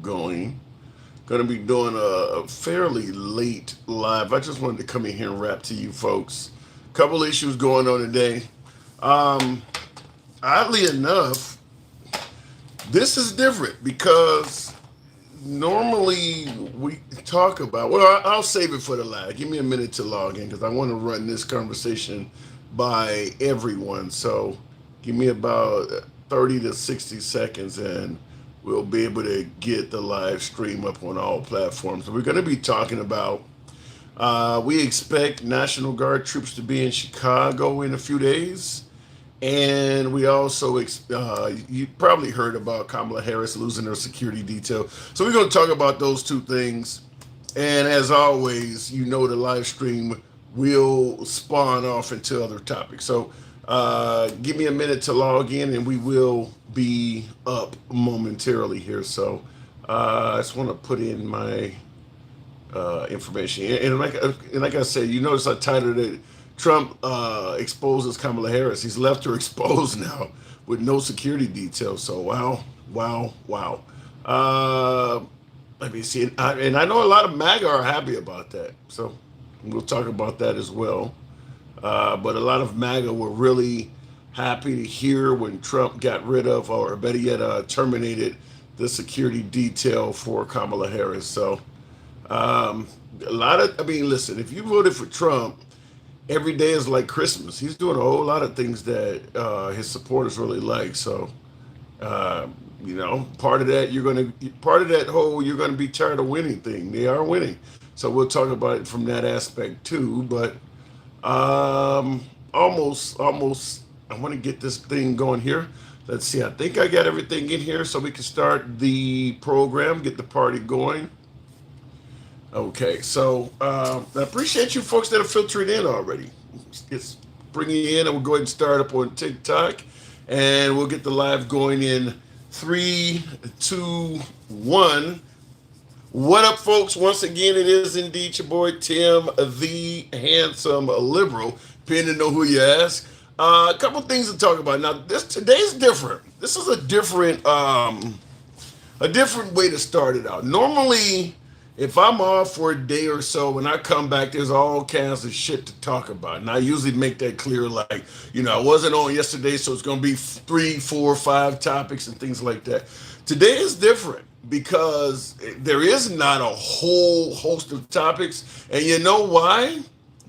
going. Going to be doing a fairly late live. I just wanted to come in here and rap to you folks. Couple issues going on today. Um, Oddly enough, this is different because normally we talk about. Well, I'll save it for the live. Give me a minute to log in because I want to run this conversation by everyone. So give me about 30 to 60 seconds and we'll be able to get the live stream up on all platforms. So we're going to be talking about we expect National Guard troops to be in Chicago in a few days. And we also, you probably heard about Kamala Harris losing her security detail. So we're going to talk about those two things. And as always, you know the live stream will spawn off into other topics. So give me a minute to log in and we will be up momentarily here. So I just want to put in my information. And like I said, you notice I titled it Trump exposes Kamala Harris. He's left her exposed now with no security details. So wow, wow, wow. Uh, Let me see. And I know a lot of MAGA are happy about that. So we'll talk about that as well. But a lot of MAGA were really happy to hear when Trump got rid of, or better yet, terminated the security detail for Kamala Harris. So um, a lot of, I mean, listen, if you voted for Trump, every day is like Christmas. He's doing a whole lot of things that his supporters really like. So, uh, part of that part of that whole you're gonna be tired of winning thing. They are winning, so we'll talk about it from that aspect too. But almost, I want to get this thing going here. Let's see. I think I got everything in here, so we can start the program, get the party going. Okay, so I appreciate you folks that are filtering in already. It's bringing you in, and we'll go ahead and start up on TikTok, and we'll get the live going in 3, 2, 1. What up, folks? Once again, it is indeed your boy Tim, the handsome liberal. Depending on who you ask. A couple things to talk about. Now, this today's different. This is a different way to start it out. Normally, if I'm off for a day or so, when I come back, there's all kinds of shit to talk about. And I usually make that clear, like, I wasn't on yesterday, so it's going to be 3, 4, 5 topics and things like that. Today is different because there is not a whole host of topics. And you know why?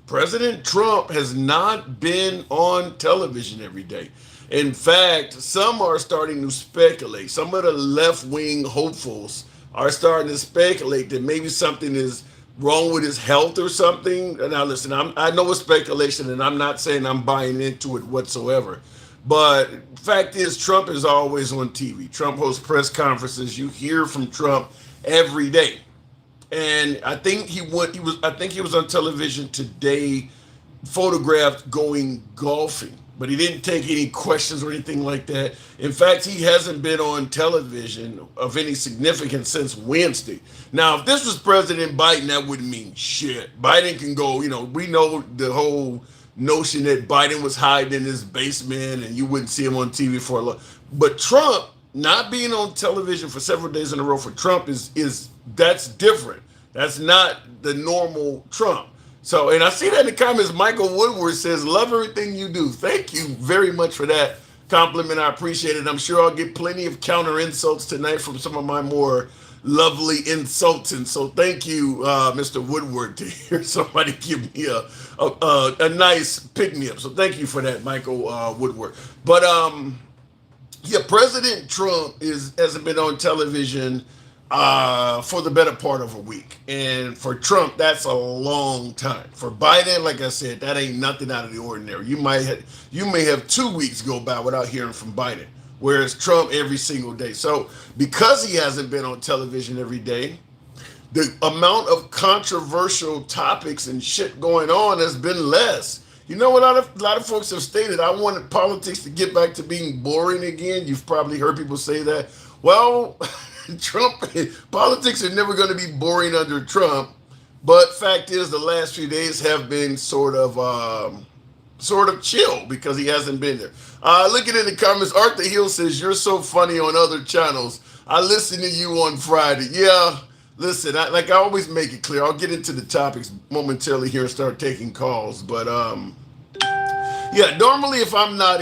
President Trump has not been on television every day. In fact, some are starting to speculate. Some of the left wing hopefuls are starting to speculate that maybe something is wrong with his health or something. Now, listen, I know it's speculation, and I'm not saying I'm buying into it whatsoever. But fact is, Trump is always on TV. Trump hosts press conferences. You hear from Trump every day. And I think he went. He was. I think he was on television today, photographed going golfing, but he didn't take any questions or anything like that. In fact, he hasn't been on television of any significance since Wednesday. Now, if this was President Biden, that wouldn't mean shit. Biden can go. We know the whole notion that Biden was hiding in his basement and you wouldn't see him on TV for a long. But Trump not being on television for several days in a row for Trump is that's different. That's not the normal Trump. So, and I see that in the comments. Michael Woodward says, "Love everything you do." Thank you very much for that compliment. I appreciate it. I'm sure I'll get plenty of counter insults tonight from some of my more lovely insultants. So, thank you, Mr. Woodward, to hear somebody give me a nice pick me up. So, thank you for that, Michael Woodward. But yeah, President Trump hasn't been on television for the better part of a week, and for Trump, that's a long time. For Biden, like I said, that ain't nothing out of the ordinary. You may have 2 weeks go by without hearing from Biden, whereas Trump every single day. So because he hasn't been on television every day, the amount of controversial topics and shit going on has been less. You know what a lot of folks have stated? I wanted politics to get back to being boring again. You've probably heard people say that. Well, Trump politics are never going to be boring under Trump. But fact is, the last few days have been sort of chill because he hasn't been there. Looking in the comments, Arthur Hill says, "You're so funny on other channels. I listened to you on Friday. Yeah, listen, I always make it clear. I'll get into the topics momentarily here and start taking calls. But yeah, normally if I'm not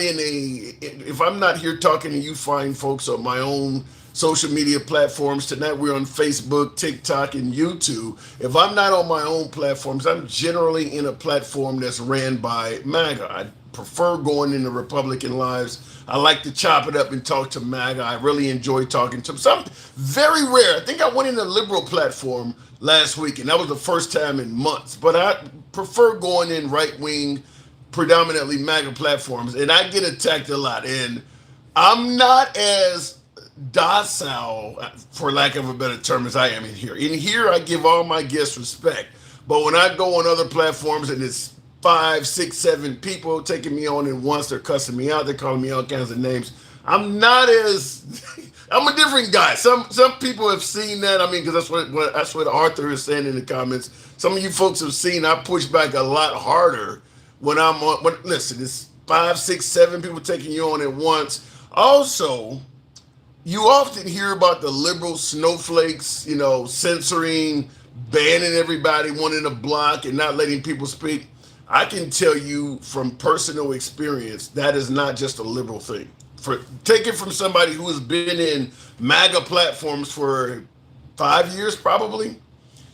here talking to you fine folks on my own social media platforms, tonight we're on Facebook, TikTok, and YouTube. If I'm not on my own platforms, I'm generally in a platform that's ran by MAGA. I prefer going into Republican lives. I like to chop it up and talk to MAGA. I really enjoy talking to them. Some very rare. I think I went in a liberal platform last week, and that was the first time in months. But I prefer going in right wing, predominantly MAGA platforms, and I get attacked a lot. And I'm not as docile, for lack of a better term, as I am in here. In here, I give all my guests respect. But when I go on other platforms and it's 5, 6, 7 people taking me on, and once they're cussing me out, they're calling me all kinds of names. I'm not as I'm a different guy. Some people have seen that. I mean, because that's what Arthur is saying in the comments. Some of you folks have seen I push back a lot harder when I'm on. But listen, it's 5, 6, 7 people taking you on at once. Also, you often hear about the liberal snowflakes, censoring, banning everybody, wanting to block and not letting people speak. I can tell you from personal experience, that is not just a liberal thing. Take it from somebody who has been in MAGA platforms for 5 years, probably.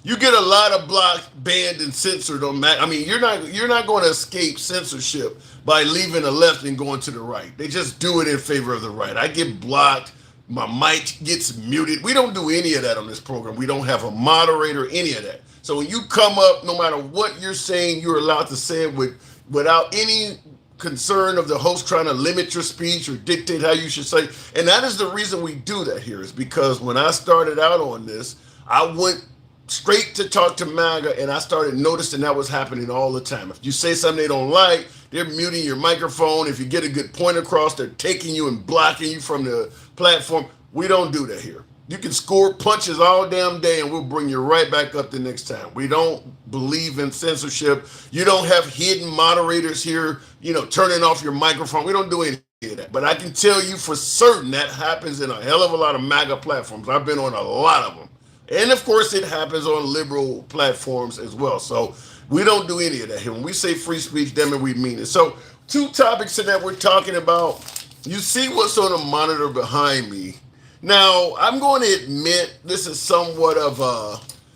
You get a lot of blocked, banned, and censored on MAGA. I mean, you're not going to escape censorship by leaving the left and going to the right. They just do it in favor of the right. I get blocked. My mic gets muted. We don't do any of that on this program. We don't have a moderator, any of that. So when you come up, no matter what you're saying, you're allowed to say it without any concern of the host trying to limit your speech or dictate how you should say. And that is the reason we do that here, is because when I started out on this, I went straight to talk to MAGA, and I started noticing that was happening all the time. If you say something they don't like, they're muting your microphone. If you get a good point across, they're taking you and blocking you from the platform. We don't do that here. You can score punches all damn day and we'll bring you right back up the next time. We don't believe in censorship. You don't have hidden moderators here, turning off your microphone. We don't do any of that. But I can tell you for certain that happens in a hell of a lot of MAGA platforms. I've been on a lot of them. And of course it happens on liberal platforms as well. So we don't do any of that here. When we say free speech, damn it, we mean it. So 2 topics that we're talking about. You see what's on the monitor behind me. Now, I'm going to admit this is somewhat of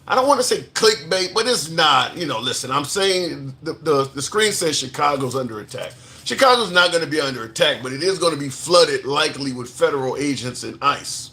I don't want to say clickbait, but it's not. Listen, I'm saying the screen says Chicago's under attack. Chicago's not going to be under attack, but it is going to be flooded likely with federal agents and ICE.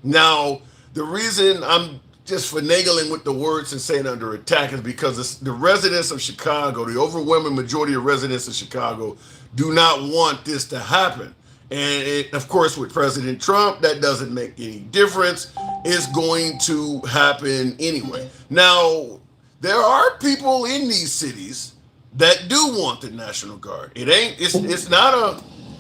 Now, the reason I'm just finagling with the words and saying under attack is because the residents of Chicago, the overwhelming majority of residents of Chicago, do not want this to happen. And of course, with President Trump, that doesn't make any difference. It's going to happen anyway. Now, there are people in these cities that do want the National Guard. It's not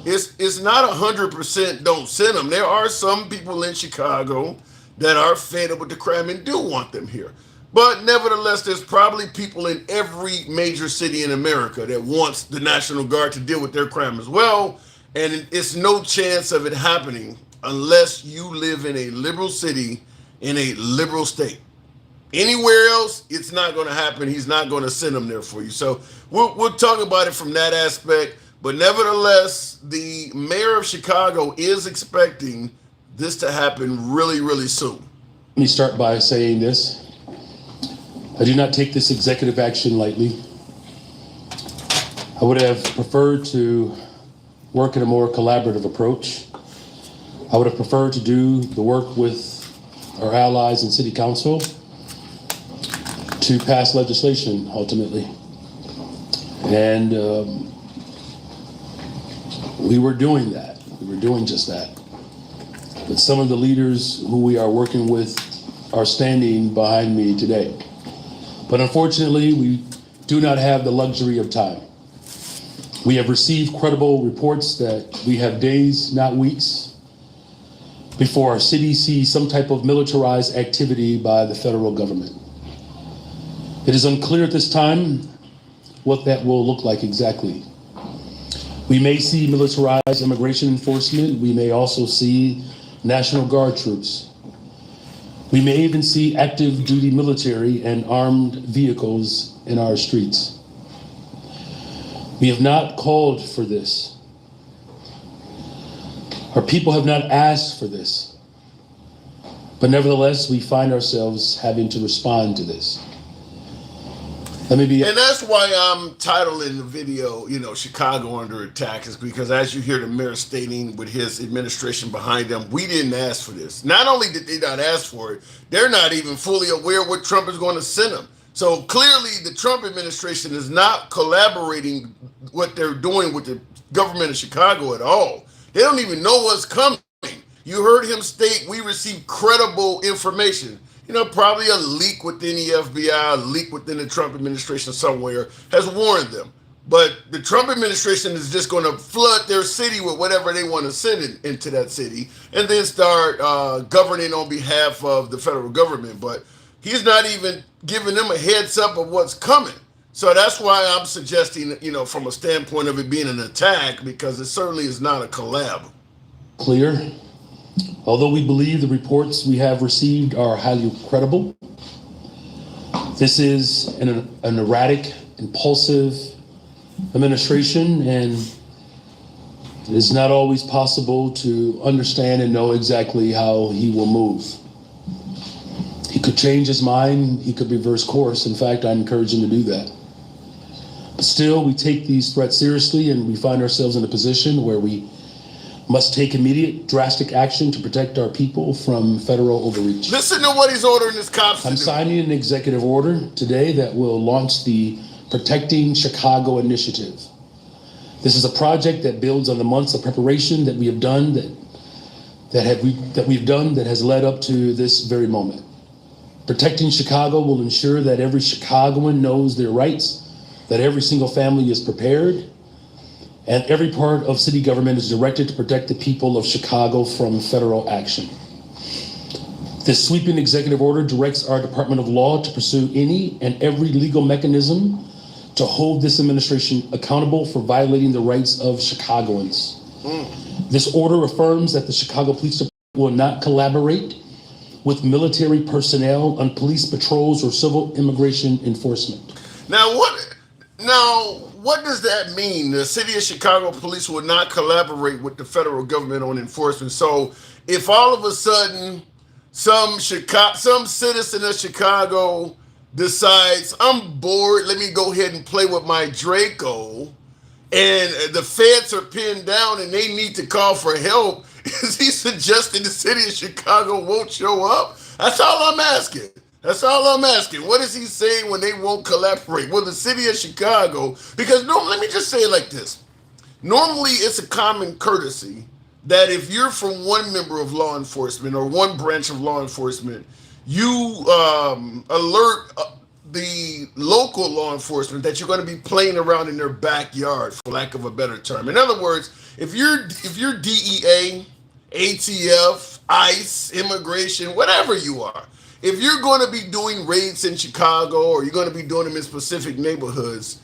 100% don't send them. There are some people in Chicago that are fed up with the crime and do want them here. But nevertheless, there's probably people in every major city in America that wants the National Guard to deal with their crime as well. And it's no chance of it happening unless you live in a liberal city in a liberal state. Anywhere else, it's not going to happen. He's not going to send them there for you. So we'll talk about it from that aspect. But nevertheless, the mayor of Chicago is expecting this to happen really, really soon. Let me start by saying this. I do not take this executive action lightly. I would have preferred to work in a more collaborative approach. I would have preferred to do the work with our allies in City Council to pass legislation ultimately. And we were doing that. We were doing just that. But some of the leaders who we are working with are standing behind me today. But unfortunately, we do not have the luxury of time. We have received credible reports that we have days, not weeks, before our city sees some type of militarized activity by the federal government. It is unclear at this time what that will look like exactly. We may see militarized immigration enforcement. We may also see National Guard troops We may even see active duty military and armed vehicles in our streets. We have not called for this. Our people have not asked for this. But nevertheless, we find ourselves having to respond to this. And that's why I'm titling the video, Chicago under attack, is because as you hear the mayor stating with his administration behind them, we didn't ask for this. Not only did they not ask for it, they're not even fully aware what Trump is going to send them. So clearly the Trump administration is not collaborating what they're doing with the government of Chicago at all. They don't even know what's coming. You heard him state we received credible information. Probably a leak within the FBI, a leak within the Trump administration somewhere has warned them. But the Trump administration is just going to flood their city with whatever they want to send into that city and then start governing on behalf of the federal government. But he's not even giving them a heads up of what's coming. So that's why I'm suggesting, from a standpoint of it being an attack, because it certainly is not a collab. Clear. Although we believe the reports we have received are highly credible, this is an erratic, impulsive administration, and it is not always possible to understand and know exactly how he will move. He could change his mind, he could reverse course. In fact, I encourage him to do that. But still, we take these threats seriously, and we find ourselves in a position where we must take immediate, drastic action to protect our people from federal overreach. Listen to what he's ordering his cops to do. I'm signing an executive order today that will launch the Protecting Chicago Initiative. This is a project that builds on the months of preparation that we have done, that has led up to this very moment. Protecting Chicago will ensure that every Chicagoan knows their rights, that every single family is prepared, and every part of city government is directed to protect the people of Chicago from federal action. This sweeping executive order directs our Department of Law to pursue any and every legal mechanism to hold this administration accountable for violating the rights of Chicagoans. This order affirms that the Chicago Police Department will not collaborate with military personnel on police patrols or civil immigration enforcement. Now, what does that mean? The city of Chicago police will not collaborate with the federal government on enforcement. So if all of a sudden some citizen of Chicago decides, I'm bored, let me go ahead and play with my Draco, and the feds are pinned down and they need to call for help, is he suggesting the city of Chicago won't show up? That's all I'm asking. What is he saying when they won't collaborate? Well, the city of Chicago, because let me just say it like this. Normally, it's a common courtesy that if you're from one member of law enforcement or one branch of law enforcement, you alert the local law enforcement that you're going to be playing around in their backyard, for lack of a better term. In other words, if you're DEA, ATF, ICE, immigration, whatever you are, if you're going to be doing raids in Chicago or you're going to be doing them in specific neighborhoods,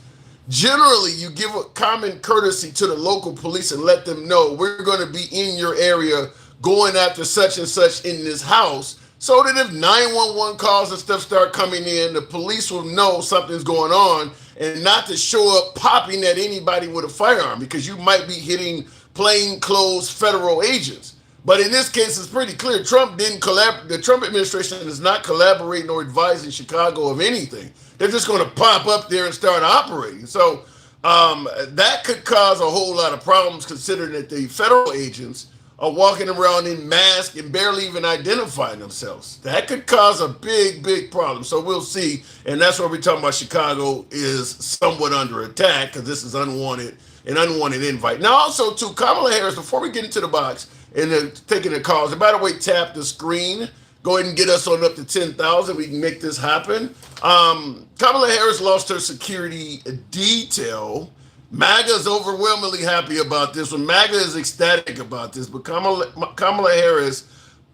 generally you give a common courtesy to the local police and let them know we're going to be in your area going after such and such in this house, so that if 911 calls and stuff start coming in, the police will know something's going on and not to show up popping at anybody with a firearm, because you might be hitting plainclothes federal agents. But in this case, it's pretty clear. The Trump administration is not collaborating or advising Chicago of anything. They're just going to pop up there and start operating. So that could cause a whole lot of problems, considering that the federal agents are walking around in masks and barely even identifying themselves. That could cause a big, big problem. So we'll see. And that's where we're talking about Chicago is somewhat under attack, because this is an unwanted invite. Now, also, too, Kamala Harris, before we get into the box and taking the calls, and by the way, tap the screen. Go ahead and get us on up to 10,000. We can make this happen. Kamala Harris lost her security detail. MAGA is overwhelmingly happy about this one. MAGA is ecstatic about this, but Kamala Harris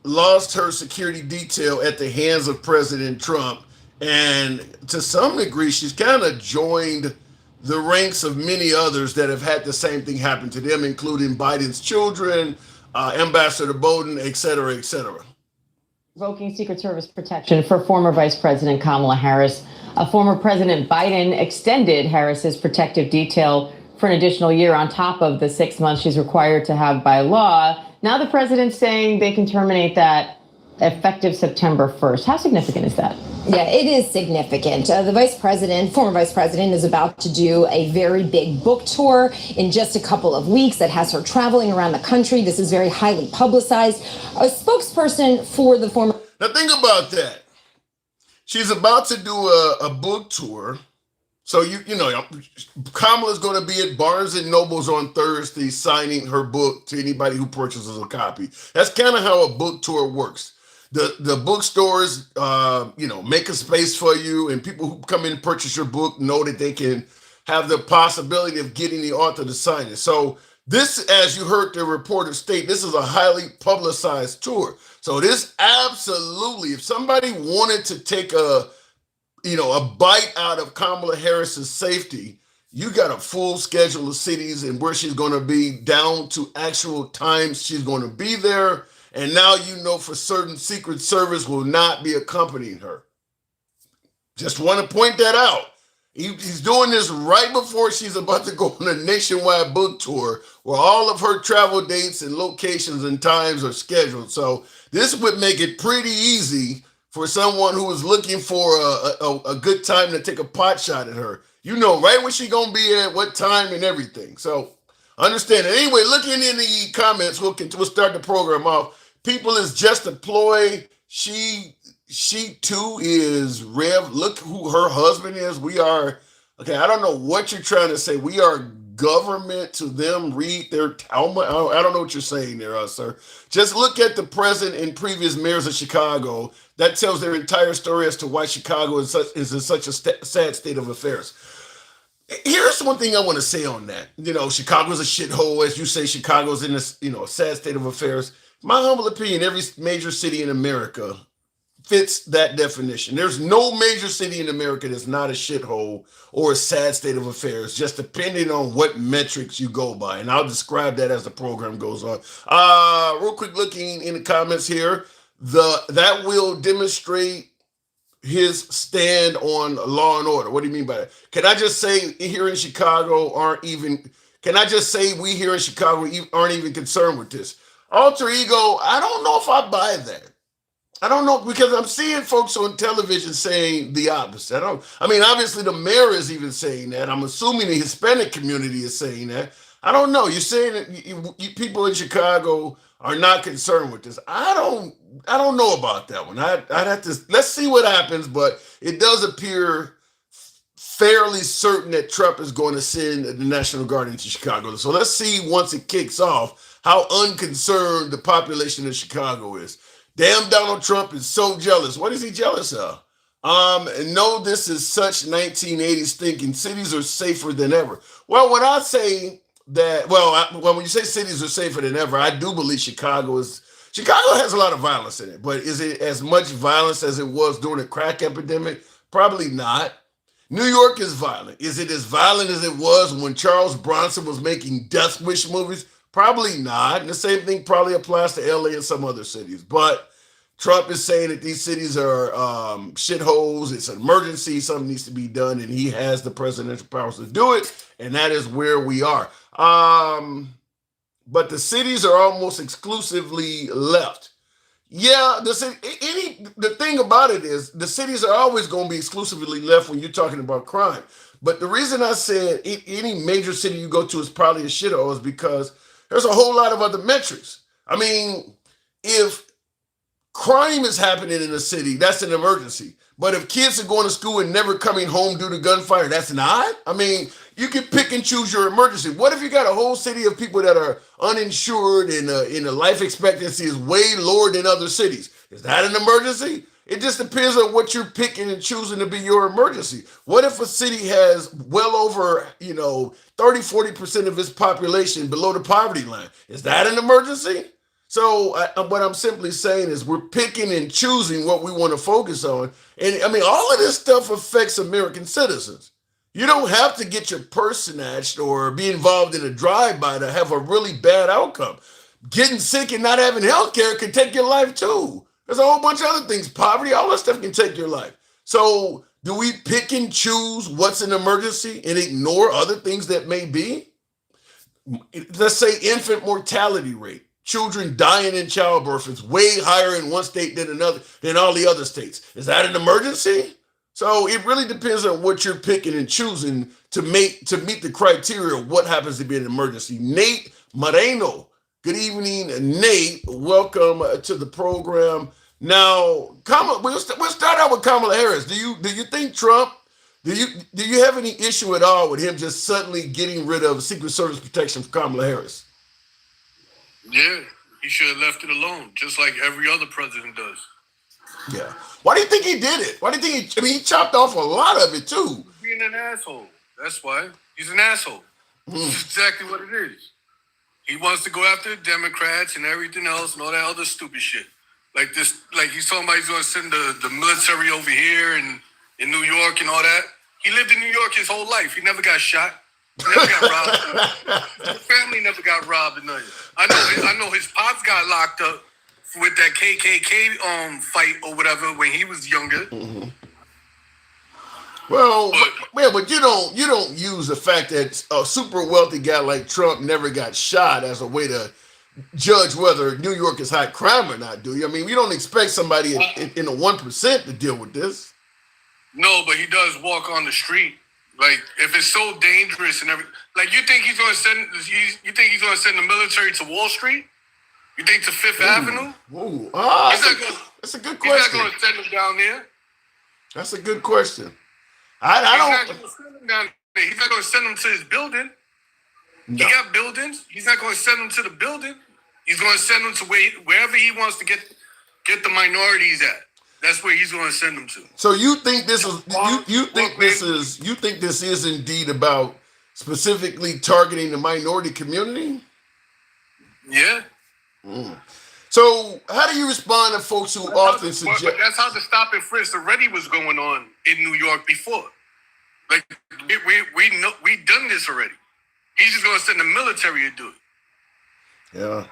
lost her security detail at the hands of President Trump. And to some degree, she's kind of joined the ranks of many others that have had the same thing happen to them, including Biden's children, Ambassador Biden, et cetera, et cetera. Revoking Secret Service protection for former Vice President Kamala Harris. Former President Biden extended Harris's protective detail for an additional year on top of the 6 months she's required to have by law. Now the president's saying they can terminate that effective September 1st. How significant is that? Yeah, it is significant. The former vice president, is about to do a very big book tour in just a couple of weeks that has her traveling around the country. This is very highly publicized. A spokesperson for the former... Now think about that. She's about to do a book tour. So, you know, Kamala's going to be at Barnes & Noble's on Thursday signing her book to anybody who purchases a copy. That's kind of how a book tour works. The bookstores, you know, make a space for you, and people who come in and purchase your book know that they can have the possibility of getting the author to sign it. So this, as you heard the reporter state, this is a highly publicized tour. So this absolutely, if somebody wanted to take a bite out of Kamala Harris's safety, you got a full schedule of cities and where she's going to be down to actual times she's going to be there. And now you know for certain Secret Service will not be accompanying her. Just want to point that out. He's doing this right before she's about to go on a nationwide book tour where all of her travel dates and locations and times are scheduled. So this would make it pretty easy for someone who is looking for a good time to take a pot shot at her. You know right where she's going to be at, what time and everything. So understand it. Anyway, looking in the comments, we'll start the program off. People is just a ploy. She too is Rev. Look who her husband is. We are, okay, I don't know what you're trying to say. We are government to them. Read their Talmud. I don't know what you're saying there, sir. Just look at the present and previous mayors of Chicago. That tells their entire story as to why Chicago is in such a sad state of affairs. Here's one thing I want to say on that. You know, Chicago's a shithole. As you say, Chicago's in this, a sad state of affairs. My humble opinion, every major city in America fits that definition. There's no major city in America that's not a shithole or a sad state of affairs, just depending on what metrics you go by. And I'll describe that as the program goes on. Real quick, looking in the comments here, that will demonstrate his stand on law and order. What do you mean by that? Can I just say we here in Chicago aren't even concerned with this? Alter ego, I don't know if I buy that. I don't know, because I'm seeing folks on television saying the opposite. Obviously the mayor is even saying that. I'm assuming the Hispanic community is saying that. I don't know. You're saying that you people in Chicago are not concerned with this. I don't know about that one. I'd have to, let's see what happens, but it does appear fairly certain that Trump is going to send the National Guard into Chicago. So let's see once it kicks off how unconcerned the population of Chicago is. Damn, Donald Trump is so jealous. What is he jealous of? No, this is such 1980s thinking. Cities are safer than ever. Well, when I say that, when you say cities are safer than ever, I do believe Chicago has a lot of violence in it. But is it as much violence as it was during the crack epidemic? Probably not. New York is violent. Is it as violent as it was when Charles Bronson was making Death Wish movies? Probably not. And the same thing probably applies to LA and some other cities. But Trump is saying that these cities are shitholes. It's an emergency. Something needs to be done. And he has the presidential powers to do it. And that is where we are. But the cities are almost exclusively left. Yeah, the thing about it is the cities are always going to be exclusively left when you're talking about crime. But the reason I said any major city you go to is probably a shithole is because there's a whole lot of other metrics. I mean, if crime is happening in a city, that's an emergency. But if kids are going to school and never coming home due to gunfire, that's not. I mean, you can pick and choose your emergency. What if you got a whole city of people that are uninsured and the life expectancy is way lower than other cities? Is that an emergency? It just depends on what you're picking and choosing to be your emergency. What if a city has well over, 30-40% of its population below the poverty line? Is that an emergency? So what I'm simply saying is we're picking and choosing what we want to focus on. And all of this stuff affects American citizens. You don't have to get your purse snatched or be involved in a drive-by to have a really bad outcome. Getting sick and not having health care can take your life too. There's a whole bunch of other things. Poverty, all that stuff can take your life. So do we pick and choose what's an emergency and ignore other things that may be? Let's say infant mortality rate. Children dying in childbirth is way higher in one state than another than all the other states. Is that an emergency? So it really depends on what you're picking and choosing to meet the criteria of what happens to be an emergency. Nate Moreno. Good evening, Nate. Welcome to the program. Now, we'll start out with Kamala Harris. Do you think Trump? Do you have any issue at all with him just suddenly getting rid of Secret Service protection for Kamala Harris? Yeah, he should have left it alone, just like every other president does. Yeah. Why do you think he did it? Why do you think he chopped off a lot of it too? Being an asshole. That's why. He's an asshole. That's exactly what it is. He wants to go after the Democrats and everything else and all that other stupid shit. Like he's talking about he's going to send the military over here and in New York and all that. He lived in New York his whole life. He never got shot. He never got robbed. His family never got robbed or nothing. I know his pops got locked up with that KKK fight or whatever when he was younger. Mm-hmm. Well, but you don't use the fact that a super wealthy guy like Trump never got shot as a way to judge whether New York is high crime or not, do you? I mean, we don't expect somebody in the 1% to deal with this. No, but he does walk on the street. Like, if it's so dangerous and everything, like, you think he's going to send the military to Wall Street? You think to Fifth Avenue? That's a good question. He's not going to send them down there. That's a good question. I don't. He's not going to send them down there. He's not going to send them to his building. No. He got buildings. He's not going to send them to the building. He's going to send them to wherever he wants to get the minorities at. That's where he's going to send them to. So you think this is you think this is indeed about specifically targeting the minority community? Yeah. So how do you respond to folks who often suggest? But that's how the stop and frisk already was going on in New York before. Like we done this already. He's just going to send the military to do it. Yeah.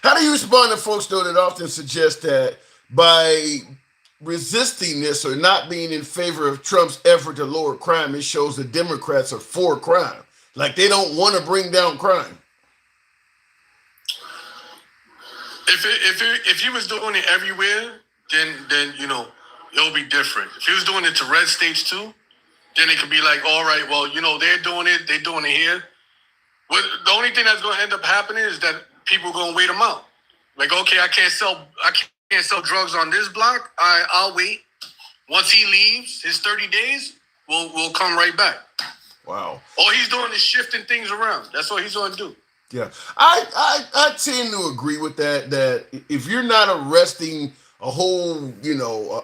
How do you respond to folks though that often suggest that by resisting this or not being in favor of Trump's effort to lower crime, it shows the Democrats are for crime, like they don't want to bring down crime? If he was doing it everywhere, then you know it'll be different. If he was doing it to red states too, then it could be like, all right, well, you know, they're doing it here. But the only thing that's going to end up happening is that people are going to wait him out. Like, okay, I can't sell drugs on this block. I'll wait. Once he leaves, his 30 days, we'll come right back. Wow. All he's doing is shifting things around. That's what he's going to do. Yeah, I tend to agree with that. That if you're not arresting a whole,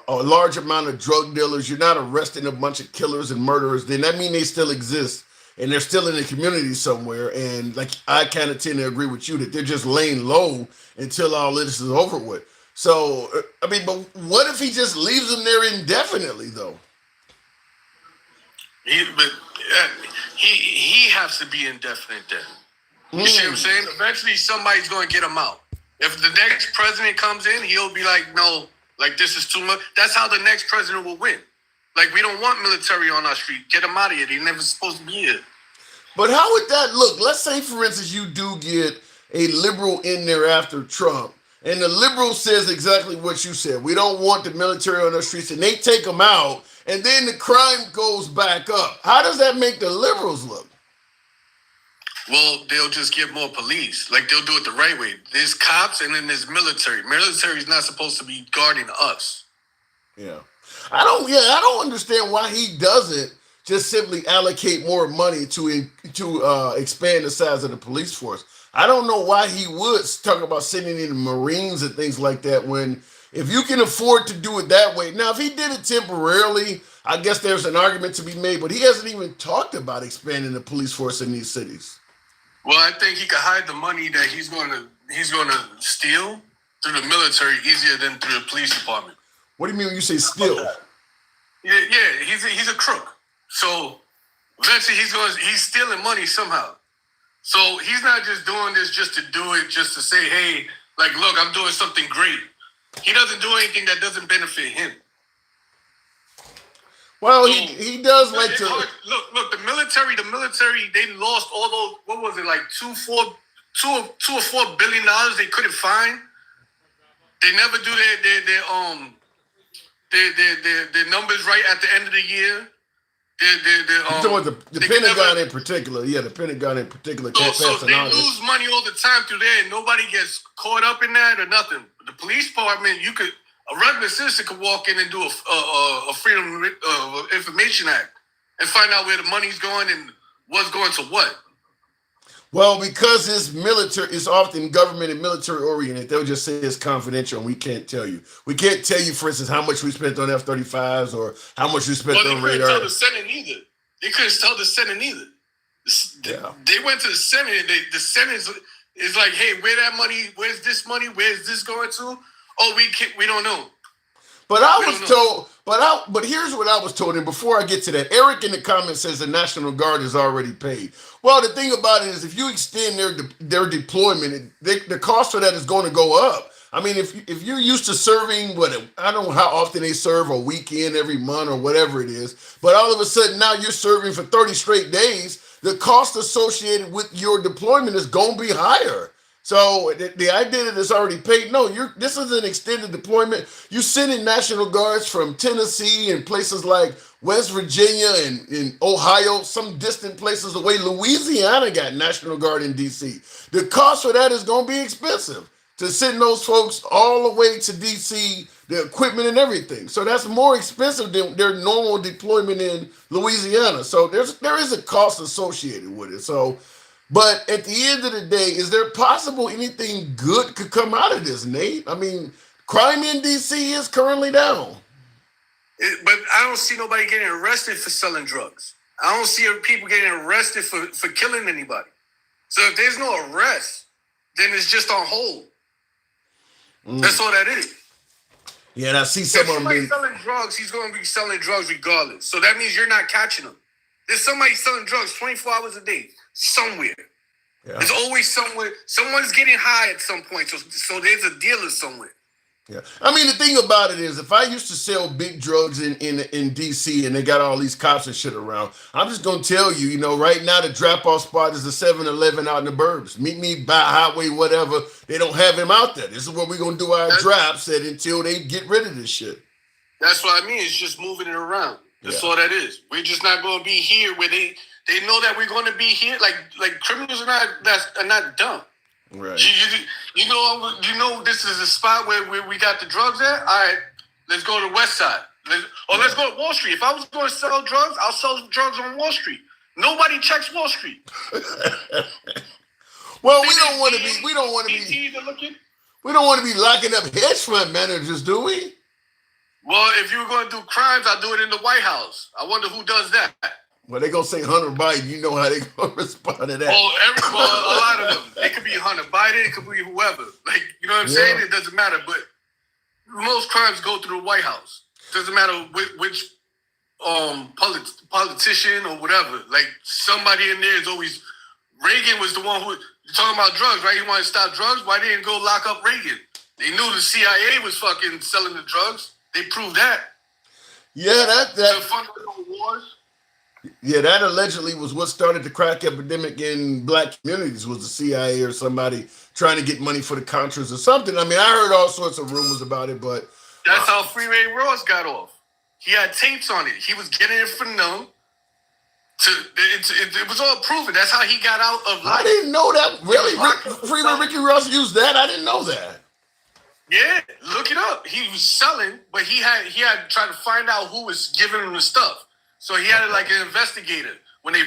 a large amount of drug dealers, you're not arresting a bunch of killers and murderers, then that means they still exist and they're still in the community somewhere. And like, I kind of tend to agree with you that they're just laying low until all this is over with. So, I mean, but what if he just leaves them there indefinitely, though? He has to be indefinite then. You see what I'm saying? Eventually, somebody's going to get him out. If the next president comes in, he'll be like, no, like, this is too much. That's how the next president will win. Like, we don't want military on our street. Get them out of here. They're never supposed to be here. But how would that look? Let's say, for instance, you do get a liberal in there after Trump, and the liberal says exactly what you said. We don't want the military on our streets, and they take them out, and then the crime goes back up. How does that make the liberals look? Well, they'll just get more police. Like, they'll do it the right way. There's cops and then there's military. Military is not supposed to be guarding us. Yeah. I don't understand why he doesn't just simply allocate more money to expand the size of the police force. I don't know why he would talk about sending in the Marines and things like that when, if you can afford to do it that way. Now, if he did it temporarily, I guess there's an argument to be made, but he hasn't even talked about expanding the police force in these cities. Well, I think he could hide the money that he's going to steal through the military easier than through the police department. What do you mean when you say steal? Yeah, he's a crook. So eventually he's stealing money somehow. So he's not just doing this just to do it, just to say, hey, like, look, I'm doing something great. He doesn't do anything that doesn't benefit him. Well, So, he does like to look. The military, they lost all those. What was it, like $2 or $4 billion they couldn't find. They never do their numbers right at the end of the year. the Pentagon in particular. Yeah, the Pentagon in particular can't So pass an they audit. lose money all the time through there, and nobody gets caught up in that or nothing. The police department, a regular citizen could walk in and do a Freedom of Information Act and find out where the money's going and what's going to what. Well, because it's military, it's often government and military oriented. They'll just say it's confidential, and we can't tell you. We can't tell you, for instance, how much we spent on F-35s or how much we spent on radar. They couldn't tell the Senate either. Yeah. They went to the Senate. And the Senate is like, hey, where's this money? Where's this going to? Oh, we don't know. But I was told, but here's what I was told. And before I get to that, Eric in the comments says the National Guard is already paid. Well, the thing about it is, if you extend their deployment, the cost for that is going to go up. I mean, if you're used to serving, I don't know how often they serve, a weekend every month or whatever it is, but all of a sudden now you're serving for 30 straight days, the cost associated with your deployment is going to be higher. So the idea that it's already paid, no, this is an extended deployment. You send in National Guards from Tennessee and places like West Virginia and in Ohio, some distant places away. Louisiana got National Guard in D.C. The cost for that is going to be expensive to send those folks all the way to D.C., the equipment and everything. So that's more expensive than their normal deployment in Louisiana. So there is a cost associated with it. So. But at the end of the day, is there possible anything good could come out of this, Nate? I mean, crime in D.C. is currently down. But I don't see nobody getting arrested for selling drugs. I don't see people getting arrested for killing anybody. So if there's no arrest, then it's just on hold. That's all that is. Yeah, and I see some if of them somebody's selling drugs, he's going to be selling drugs regardless. So that means you're not catching him. There's somebody selling drugs 24 hours a day. Somewhere. Yeah. There's always somewhere. Someone's getting high at some point. So there's a dealer somewhere. Yeah. I mean, the thing about it is, if I used to sell big drugs in D.C. and they got all these cops and shit around, I'm just going to tell you, right now the drop-off spot is the 7-Eleven out in the burbs. Meet me by highway, whatever. They don't have him out there. This is where we're going to do our drops until they get rid of this shit. That's what I mean. It's just moving it around. That's all that is. We're just not going to be here where they know that we're going to be here. Like criminals are not dumb. Right. You know this is a spot where we got the drugs at. All right, let's go to the West Side. Let's go to Wall Street. If I was going to sell drugs, I'll sell drugs on Wall Street. Nobody checks Wall Street. Well, we don't want to be locking up hedge fund managers, do we? Well, if you were going to do crimes, I'll do it in the White House. I wonder who does that. Well, they're going to say Hunter Biden. You know how they're going to respond to that. A lot of them. It could be Hunter Biden. It could be whoever. You know what I'm saying? It doesn't matter. But most crimes go through the White House. It doesn't matter which politician or whatever. Somebody in there is always... Reagan was the one who... You're talking about drugs, right? He wanted to stop drugs. Why didn't he go lock up Reagan? They knew the CIA was fucking selling the drugs. They proved that. Yeah, The fundamental wars. Yeah, that allegedly was what started the crack epidemic in black communities, was the CIA or somebody trying to get money for the Contras or something. I mean, I heard all sorts of rumors about it, but... That's how Freeway Ross got off. He had tapes on it. He was getting it for them. It was all proven. That's how he got out of life. I didn't know that. Really? Freeway Ricky Ross used that? I didn't know that. Yeah, look it up. He was selling, but he had tried to find out who was giving him the stuff. So he had an investigator. When the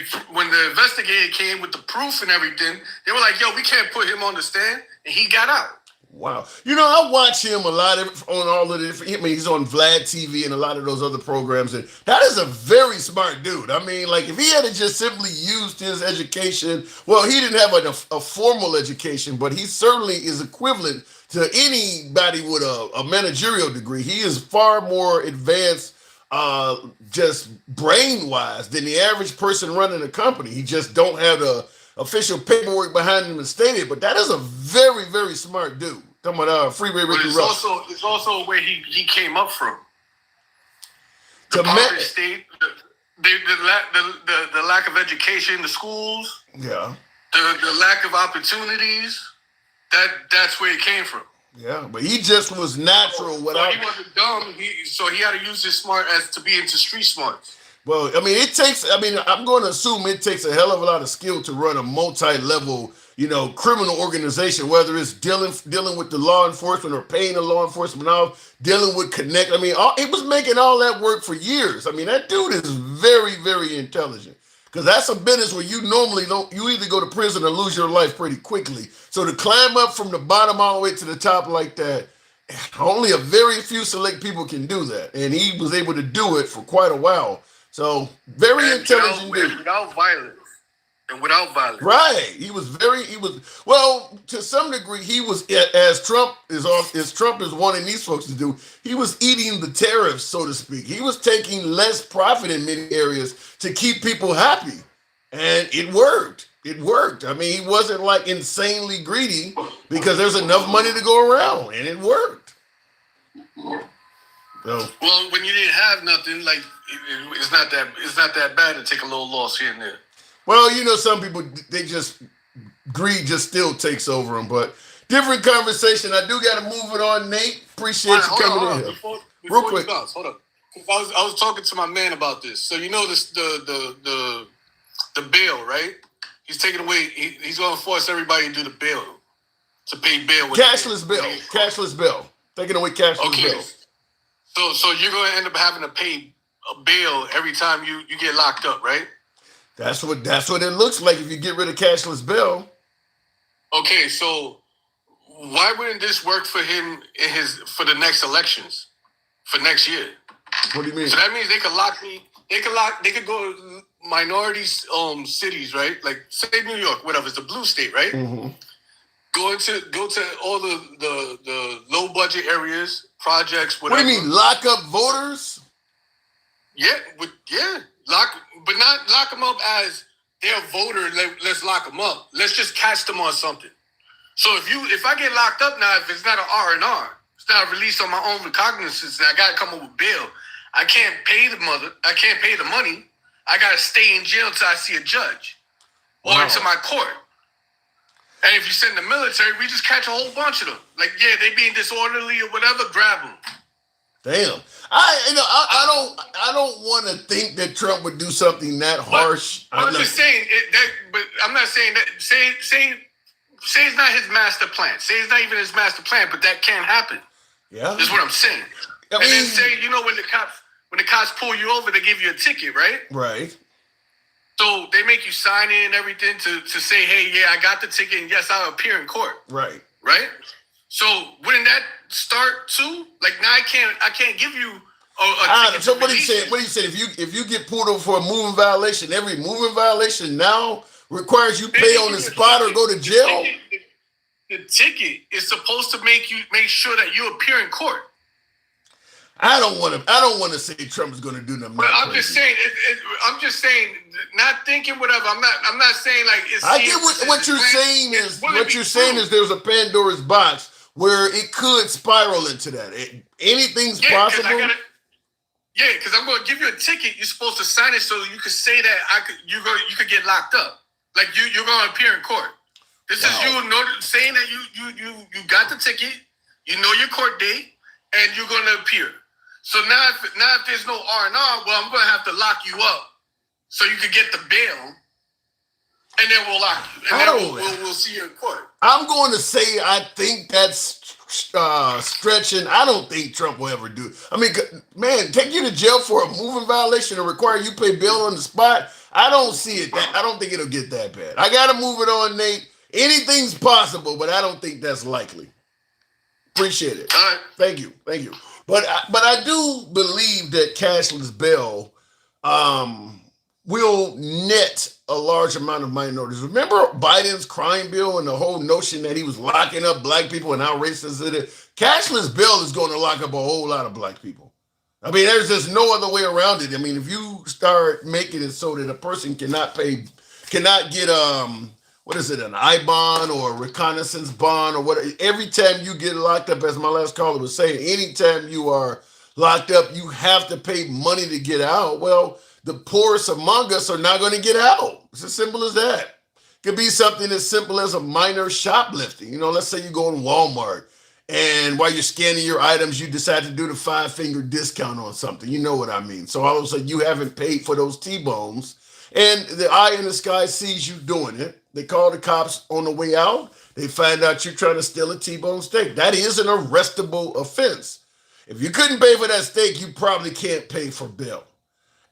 investigator came with the proof and everything, they were like, "Yo, we can't put him on the stand," and he got out. Wow. I watch him a lot on all of the different... I mean, he's on Vlad TV and a lot of those other programs, and that is a very smart dude. I mean, if he had just simply used his education... Well, he didn't have a formal education, but he certainly is equivalent to anybody with a managerial degree. He is far more advanced just brain-wise than the average person running a company. He just don't have the official paperwork behind him to state it, but that is a very, very smart dude. Talking about Freeway But Ricky it's Ross. also where he came up from. The To poverty me- state, the lack of education, the schools, Yeah. the lack of opportunities. That's where it came from. Yeah, but he just was natural So without. he wasn't dumb. So he had to use his smart as to be into street smarts. Well, I mean, I'm going to assume it takes a hell of a lot of skill to run a multi-level, criminal organization, whether it's dealing with the law enforcement or paying the law enforcement off, dealing with connect. I mean, it was making all that work for years. I mean, that dude is very, very intelligent. Because that's a business where you normally you either go to prison or lose your life pretty quickly. So to climb up from the bottom all the way to the top like that, only a very few select people can do that. And he was able to do it for quite a while. So very intelligent dude. Without violence. And without violence. Right. Well, to some degree, he was, as Trump is wanting these folks to do, he was eating the tariffs, so to speak. He was taking less profit in many areas to keep people happy. And it worked. It worked. I mean, he wasn't like insanely greedy because there's enough money to go around, and it worked. So, well, when you didn't have nothing, like it's not that bad to take a little loss here and there. well, some people, greed just still takes over them, but different conversation. I do got to move it on, Nate. Appreciate you coming in here. Before Real quick. you bounce, hold up. I was talking to my man about this. So this the bail, right? He's taking away. He's going to force everybody to do the bail, to pay bail. Cashless bill. Taking away cashless bill. So you're going to end up having to pay a bail every time you get locked up, right? That's what it looks like if you get rid of cashless bill. Okay, so why wouldn't this work for him for the next elections, for next year? What do you mean? So that means they could go to minorities cities, right? Like say New York, whatever, it's the blue state, right? Mm-hmm. Go to all the low budget areas, projects, whatever. What do you mean, lock up voters? Yeah, but not lock them up as they're a voter. Let's lock them up. Let's just catch them on something. So if I get locked up now, if it's not an R&R, it's not a release on my own recognizance, I got to come up with bail. I can't pay the money. I got to stay in jail till I see a judge or to my court. And if you send the military, we just catch a whole bunch of them. Like, yeah, they being disorderly or whatever, grab them. Damn. I don't want to think that Trump would do something that harsh. I'm just saying but I'm not saying that. Say it's not his master plan. Say it's not even his master plan, but that can happen. Yeah. Is what I'm saying. I mean, then say, when the cops pull you over, they give you a ticket, right? Right. So they make you sign in and everything to say, hey, yeah, I got the ticket, and yes, I'll appear in court. Right. Right? So wouldn't that start too? Like now I can't give you a ticket. So what he said, if you get pulled over for a moving violation, every moving violation now requires you pay on the spot or go to jail. The ticket is supposed to make sure that you appear in court. I don't want to say Trump is going to do nothing. But I'm just saying, not thinking whatever. I'm not saying like it's. I get what you're saying is there's a Pandora's box where it could spiral into that. Anything's possible. Because I'm going to give you a ticket. You're supposed to sign it so you could say that you could get locked up. Like you're going to appear in court. This is you saying that you got the ticket. You know your court date, and you're going to appear. So now if there's no R&R, well, I'm going to have to lock you up so you can get the bail, and then we'll lock you, and then we'll see you in court. I'm going to say I think that's stretching. I don't think Trump will ever do it. I mean, man, take you to jail for a moving violation and require you pay bail on the spot. I don't see it. I don't think it'll get that bad. I got to move it on, Nate. Anything's possible, but I don't think that's likely. Appreciate it. All right. Thank you. But I do believe that cashless bail will net a large amount of minorities. Remember Biden's crime bill and the whole notion that he was locking up black people and how racist it is? Cashless bail is going to lock up a whole lot of black people. I mean, there's just no other way around it. I mean, if you start making it so that a person cannot get what is it, an I bond or a reconnaissance bond or what? Every time you get locked up, as my last caller was saying, anytime you are locked up, you have to pay money to get out. Well, the poorest among us are not going to get out. It's as simple as that. It could be something as simple as a minor shoplifting. Let's say you go in Walmart and while you're scanning your items, you decide to do the 5-finger discount on something. You know what I mean? So all of a sudden you haven't paid for those T-bones and the eye in the sky sees you doing it. They call the cops on the way out. They find out you're trying to steal a T-bone steak. That is an arrestable offense. If you couldn't pay for that steak, you probably can't pay for bail.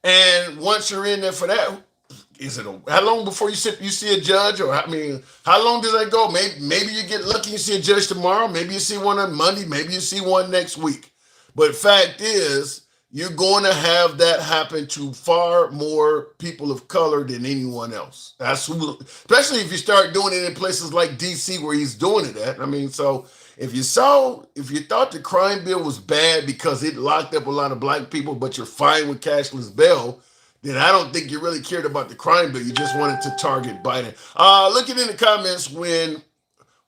And once you're in there for that, how long before you see a judge? Or how long does that go? Maybe you get lucky, you see a judge tomorrow. Maybe you see one on Monday. Maybe you see one next week. But fact is, you're going to have that happen to far more people of color than anyone else. Especially if you start doing it in places like DC where he's doing it at. So if you thought the crime bill was bad because it locked up a lot of black people, but you're fine with cashless bail, then I don't think you really cared about the crime bill. You just wanted to target Biden. Looking in the comments, when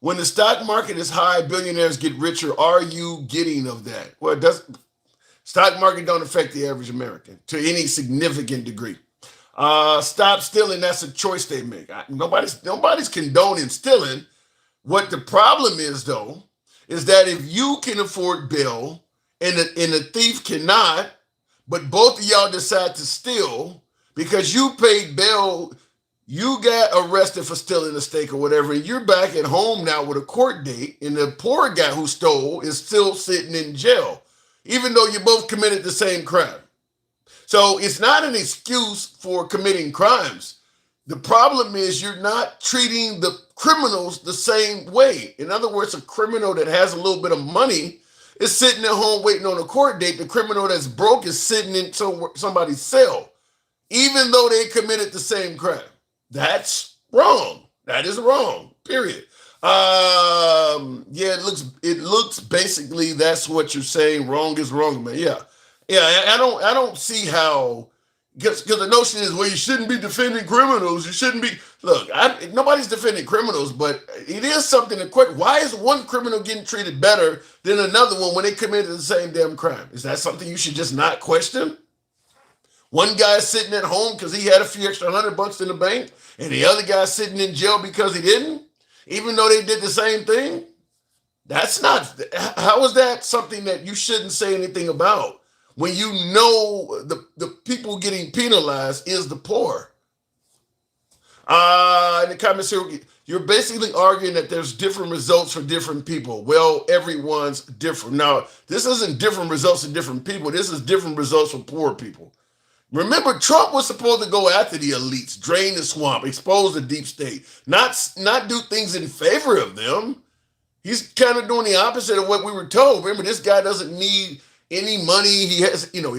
the stock market is high, billionaires get richer. Are you getting of that? Well, stock market don't affect the average American to any significant degree. Stop stealing. That's a choice they make. Nobody's condoning stealing. What the problem is, though, is that if you can afford bail and the thief cannot, but both of y'all decide to steal because you paid bail, you got arrested for stealing a steak or whatever, and you're back at home now with a court date, and the poor guy who stole is still sitting in jail, even though you both committed the same crime. So it's not an excuse for committing crimes. The problem is you're not treating the criminals the same way. In other words, a criminal that has a little bit of money is sitting at home waiting on a court date. The criminal that's broke is sitting in somebody's cell, even though they committed the same crime. That's wrong. That is wrong, period. It looks basically that's what you're saying. Wrong is wrong, man. Yeah. I don't see how, because the notion is, well, you shouldn't be defending criminals. You shouldn't be. Look, nobody's defending criminals, but it is something to question. Why is one criminal getting treated better than another one when they committed the same damn crime? Is that something you should just not question? One guy's sitting at home because he had a few extra $100 in the bank, and the other guy's sitting in jail because he didn't, even though they did the same thing. That's not. How is that something that you shouldn't say anything about when you know the people getting penalized is the poor? In the comments here, you're basically arguing that there's different results for different people. Well, everyone's different. Now, this isn't different results for different people. This is different results for poor people. Remember, Trump was supposed to go after the elites, drain the swamp, expose the deep state, not do things in favor of them. He's kind of doing the opposite of what we were told. Remember, this guy doesn't need any money. He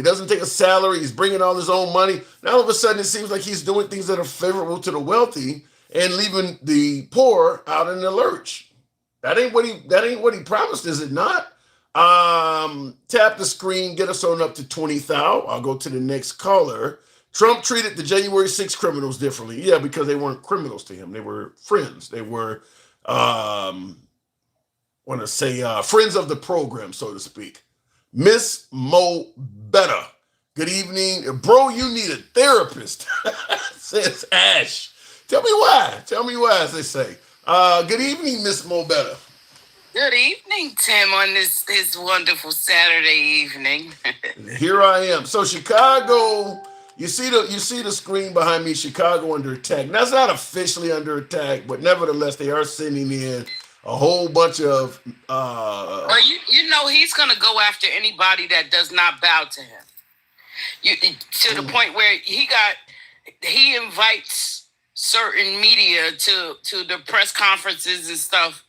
doesn't take a salary. He's bringing all his own money. Now all of a sudden, it seems like he's doing things that are favorable to the wealthy and leaving the poor out in the lurch. That ain't what he promised, is it not? Tap the screen, get us on up to 20,000. I'll go to the next caller. Trump treated the January 6 criminals differently. Yeah, because they weren't criminals to him. They were friends. They were, friends of the program, so to speak. Miss Mo Better. Good evening. Bro, you need a therapist, says Ash. Tell me why, as they say. Good evening, Miss Mo Better. Good evening, Tim, on this wonderful Saturday evening. Here I am. So Chicago, you see the screen behind me, Chicago under attack. That's not officially under attack, but nevertheless, they are sending in a whole bunch of well, you know he's gonna go after anybody that does not bow to him. To the point where he invites certain media to the press conferences and stuff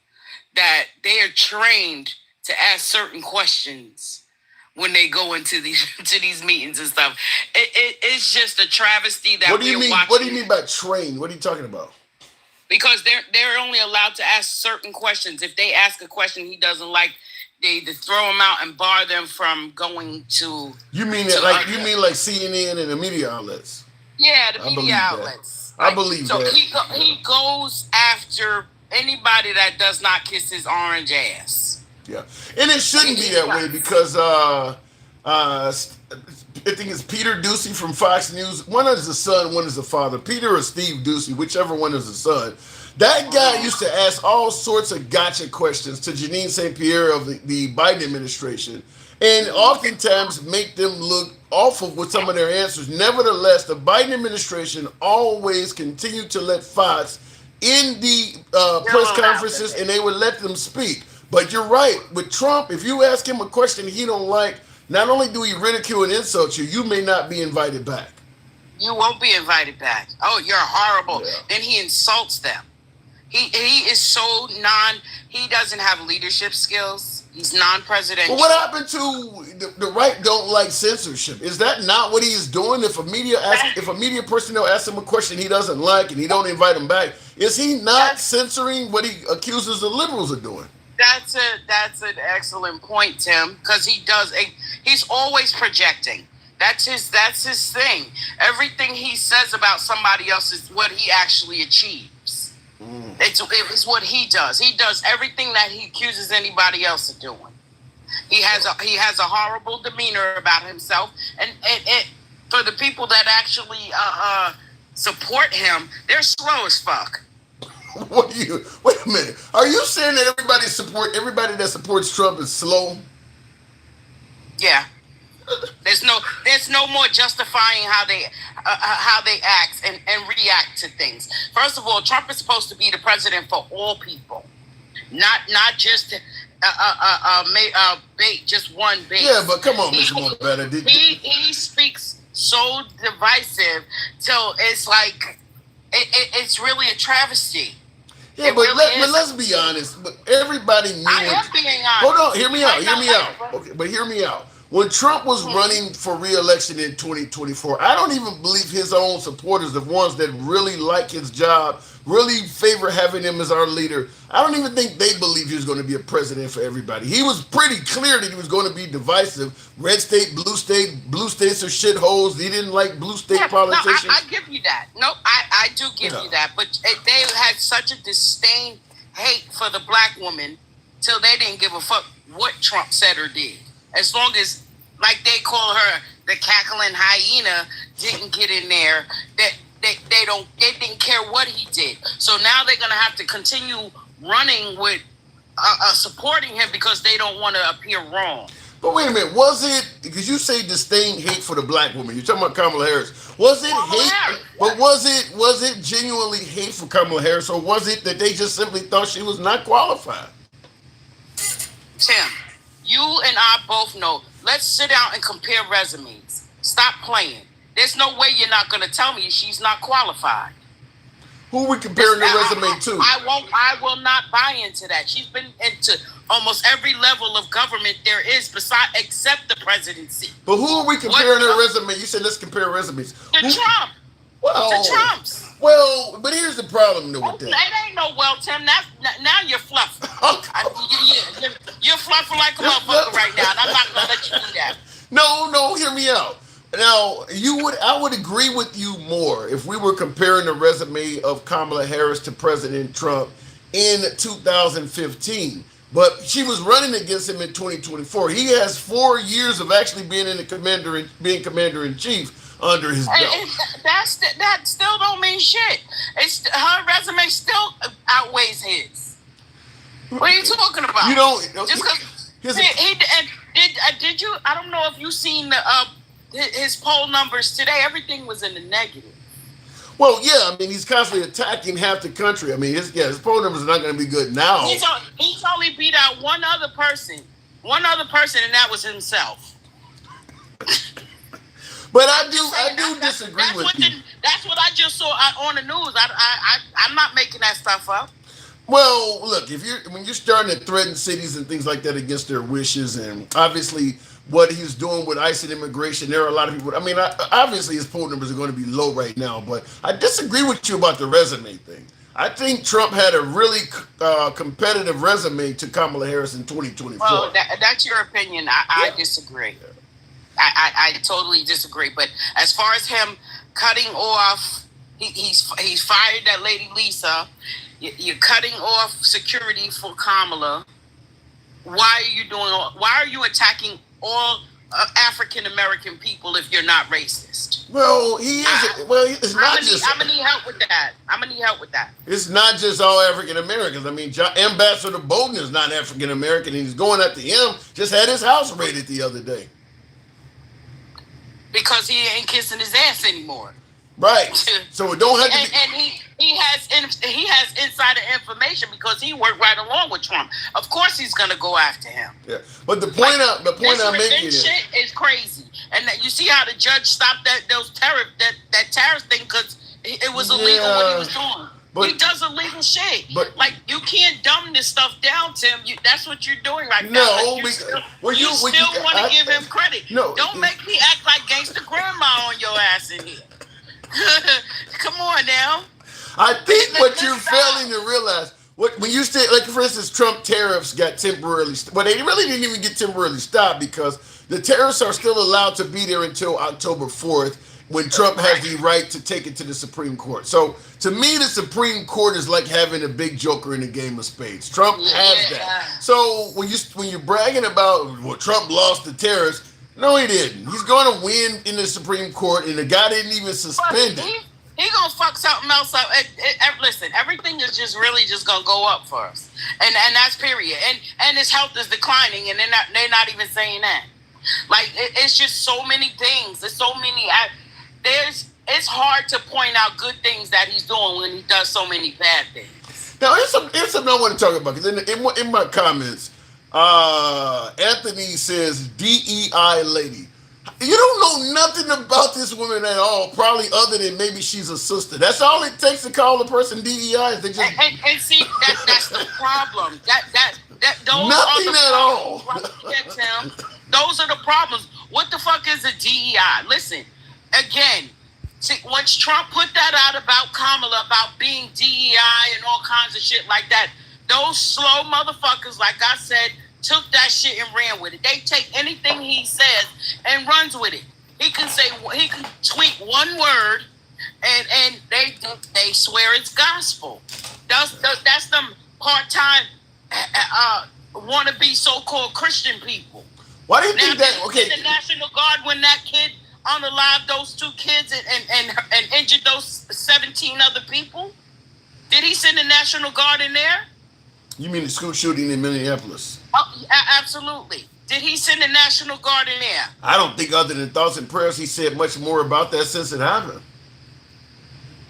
that they are trained to ask certain questions when they go into these meetings and stuff. It's just a travesty that we're watching. What do you mean by trained? What are you talking about? Because they're only allowed to ask certain questions. If they ask a question he doesn't like, they throw him out and bar them from going to. You mean like CNN and the media outlets? Yeah, the media outlets. I believe so that. He goes after anybody that does not kiss his orange ass. Yeah, and it shouldn't be that way because I think it's Peter Ducey from Fox News. One is the son, one is the father. Peter or Steve Ducey, whichever one is the son. That guy used to ask all sorts of gotcha questions to Janine St. Pierre of the Biden administration, and oftentimes make them look awful with some of their answers. Nevertheless, the Biden administration always continued to let Fox in the press conferences, and they would let them speak. But you're right. With Trump, if you ask him a question he don't like, not only do he ridicule and insult you, you may not be invited back. You won't be invited back. Oh, you're horrible. Yeah. Then he insults them. He is so he doesn't have leadership skills. He's non-presidential. But what happened to the right don't like censorship? Is that not what he is doing? If a media personnel asks him a question he doesn't like and he don't invite him back, is he not censoring what he accuses the liberals of doing? That's an excellent point, Tim, because he's always projecting. That's his thing. Everything he says about somebody else is what he actually achieves. It's what he does. He does everything that he accuses anybody else of doing. He has a horrible demeanor about himself, and for the people that actually support him, they're slow as fuck. Wait a minute. Are you saying that everybody that supports Trump is slow? Yeah. There's no more justifying how they act and react to things. First of all, Trump is supposed to be the president for all people, not just just one base. Yeah, but come on, Mr. Montebello. He speaks so divisive till it's like it's really a travesty. Yeah, but let's be honest. But everybody knew. I am being honest. Hold on, hear me out. Okay, but hear me out. When Trump was running for re-election in 2024, I don't even believe his own supporters, the ones that really like his job, really favor having him as our leader, I don't even think they believe he was going to be a president for everybody. He was pretty clear that he was going to be divisive. Red state, blue states are shitholes. He didn't like blue state politicians. No, I give you that. No, I do give you that. But they had such a disdain, hate for the black woman till they didn't give a fuck what Trump said or did. As long as, like they call her, the cackling hyena didn't get in there, that they didn't care what he did. So now they're gonna have to continue running with supporting him because they don't want to appear wrong. But wait a minute, was it, because you say disdain, hate for the black woman? You're talking about Kamala Harris. Was it hate? But was it genuinely hate for Kamala Harris, or was it that they just simply thought she was not qualified? Tim, you and I both know. Let's sit down and compare resumes. Stop playing. There's no way you're not going to tell me she's not qualified. Who are we comparing the resume to? I will not buy into that. She's been into almost every level of government there is, except the presidency. But who are we comparing her resume? You said let's compare resumes. Trump. Well, the Trumps. Well, but here's the problem though with that. It ain't no well, Tim. Now you're fluffing. You're fluffing like a motherfucker right now, and I'm not gonna let you do that. No, hear me out. Now, I would agree with you more if we were comparing the resume of Kamala Harris to President Trump in 2015. But she was running against him in 2024. He has 4 years of actually being commander in chief under his belt. That still don't mean shit. Her resume still outweighs his. What are you talking about? You don't. Just because did you? I don't know if you seen his poll numbers today. Everything was in the negative. Well, yeah, I mean, he's constantly attacking half the country. I mean, his poll numbers are not going to be good now. He's only beat out one other person, and that was himself. But I do disagree with you. That's what I just saw on the news. I'm not making that stuff up. Well, look, when you're starting to threaten cities and things like that against their wishes, and obviously what he's doing with ICE and immigration, there are a lot of people. I mean, obviously his poll numbers are going to be low right now, but I disagree with you about the resume thing. I think Trump had a really competitive resume to Kamala Harris in 2024. Well, that's your opinion. I disagree. I totally disagree. But as far as him cutting off He's fired that lady Lisa. You're cutting off security for Kamala. Why are you attacking all African American people if you're not racist? Well, he is. It's not just. I'm gonna need help with that. It's not just all African Americans. I mean, Ambassador Bolton is not African American, and he's going after him. Just had his house raided the other day. Because he ain't kissing his ass anymore. Right. So it don't have to be. And he has insider information because he worked right along with Trump. Of course, he's gonna go after him. Yeah. But the point I'm making is shit is crazy. And you see how the judge stopped that tariff thing because it was illegal what he was doing. But, he does illegal shit. But like you can't dumb this stuff down, Tim. That's what you're doing right now. No, you still want to give him credit. No, don't make me act like gangster grandma on your ass in here. Come on now. I think what you're failing to realize, when you say, like for instance, Trump tariffs got temporarily, well, they really didn't even get temporarily stopped because the tariffs are still allowed to be there until October 4th. When Trump has the right to take it to the Supreme Court. So to me, the Supreme Court is like having a big joker in a game of spades. Trump has that. So when you're bragging about, well, Trump lost the tariffs, no, he didn't. He's going to win in the Supreme Court, and the guy didn't even suspend it. He gonna fuck something else up. Listen, everything is just really just gonna go up for us, and that's period. And his health is declining, and they're not even saying that. Like it's just so many things. There's so many. It's hard to point out good things that he's doing when he does so many bad things. Now, here's something I want to talk about, because in my comments, Anthony says, DEI lady. You don't know nothing about this woman at all, probably other than maybe she's a sister. That's all it takes to call a person DEI. They just... and see, that's the problem. Those nothing at all. Tim. Those are the problems. What the fuck is a DEI? Listen. Again, once Trump put that out about Kamala, about being DEI and all kinds of shit like that, those slow motherfuckers, like I said, took that shit and ran with it. They take anything he says and runs with it. He can tweet one word, and they swear it's gospel. That's them part-time wannabe so-called Christian people. Why do you think that? Okay, the National Guard when that kid unalived those 2 kids and injured those 17 other people? Did he send the National Guard in there? You mean the school shooting in Minneapolis? Oh, absolutely. Did he send the National Guard in there? I don't think other than thoughts and prayers he said much more about that since it happened.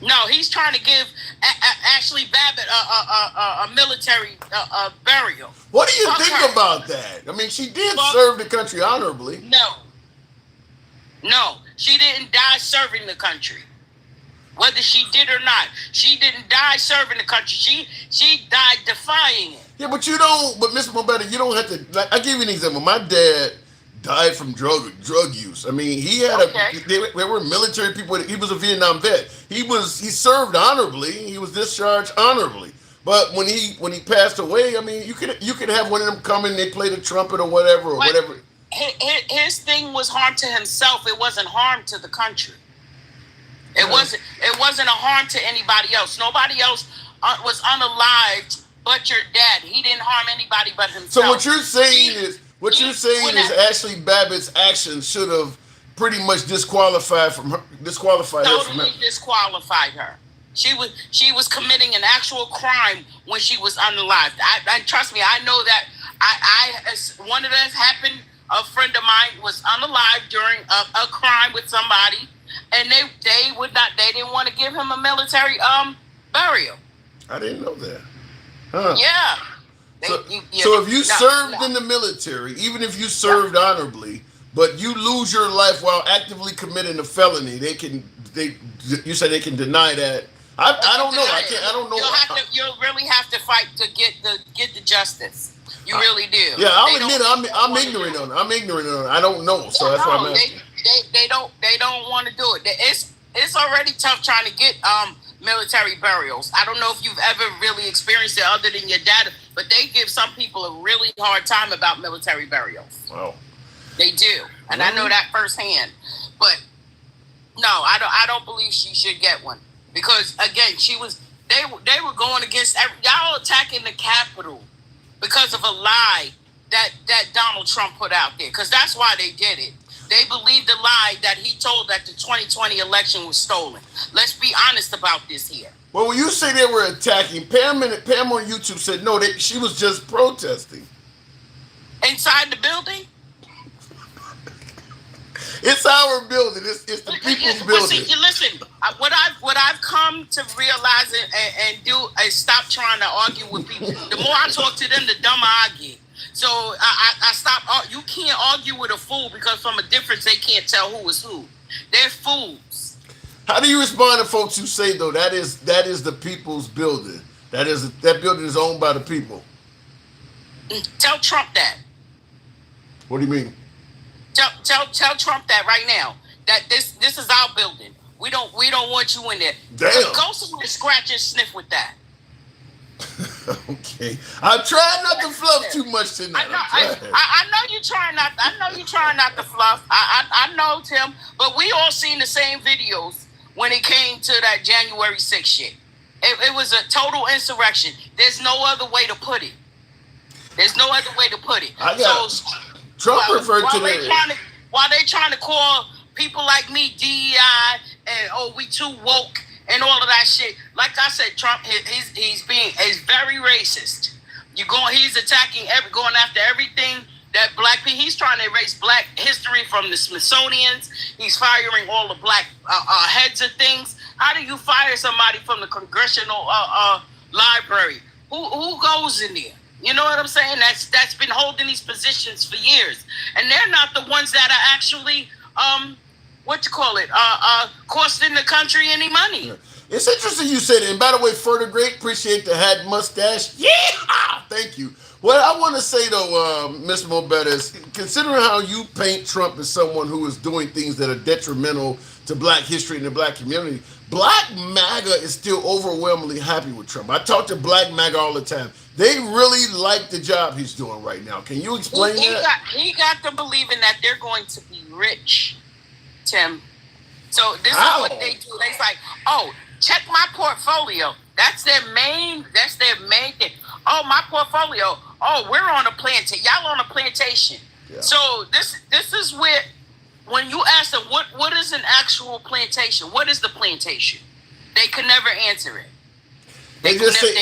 No, he's trying to give Ashley Babbitt a military burial. What do you think about that? I mean, she did serve the country honorably. No, she didn't die serving the country. Whether she did or not, she didn't die serving the country. She died defying it. Yeah, but you don't. But Mr. Mobetta, you don't have to. Like, I give you an example. My dad died from drug use. I mean, he had there were military people. He was a Vietnam vet. He served honorably. He was discharged honorably. But when he passed away, I mean, you could have one of them come in, they play the trumpet or whatever. His thing was harm to himself. It wasn't harm to the country. It wasn't a harm to anybody else. Nobody else was unalived but your dad. He didn't harm anybody but himself. So what you're saying is Ashley Babbitt's actions should have pretty much disqualified her from her. Disqualified her. She was committing an actual crime when she was unalived. I trust me. I know that. One of that happened. A friend of mine was unalived during a crime with somebody, and they didn't want to give him a military burial. I didn't know that. Huh. Yeah. So if you served in the military, even if you served honorably, but you lose your life while actively committing a felony, you say they can deny that. I don't know. I don't know. You'll really have to fight to get the justice. You really do. Yeah, I'll admit I'm ignorant on it. I'm ignorant on it. I don't know, so that's why I'm asking. They don't want to do it. It's already tough trying to get military burials. I don't know if you've ever really experienced it other than your dad, but they give some people a really hard time about military burials. Wow. They do, and I know that firsthand. But no, I don't believe she should get one. because again, they were going against y'all attacking the Capitol because of a lie that Donald Trump put out there, because that's why they did it. They believed the lie that he told that the 2020 election was stolen. Let's be honest about this here. Well, when you say they were attacking, Pam on YouTube said no, she was just protesting. Inside the building? It's our building. It's the people's building. Listen, what I've come to realize and do is stop trying to argue with people. The more I talk to them, the dumber I get. So I stop. You can't argue with a fool, because from a difference they can't tell who is who. They're fools. How do you respond to folks who say though that is the people's building? That building is owned by the people. Tell Trump that. What do you mean? Tell Trump that right now. That this is our building. We don't want you in there. Damn. Go somewhere, scratch and sniff with that. Okay. I'm trying not to fluff too much tonight. I know you trying not. I know you trying not to fluff. I know, Tim. But we all seen the same videos when it came to that January 6th shit. It was a total insurrection. There's no other way to put it. Trump referred to that. While they trying to call people like me DEI and we too woke and all of that shit. Like I said, Trump he's very racist. He's attacking going after everything that black people. He's trying to erase black history from the Smithsonian's. He's firing all the black heads of things. How do you fire somebody from the Congressional Library? Who goes in there? You know what I'm saying? That's been holding these positions for years, and they're not the ones that are actually costing the country any money. It's interesting you said it. And by the way, Further Great, appreciate the hat mustache. Yeah, thank you. What I want to say though, Ms. Mobetta, is considering how you paint Trump as someone who is doing things that are detrimental to black history and the black community, Black MAGA is still overwhelmingly happy with Trump. I talk to Black MAGA all the time. They really like the job he's doing right now. Can you explain that? He got them believing that they're going to be rich, Tim. So this is what they do. They're like, oh, check my portfolio. That's their main thing. Oh, my portfolio. Oh, we're on a plantation. Y'all on a plantation. Yeah. So this is where, when you ask them what is an actual plantation, what is the plantation, they could never answer it. They just say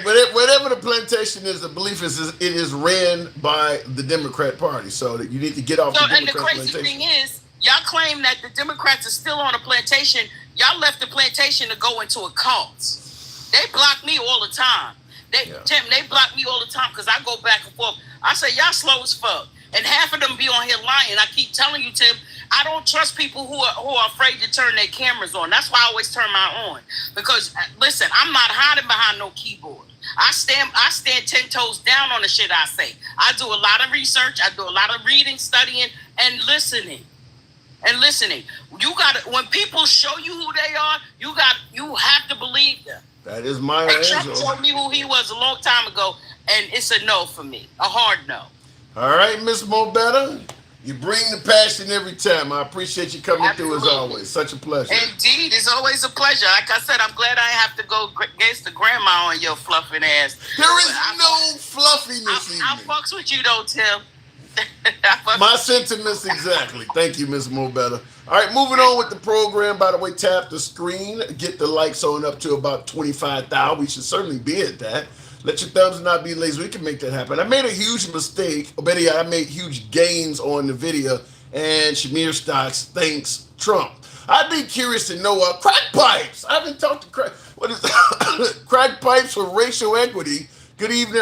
whatever the plantation is. The belief is it is ran by the Democrat Party, so that you need to get off the Democrat plantation. And the crazy thing is, y'all claim that the Democrats are still on a plantation. Y'all left the plantation to go into a cult. They block me all the time. Tim, they block me all the time because I go back and forth. I say, y'all slow as fuck. And half of them be on here lying. I keep telling you, Tim, I don't trust people who are afraid to turn their cameras on. That's why I always turn mine on. Because, listen, I'm not hiding behind no keyboard. I stand 10 toes down on the shit I say. I do a lot of research. I do a lot of reading, studying, and listening. You got when people show you who they are, you have to believe them. That is my answer. Trump told me who he was a long time ago, and it's a no for me, a hard no. All right, Miss Mobetta, you bring the passion every time. I appreciate you coming through as always. Such a pleasure. Indeed, it's always a pleasure. Like I said, I'm glad I have to go against the grandma on your fluffing ass. There is no fluffiness in I fucks with you though, Tim. My sentiments exactly. Thank you, Ms. Mobetta. All right, moving on with the program. By the way, tap the screen. Get the likes on up to about 25,000. We should certainly be at that. Let your thumbs not be lazy. We can make that happen. I made a huge mistake. I made huge gains on the video. And Shamir Stocks thanks Trump. I'd be curious to know crack pipes. I haven't talked to crack pipes for racial equity. Good evening.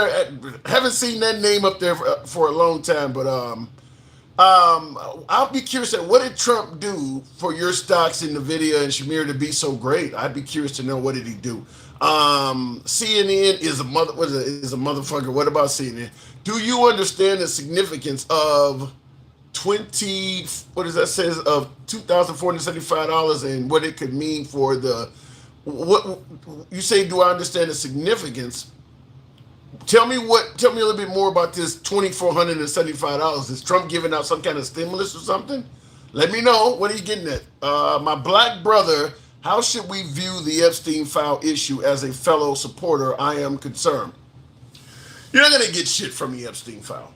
Haven't seen that name up there for a long time, but I'll be curious what did Trump do for your stocks in the video and Shamir to be so great? I'd be curious to know, what did he do? CNN is a motherfucker. What about CNN? Do you understand the significance of $2,475 and what it could mean for what you say? Do I understand the significance? Tell me a little bit more about this $2,475. Is Trump giving out some kind of stimulus or something? Let me know. What are you getting at? My black brother How should we view the Epstein file issue as a fellow supporter? I am concerned. You're not gonna get shit from the Epstein file.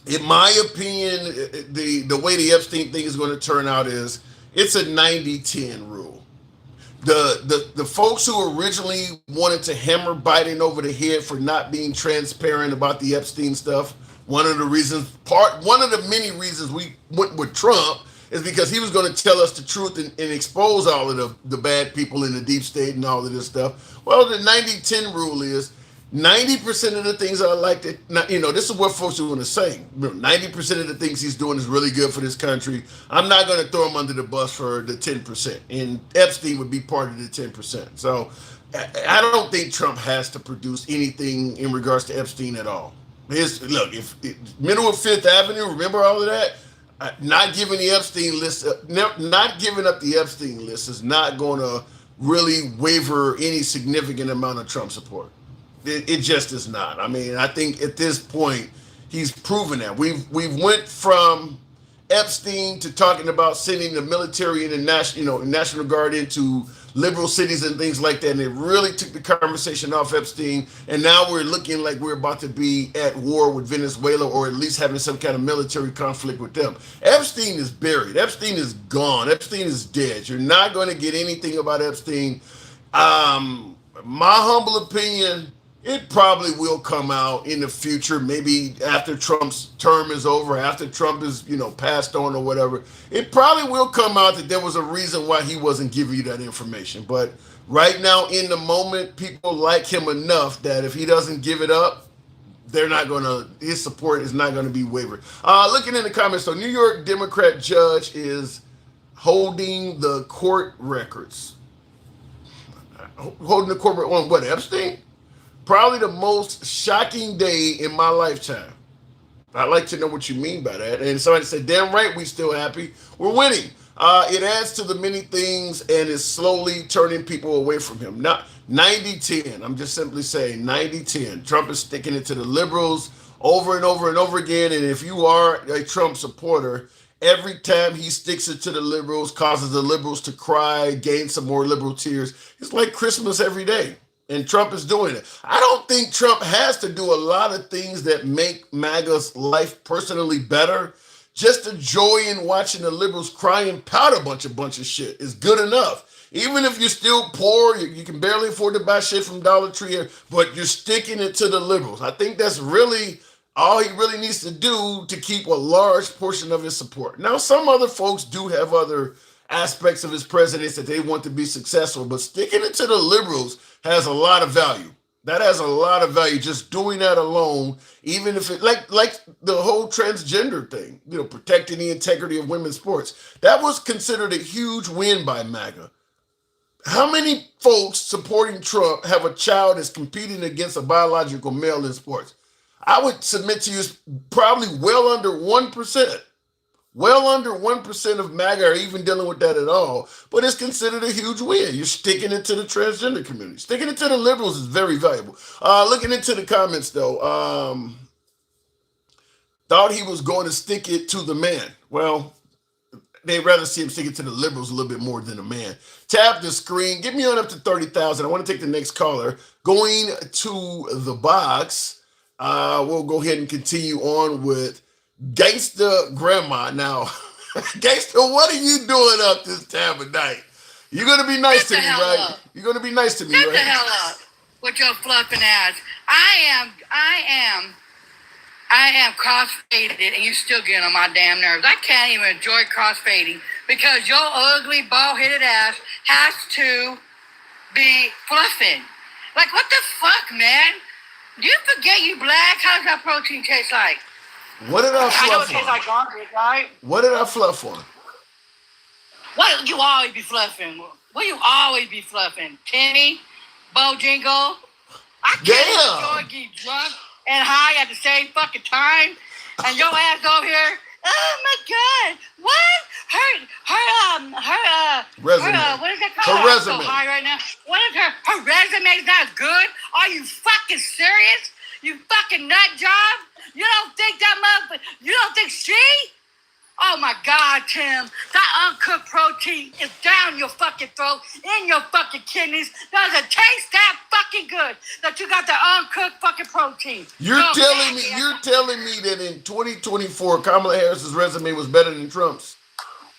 In my opinion, the way the Epstein thing is going to turn out is it's a 90-10 rule. The folks who originally wanted to hammer Biden over the head for not being transparent about the Epstein stuff, one of the many reasons we went with Trump is because he was going to tell us the truth and expose all of the bad people in the deep state and all of this stuff. Well, the 90-10 rule is 90% of the things I like to, this is what folks are going to say. 90% of the things he's doing is really good for this country. I'm not going to throw him under the bus for the 10%. And Epstein would be part of the 10%. So I don't think Trump has to produce anything in regards to Epstein at all. If middle of Fifth Avenue, remember all of that? Not giving the Epstein list, not giving up the Epstein list is not going to really waver any significant amount of Trump support. It just is not. I mean, I think at this point he's proven that we've went from Epstein to talking about sending the military and the National Guard into liberal cities and things like that, and it really took the conversation off Epstein. And now we're looking like we're about to be at war with Venezuela, or at least having some kind of military conflict with them. Epstein is buried. Epstein is gone. Epstein is dead. You're not going to get anything about Epstein. My humble opinion, it probably will come out in the future, maybe after Trump's term is over, after Trump is, passed on or whatever. It probably will come out that there was a reason why he wasn't giving you that information. But right now, in the moment, people like him enough that if he doesn't give it up, his support is not going to be wavered. Looking in the comments, so New York Democrat judge is holding the court records. Holding the court on what, Epstein? Probably the most shocking day in my lifetime. I'd like to know what you mean by that. And somebody said, damn right, we still happy. We're winning. It adds to the many things and is slowly turning people away from him. Not 90-10. I'm just simply saying 90-10. Trump is sticking it to the liberals over and over and over again. And if you are a Trump supporter, every time he sticks it to the liberals, causes the liberals to cry, gain some more liberal tears. It's like Christmas every day. And Trump is doing it. I don't think Trump has to do a lot of things that make MAGA's life personally better. Just the joy in watching the liberals cry and pout a bunch of shit is good enough. Even if you're still poor, you can barely afford to buy shit from Dollar Tree, but you're sticking it to the liberals. I think that's really all he really needs to do to keep a large portion of his support. Now, some other folks do have other aspects of his presidency that they want to be successful, but sticking it to the liberals has a lot of value. That has a lot of value. Just doing that alone, even if it like the whole transgender thing, protecting the integrity of women's sports, that was considered a huge win by MAGA. How many folks supporting Trump have a child that's competing against a biological male in sports? I would submit to you it's probably well under 1%. Well under 1% of MAGA are even dealing with that at all, but it's considered a huge win. You're sticking it to the transgender community. Sticking it to the liberals is very valuable. Looking into the comments, though, thought he was going to stick it to the man. Well, they'd rather see him stick it to the liberals a little bit more than the man. Tap the screen. Get me on up to 30,000. I want to take the next caller. Going to the box, we'll go ahead and continue on with Gangsta Grandma. Now, Gangsta, what are you doing up this time of night? You're going to be nice to me, right? You're going to be nice to me, right? Shut the hell up with your fluffing ass. I am cross-faded, and you still getting on my damn nerves. I can't even enjoy cross-fading because your ugly, bald-headed ass has to be fluffing. Like, what the fuck, man? Do you forget you black? How does that protein taste like? What did I fluff on? I know it tastes like garbage, right? What did I fluff on? What you always be fluffing? What you always be fluffing? Timmy? Bojingle? I can't enjoy getting drunk and high at the same fucking time. And your ass over here, oh my God, what? Her resume. What is that called? Her resume. I'm so high right now. What is her resume is not good? Are you fucking serious? You fucking nut job? You don't think that motherfucker, you don't think she? Oh my God, Tim, that uncooked protein protein is down your fucking throat, in your fucking kidneys. Doesn't taste that fucking good that you got the uncooked fucking protein. You're telling me that in 2024, Kamala Harris's resume was better than Trump's?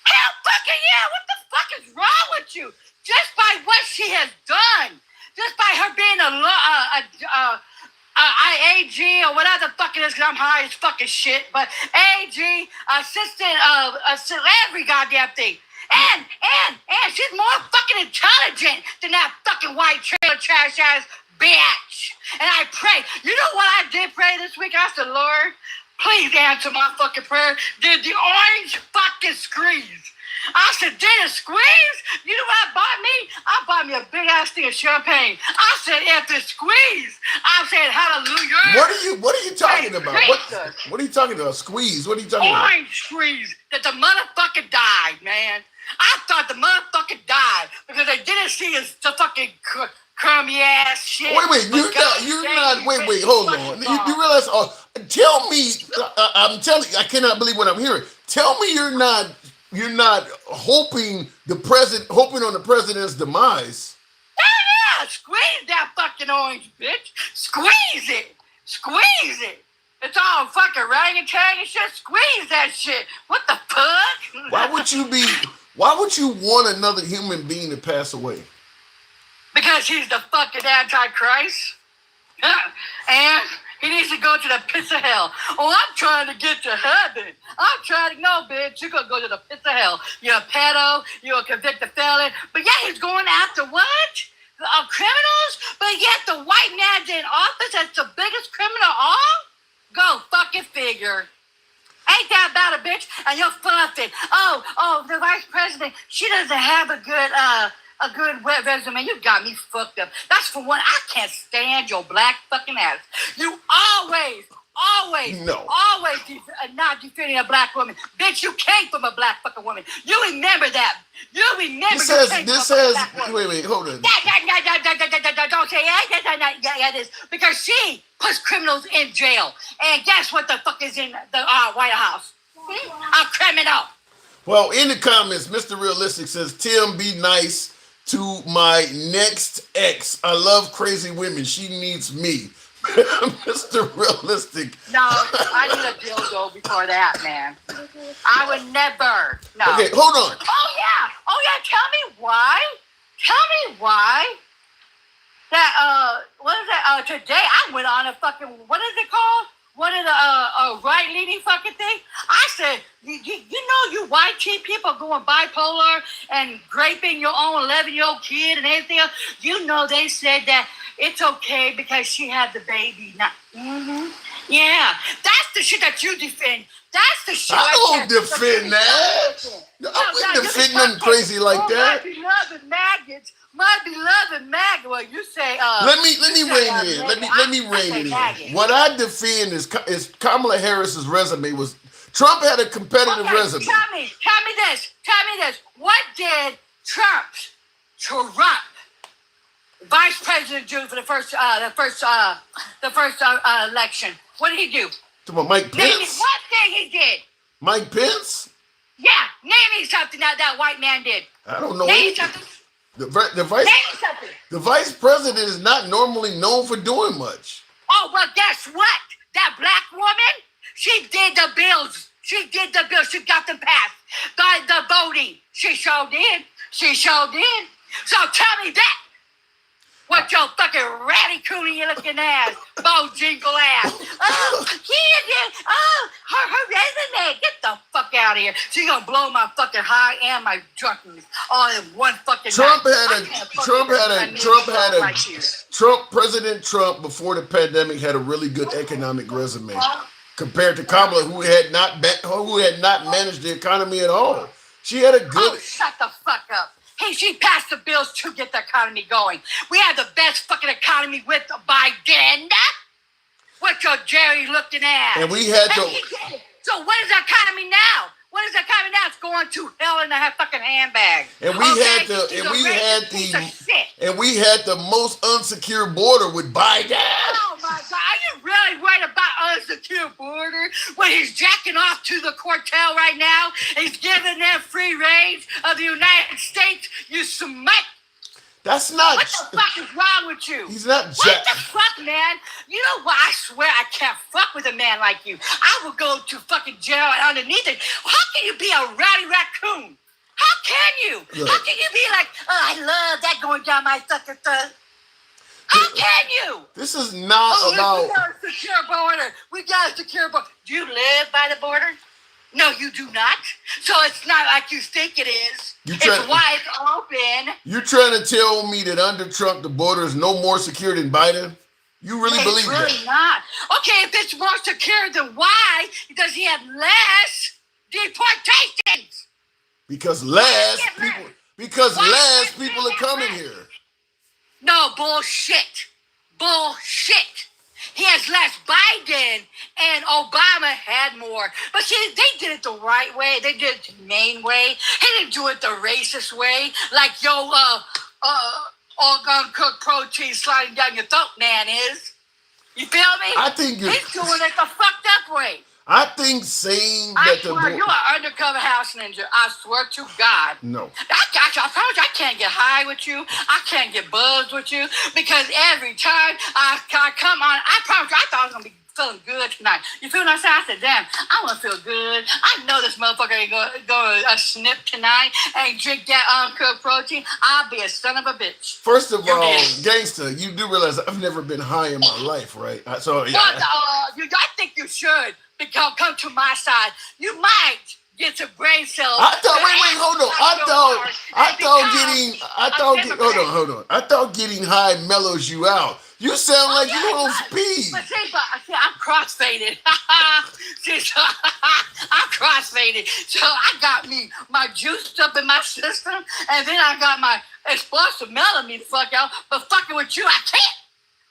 Hell fucking yeah! What the fuck is wrong with you? Just by what she has done, just by her being AG or whatever the fuck it is, because I'm high as fucking shit, but AG, assistant of every goddamn thing. And she's more fucking intelligent than that fucking white trailer trash ass bitch. And I pray. You know what I did pray this week? I said, Lord, please answer my fucking prayer. Did the orange fucking squeeze? I said, did it squeeze? You know what I bought me? I bought me a big ass thing of champagne. I said, if it squeeze, I said, hallelujah. What are you talking about? What are you talking about? Squeeze? What are you talking about? Orange squeeze that the motherfucker died, man. I thought the motherfucker died because they didn't see the fucking crummy ass shit. Wait, hold on. You realize, tell me, I'm telling you, I cannot believe what I'm hearing. Tell me you're not hoping on the president's demise. Yeah, squeeze that fucking orange, bitch. Squeeze it. It's all fucking orangutan and shit. Squeeze that shit. What the fuck? Why would you want another human being to pass away? Because he's the fucking Antichrist. And he needs to go to the pits of hell. Oh, I'm trying to get to heaven. No, bitch, you're going to go to the pits of hell. You're a pedo. You're a convicted felon. But yeah, he's going after what? Criminals? But yet the white man's in office that's the biggest criminal of all? Go fucking figure. Ain't that about a bitch? And you're fluffing. Oh, the vice president, she doesn't have a good resume. You got me fucked up. That's for one. I can't stand your black fucking ass. You always not defending a black woman. Bitch, you came from a black fucking woman. You remember that. This says, wait, hold on. Don't say this. Because she puts criminals in jail. And guess what the fuck is in the White House? A criminal. Well, in the comments, Mr. Realistic says, Tim, be nice to my next ex. I love crazy women. She needs me. Mr. Realistic. No, I need a dildo before that, man. I would never. No. Okay, hold on. Oh yeah. Tell me why. That what is that? Today I went on a fucking, what is it called? What is a right-leaning fucking thing? I said, you know, you white teen people going bipolar and raping your own 11-year-old kid and anything else. You know, they said that it's okay because she had the baby. Now, yeah, that's the shit that you defend. That's the shit. I don't defend that. I wouldn't defend nothing crazy like that. My beloved maggot. Well, you say. Let me rein it in. What I defend is Kamala Harris's resume was. Trump had a competitive resume. Tell me this. What did Trump, vice president, do for the first election? What did he do? To Mike Pence. Name me one thing he did. Mike Pence. Yeah, name me something that white man did. I don't know. Name me something. The vice president is not normally known for doing much. Oh, well, guess what? That black woman, she did the bills. She got them passed by the voting. She sure did. So tell me that. What your fucking ratty coonie looking ass, Bojingle ass. Her resume. Get the fuck out of here. She gonna blow my fucking high and my drunkenness all in one fucking President Trump before the pandemic had a really good economic resume compared to Kamala, who had not managed the economy at all. She had a good. Oh, shut the fuck up. Hey, she passed the bills to get the economy going. We have the best fucking economy with Biden. What your Jerry looking at? And we had So what is the economy now? It's going to hell in a fucking handbag. And we had the most unsecure border with Biden. Oh my God. Are you really worried about unsecure border when he's jacking off to the cartel right now? He's giving them free range of the United States. You smite. That's not. What the fuck is wrong with you? He's not. What the fuck, man? You know what? I swear I can't fuck with a man like you. I will go to fucking jail and underneath it. How can you be a rowdy raccoon? How can you? Look. How can you be like, oh, I love that going down my fucking thug? How can you? This is not about. We got a secure border. We got a secure border. Do you live by the border? No, you do not. So it's not like you think it is. It's wide open. You're trying to tell me that under Trump the border is no more secure than Biden? You really believe that? It's really not. Okay, if it's more secure, then why does he have less deportations? Because less people are coming here. No, bullshit. Bullshit. He has less. Biden and Obama had more. But see, they did it the right way. They did it the humane way. He didn't do it the racist way. Like all uncooked protein sliding down your throat man is. You feel me? I think he's doing it the fucked up way. I think saying I that swear, you're an undercover house ninja. I swear to God. No. I got you. I promise you, I can't get high with you. I can't get buzzed with you because every time I come on, I promise you, I thought I was going to be feeling good tonight. You feel what I'm saying? I said, damn, I want to feel good. I know this motherfucker ain't going to snip tonight and drink that uncooked protein. I'll be a son of a bitch. First of all, gangster, you do realize I've never been high in my life, right? So yeah. I think you should. Come to my side. You might get some brain cells. Hold on. Hold on. I thought getting high mellows you out. You sound like you on speed. But see, I'm crossfaded. I'm crossfaded. So I got my juice up in my system, and then I got my explosive melon me the fuck out. But fucking with you, I can't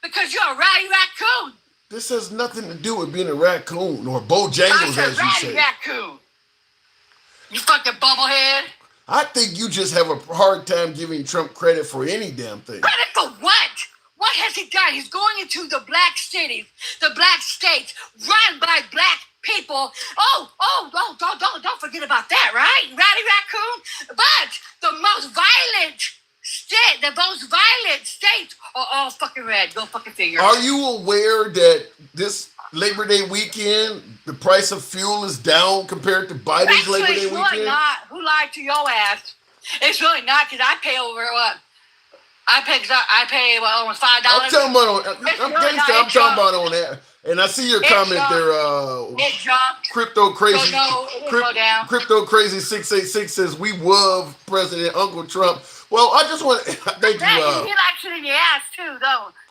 because you're a rowdy raccoon. This has nothing to do with being a raccoon or Bojangles, as you say. Raccoon. You fucking bubblehead. I think you just have a hard time giving Trump credit for any damn thing. Credit for what? What has he done? He's going into the black cities, the black states, run by black people. Don't forget about that, right? Rowdy raccoon. But the most violent states are all fucking red. Go fucking figure. Are you aware that this Labor Day weekend, the price of fuel is down compared to Biden's Labor Day weekend? It's really not. Who lied to your ass? It's really not because I pay over what? I pay almost $5. I'm talking about on that. And I see your comment there. It jumped. Crypto Crazy. So no, it didn't go down. Crypto Crazy 686 says we love President Uncle Trump. Well, I just want to thank you. He likes it in your ass too,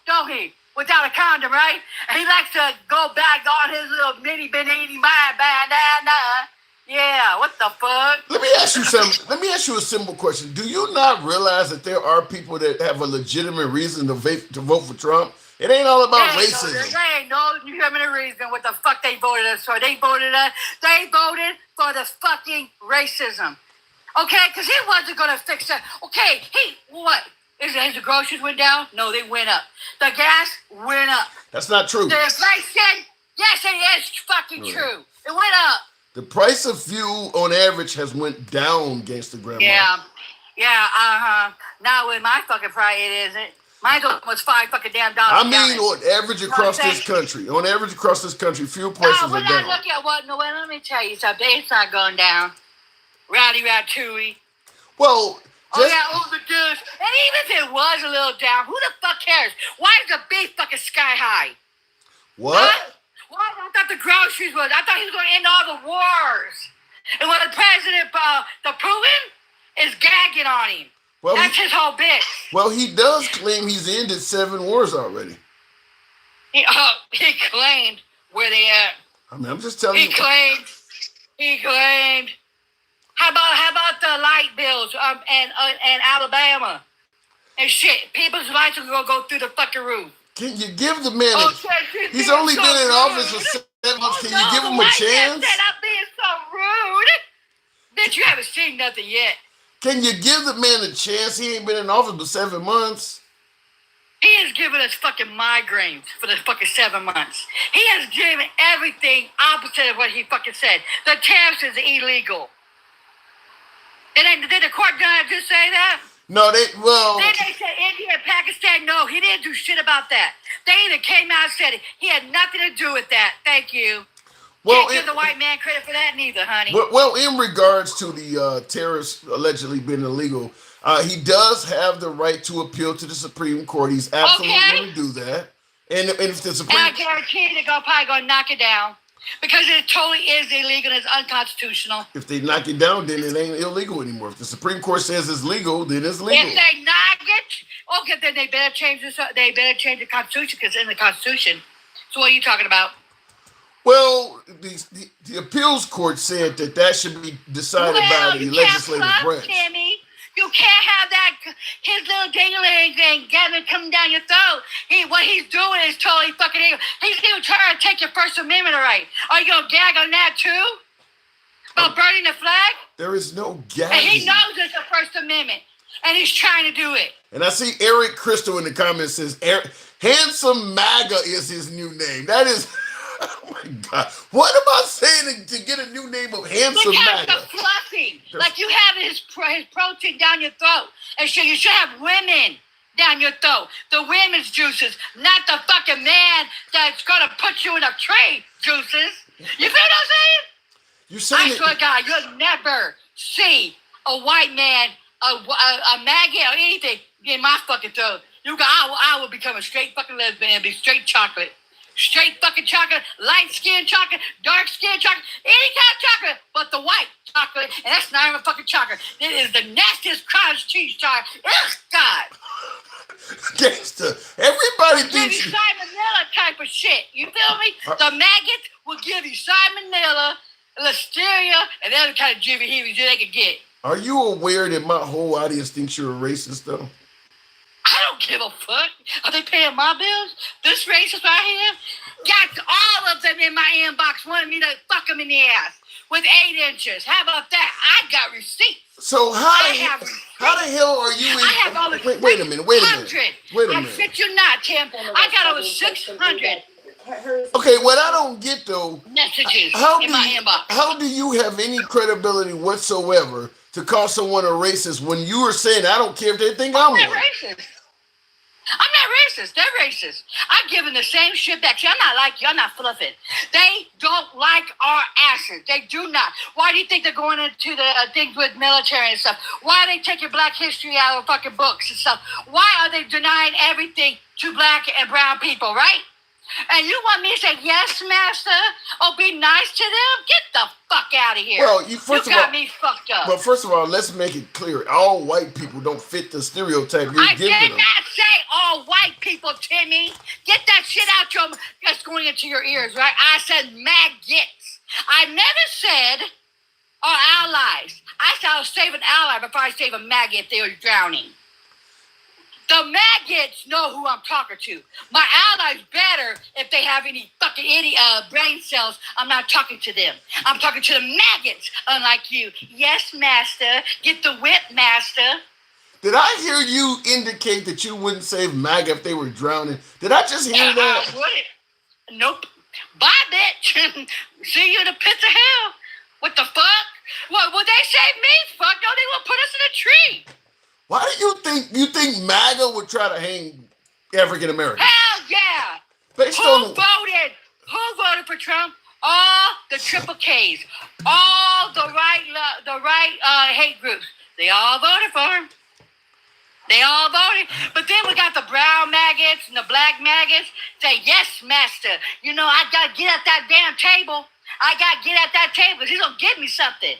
don't he? Without a condom, right? And he likes to go back on his little bitty bandana. Yeah, what the fuck? Let me ask you something. Let me ask you a simple question. Do you not realize that there are people that have a legitimate reason to vote for Trump? It ain't all about racism. There ain't no legitimate reason what the fuck they voted us for. They voted for the fucking racism. Okay? Because he wasn't going to fix that. Okay, what? Is the groceries went down? No, they went up. The gas went up. That's not true. The inflation, yes, it is fucking true. It went up. The price of fuel on average has went down, Gangsta Grandma. Yeah, Now with my fucking price, it isn't. Mine was $5 fucking damn dollars. I mean, on average across this country. On average across this country, fuel prices are down. Look at what? No, let me tell you something. It's not going down. Rowdy Ratatouille. Well. The goose. And even if it was a little down, who the fuck cares? Why is the beef fucking sky high? What? Huh? Well, I thought the groceries was. I thought he was going to end all the wars. And when the president, the Putin, is gagging on him. Well, that's his whole bit. Well, he does claim he's ended 7 wars already. He claimed where they at. I mean, I'm just telling you. He claimed. How about the light bills and Alabama and shit? People's lights are gonna go through the fucking roof. Can you give the man? He's only been in office for 7 months. Can you give him a chance? I'm being so rude. Bitch, you haven't seen nothing yet. Can you give the man a chance? He ain't been in office for 7 months. He has given us fucking migraines for the fucking 7 months. He has given everything opposite of what he fucking said. The tariffs is illegal. Did the court not just say that? No, Then they said India and Pakistan. No, he didn't do shit about that. They either came out and said it. He had nothing to do with that. Thank you. well, Can't give the white man credit for that neither, honey. well, in regards to the tariffs allegedly being illegal, he does have the right to appeal to the Supreme Court. He's absolutely going to do that. And if the And Supreme I guarantee they're probably going to knock it down because it totally is illegal and it's unconstitutional. if they knock it down, then it ain't illegal anymore. If the Supreme Court says it's legal, then it's legal. If they knock it, okay, then they better change this. They better change the Constitution because in the Constitution. So what are you talking about? Well, the appeals court said that should be decided by the you legislative can't branch. Timmy. You can't have that. His little dingling thing coming down your throat. What he's doing is totally fucking illegal. He's even trying to take your First Amendment right. Are you gonna gag on that too? About burning the flag? There is no And gagging. he knows it's a First Amendment, and he's trying to do it. And I see Eric Crystal in the comments says, Handsome MAGA is his new name. That is, oh my God. What am I saying to get a new name of Handsome Look at MAGA? the fluffing. Like you have his protein down your throat. And so you should have women down your throat. The women's juices, not the fucking man that's going to put you in a tree juices. You feel what I'm saying? You I saying swear to God, you'll never see a white man, a maggot or anything in my fucking throat. I will become a straight fucking lesbian and be straight chocolate. Straight fucking chocolate, light skin chocolate, dark skin chocolate, any kind of chocolate but the white chocolate, and that's not even fucking chocolate. It is the nastiest cottage cheese chocolate. Ugh, God. Gangster. Everybody Give you thinks salmonella type of shit. You feel me? The maggots will give you salmonella, listeria, and other kind of jibby heavies they can get. Are you aware that my whole audience thinks you're a racist, though? I don't give a fuck. Are they paying my bills? This racist right here got all of them in my inbox, wanted me to fuck them in the ass with 8 inches. How about that? I got receipts. So how the hell are you in? I have over Wait a minute. Wait a minute. I shit you not, Tim. I got over 600 Okay, what I don't get though, messages in my inbox. how do you have any credibility whatsoever to call someone a racist when you are saying I don't care if they think I'm I'm not one? racist. I'm not racist. They're racist. I'm giving the same shit back. See, I'm not like you. I'm not fluffing. They don't like our asses. They do not. Why do you think they're going into the things with military and stuff? Why are they taking Black history out of fucking books and stuff? Why are they denying everything to Black and brown people, right? And you want me to say, yes, master, or be nice to them? Get the fuck out of here. Well, you got me fucked up. But first of all, let's make it clear. All white people don't fit the stereotype you're I giving did them. not say all white people, Timmy. Get that shit out your that's going into your ears, right? I said maggots. I never said our allies. I said I'll save an ally before I save a maggot if they were drowning. The maggots know who I'm talking to. My allies better if they have any fucking brain cells. I'm not talking to them. I'm talking to the maggots, unlike you. Yes, master. Get the whip, master. Did I hear you indicate that you wouldn't save MAGA if they were drowning? Did I just hear that? I wouldn't. Nope. Bye, bitch. See you in the pits of hell. What the fuck? What would they save me? Fuck no, they will put us in a tree. Why do you think MAGA would try to hang African Americans? Hell yeah! Based Who on voted for Trump? All the triple Ks, all the right hate groups. They all voted for him. They all voted. But then we got the brown maggots and the black maggots say, yes, master. You know, I got to get at that damn table. I got to get at that table. He's going to give me something.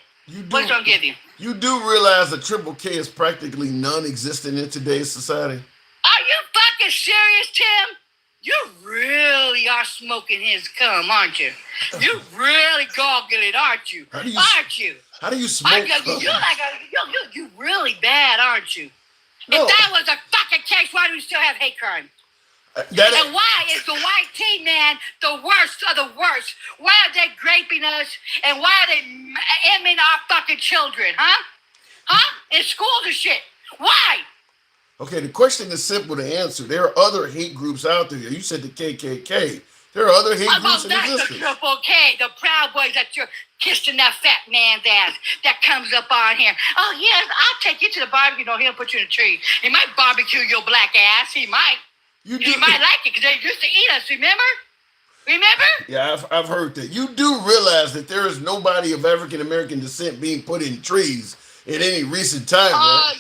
What's going to give you? You do realize that triple K is practically non-existent in today's society? Are you fucking serious, Tim? You really are smoking his cum, aren't you? You really goggling it, aren't you? Aren't you? How do you smoke cum? You really bad, aren't you? No. If that was a fucking case, why do we still have hate crime? And why is the white tea man the worst of the worst? Why are they raping us? And why are they aiming our fucking children, huh? In schools and shit. Why? Okay, the question is simple to answer. There are other hate groups out there. You said the KKK. There are other hate groups Well, in that's the existence. triple K, the Proud Boys that you're kissing that fat man's ass that comes up on here. Oh, yes, I'll take you to the barbecue. No, he'll put you in a tree. He might barbecue your black ass. He might. You do, He might like it because they used to eat us, remember? Remember? yeah, I've heard that. You do realize that there is nobody of African American descent being put in trees in any recent time, right?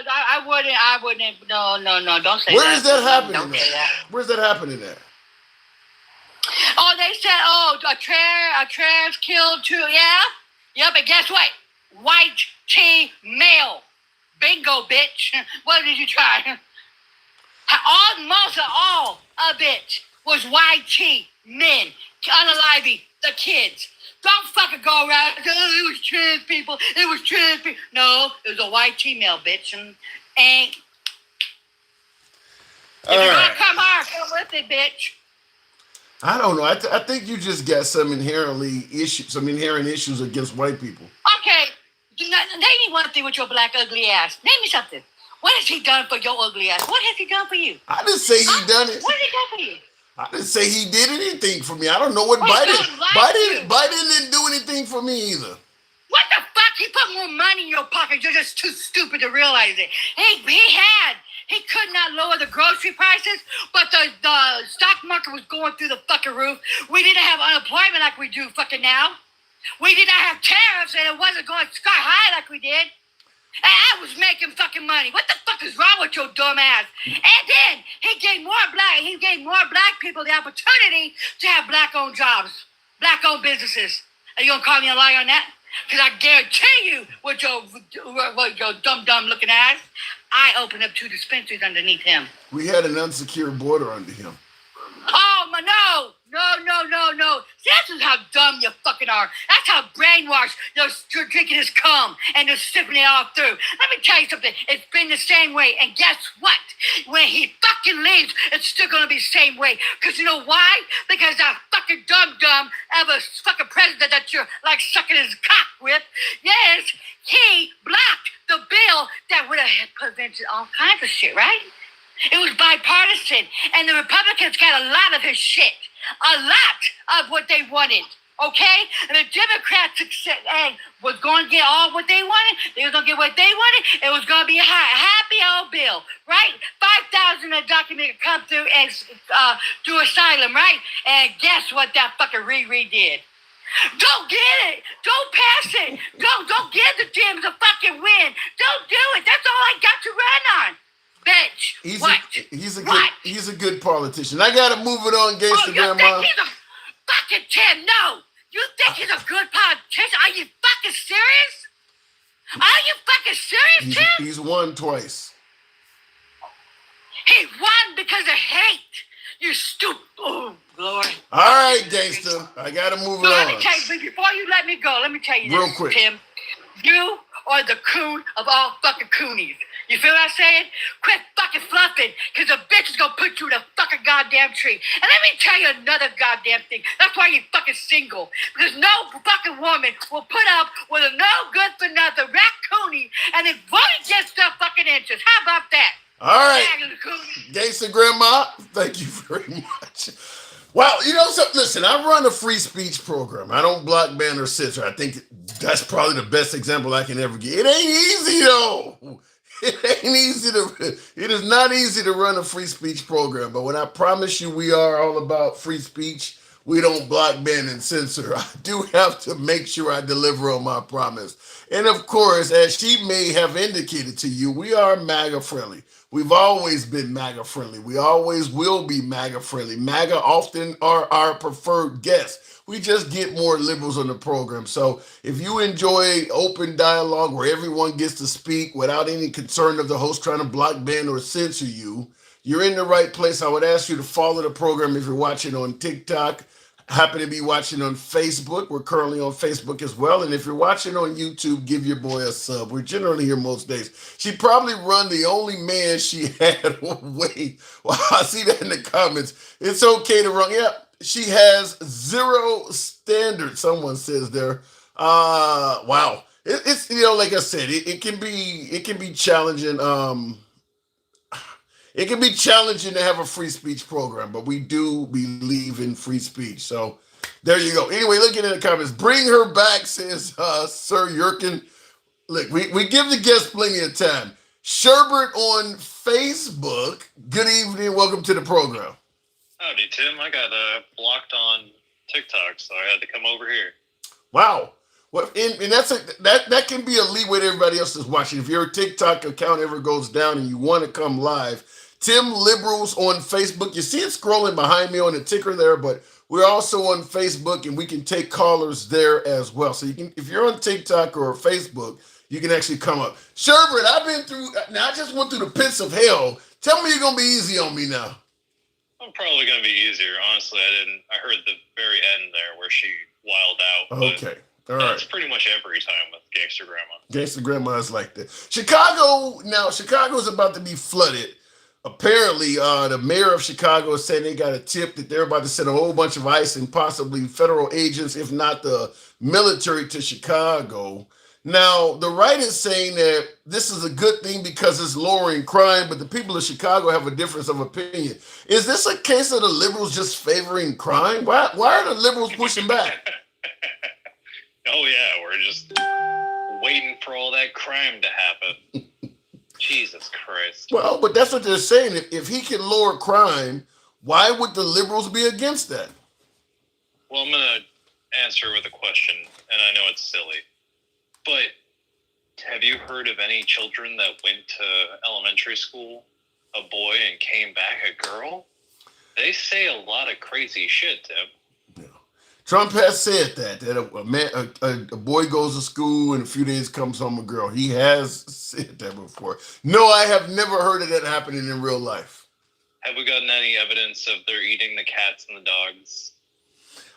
I wouldn't. No, don't say that. Where is that happening Don't say at? that. Where's that happening at? Oh, they said, a trans killed too. Yeah? Yep, but guess what? White T male. Bingo, bitch. What did you try? Most of all of it was white T men, unaliving the kids. Don't fucking go around. Oh, it was trans people. It was trans people. No, it was a white female, bitch. And if All you're right. gonna come on, come with it, bitch. I don't know. I think you just got some inherent issues against white people. Okay, name me one thing with your black ugly ass. Name me something. What has he done for your ugly ass? What has he done for you? I didn't say he done it. What has he done for you? I didn't say he did anything for me. I don't know what Well, Biden. don't like you. Biden didn't do anything for me either. What the fuck? He put more money in your pocket. You're just too stupid to realize it. He could not lower the grocery prices, but the stock market was going through the fucking roof. We didn't have unemployment like we do fucking now. We did not have tariffs, and it wasn't going sky high like we did. And I was making fucking money. What the fuck is wrong with your dumb ass? And then he gave more black people the opportunity to have black-owned jobs, black-owned businesses. Are you gonna call me a liar on that? Because I guarantee you, with your dumb looking ass, I opened up 2 dispensaries underneath him. We had an unsecured border under him. Oh, my, no. See, this is how dumb you fucking are. That's how brainwashed you're drinking his cum and you're sipping it all through. Let me tell you something. It's been the same way. And guess what? When he fucking leaves, it's still going to be the same way. Because you know why? Because that fucking dumb of a fucking president that you're like sucking his cock with, yes, he blocked the bill that would have prevented all kinds of shit, right? It was bipartisan, and the Republicans got a lot of his shit, a lot of what they wanted, okay? And the Democrats was going to get all what they wanted. They was going to get what they wanted. It was going to be a happy old bill, right? 5,000 a document come through and do asylum, right? And guess what that fucking Riri did? Don't get it. Don't pass it. Don't give the Dems a fucking win. Don't do it. That's all I got to run on. Bitch. He's a good politician. I gotta move it on, Gangsta Grandma. You think he's a fucking Tim? No. You think he's a good politician? Are you fucking serious? Are you fucking serious, Tim? He's won twice. He won because of hate. You stupid. Oh, Lord. All right, Gangsta. I gotta move it on. Let me tell you, before you let me go, let me tell you Real this, quick. Tim. You are the coon of all fucking coonies. You feel what I'm saying? Quit fucking fluffing, because the bitch is gonna put you in a fucking goddamn tree. And let me tell you another goddamn thing. That's why you're fucking single. Because no fucking woman will put up with a no good for nothing raccoonie and then vote against their fucking interests. How about that? All right. Gangsta Grandma, thank you very much. Wow, you know something? Listen, I run a free speech program. I don't block, ban, or censor. I think that's probably the best example I can ever give. It ain't easy, though. It is not easy to run a free speech program. But when I promise you we are all about free speech, we don't block, ban, and censor. I do have to make sure I deliver on my promise. And of course, as she may have indicated to you, we are MAGA friendly. We've always been MAGA friendly. We always will be MAGA friendly. MAGA often are our preferred guests. We just get more liberals on the program. So if you enjoy open dialogue where everyone gets to speak without any concern of the host trying to block, ban, or censor you, you're in the right place. I would ask you to follow the program if you're watching on TikTok. Happen to be watching on Facebook. We're currently on Facebook as well. And if you're watching on YouTube, give your boy a sub. We're generally here most days. She probably run the only man she had. Wait, well, I see that in the comments. It's okay to run. Yeah, she has 0 standards. Someone says there. Wow. It's like I said, it can be challenging. it can be challenging to have a free speech program, but we do believe in free speech. So there you go. Anyway, looking at the comments, bring her back, says Sir Yurkin. Look, we give the guests plenty of time. Sherbert on Facebook. Good evening. Welcome to the program. Howdy, Tim. I got blocked on TikTok, so I had to come over here. Wow. Well, and that can be a leeway to everybody else that's watching. If your TikTok account ever goes down and you want to come live, Tim Liberals on Facebook. You see it scrolling behind me on the ticker there, but we're also on Facebook and we can take callers there as well. So you can, if you're on TikTok or Facebook, you can actually come up. Sherbert, I just went through the pits of hell. Tell me you're gonna be easy on me now. I'm probably gonna be easier. Honestly, I heard the very end there where she wilded out. Okay. All right. That's pretty much every time with Gangster Grandma. Gangster Grandma is like that. Chicago's about to be flooded. Apparently, the mayor of Chicago is saying they got a tip that they're about to send a whole bunch of ICE and possibly federal agents, if not the military, to Chicago. Now, the right is saying that this is a good thing because it's lowering crime, but the people of Chicago have a difference of opinion. Is this a case of the liberals just favoring crime? Why are the liberals pushing back? Oh, yeah, we're just waiting for all that crime to happen. Jesus Christ. Well, but that's what they're saying. If he can lower crime, why would the liberals be against that? Well, I'm going to answer with a question, and I know it's silly. But have you heard of any children that went to elementary school, a boy, and came back a girl? They say a lot of crazy shit, Tim. Yeah. Trump has said that a boy goes to school and a few days comes home a girl. He has said that before. No, I have never heard of that happening in real life. Have we gotten any evidence of they're eating the cats and the dogs?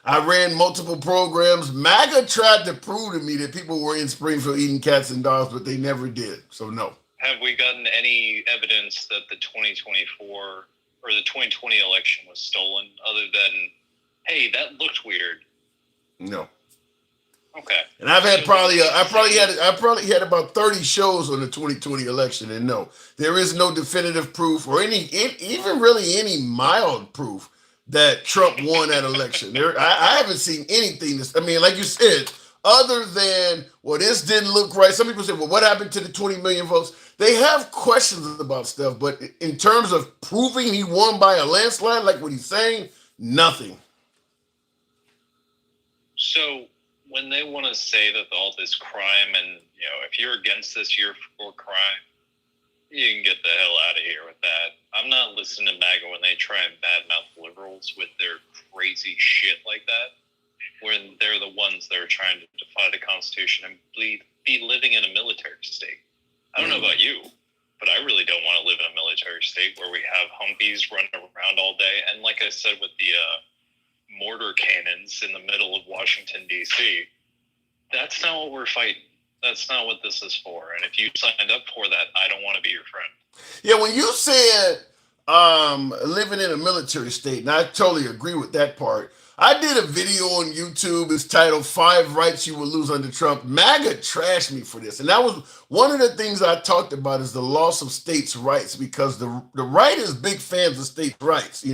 I ran multiple programs. MAGA tried to prove to me that people were in Springfield eating cats and dogs, but they never did. So no. Have we gotten any evidence that the 2024 or the 2020 election was stolen other than, hey, that looked weird? No. Okay. And I've had I probably had about 30 shows on the 2020 election, and no, there is no definitive proof or even really any mild proof that Trump won that election. I haven't seen anything. Like you said, other than, well, this didn't look right. Some people say, well, what happened to the 20 million votes? They have questions about stuff, but in terms of proving he won by a landslide, like what he's saying, nothing. So when they want to say that all this crime and, if you're against this, you're for crime, you can get the hell out of here with that. I'm not listening to MAGA when they try and badmouth liberals with their crazy shit like that, when they're the ones that are trying to defy the Constitution and be living in a military state. I don't know about you, but I really don't want to live in a military state where we have Humvees running around all day. And like I said, with the mortar cannons in the middle of Washington, D.C., that's not what we're fighting. That's not what this is for. And if you signed up for that, I don't want to be your friend. Yeah, when you said living in a military state, and I totally agree with that part. I did a video on YouTube. It's titled 5 Rights You Will Lose Under Trump. MAGA trashed me for this. And that was one of the things I talked about is the loss of states' rights, because the right is big fans of states' rights,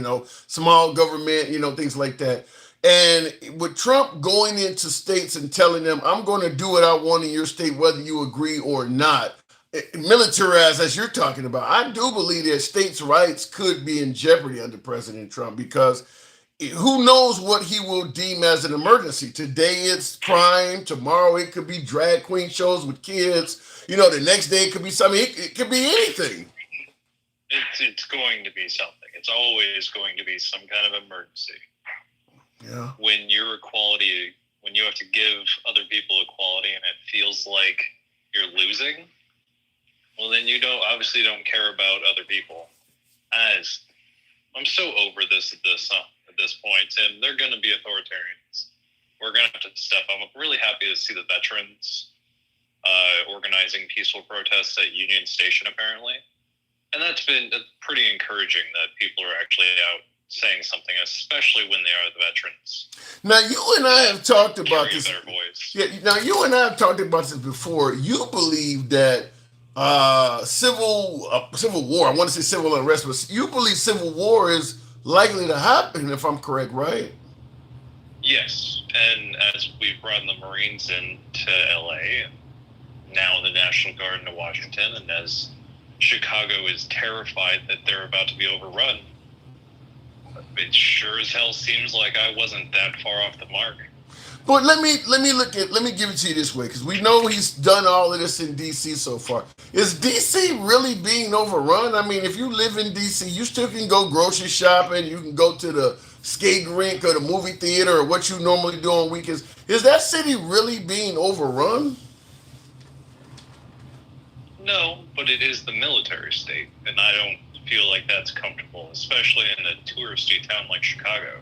small government, things like that. And with Trump going into states and telling them, I'm going to do what I want in your state, whether you agree or not, militarized, as you're talking about, I do believe that states' rights could be in jeopardy under President Trump, because who knows what he will deem as an emergency. Today it's crime. Tomorrow it could be drag queen shows with kids. The next day it could be something. It could be anything. It's going to be something. It's always going to be some kind of emergency. Yeah. When you're equality, when you have to give other people equality and it feels like you're losing, well, then you obviously don't care about other people. I'm so over this at this point, and they're going to be authoritarians. We're going to have to step up. I'm really happy to see the veterans organizing peaceful protests at Union Station, apparently. And that's pretty encouraging that people are actually out saying something, especially when they are the veterans. Now, you and I have talked about this. Their voice. Yeah. Now, you and I have talked about this before. You believe that civil war. I want to say civil unrest, but you believe civil war is likely to happen, if I'm correct, right? Yes, and as we've brought the Marines into LA, and now the National Guard into Washington, and as Chicago is terrified that they're about to be overrun, it sure as hell seems like I wasn't that far off the mark. But let me give it to you this way, because we know he's done all of this in DC so far. Is DC really being overrun? I mean, if you live in DC, you still can go grocery shopping, you can go to the skate rink or the movie theater or what you normally do on weekends. Is that city really being overrun? No, but it is the military state, and I don't feel like that's comfortable, especially in a touristy town like Chicago.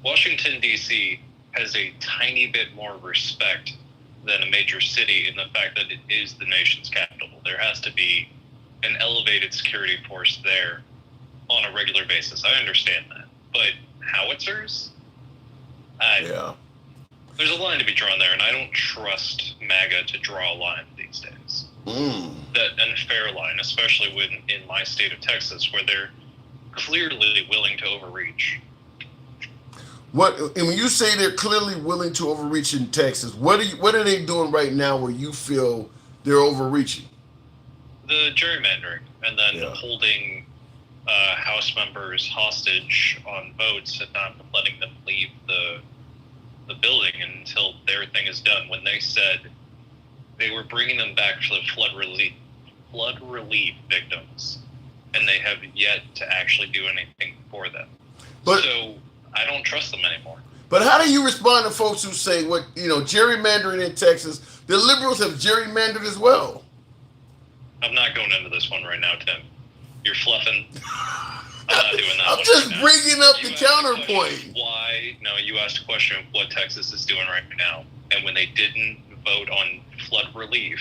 Washington, D.C. has a tiny bit more respect than a major city in the fact that it is the nation's capital. There has to be an elevated security force there on a regular basis. I understand that. But howitzers? Yeah. There's a line to be drawn there, and I don't trust MAGA to draw a line these days. That and a fair line, especially when in my state of Texas, where they're clearly willing to overreach. And when you say they're clearly willing to overreach in Texas, what are they doing right now where you feel they're overreaching? The gerrymandering, and then holding House members hostage on votes and not letting them leave the building until their thing is done. When they said they were bringing them back for the flood relief victims, and they have yet to actually do anything for them. So I don't trust them anymore. But how do you respond to folks who say, gerrymandering in Texas, the liberals have gerrymandered as well? I'm not going into this one right now, Tim. You're fluffing. I'm not doing that. I'm just bringing up the counterpoint. Why? No, you asked a question of what Texas is doing right now. And when they didn't vote on flood relief,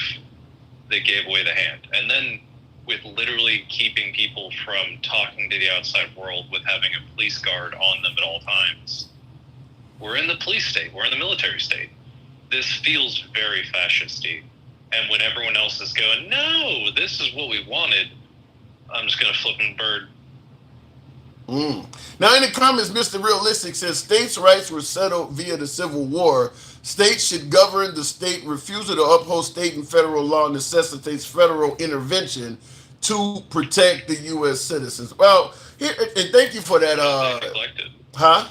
they gave away the hand. And then with literally keeping people from talking to the outside world with having a police guard on them at all times. We're in the police state. We're in the military state. This feels very fascisty. And when everyone else is going, no, this is what we wanted, I'm just going to flip and bird. Now, in the comments, Mr. Realistic says states' rights were settled via the Civil War. States should govern. The state refusal to uphold state and federal law necessitates federal intervention to protect the U.S. citizens. Well, and thank you for that. Neglected. Huh?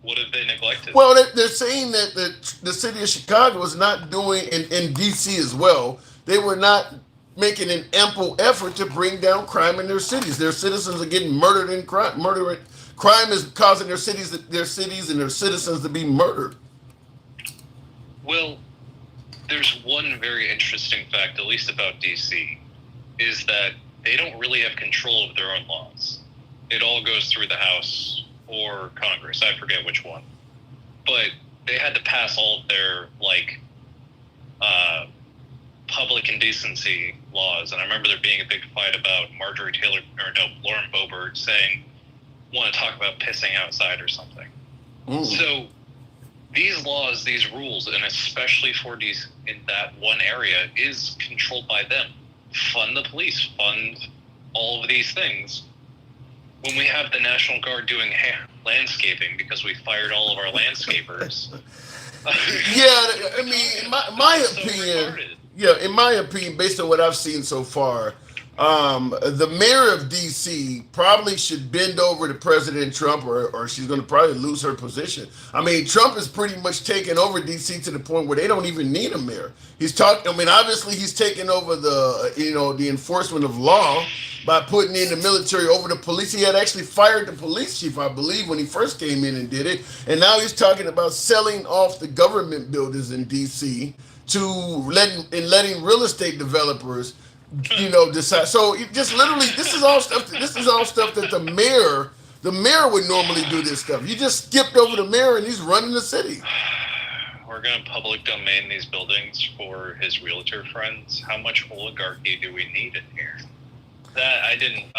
What have they neglected? Well, they're saying that the city of Chicago is not doing, in D.C. as well, they were not making an ample effort to bring down crime in their cities. Their citizens are getting murdered in crime. Crime is causing their cities and their citizens to be murdered. Well, there's one very interesting fact, at least about D.C., is that they don't really have control of their own laws. It all goes through the House or Congress. I forget which one. But they had to pass all of their, public indecency laws. And I remember there being a big fight about Lauren Boebert saying, want to talk about pissing outside or something. So these laws, these rules, and especially for these in that one area, is controlled by them. Fund the police, fund all of these things. When we have the National Guard doing landscaping because we fired all of our landscapers. Yeah, I mean, in my opinion, in my opinion, based on what I've seen so far, the mayor of D.C. probably should bend over to President Trump, or she's going to probably lose her position. I mean, Trump is pretty much taking over D.C. to the point where they don't even need a mayor. Obviously he's taking over the enforcement of law by putting in the military over the police. He had actually fired the police chief, I believe, when he first came in and did it. And now he's talking about selling off the government buildings in D.C. to letting real estate developers decide. So just literally, this is all stuff that the mayor would normally do this stuff. You just skipped over the mayor and he's running the city. We're going to public domain these buildings for his realtor friends. How much oligarchy do we need in here? That I didn't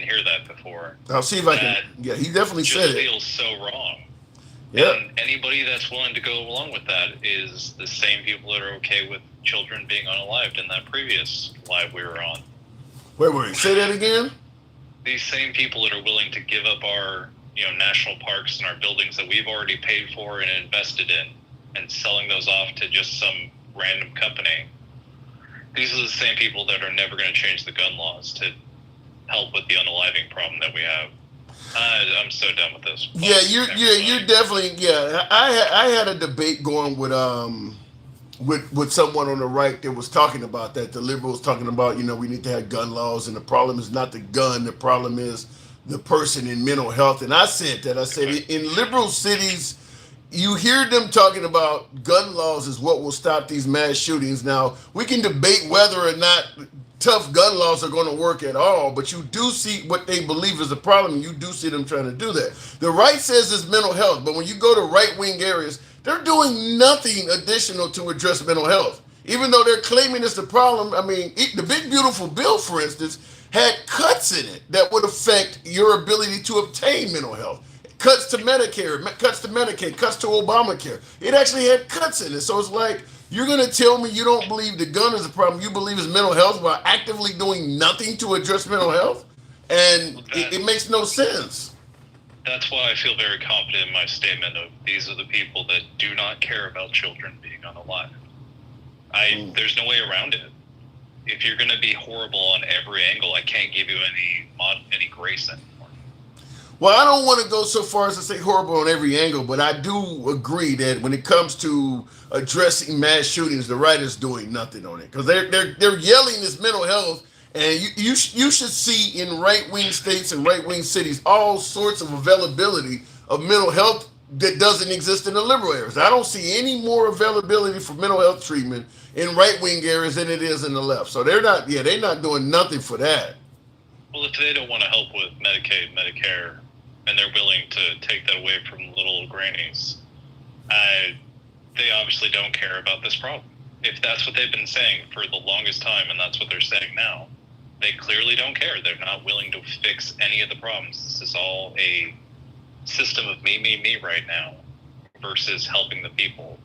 hear that before. I'll see if I can. Yeah, he definitely said it. Feels so wrong. Yeah. And anybody that's willing to go along with that is the same people that are okay with children being unalived in that previous live we were on. Wait, say that again? These same people that are willing to give up our, national parks and our buildings that we've already paid for and invested in and selling those off to just some random company. These are the same people that are never going to change the gun laws to help with the unaliving problem that we have. I'm so done with this. Yeah, you're definitely. Yeah, I had a debate going with someone on the right that was talking about that. The liberals talking about, we need to have gun laws, and the problem is not the gun. The problem is the person in mental health. And I said that. I said in liberal cities, you hear them talking about gun laws is what will stop these mass shootings. Now, we can debate whether or not tough gun laws are going to work at all, but you do see what they believe is a problem, and you do see them trying to do that. The right says it's mental health, but when you go to right-wing areas, they're doing nothing additional to address mental health. Even though they're claiming it's the problem, I mean, the Big Beautiful Bill, for instance, had cuts in it that would affect your ability to obtain mental health. Cuts to Medicare, cuts to Medicaid, cuts to Obamacare. It actually had cuts in it. So it's like, you're going to tell me you don't believe the gun is a problem, you believe it's mental health while actively doing nothing to address mental health? And it makes no sense. That's why I feel very confident in my statement of these are the people that do not care about children being unalive. There's no way around it. If you're going to be horrible on every angle, I can't give you any grace anymore. Well, I don't want to go so far as to say horrible on every angle, but I do agree that when it comes to addressing mass shootings, the right is doing nothing on it, because they're yelling this mental health, and you should see in right-wing states and right-wing cities all sorts of availability of mental health that doesn't exist in the liberal areas. I don't see any more availability for mental health treatment in right-wing areas than it is in the left. So they're not doing nothing for that. Well, if they don't want to help with Medicaid, Medicare, and they're willing to take that away from little grannies, they obviously don't care about this problem. If that's what they've been saying for the longest time, and that's what they're saying now, they clearly don't care. They're not willing to fix any of the problems. This is all a system of me right now versus helping the people.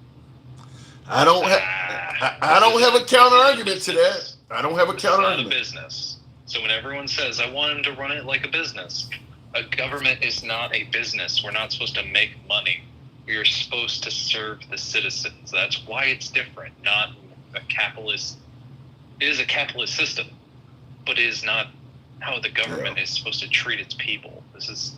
I don't have a counter argument to that. I don't have a counter argument. It's not a business. So when everyone says, I want them to run it like a business, a government is not a business. We're not supposed to make money. We are supposed to serve the citizens. That's why it's different. Not a capitalist. It is a capitalist system, but it is not how the government is supposed to treat its people. This is.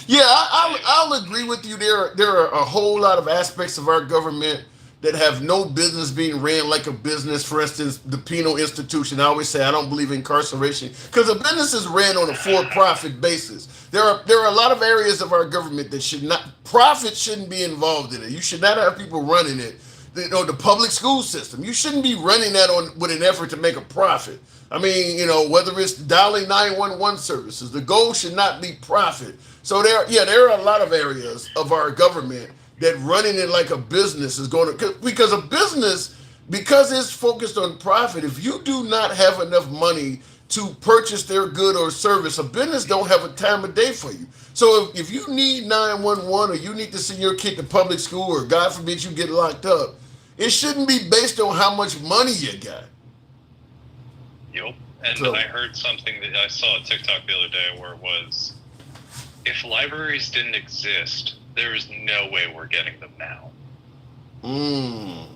Yeah, I'll agree with you. There are a whole lot of aspects of our government that have no business being ran like a business. For instance, the penal institution. I always say I don't believe in incarceration because a business is ran on a for-profit basis. There are a lot of areas of our government that profit shouldn't be involved in it. You should not have people running it. The public school system, you shouldn't be running that with an effort to make a profit. I mean, whether it's dialing 911 services, the goal should not be profit. So there are a lot of areas of our government that running it like a business is going to, because a business, because it's focused on profit, if you do not have enough money to purchase their good or service, a business don't have a time of day for you. So if you need 911 or you need to send your kid to public school, or God forbid you get locked up, it shouldn't be based on how much money you got. Yep. And I heard something that I saw on TikTok the other day where it was, if libraries didn't exist, there is no way we're getting them now. And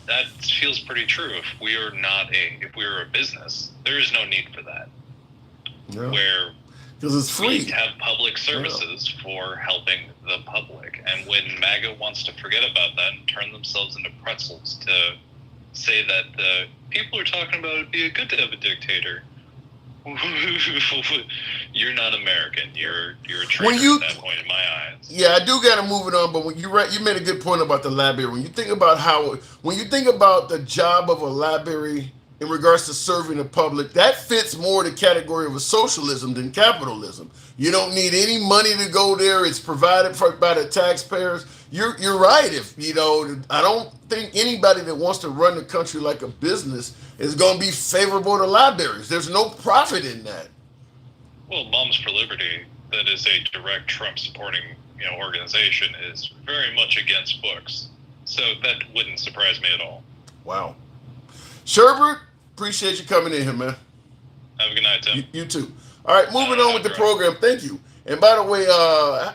that feels pretty true. If we are a business, there is no need for that. Yeah. Where because it's free. We have public services for helping the public. And when MAGA wants to forget about that and turn themselves into pretzels to say that the people are talking about it'd be good to have a dictator, you're not American. You're a traitor at that point in my eyes. Yeah, I do got to move it on. But when you made a good point about the library. When you think about the job of a library in regards to serving the public, that fits more the category of a socialism than capitalism. You don't need any money to go there. It's provided by the taxpayers. You're right. I don't think anybody that wants to run the country like a business is going to be favorable to libraries. There's no profit in that. Well, Moms for Liberty, that is a direct Trump supporting organization is very much against books. So that wouldn't surprise me at all. Wow. Sherbert, appreciate you coming in here, man. Have a good night, Tim. You too. All right, moving on with the program. Thank you. And by the way,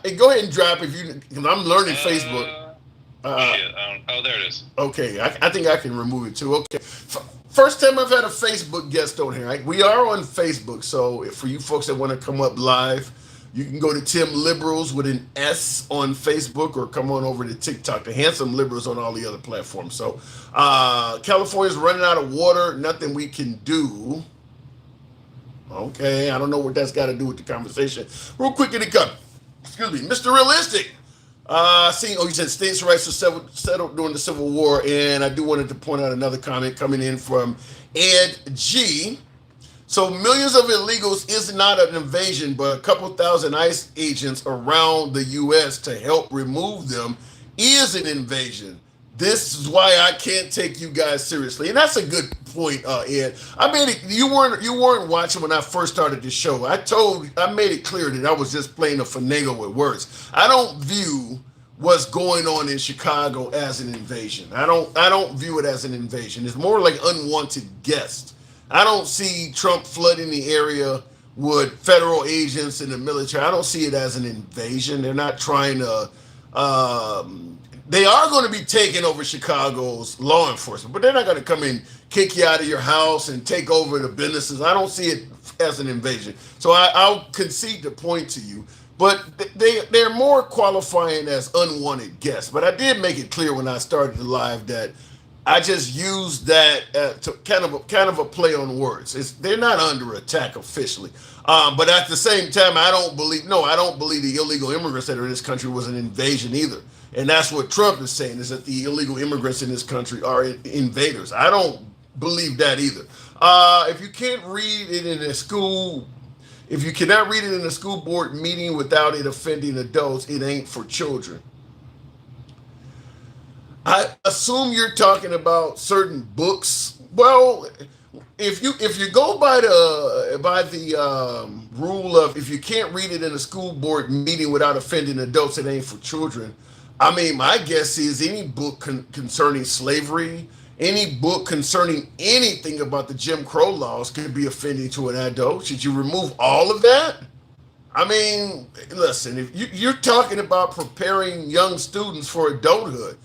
hey, go ahead and drop if you, because I'm learning Facebook. Shit, there it is. Okay, I think I can remove it too. Okay. First time I've had a Facebook guest on here. Right? We are on Facebook, so for you folks that want to come up live, you can go to Tim Liberals with an S on Facebook, or come on over to TikTok, the Handsome Liberals on all the other platforms. So California's running out of water, nothing we can do. Okay, I don't know what that's got to do with the conversation. Real quick in the cup. Excuse me, Mr. Realistic. He said states' rights were settled during the Civil War, and I do wanted to point out another comment coming in from Ed G. So millions of illegals is not an invasion, but a couple thousand ICE agents around the U.S. to help remove them is an invasion. This is why I can't take you guys seriously, and that's a good point, Ed. I made it. You weren't watching when I first started the show. I made it clear that I was just playing a finagle with words. I don't view what's going on in Chicago as an invasion. I don't view it as an invasion. It's more like unwanted guests. I don't see Trump flooding the area with federal agents and the military. I don't see it as an invasion. They're not trying to. They are going to be taking over Chicago's law enforcement, but they're not going to come in, kick you out of your house, and take over the businesses. I don't see it as an invasion. So I'll concede the point to you. But they're more qualifying as unwanted guests. But I did make it clear when I started the live that I just used that to kind of a play on words. They're not under attack officially. But at the same time, I don't believe the illegal immigrants that are in this country was an invasion either. And that's what Trump is saying, is that the illegal immigrants in this country are invaders. I don't believe that either. If you can't read it in a school, if you cannot read it in a school board meeting without it offending adults, it ain't for children. I assume you're talking about certain books. Well, if you go by the rule of if you can't read it in a school board meeting without offending adults, it ain't for children. I mean, my guess is any book concerning slavery, any book concerning anything about the Jim Crow laws could be offending to an adult. Should you remove all of that? I mean, listen, if you're talking about preparing young students for adulthood,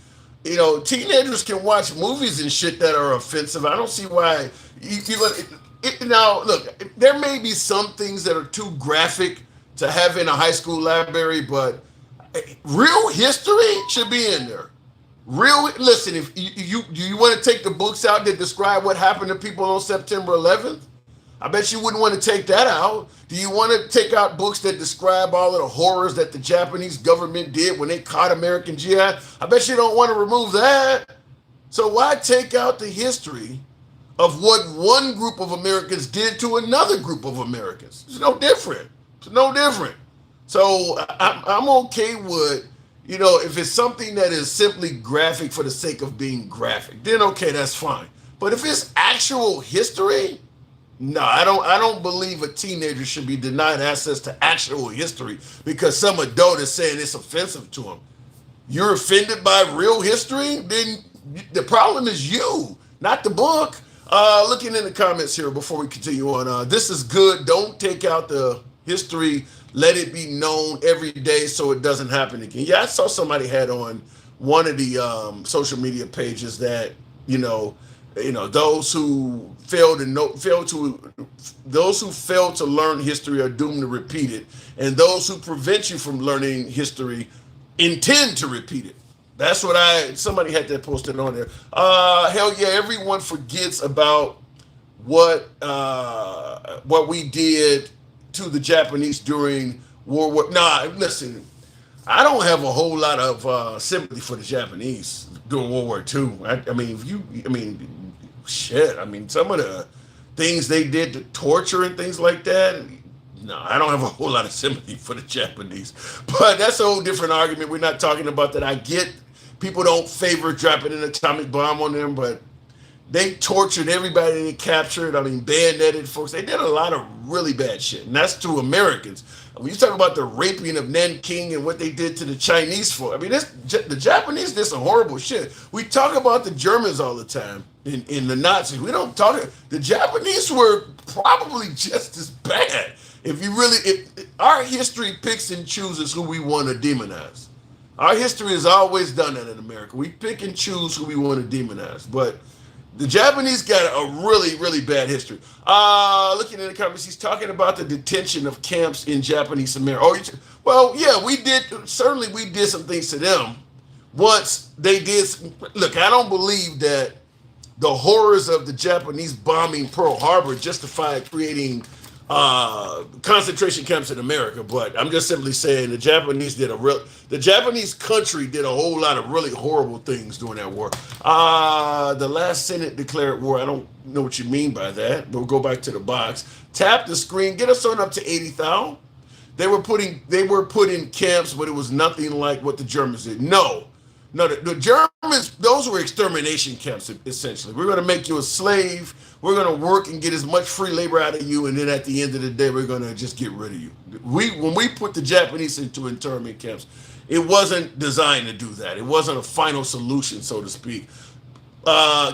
teenagers can watch movies and shit that are offensive. I don't see why. Now, look, there may be some things that are too graphic to have in a high school library, but real history should be in there. Listen, if you want to take the books out that describe what happened to people on September 11th, I bet you wouldn't want to take that out. Do you want to take out books that describe all of the horrors that the Japanese government did when they caught American jihad? I bet you don't want to remove that. So why take out the history of what one group of Americans did to another group of Americans? It's no different. So I'm okay with, if it's something that is simply graphic for the sake of being graphic, then okay, that's fine. But if it's actual history, no, I don't believe a teenager should be denied access to actual history because some adult is saying it's offensive to him. You're offended by real history? Then the problem is you, not the book. Looking in the comments here before we continue on. This is good. Don't take out the history. Let it be known every day so it doesn't happen again. Yeah, I saw somebody had on one of the social media pages that, those who fail to learn history are doomed to repeat it, and those who prevent you from learning history intend to repeat it. That's what somebody had that posted on there. Hell yeah, everyone forgets about what we did to the Japanese during World War. Nah, listen, I don't have a whole lot of sympathy for the Japanese during World War II. Some of the things they did to torture and things like that. No, I don't have a whole lot of sympathy for the Japanese. But that's a whole different argument. We're not talking about that. I get people don't favor dropping an atomic bomb on them, but They tortured everybody they captured. I mean, bayoneted folks. They did a lot of really bad shit, and that's to Americans. When you talk about the raping of Nanking and what they did to the Chinese folk, I mean, the Japanese did some horrible shit. We talk about the Germans all the time in the Nazis. We don't talk. The Japanese were probably just as bad. If you really, our history picks and chooses who we want to demonize. Our history has always done that in America. We pick and choose who we want to demonize, but the Japanese got a really, really bad history. Looking at the comments, he's talking about the detention of camps in Japanese America. Oh, well, yeah, we did. Certainly, we did some things to them. Once they did. Look, I don't believe that the horrors of the Japanese bombing Pearl Harbor justified creating concentration camps in America, but I'm just simply saying the Japanese country did a whole lot of really horrible things during that war. The last Senate declared war. I don't know what you mean by that. We'll go back to the box. Tap the screen. Get us on up to 80,000. They were put in camps, but it was nothing like what the Germans did. No, the Germans, those were extermination camps, essentially. We're going to make you a slave. We're going to work and get as much free labor out of you, and then at the end of the day, we're going to just get rid of you. When we put the Japanese into internment camps, it wasn't designed to do that. It wasn't a final solution, so to speak.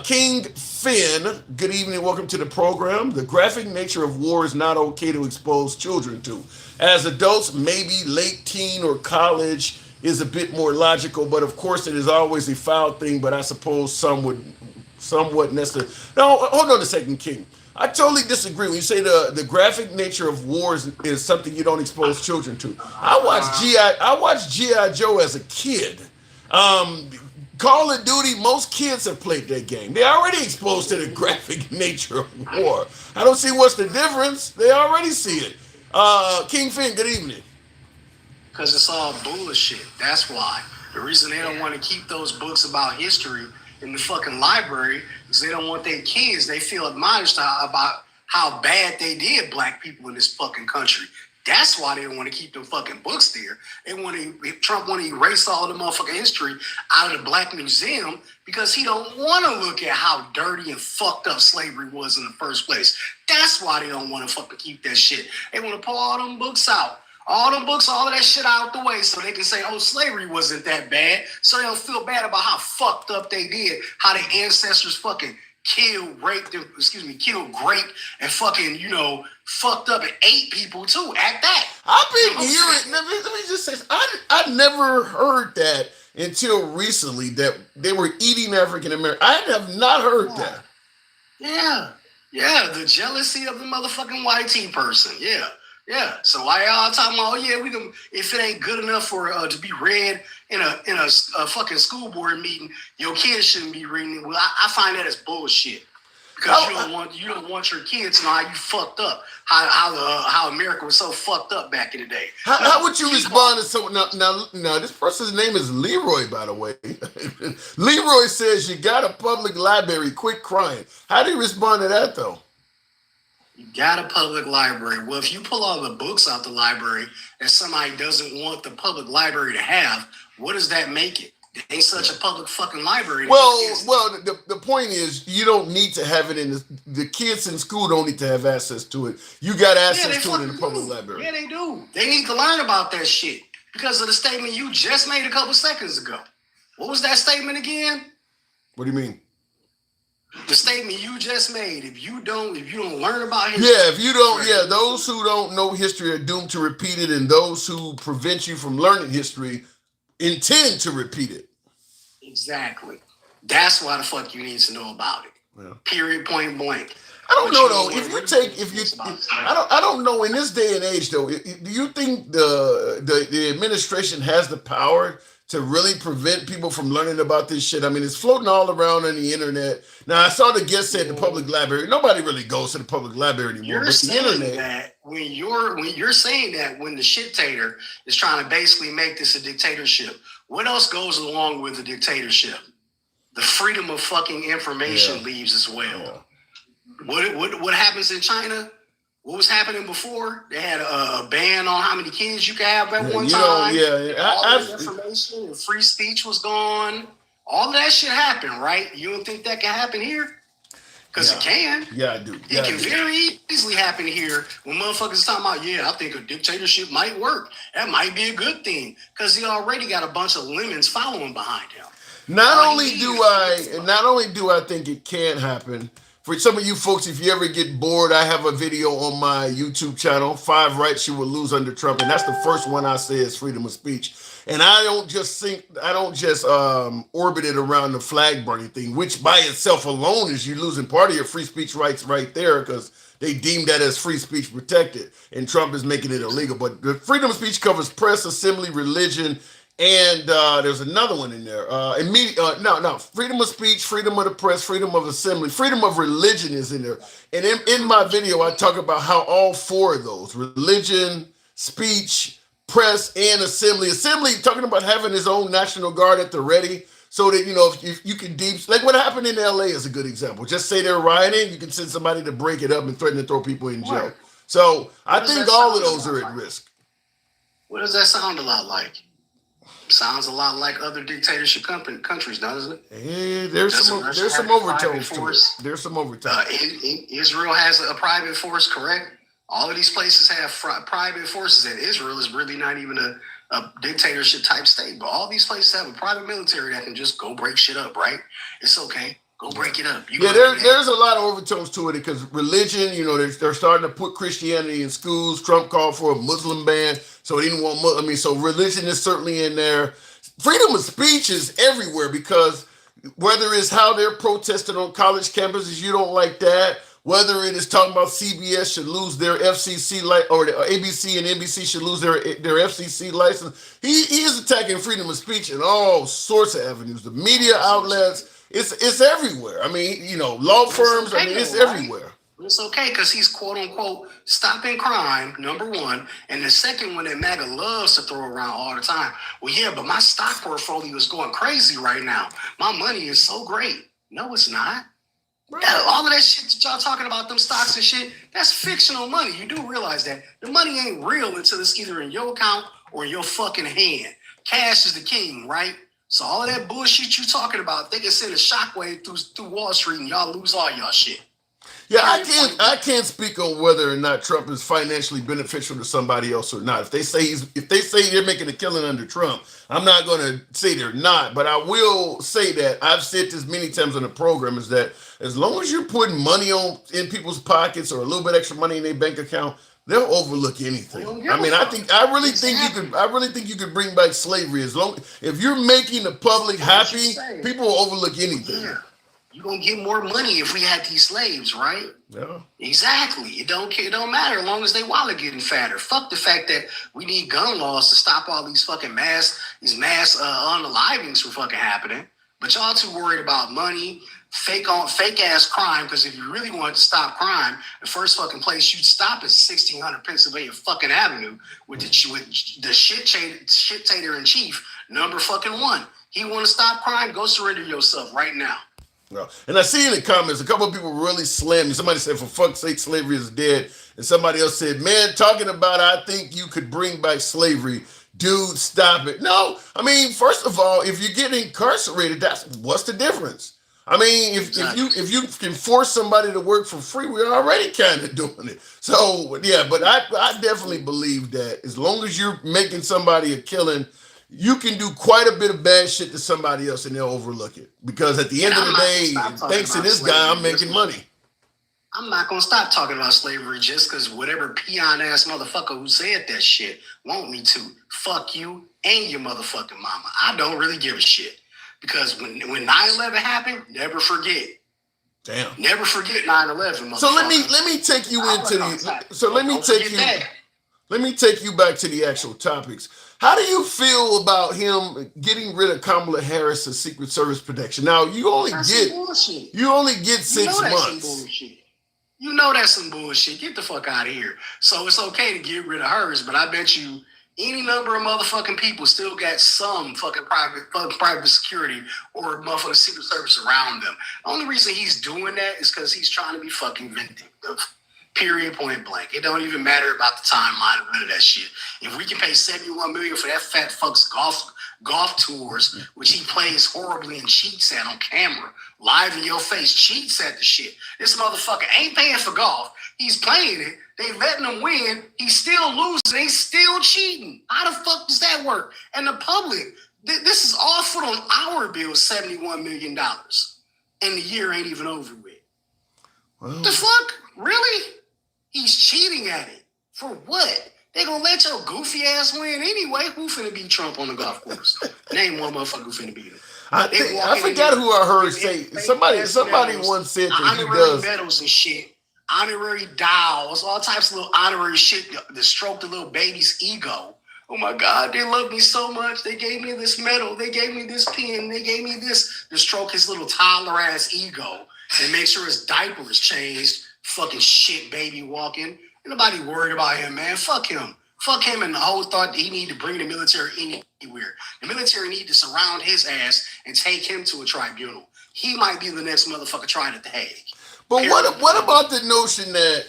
King Finn, good evening. Welcome to the program. The graphic nature of war is not okay to expose children to. As adults, maybe late teen or college is a bit more logical, but of course it is always a foul thing, but I suppose somewhat necessary. No, hold on a second, King. I totally disagree. When you say the graphic nature of wars is something you don't expose children to. I watched G.I. Joe as a kid. Call of Duty, most kids have played that game. They're already exposed to the graphic nature of war. I don't see what's the difference. They already see it. King Finn, good evening. Because it's all bullshit. That's why. The reason they don't want to keep those books about history in the fucking library is they don't want their kids. They feel admonished about how bad they did black people in this fucking country. That's why they don't want to keep them fucking books there. Trump want to erase all the motherfucking history out of the Black Museum because he don't want to look at how dirty and fucked up slavery was in the first place. That's why they don't want to fucking keep that shit. They want to pull all them books out. All them books, all of that shit out the way so they can say, oh, slavery wasn't that bad. So they don't feel bad about how fucked up they did, how their ancestors fucking killed, raped, and fucking, fucked up and ate people too at that. I've been hearing, let me just say, I never heard that until recently that they were eating African American. I have not heard that. Yeah, the jealousy of the motherfucking white tea person, Yeah, so why y'all talking about? Oh yeah, we can. If it ain't good enough for to be read in a fucking school board meeting, your kids shouldn't be reading it. Well, I find that as bullshit because you don't want your kids to know how you fucked up, how America was so fucked up back in the day. How would you respond to someone? Now, this person's name is Leroy, by the way. Leroy says you got a public library. Quit crying. How do you respond to that though? You got a public library. Well, if you pull all the books out the library and somebody doesn't want the public library to have, what does that make it? It ain't such a public fucking library. Well, the point is you don't need to have it in the kids in school don't need to have access to it. You got access to it in the public library. Yeah, they do. They need to learn about that shit because of the statement you just made a couple seconds ago. What was that statement again? What do you mean? The statement you just made, if you don't learn about history. Those who don't know history are doomed to repeat it, and those who prevent you from learning history intend to repeat it. Exactly. That's why the fuck you need to know about it. Yeah. Period, point blank. I don't know though. I don't know in this day and age though. Do you think the administration has the power to really prevent people from learning about this shit? I mean, it's floating all around on the internet. Now, I saw the guest said the public library. Nobody really goes to the public library anymore. You're saying that when you're saying that when the shit-tator is trying to basically make this a dictatorship, what else goes along with the dictatorship? The freedom of fucking information leaves as well. Yeah. What happens in China? What was happening before? They had a ban on how many kids you could have at one time. All the information and free speech was gone. All of that shit happened, right? You don't think that can happen here? Because it can. Yeah, I do. It can very easily happen here when motherfuckers talking about, yeah, I think a dictatorship might work. That might be a good thing. Because he already got a bunch of lemons following behind him. Not only do I think it can happen. For some of you folks, if you ever get bored, I have a video on my YouTube channel, 5 Rights You Will Lose Under Trump, and that's the first one I say is freedom of speech. And I don't just orbit it around the flag burning thing, which by itself alone is you losing part of your free speech rights right there, because they deem that as free speech protected, and Trump is making it illegal. But the freedom of speech covers press, assembly, religion, and there's another one in there. Freedom of speech, freedom of the press, freedom of assembly, freedom of religion is in there. And in my video, I talk about how all 4 of those, religion, speech, press, and assembly. Assembly, talking about having his own National Guard at the ready, so that, if you can like what happened in LA is a good example. Just say they're rioting, you can send somebody to break it up and threaten to throw people in jail. So I think all of those are at risk. What does that sound a lot like? Sounds a lot like other dictatorship countries, doesn't it? Yeah, there's some overtones to it. There's some overtones. Israel has a private force, correct? All of these places have private forces, and Israel is really not even a dictatorship type state. But all these places have a private military that can just go break shit up, right? It's okay. Go break it up. There's a lot of overtones to it, because religion, they're starting to put Christianity in schools. Trump called for a Muslim ban, so he didn't want so religion is certainly in there. Freedom of speech is everywhere, because whether it's how they're protesting on college campuses, you don't like that. Whether it is talking about CBS should lose their FCC or ABC and NBC should lose their FCC license, he is attacking freedom of speech in all sorts of avenues. The media outlets. It's everywhere. Law firms. It's everywhere. It's okay, because he's quote unquote stopping crime, number one, and the second one that MAGA loves to throw around all the time. Well, yeah, but my stock portfolio is going crazy right now. My money is so great. No, it's not. All of that shit that y'all talking about, them stocks and shit, that's fictional money. You do realize that the money ain't real until it's either in your account or in your fucking hand. Cash is the king, right? So all of that bullshit you talking about, they can send a shockwave through Wall Street and y'all lose all y'all shit. Yeah, I can't speak on whether or not Trump is financially beneficial to somebody else or not. If they say they're making a killing under Trump, I'm not going to say they're not, but I will say that I've said this many times on the program, is that as long as you're putting money in people's pockets or a little bit extra money in their bank account, they'll overlook anything. I really think you could bring back slavery if you're making the public happy, people will overlook anything. Yeah. You're gonna get more money if we had these slaves, right? Yeah. Exactly. It don't matter as long as they wallet getting fatter. Fuck the fact that we need gun laws to stop all these fucking mass unalivings from fucking happening. But y'all too worried about money, fake ass crime, because if you really wanted to stop crime, the first fucking place you'd stop is 1600 Pennsylvania fucking Avenue with the shit-tater in chief, number fucking 1. He want to stop crime? Go surrender yourself right now. No. And I see in the comments, a couple of people really slammed me. Somebody said, for fuck's sake, slavery is dead. And somebody else said, man, talking about, I think you could bring back slavery. Dude, stop it. No, first of all, if you get incarcerated, what's the difference? If you can force somebody to work for free, we're already kind of doing it. So, yeah, but I definitely believe that as long as you're making somebody a killing, you can do quite a bit of bad shit to somebody else and they'll overlook it. Because at the end of the day, thanks to this guy, I'm making money. I'm not going to stop talking about slavery just because whatever peon-ass motherfucker who said that shit want me to. Fuck you and your motherfucking mama. I don't really give a shit. Because when 9/11 happened, never forget. Damn. Never forget 9/11. So let me take you into let me take you back to the actual topics. How do you feel about him getting rid of Kamala Harris as Secret Service protection? Now you only get 6 months. You know that's some bullshit. Get the fuck out of here. So it's okay to get rid of hers, but I bet you any number of motherfucking people still got some fucking private security or motherfucking Secret Service around them. The only reason he's doing that is because he's trying to be fucking vindictive. Period, point blank. It don't even matter about the timeline of none of that shit. If we can pay $71 million for that fat fuck's golf tours, which he plays horribly and cheats at on camera, live in your face, cheats at the shit. This motherfucker ain't paying for golf. He's playing it. They letting him win. He's still losing. He's still cheating. How the fuck does that work? And the public, this is all foot on our bill, $71 million. And the year ain't even over with. Well, the fuck? Really? He's cheating at it. For what? They gonna let your goofy ass win anyway. Who finna beat Trump on the golf course? Name one motherfucker who finna beat him. I forgot who I heard say. Somebody once said that he does. Medals and shit. Honorary dowels, all types of little honorary shit to stroke the little baby's ego. Oh my God, they love me so much. They gave me this medal. They gave me this pen. They gave me this to stroke his little toddler ass ego and make sure his diaper is changed. Fucking shit baby walking. Ain't nobody worried about him, man. Fuck him. Fuck him and the whole thought that he need to bring the military anywhere. The military need to surround his ass and take him to a tribunal. He might be the next motherfucker tried at the Hague. But what about the notion that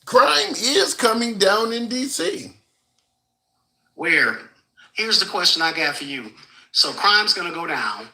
crime is coming down in D.C.? Where? Here's the question I got for you. So crime's going to go down,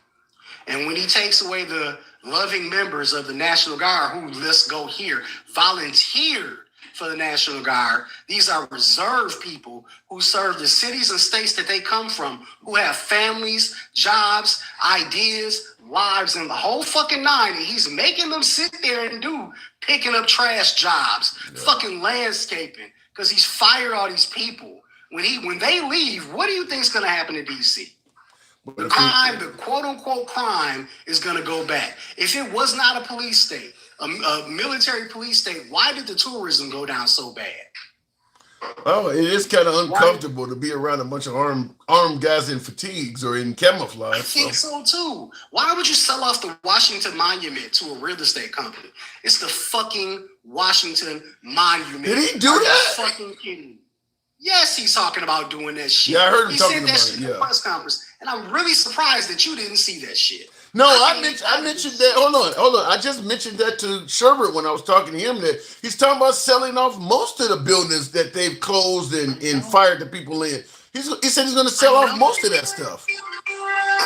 and when he takes away the loving members of the National Guard who, let's go here, volunteered for the National Guard, these are reserve people who serve the cities and states that they come from, who have families, jobs, ideas, lives, and the whole fucking nine, and he's making them sit there and do picking up trash jobs, fucking landscaping, because he's fired all these people. When they leave, what do you think is going to happen to DC? The crime, the quote-unquote crime, is going to go back. If it was not a police state, a military police state, why did the tourism go down so bad? Well, it is kind of uncomfortable to be around a bunch of armed guys in fatigues or in camouflage. I think so too. Why would you sell off the Washington Monument to a real estate company? It's the fucking Washington Monument. Did he do that? Are you fucking kidding me? Yes, he's talking about doing that shit. Yeah, I heard him he talking said that about shit it. in the press conference, and I'm really surprised that you didn't see that shit. No, I mentioned that. Hold on. I just mentioned that to Sherbert when I was talking to him. That he's talking about selling off most of the buildings that they've closed and fired the people in. He said he's going to sell off most of that stuff.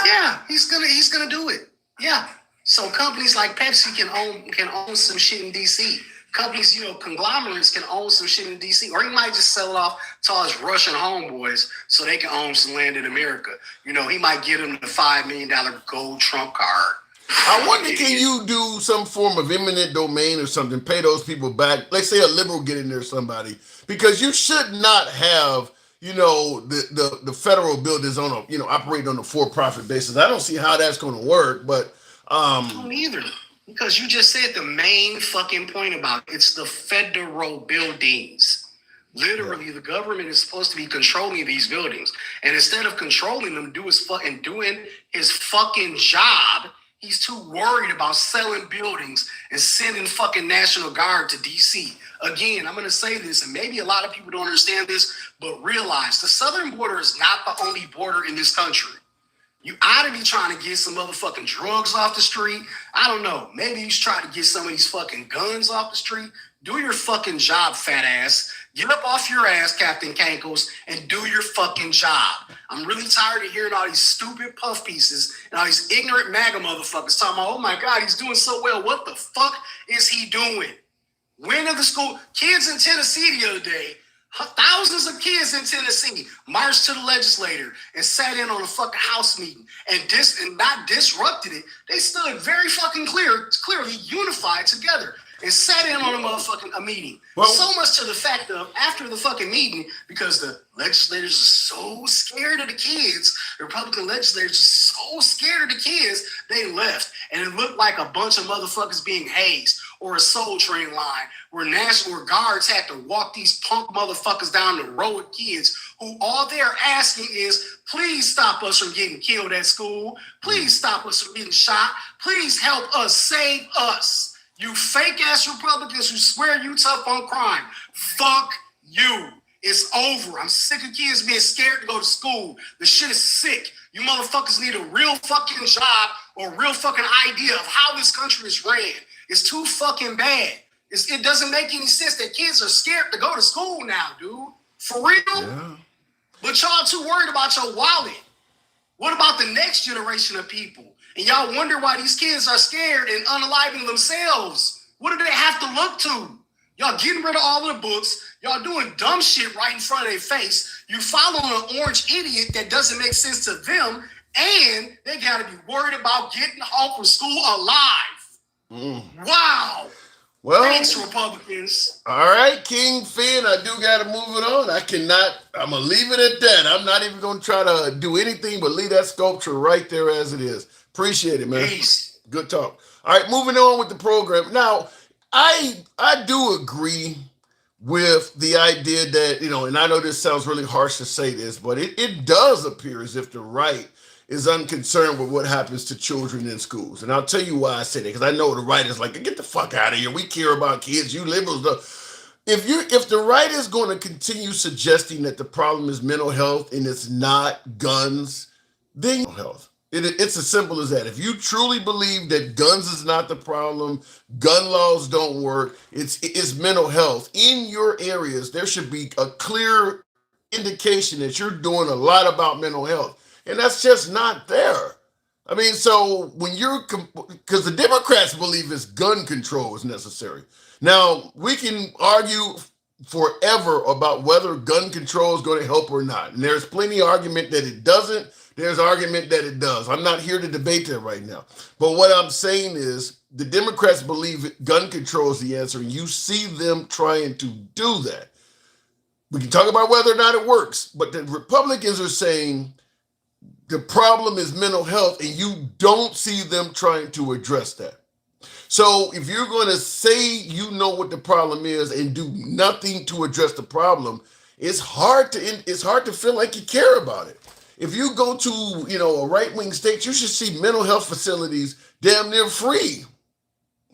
Yeah, he's gonna do it. Yeah. So companies like Pepsi can own some shit in DC. Companies, conglomerates can own some shit in DC, or he might just sell it off to all his Russian homeboys so they can own some land in America. He might get them the $5 million gold Trump card. I wonder, can you do some form of eminent domain or something, pay those people back? Let's say a liberal get in there, somebody, because you should not have, the federal buildings on operate on a for-profit basis. I don't see how that's going to work, but I don't either. Because you just said the main fucking point about it. It's the federal buildings. Literally, the government is supposed to be controlling these buildings. And instead of controlling them, doing his fucking job, he's too worried about selling buildings and sending fucking National Guard to D.C. Again, I'm going to say this, and maybe a lot of people don't understand this, but realize the southern border is not the only border in this country. You ought to be trying to get some motherfucking drugs off the street. I don't know. Maybe you should try to get some of these fucking guns off the street. Do your fucking job, fat ass. Get up off your ass, Captain Kankles, and do your fucking job. I'm really tired of hearing all these stupid puff pieces and all these ignorant MAGA motherfuckers talking about, oh my God, he's doing so well. What the fuck is he doing? When in the school, kids in Tennessee the other day, thousands of kids in Tennessee marched to the legislature and sat in on a fucking House meeting and not disrupted it. They stood very fucking clearly unified together and sat in on a meeting. Well, so much to the fact of after the fucking meeting, because the legislators are so scared of the kids, the Republican legislators are so scared of the kids, they left. And it looked like a bunch of motherfuckers being hazed, or a Soul Train line where National Guards had to walk these punk motherfuckers down the road with kids who all they're asking is, please stop us from getting killed at school. Please stop us from getting shot. Please help us, save us. You fake ass Republicans who swear you tough on crime. Fuck you. It's over. I'm sick of kids being scared to go to school. The shit is sick. You motherfuckers need a real fucking job or a real fucking idea of how this country is ran. It's too fucking bad. It doesn't make any sense that kids are scared to go to school now, dude. For real? Yeah. But y'all too worried about your wallet. What about the next generation of people? And y'all wonder why these kids are scared and unaliving themselves. What do they have to look to? Y'all getting rid of all of the books. Y'all doing dumb shit right in front of their face. You following an orange idiot that doesn't make sense to them. And they got to be worried about getting home from school alive. Wow. Well, thanks, Republicans. All right, King Finn, I do got to move it on. I'm going to leave it at that. I'm not even going to try to do anything but leave that sculpture right there as it is. Appreciate it, man. Peace. Good talk. All right, moving on with the program. Now, I do agree with the idea that, and I know this sounds really harsh to say this, but it does appear as if the right is unconcerned with what happens to children in schools. And I'll tell you why I say that, because I know the right is like, get the fuck out of here. We care about kids, you liberals. If the right is going to continue suggesting that the problem is mental health and it's not guns, then mental health. It's as simple as that. If you truly believe that guns is not the problem, gun laws don't work, it's mental health. In your areas, there should be a clear indication that you're doing a lot about mental health. And that's just not there. I mean, so when because the Democrats believe it's gun control is necessary. Now, we can argue forever about whether gun control is going to help or not. And there's plenty of argument that it doesn't. There's argument that it does. I'm not here to debate that right now. But what I'm saying is the Democrats believe gun control is the answer, and you see them trying to do that. We can talk about whether or not it works, but the Republicans are saying the problem is mental health, and you don't see them trying to address that. So if you're going to say you know what the problem is and do nothing to address the problem, it's hard to feel like you care about it. If you go to a right-wing state, you should see mental health facilities damn near free.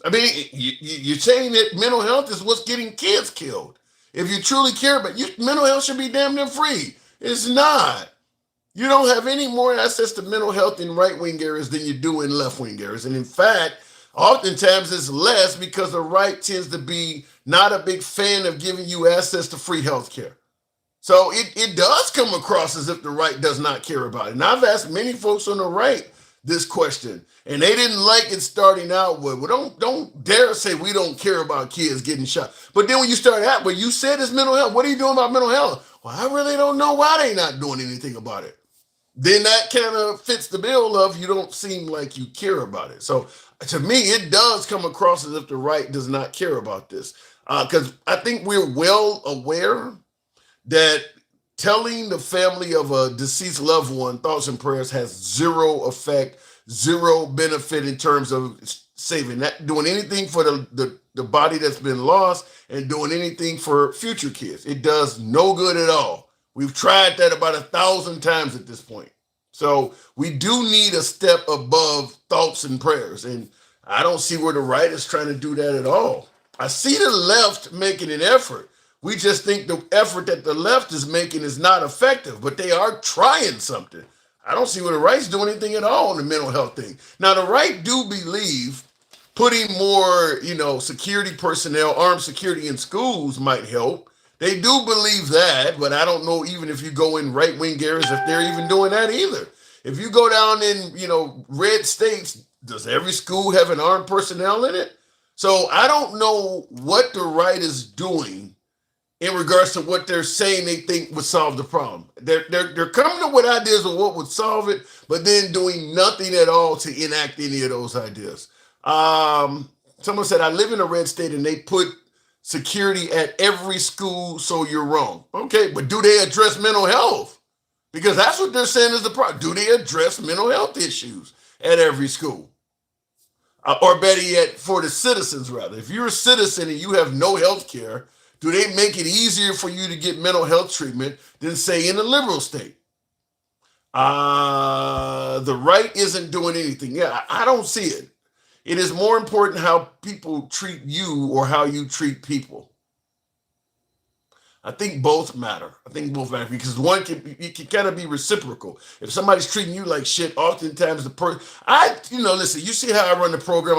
I mean, you're saying that mental health is what's getting kids killed. If you truly care about it, mental health should be damn near free. It's not. You don't have any more access to mental health in right-wing areas than you do in left-wing areas. And in fact, oftentimes it's less because the right tends to be not a big fan of giving you access to free health care. So it does come across as if the right does not care about it. And I've asked many folks on the right this question, and they didn't like it starting out with, well, don't dare say we don't care about kids getting shot. But then when you start out, well, you said it's mental health. What are you doing about mental health? Well, I really don't know why they're not doing anything about it. Then that kind of fits the bill of you don't seem like you care about it. So to me, it does come across as if the right does not care about this. Because I think we're well aware that telling the family of a deceased loved one thoughts and prayers has zero effect, zero benefit in terms of saving that, doing anything for the body that's been lost and doing anything for future kids. It does no good at all. We've tried that about 1,000 times at this point. So we do need a step above thoughts and prayers. And I don't see where the right is trying to do that at all. I see the left making an effort. We just think the effort that the left is making is not effective, but they are trying something. I don't see where the right's doing anything at all on the mental health thing. Now, the right do believe putting more, security personnel, armed security in schools might help. They do believe that, but I don't know even if you go in right-wing areas if they're even doing that either. If you go down in, red states, does every school have an armed personnel in it? So I don't know what the right is doing in regards to what they're saying they think would solve the problem. They're coming up with ideas of what would solve it, but then doing nothing at all to enact any of those ideas. Someone said, I live in a red state and they put security at every school, so you're wrong. Okay, but do they address mental health? Because that's what they're saying is the problem. Do they address mental health issues at every school? Or better yet, for the citizens rather. If you're a citizen and you have no health care, do they make it easier for you to get mental health treatment than, say, in a liberal state? The right isn't doing anything. Yeah, I don't see it. It is more important how people treat you or how you treat people. I think both matter. Because one can kind of be reciprocal. If somebody's treating you like shit, oftentimes the person, listen, you see how I run the program.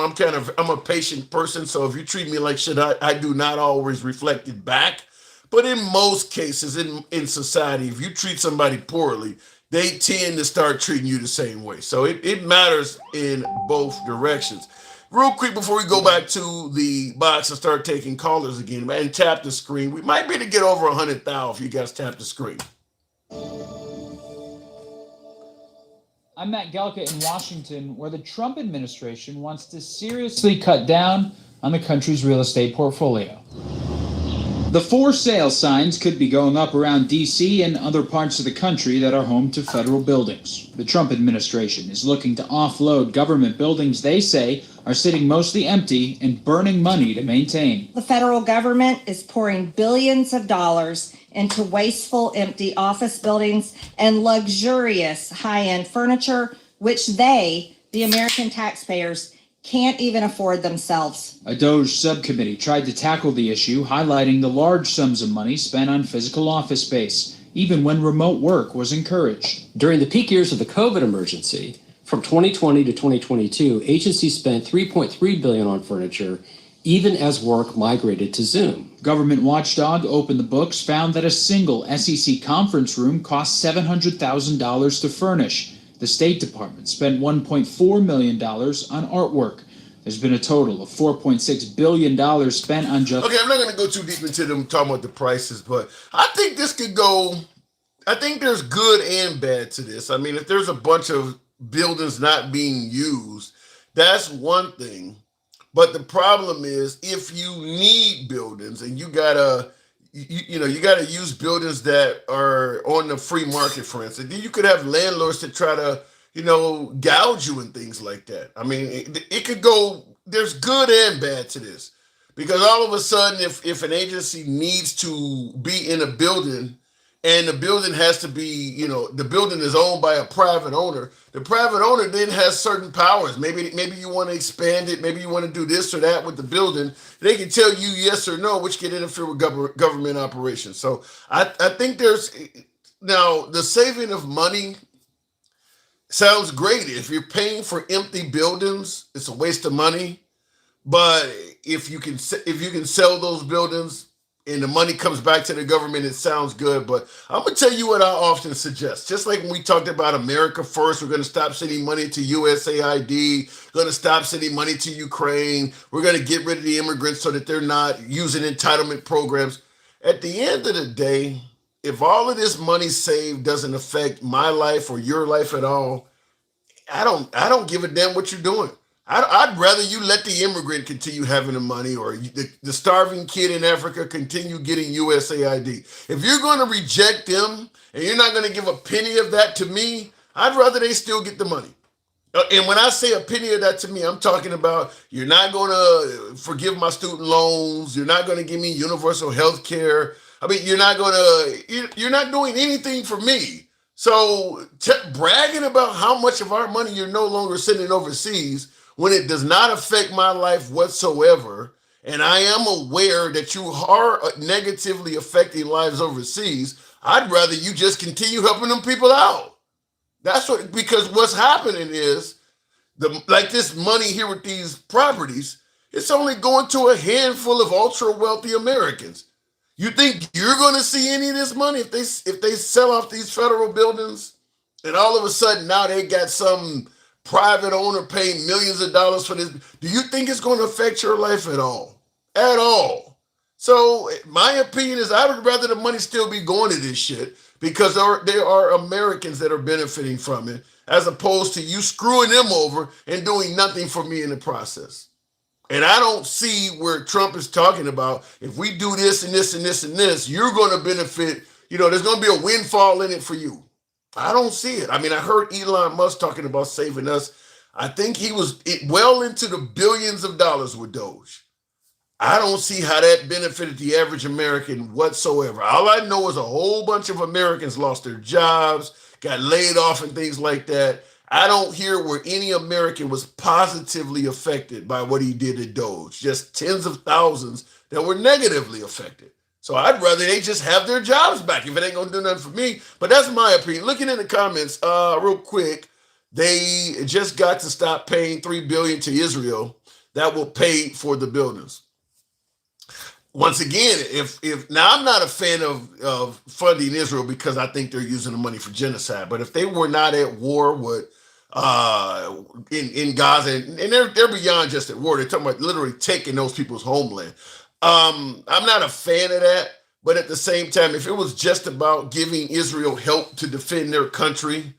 I'm a patient person. So if you treat me like shit, I do not always reflect it back. But in most cases in society, if you treat somebody poorly, they tend to start treating you the same way. So it matters in both directions. Real quick before we go back to the box and start taking callers again, man, and tap the screen. We might be able to get over 100,000 if you guys tap the screen. I'm Matt Galka in Washington, where the Trump administration wants to seriously cut down on the country's real estate portfolio. The for sale signs could be going up around D.C. and other parts of the country that are home to federal buildings. The Trump administration is looking to offload government buildings they say are sitting mostly empty and burning money to maintain. The federal government is pouring billions of dollars into wasteful, empty office buildings and luxurious high-end furniture, which they, the American taxpayers, can't even afford themselves. A DOJ subcommittee tried to tackle the issue, highlighting the large sums of money spent on physical office space, even when remote work was encouraged. During the peak years of the COVID emergency, from 2020 to 2022, agencies spent $3.3 billion on furniture, even as work migrated to Zoom. Government watchdog opened the books, found that a single SEC conference room cost $700,000 to furnish. The State Department spent $1.4 million on artwork. There's been a total of $4.6 billion spent on just... Okay, I'm not going to go too deep into them talking about the prices, but I think this could go... I think there's good and bad to this. I mean, if there's a bunch of buildings not being used, that's one thing. But the problem is if you need buildings and you gotta use buildings that are on the free market, for instance, then you could have landlords that try to, gouge you and things like that. I mean, it could go, there's good and bad to this, because all of a sudden, if an agency needs to be in a building and the building has to be, the building is owned by a private owner, the private owner then has certain powers. Maybe you want to expand it. Maybe you want to do this or that with the building. They can tell you yes or no, which can interfere with government operations. So I think now the saving of money sounds great. If you're paying for empty buildings, it's a waste of money. But if you can sell those buildings and the money comes back to the government, it sounds good. But I'm going to tell you what I often suggest. Just like when we talked about America First, we're going to stop sending money to USAID, going to stop sending money to Ukraine. We're going to get rid of the immigrants so that they're not using entitlement programs. At the end of the day, if all of this money saved doesn't affect my life or your life at all, I don't give a damn what you're doing. I'd rather you let the immigrant continue having the money, or the starving kid in Africa continue getting USAID. If you're going to reject them and you're not going to give a penny of that to me, I'd rather they still get the money. And when I say a penny of that to me, I'm talking about you're not going to forgive my student loans. You're not going to give me universal health care. I mean, you're not doing anything for me. So bragging about how much of our money you're no longer sending overseas when it does not affect my life whatsoever, and I am aware that you are negatively affecting lives overseas, I'd rather you just continue helping them people out. Because what's happening is, like this money here with these properties, it's only going to a handful of ultra wealthy Americans. You think you're going to see any of this money if they sell off these federal buildings, and all of a sudden now they got some private owner paying millions of dollars for this? Do you think it's going to affect your life at all? At all. So my opinion is I would rather the money still be going to this shit, because there are Americans that are benefiting from it, as opposed to you screwing them over and doing nothing for me in the process. And I don't see where Trump is talking about, if we do this and this and this and this, you're going to benefit, there's going to be a windfall in it for you. I don't see it. I mean, I heard Elon Musk talking about saving us. I think he was well into the billions of dollars with Doge. I don't see how that benefited the average American whatsoever. All I know is a whole bunch of Americans lost their jobs, got laid off and things like that. I don't hear where any American was positively affected by what he did at Doge. Just tens of thousands that were negatively affected. So I'd rather they just have their jobs back if it ain't gonna do nothing for me. But that's my opinion. Looking in the comments, real quick, they just got to stop paying $3 billion to Israel. That will pay for the buildings. once again, if now I'm not a fan of funding Israel because I think they're using the money for genocide. But if they were not at war with in Gaza, and they're beyond just at war, they're talking about literally taking those people's homeland. I'm not a fan of that. But at the same time, if it was just about giving Israel help to defend their country,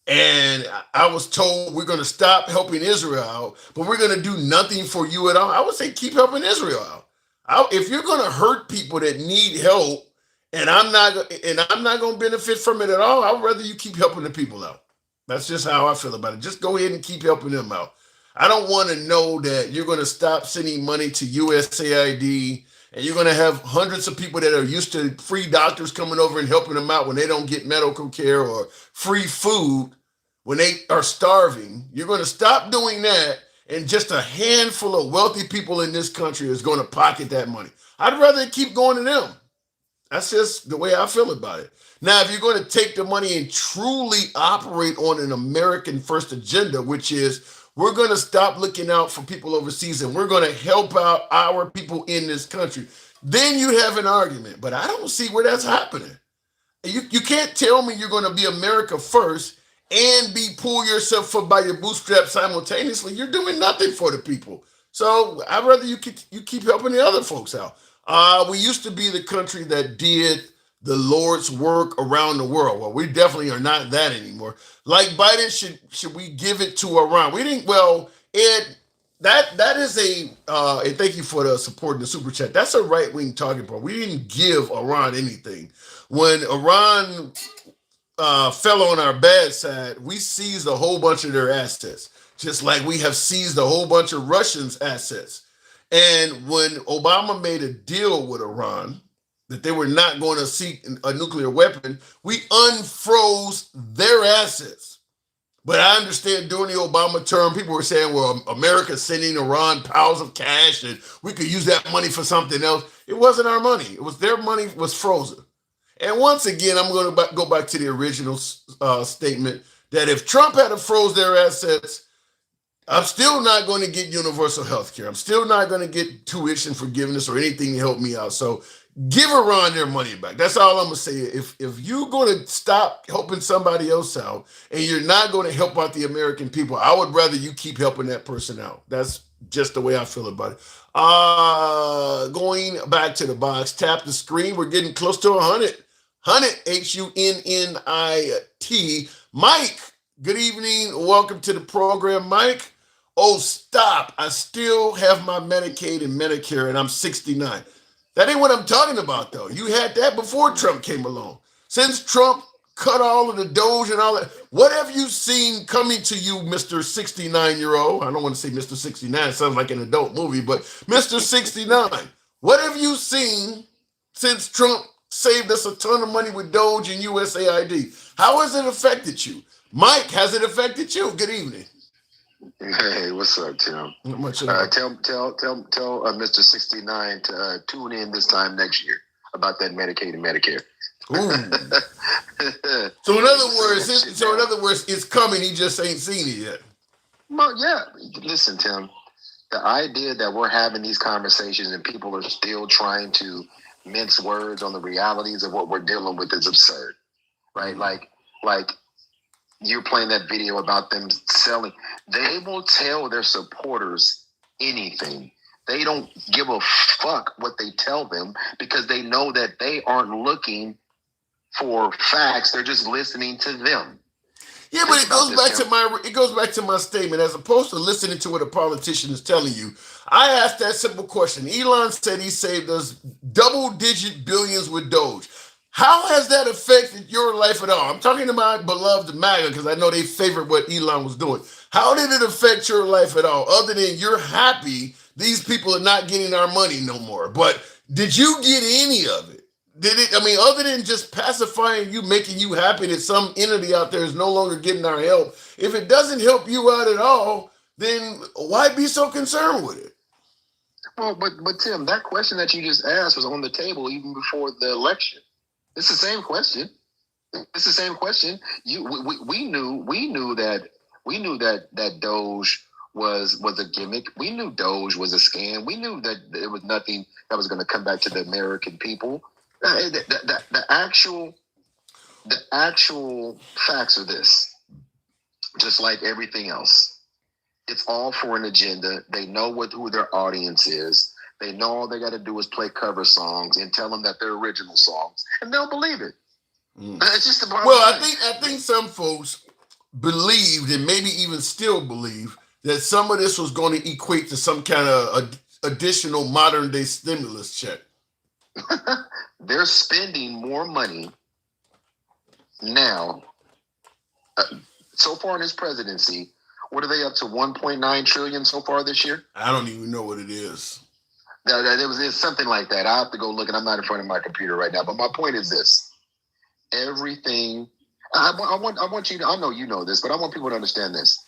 and I was told we're going to stop helping Israel out, but we're going to do nothing for you at all, I would say keep helping Israel out. If you're going to hurt people that need help, and I'm not going to benefit from it at all, I'd rather you keep helping the people out. That's just how I feel about it. Just go ahead and keep helping them out. I don't want to know that you're going to stop sending money to USAID, and you're going to have hundreds of people that are used to free doctors coming over and helping them out when they don't get medical care or free food when they are starving. You're going to stop doing that, and just a handful of wealthy people in this country is going to pocket that money. I'd rather it keep going to them. That's just the way I feel about it. Now, if you're going to take the money and truly operate on an American first agenda, which is we're going to stop looking out for people overseas and we're going to help out our people in this country, then you have an argument. But I don't see where that's happening. You can't tell me you're going to be America first and be pull yourself up by your bootstraps simultaneously. You're doing nothing for the people. So I'd rather you keep helping the other folks out. We used to be the country that did the Lord's work around the world. Well, we definitely are not that anymore. Like Biden, should we give it to Iran? We didn't. Well, Ed, that is and thank you for the support in the super chat. That's a right wing talking point. We didn't give Iran anything. When Iran fell on our bad side, we seized a whole bunch of their assets, just like we have seized a whole bunch of Russians' assets. And when Obama made a deal with Iran that they were not going to seek a nuclear weapon, we unfroze their assets. But I understand during the Obama term, people were saying, well, America's sending Iran piles of cash and we could use that money for something else. It wasn't our money. It was their money was frozen. And once again, I'm going to go back to the original statement that if Trump had froze their assets, I'm still not going to get universal health care. I'm still not going to get tuition forgiveness or anything to help me out. So give Iran their money back. That's all I'm going to say. If you're going to stop helping somebody else out and you're not going to help out the American people, I would rather you keep helping that person out. That's just the way I feel about it. Going back to the box, tap the screen. We're getting close to 100. HUNNIT. Mike, good evening. Welcome to the program, Mike. Oh, stop. I still have my Medicaid and Medicare, and I'm 69. That ain't what I'm talking about, though. You had that before Trump came along. Since Trump cut all of the Doge and all that, what have you seen coming to you, Mr. 69-year-old? I don't want to say Mr. 69. It sounds like an adult movie, but Mr. 69, what have you seen since Trump saved us a ton of money with Doge and USAID? How has it affected you? Mike, has it affected you? Good evening. Hey, what's up, Tim? Not much Tell Mr. 69 to tune in this time next year about that Medicaid and Medicare. So in other words, it's coming. He just ain't seen it yet. Well, yeah. Listen, Tim. The idea that we're having these conversations and people are still trying to mince words on the realities of what we're dealing with is absurd, right? Like you're playing that video about them selling. They will tell their supporters anything. They don't give a fuck what they tell them because they know that they aren't looking for facts. They're just listening to them. Yeah, but it goes back to my statement. As opposed to listening to what a politician is telling you, I asked that simple question. Elon said he saved us double-digit billions with Doge. How has that affected your life at all? I'm talking to my beloved MAGA because I know they favored what Elon was doing. How did it affect your life at all? Other than you're happy these people are not getting our money no more. But did you get any of it? Other than just pacifying you, making you happy that some entity out there is no longer getting our help, if it doesn't help you out at all, then why be so concerned with it? Well, but Tim, that question that you just asked was on the table even before the election. It's the same question. It's the same question. We knew that Doge was a gimmick. We knew Doge was a scam. We knew that it was nothing that was going to come back to the American people. The actual facts are this. Just like everything else, it's all for an agenda. They know who their audience is. They know all they got to do is play cover songs and tell them that they're original songs, and they'll believe it. It's just the bottom line. I think some folks believed, and maybe even still believe, that some of this was going to equate to some kind of additional modern day stimulus check. They're spending more money now. So far in his presidency, what are they up to? 1.9 trillion so far this year? I don't even know what it is. It's something like that. I have to go look, and I'm not in front of my computer right now. But my point is this: everything. I want you to. I know you know this, but I want people to understand this.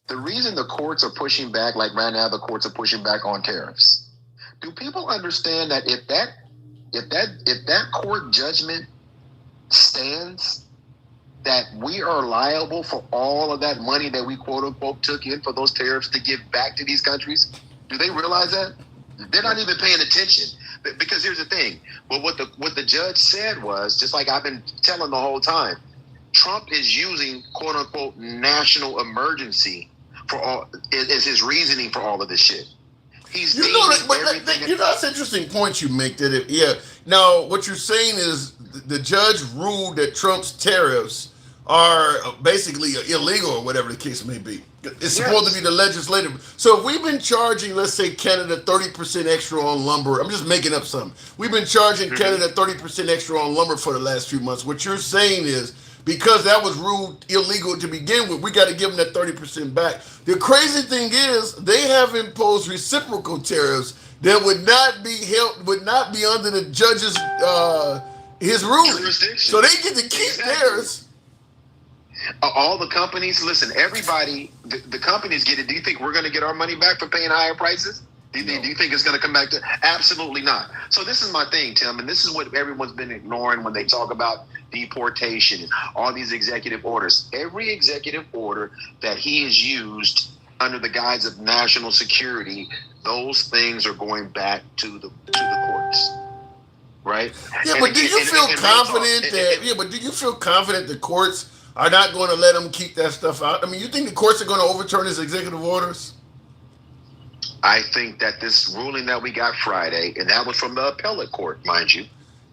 The reason the courts are pushing back, like right now, the courts are pushing back on tariffs. Do people understand that if that court judgment stands, that we are liable for all of that money that we quote unquote took in for those tariffs to give back to these countries? Do they realize that? They're not even paying attention. Because here's the thing. Well, what the judge said was, just like I've been telling the whole time, Trump is using quote unquote national emergency for all is his reasoning for all of this shit. He's that's an interesting point you make. Now, what you're saying is the judge ruled that Trump's tariffs are basically illegal, or whatever the case may be. It's supposed to be the legislative. So if we've been charging, let's say, Canada 30% extra on lumber, I'm just making up something. We've been charging Canada 30% extra on lumber for the last few months. What you're saying is, because that was ruled illegal to begin with, we got to give them that 30% back. The crazy thing is, they have imposed reciprocal tariffs that would not be under the judge's his ruling. So they get to keep theirs. All the companies, listen, everybody, the companies get it. Do you think we're going to get our money back for paying higher prices? Do you think it's going to come back to? Absolutely not. So this is my thing, Tim, and this is what everyone's been ignoring when they talk about deportation and all these executive orders. Every executive order that he has used under the guise of national security, those things are going back to the courts, right? Yeah, but do you feel confident the courts are not going to let him keep that stuff out? I mean, you think the courts are going to overturn his executive orders? I think that this ruling that we got Friday, and that was from the appellate court, mind you.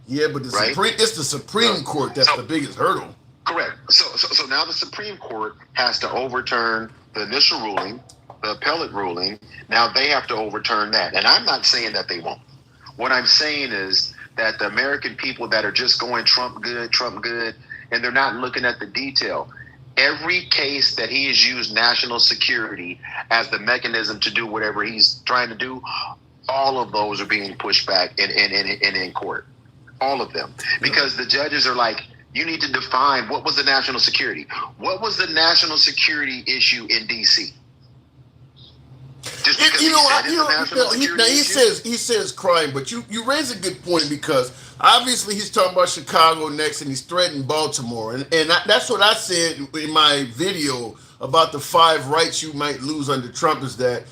Yeah, but it's the Supreme Court that's the biggest hurdle. Correct. So now the Supreme Court has to overturn the initial ruling, the appellate ruling. Now they have to overturn that. And I'm not saying that they won't. What I'm saying is that the American people that are just going Trump good, and they're not looking at the detail. Every case that he has used national security as the mechanism to do whatever he's trying to do, all of those are being pushed back in court. All of them. Because the judges are like, you need to define what was the national security. What was the national security issue in D.C.? He says crime, but you raise a good point, because obviously he's talking about Chicago next, and he's threatening Baltimore, and that's what I said in my video about the 5 rights you might lose under Trump, is that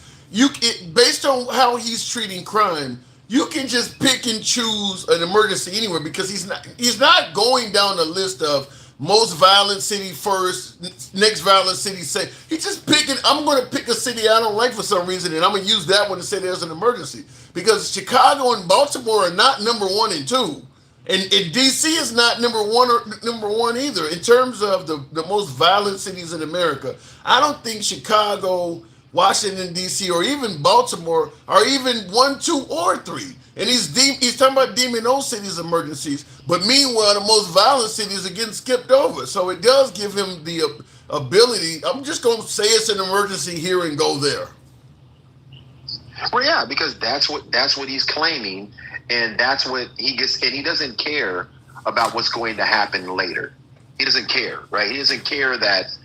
based on how he's treating crime, you can just pick and choose an emergency anywhere, because he's not going down the list of most violent city first, next violent city second. He's just picking, I'm going to pick a city I don't like for some reason, and I'm going to use that one to say there's an emergency. Because Chicago and Baltimore are not number 1 and 2. And D.C. is not number one either. In terms of the most violent cities in America, I don't think Chicago, Washington, D.C., or even Baltimore are even 1, 2, or 3. And he's talking about deeming those cities emergencies. But meanwhile, the most violent cities are getting skipped over. So it does give him the ability. I'm just going to say it's an emergency here and go there. Well, yeah, because that's what he's claiming, and that's what he gets. And he doesn't care about what's going to happen later. He doesn't care, right? He doesn't care that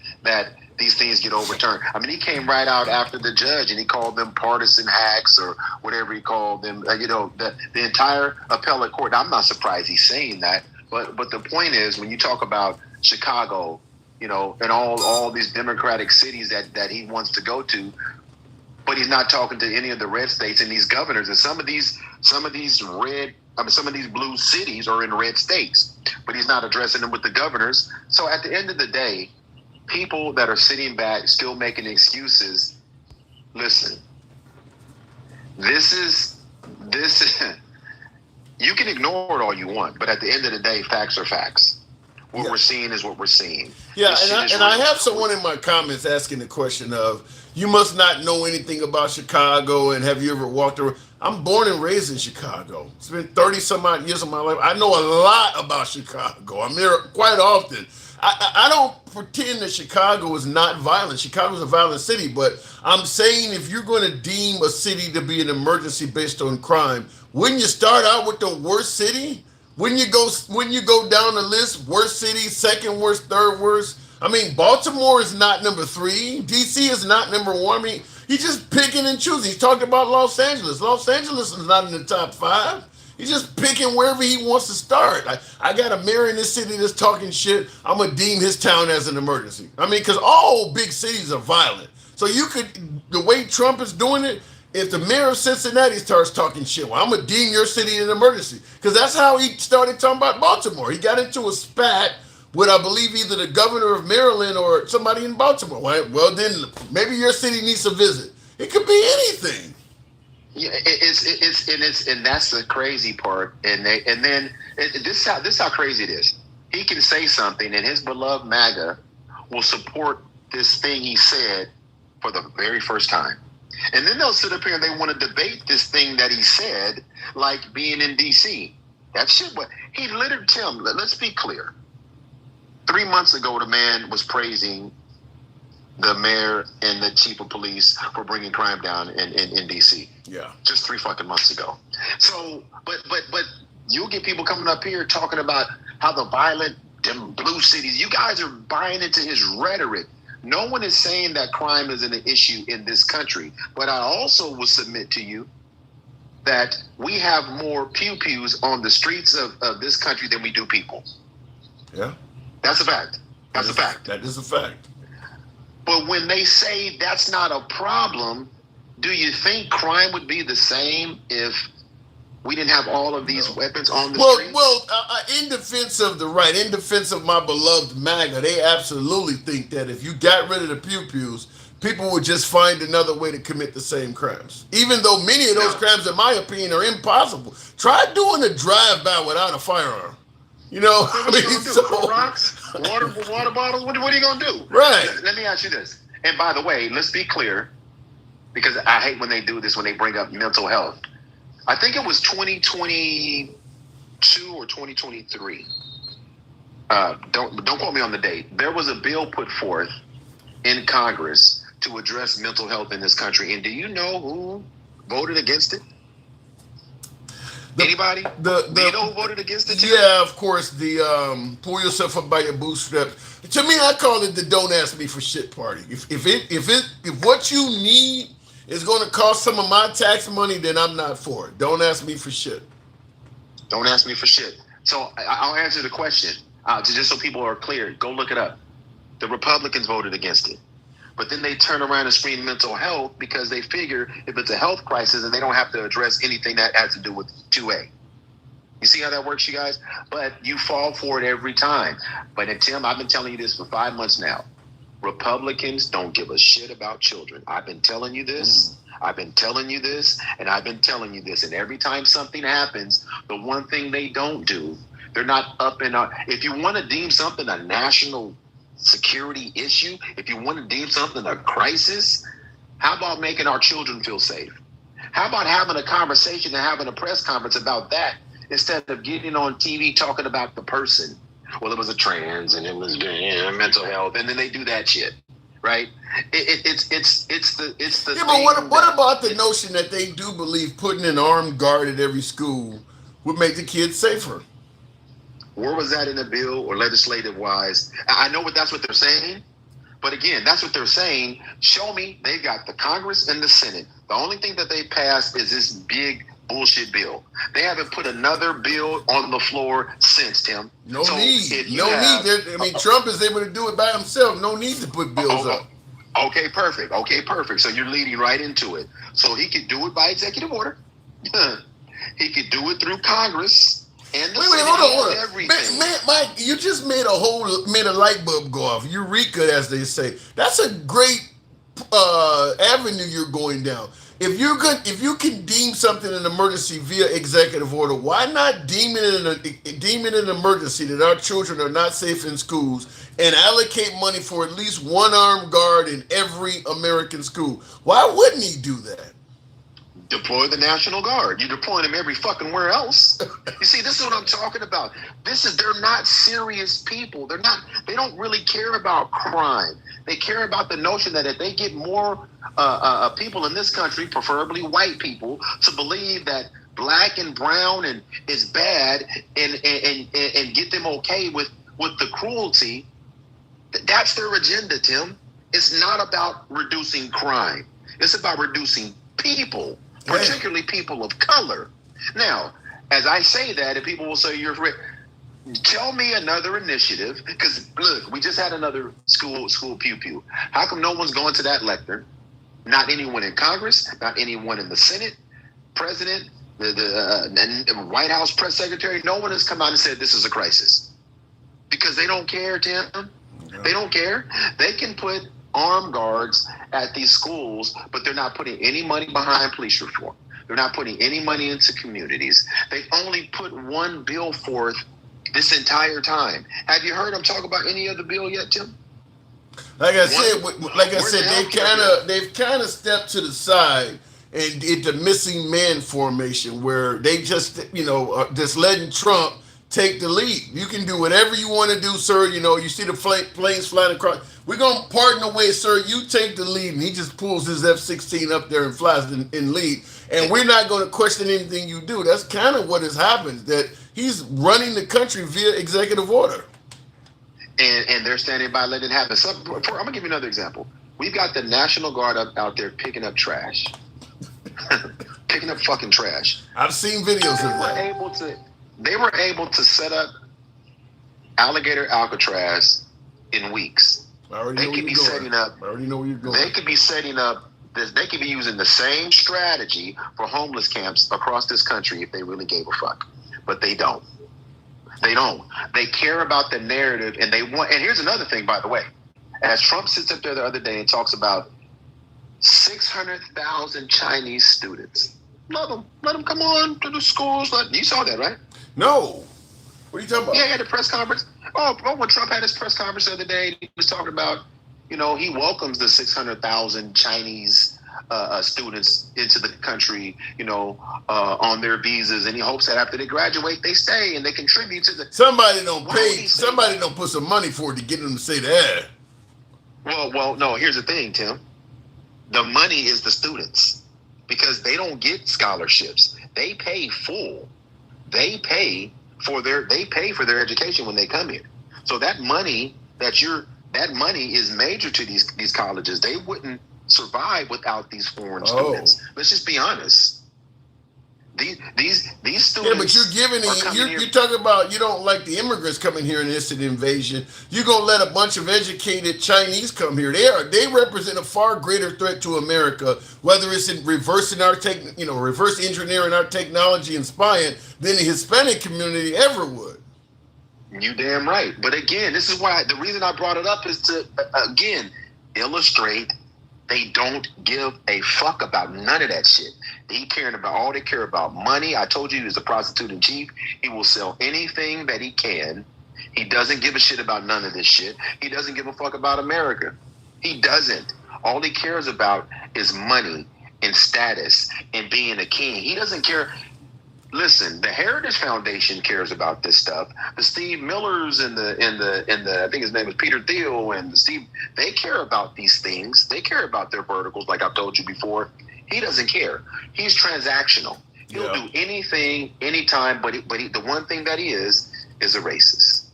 these things get overturned. I mean, he came right out after the judge, and he called them partisan hacks or whatever he called them. The entire appellate court. I'm not surprised he's saying that, but the point is, when you talk about Chicago, and all these democratic cities that he wants to go to, but he's not talking to any of the red states and these governors. And some of these blue cities are in red states, but he's not addressing them with the governors. So at the end of the day, people that are sitting back still making excuses, listen, this you can ignore it all you want, but at the end of the day, facts are facts. What we're seeing is what we're seeing. Yeah, and I have someone in my comments asking the question of, you must not know anything about Chicago, and have you ever walked around? I'm born and raised in Chicago. It's been 30 some odd years of my life. I know a lot about Chicago. I'm there quite often. I don't pretend that Chicago is not violent. Chicago is a violent city, but I'm saying if you're going to deem a city to be an emergency based on crime, wouldn't you start out with the worst city? When you go down the list, worst city, second worst, third worst. I mean, Baltimore is not number 3. DC is not number 1. I mean, he's just picking and choosing. He's talking about Los Angeles. Los Angeles is not in the top 5. He's just picking wherever he wants to start. I got a mayor in this city that's talking shit. I'm going to deem his town as an emergency. I mean, because all big cities are violent. So you could, the way Trump is doing it, if the mayor of Cincinnati starts talking shit, well, I'm going to deem your city an emergency. Because that's how he started talking about Baltimore. He got into a spat with, I believe, either the governor of Maryland or somebody in Baltimore. Well, then maybe your city needs a visit. It could be anything. Yeah, and that's the crazy part. And then this is how crazy it is. He can say something, and his beloved MAGA will support this thing he said for the very first time. And then they'll sit up here and they want to debate this thing that he said, like being in D.C. That shit. What he literally, Tim. Let's be clear. 3 months ago, the man was praising the mayor and the chief of police for bringing crime down in D.C. Yeah, just 3 fucking months ago. So, but you'll get people coming up here talking about how the violent, them blue cities. You guys are buying into his rhetoric. No one is saying that crime isn't an issue in this country, but I also will submit to you that we have more pew-pews on the streets of this country than we do people. Yeah, that's a fact. That's a fact. That is a fact. But when they say that's not a problem, do you think crime would be the same if we didn't have all of these weapons on the streets? Well, in defense of the right, in defense of my beloved MAGA, they absolutely think that if you got rid of the pew-pews, people would just find another way to commit the same crimes. Even though many of those crimes, in my opinion, are impossible. Try doing a drive-by without a firearm. You know, what are you going to do? Throw rocks? Water bottles? What are you going to do? Right. Let me ask you this. And by the way, let's be clear, because I hate when they do this, when they bring up mental health. I think it was 2022 or 2023. Don't quote me on the date. There was a bill put forth in Congress to address mental health in this country. And do you know who voted against it? Anybody? Do you know who voted against it? Yeah, of course. The pull yourself up by your bootstraps. To me, I call it the "don't ask me for shit" party. If what you need is going to cost some of my tax money, then I'm not for it. Don't ask me for shit. Don't ask me for shit. So I'll answer the question just so people are clear. Go look it up. The Republicans voted against it. But then they turn around and scream mental health because they figure if it's a health crisis, then they don't have to address anything that has to do with 2A. You see how that works, you guys? But you fall for it every time. But Tim, I've been telling you this for 5 months now. Republicans don't give a shit about children. I've been telling you this. I've been telling you this. And I've been telling you this. And every time something happens, the one thing they don't do, they're not up in our... If you want to deem something a national security issue, if you want to deem something a crisis, how about making our children feel safe? How about having a conversation and having a press conference about that instead of getting on TV talking about the person? Well, it was a trans and it was mental health, and then they do that shit, right? It's the yeah. But what about the notion that they do believe putting an armed guard at every school would make the kids safer? Where was that in the bill or legislative wise? I know that's what they're saying, but again, that's what they're saying. Show me they've got the Congress and the Senate. The only thing that they passed is this big bullshit bill. They haven't put another bill on the floor since, Tim. No need. I mean, Trump is able to do it by himself. No need to put bills up. Okay, perfect. Okay, perfect. So you're leading right into it. So he could do it by executive order. He could do it through Congress and the Wait, Senate hold and on. everything. Mike, you just made a light bulb go off. Eureka, as they say. That's a great avenue you're going down. If you can deem something an emergency via executive order, why not deem it an emergency that our children are not safe in schools and allocate money for at least one armed guard in every American school? Why wouldn't he do that? Deploy the National Guard. You're deploying them every fucking where else. You see, this is what I'm talking about. They're not serious people. They don't really care about crime. They care about the notion that if they get more people in this country, preferably white people, to believe that black and brown and is bad and get them okay with the cruelty, that's their agenda, Tim. It's not about reducing crime. It's about reducing people, particularly people of color. Now, as I say that, and people will say, tell me another initiative, because look, we just had another school pew-pew. How come no one's going to that lectern? Not anyone in Congress, not anyone in the Senate, President, the White House press secretary, no one has come out and said this is a crisis. Because they don't care, Tim. They don't care. They can put armed guards at these schools, but they're not putting any money behind police reform. They're not putting any money into communities. They've only put one bill forth this entire time. Have you heard them talk about any other bill yet, Tim? Like I said, they've kind of stepped to the side and into missing man formation, where they just just letting Trump take the lead. You can do whatever you want to do, sir. You see the planes flying across. We're going to pardon away, sir. You take the lead. And he just pulls his F-16 up there and flies in lead. And we're not going to question anything you do. That's kind of what has happened, that he's running the country via executive order. And they're standing by letting it happen. So, I'm going to give you another example. We've got the National Guard out there picking up trash. Picking up fucking trash. I've seen videos of that. They were able to set up alligator Alcatraz in weeks. I already know where you're going. They could be setting up this. They could be using the same strategy for homeless camps across this country if they really gave a fuck. But they don't. They don't. They care about the narrative, and they want. And here's another thing, by the way. As Trump sits up there the other day and talks about 600,000 Chinese students. Let them come on to the schools. You saw that, right? No. What are you talking about? Yeah, he had a press conference. When Trump had his press conference the other day, he was talking about, he welcomes the 600,000 Chinese students into the country, on their visas, and he hopes that after they graduate, they stay and they contribute to the. Somebody don't put some money forward to get them to say that. Well, no. Here's the thing, Tim. The money is the students, because they don't get scholarships. They pay full. They pay for their education when they come here. So that money is major to these colleges. They wouldn't survive without these foreign students. Let's just be honest. These students. Yeah, but you're talking about, you don't like the immigrants coming here and instant invasion. You're gonna let a bunch of educated Chinese come here. They represent a far greater threat to America, whether it's in reverse engineering our technology and spying, than the Hispanic community ever would. You damn right. But again, this is why the reason I brought it up is to again illustrate they don't give a fuck about none of that shit. They care about money. I told you he was a prostitute in chief. He will sell anything that he can. He doesn't give a shit about none of this shit. He doesn't give a fuck about America. He doesn't. All he cares about is money and status and being a king. He doesn't care. Listen, the Heritage Foundation cares about this stuff. The Steve Millers and the I think his name is Peter Thiel and they care about these things. They care about their verticals, like I've told you before. He doesn't care. He's transactional. He'll do anything, anytime, but the one thing that he is a racist.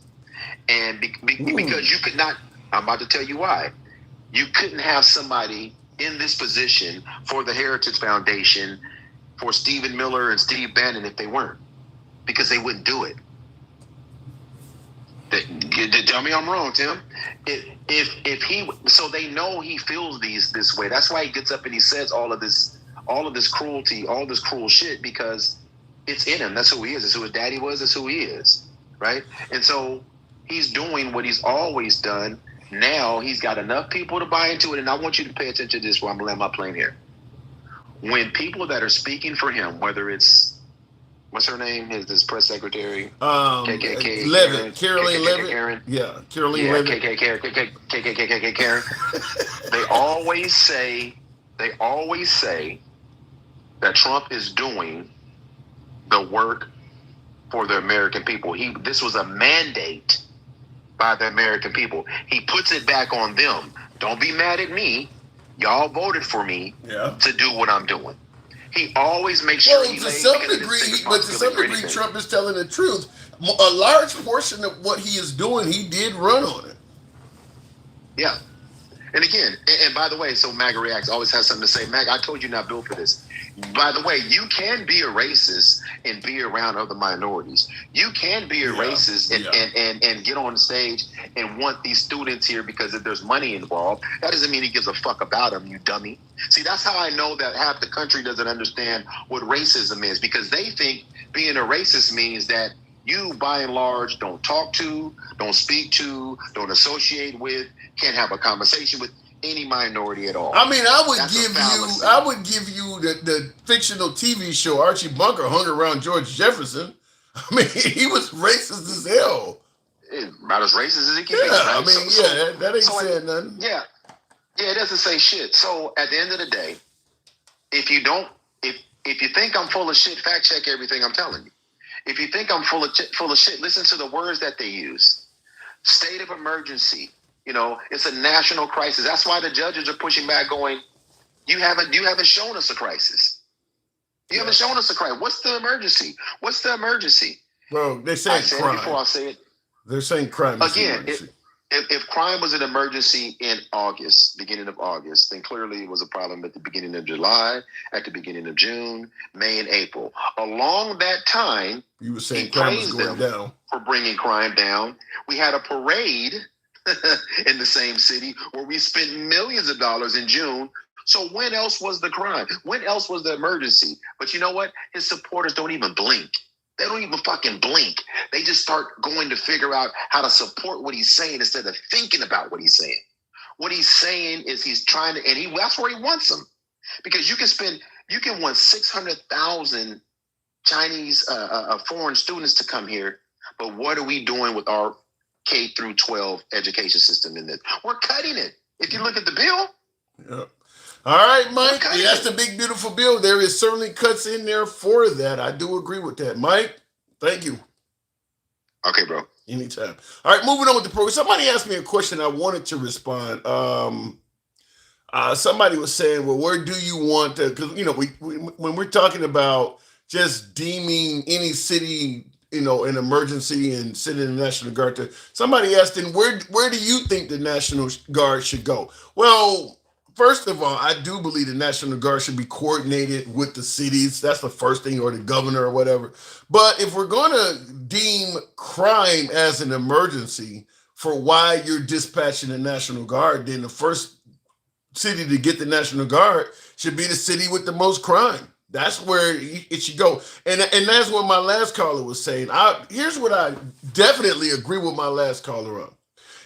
And because you could not, I'm about to tell you why. You couldn't have somebody in this position for the Heritage Foundation, for Stephen Miller and Steve Bannon if they weren't, because they wouldn't do it. Tell me I'm wrong, Tim. If he, so they know he feels this way. That's why he gets up and he says all of this cruelty, all this cruel shit, because it's in him. That's who he is. That's who his daddy was. That's who he is, right? And so he's doing what he's always done. Now he's got enough people to buy into it. And I want you to pay attention to this while I'm gonna land my plane here. When people that are speaking for him, whether it's what's her name? His press secretary. KKK. Levitt. Caroline Levitt. Levitt. Karen. Yeah, Caroline Levitt. KKK Karen. They always say that Trump is doing the work for the American people. This was a mandate by the American people. He puts it back on them. Don't be mad at me. Y'all voted for me to do what I'm doing. He always makes sure to some degree, Trump is telling the truth. A large portion of what he is doing, he did run on it. Yeah. And again, and by the way, so MAGA Reacts always has something to say. MAGA, I told you not built for this. By the way, you can be a racist and be around other minorities. You can be a racist and get on stage and want these students here because if there's money involved. That doesn't mean he gives a fuck about them, you dummy. See, that's how I know that half the country doesn't understand what racism is, because they think being a racist means that you, by and large, don't talk to, don't speak to, don't associate with, can't have a conversation with any minority at all. I mean, I would give you the fictional TV show Archie Bunker hung around George Jefferson. I mean, he was racist as hell. About as racist as he can be. Yeah, Right? I mean, that ain't saying nothing. Yeah, it doesn't say shit. So at the end of the day, if you think I'm full of shit, fact check everything I'm telling you. If you think I'm full of shit, listen to the words that they use. State of emergency. You know, it's a national crisis. That's why the judges are pushing back, going, you haven't shown us a crisis. You haven't shown us a crisis. What's the emergency? What's the emergency? Bro, they're saying crime. Before I say it. They're saying crime is again. an emergency. If crime was an emergency in August, beginning of August, then clearly it was a problem at the beginning of July, at the beginning of June, May, and April. Along that time, you were saying crime was going down for bringing crime down. We had a parade in the same city where we spent millions of dollars in June. So when else was the crime? When else was the emergency? But you know what? His supporters don't even blink. They don't even fucking blink. They just start going to figure out how to support what he's saying instead of thinking about what he's saying. What he's saying is he's trying to, and that's where he wants them. Because you can want 600,000 Chinese foreign students to come here. But what are we doing with our K through 12 education system in this? We're cutting it. If you look at the bill. Yep. All right, Mike. Yeah, that's the big, beautiful bill. There is certainly cuts in there for that. I do agree with that. Mike, thank you. Okay, bro. Anytime. All right, moving on with the program. Somebody asked me a question. I wanted to respond. Somebody was saying, well, where do you want to, because, you know, we when we're talking about just deeming any city, you know, an emergency and sending the National Guard to, somebody asked, then where do you think the National Guard should go? Well, first of all, I do believe the National Guard should be coordinated with the cities. That's the first thing, or the governor or whatever. But if we're going to deem crime as an emergency for why you're dispatching the National Guard, then the first city to get the National Guard should be the city with the most crime. That's where it should go. And that's what my last caller was saying. Here's what I definitely agree with my last caller on.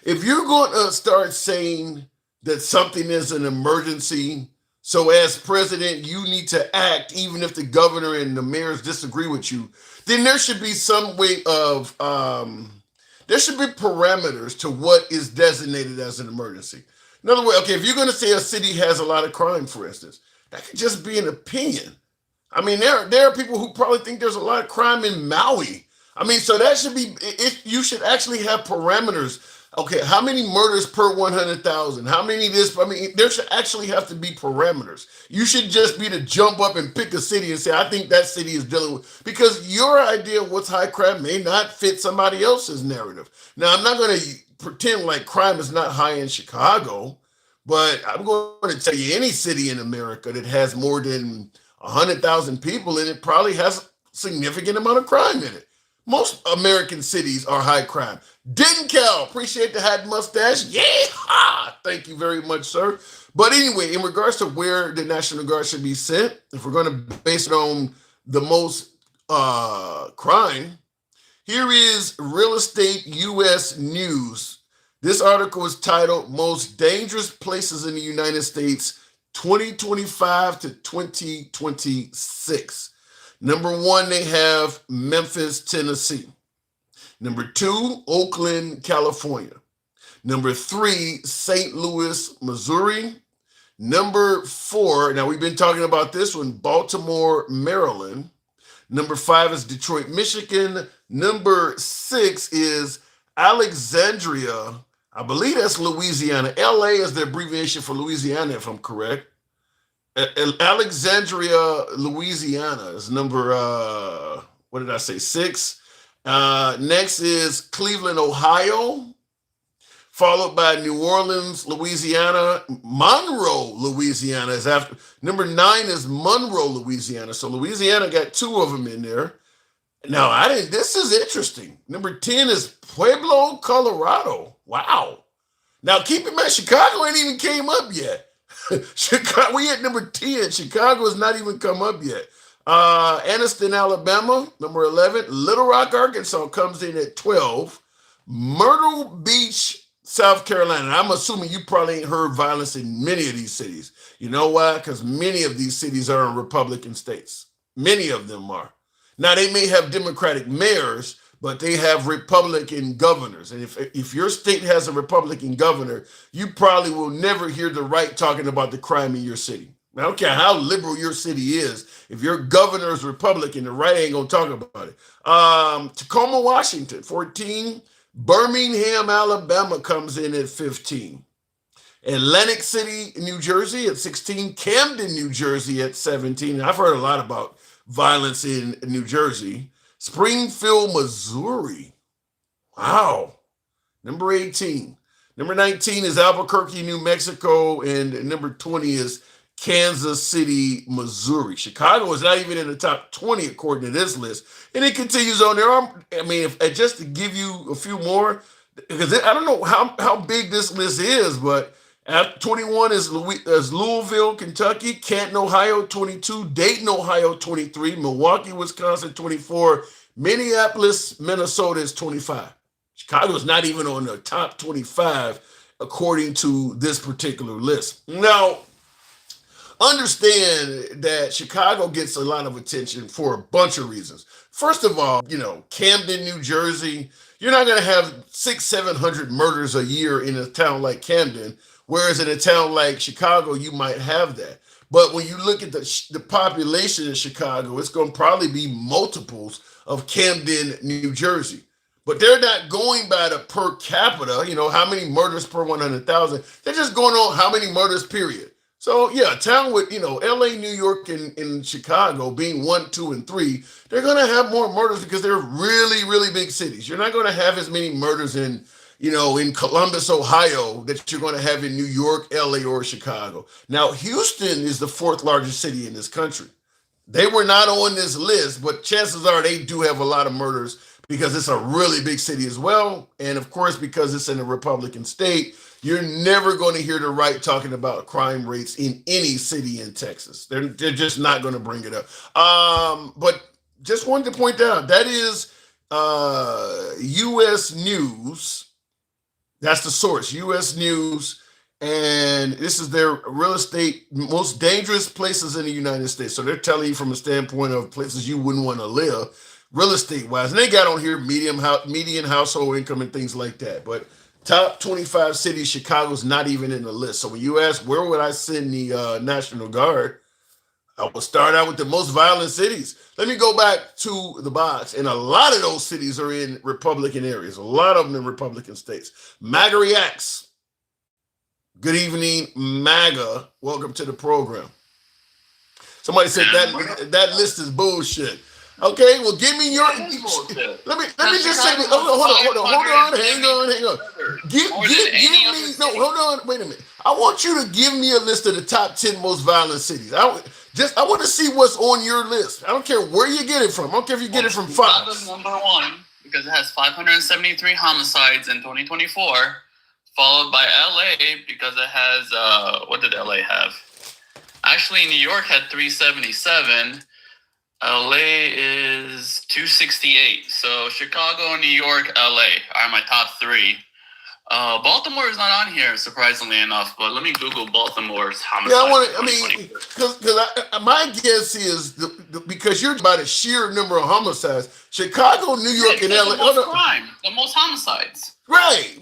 If you're going to start saying that something is an emergency, so as president, you need to act even if the governor and the mayors disagree with you, then there should be some way of, there should be parameters to what is designated as an emergency. In other words, okay, if you're going to say a city has a lot of crime, for instance, that could just be an opinion. I mean, there are people who probably think there's a lot of crime in Maui. I mean, so that should be, you should actually have parameters. Okay, how many murders per 100,000? How many this? I mean, there should actually have to be parameters. You should just be to jump up and pick a city and say, I think that city is dealing with, because your idea of what's high crime may not fit somebody else's narrative. Now, I'm not going to pretend like crime is not high in Chicago, but I'm going to tell you any city in America that has more than 100,000 people in it probably has a significant amount of crime in it. Most American cities are high crime. Didn't Cal, appreciate the hat mustache. Yeah, thank you very much, sir. But anyway, in regards to where the National Guard should be sent, if we're going to base it on the most crime, here is Real Estate US News. This article is titled Most Dangerous Places in the United States 2025 to 2026. Number one, they have Memphis, Tennessee. Number two, Oakland, California. Number three, St. Louis, Missouri. Number four, now we've been talking about this one, Baltimore, Maryland. Number five is Detroit, Michigan. Number six is Alexandria. I believe that's Louisiana. LA is the abbreviation for Louisiana, if I'm correct. Alexandria, Louisiana is number, what did I say, six. Next is Cleveland, Ohio, followed by New Orleans, Louisiana. Monroe, Louisiana is after. Number nine is Monroe, Louisiana. So Louisiana got two of them in there. Now, this is interesting. Number 10 is Pueblo, Colorado. Wow. Now, keep in mind, Chicago ain't even came up yet. Chicago, we at number 10. Chicago has not even come up yet. Anniston, Alabama, number 11. Little Rock, Arkansas comes in at 12. Myrtle Beach, South Carolina. I'm assuming you probably ain't heard violence in many of these cities. You know why? Because many of these cities are in Republican states. Many of them are. Now, they may have Democratic mayors, but they have Republican governors. And if your state has a Republican governor, you probably will never hear the right talking about the crime in your city. I don't care how liberal your city is. If your governor is Republican, the right ain't going to talk about it. Tacoma, Washington, 14. Birmingham, Alabama comes in at 15. Atlantic City, New Jersey at 16. Camden, New Jersey at 17. I've heard a lot about violence in New Jersey. Springfield, Missouri. Wow. Number 18. Number 19 is Albuquerque, New Mexico. And number 20 is Kansas City, Missouri. Chicago is not even in the top 20 according to this list. And it continues on there. Just to give you a few more, because I don't know how big this list is, but at 21 is Louisville, Kentucky, Canton, Ohio, 22, Dayton, Ohio, 23, Milwaukee, Wisconsin, 24, Minneapolis, Minnesota is 25. Chicago is not even on the top 25 according to this particular list. Now, understand that Chicago gets a lot of attention for a bunch of reasons. First of all, Camden, New Jersey, you're not going to have 600-700 murders a year in a town like Camden, whereas in a town like Chicago, you might have that. But when you look at the population in Chicago, it's going to probably be multiples of Camden, New Jersey. But they're not going by the per capita, how many murders per 100,000. They're just going on how many murders, period. So, yeah, a town with, LA, New York, and Chicago being 1, 2, and 3, they're going to have more murders because they're really, really big cities. You're not going to have as many murders in Columbus, Ohio, that you're going to have in New York, LA, or Chicago. Now, Houston is the fourth largest city in this country. They were not on this list, but chances are they do have a lot of murders because it's a really big city as well. And of course, because it's in a Republican state, you're never going to hear the right talking about crime rates in any city in Texas. They're just not going to bring it up. But just wanted to point out, that is U.S. News. That's the source, U.S. News. And this is their real estate most dangerous places in the United States. So they're telling you from a standpoint of places you wouldn't want to live, real estate wise. And they got on here median household income and things like that. But top 25 cities, Chicago's not even in the list. So when you ask where would I send the National Guard, I will start out with the most violent cities. Let me go back to the box. And a lot of those cities are in Republican areas. A lot of them in Republican states. MAGA reacts. Good evening, MAGA. Welcome to the program. Somebody said that list is bullshit. Okay, well, give me your. Let me just say this. Hold on. Hang on. Give me. No, hold on. Wait a minute. I want you to give me a list of the top 10 most violent cities. I want to see what's on your list. I don't care where you get it from. I don't care if you get it from Fox. Chicago's number one because it has 573 homicides in 2024, followed by LA because it has, what did LA have? Actually, New York had 377. LA is 268. So Chicago, New York, LA are my top three. Baltimore is not on here, surprisingly enough. But let me Google Baltimore's homicide. Yeah, because my guess is because you're about a sheer number of homicides. Chicago, New York, and LA. The most crime, the most homicides. Right.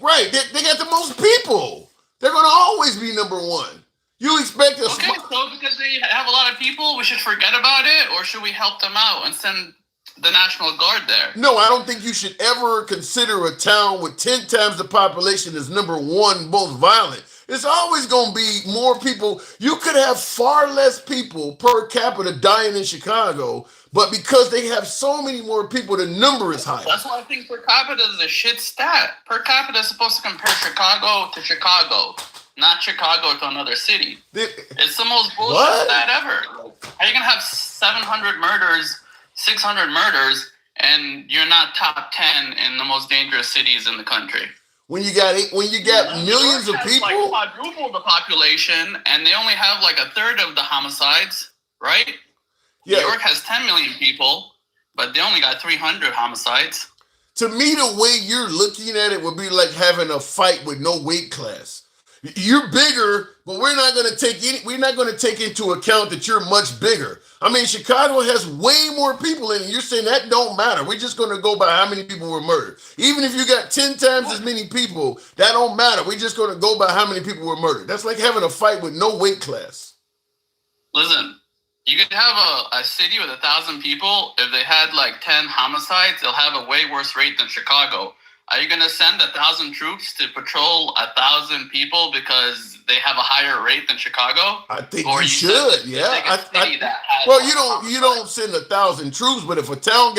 They got the most people. They're going to always be number one. You expect us? Okay, so because they have a lot of people, we should forget about it, or should we help them out and send the National Guard there? No, I don't think you should ever consider a town with 10 times the population as number one most violent. It's always going to be more people. You could have far less people per capita dying in Chicago, but because they have so many more people, the number is higher. That's why I think per capita is a shit stat. Per capita is supposed to compare Chicago to Chicago, not Chicago to another city. It's the most bullshit stat ever. How are you going to have 700 murders, 600 murders, and you're not top 10 in the most dangerous cities in the country? When you got millions of people, like quadruple the population, and they only have like a third of the homicides, right? Yeah. New York has 10 million people, but they only got 300 homicides. To me, the way you're looking at it would be like having a fight with no weight class. You're bigger, but we're not going to take into account that you're much bigger. I mean, Chicago has way more people in it. You're saying that don't matter. We're just going to go by how many people were murdered. Even if you got 10 times as many people, that don't matter. We're just going to go by how many people were murdered. That's like having a fight with no weight class. Listen, you could have a city with 1,000 people. If they had like 10 homicides, they'll have a way worse rate than Chicago. Are you going to send 1,000 troops to patrol 1,000 people because they have a higher rate than Chicago? I think you should. Yeah. You don't send 1,000 troops, but if a town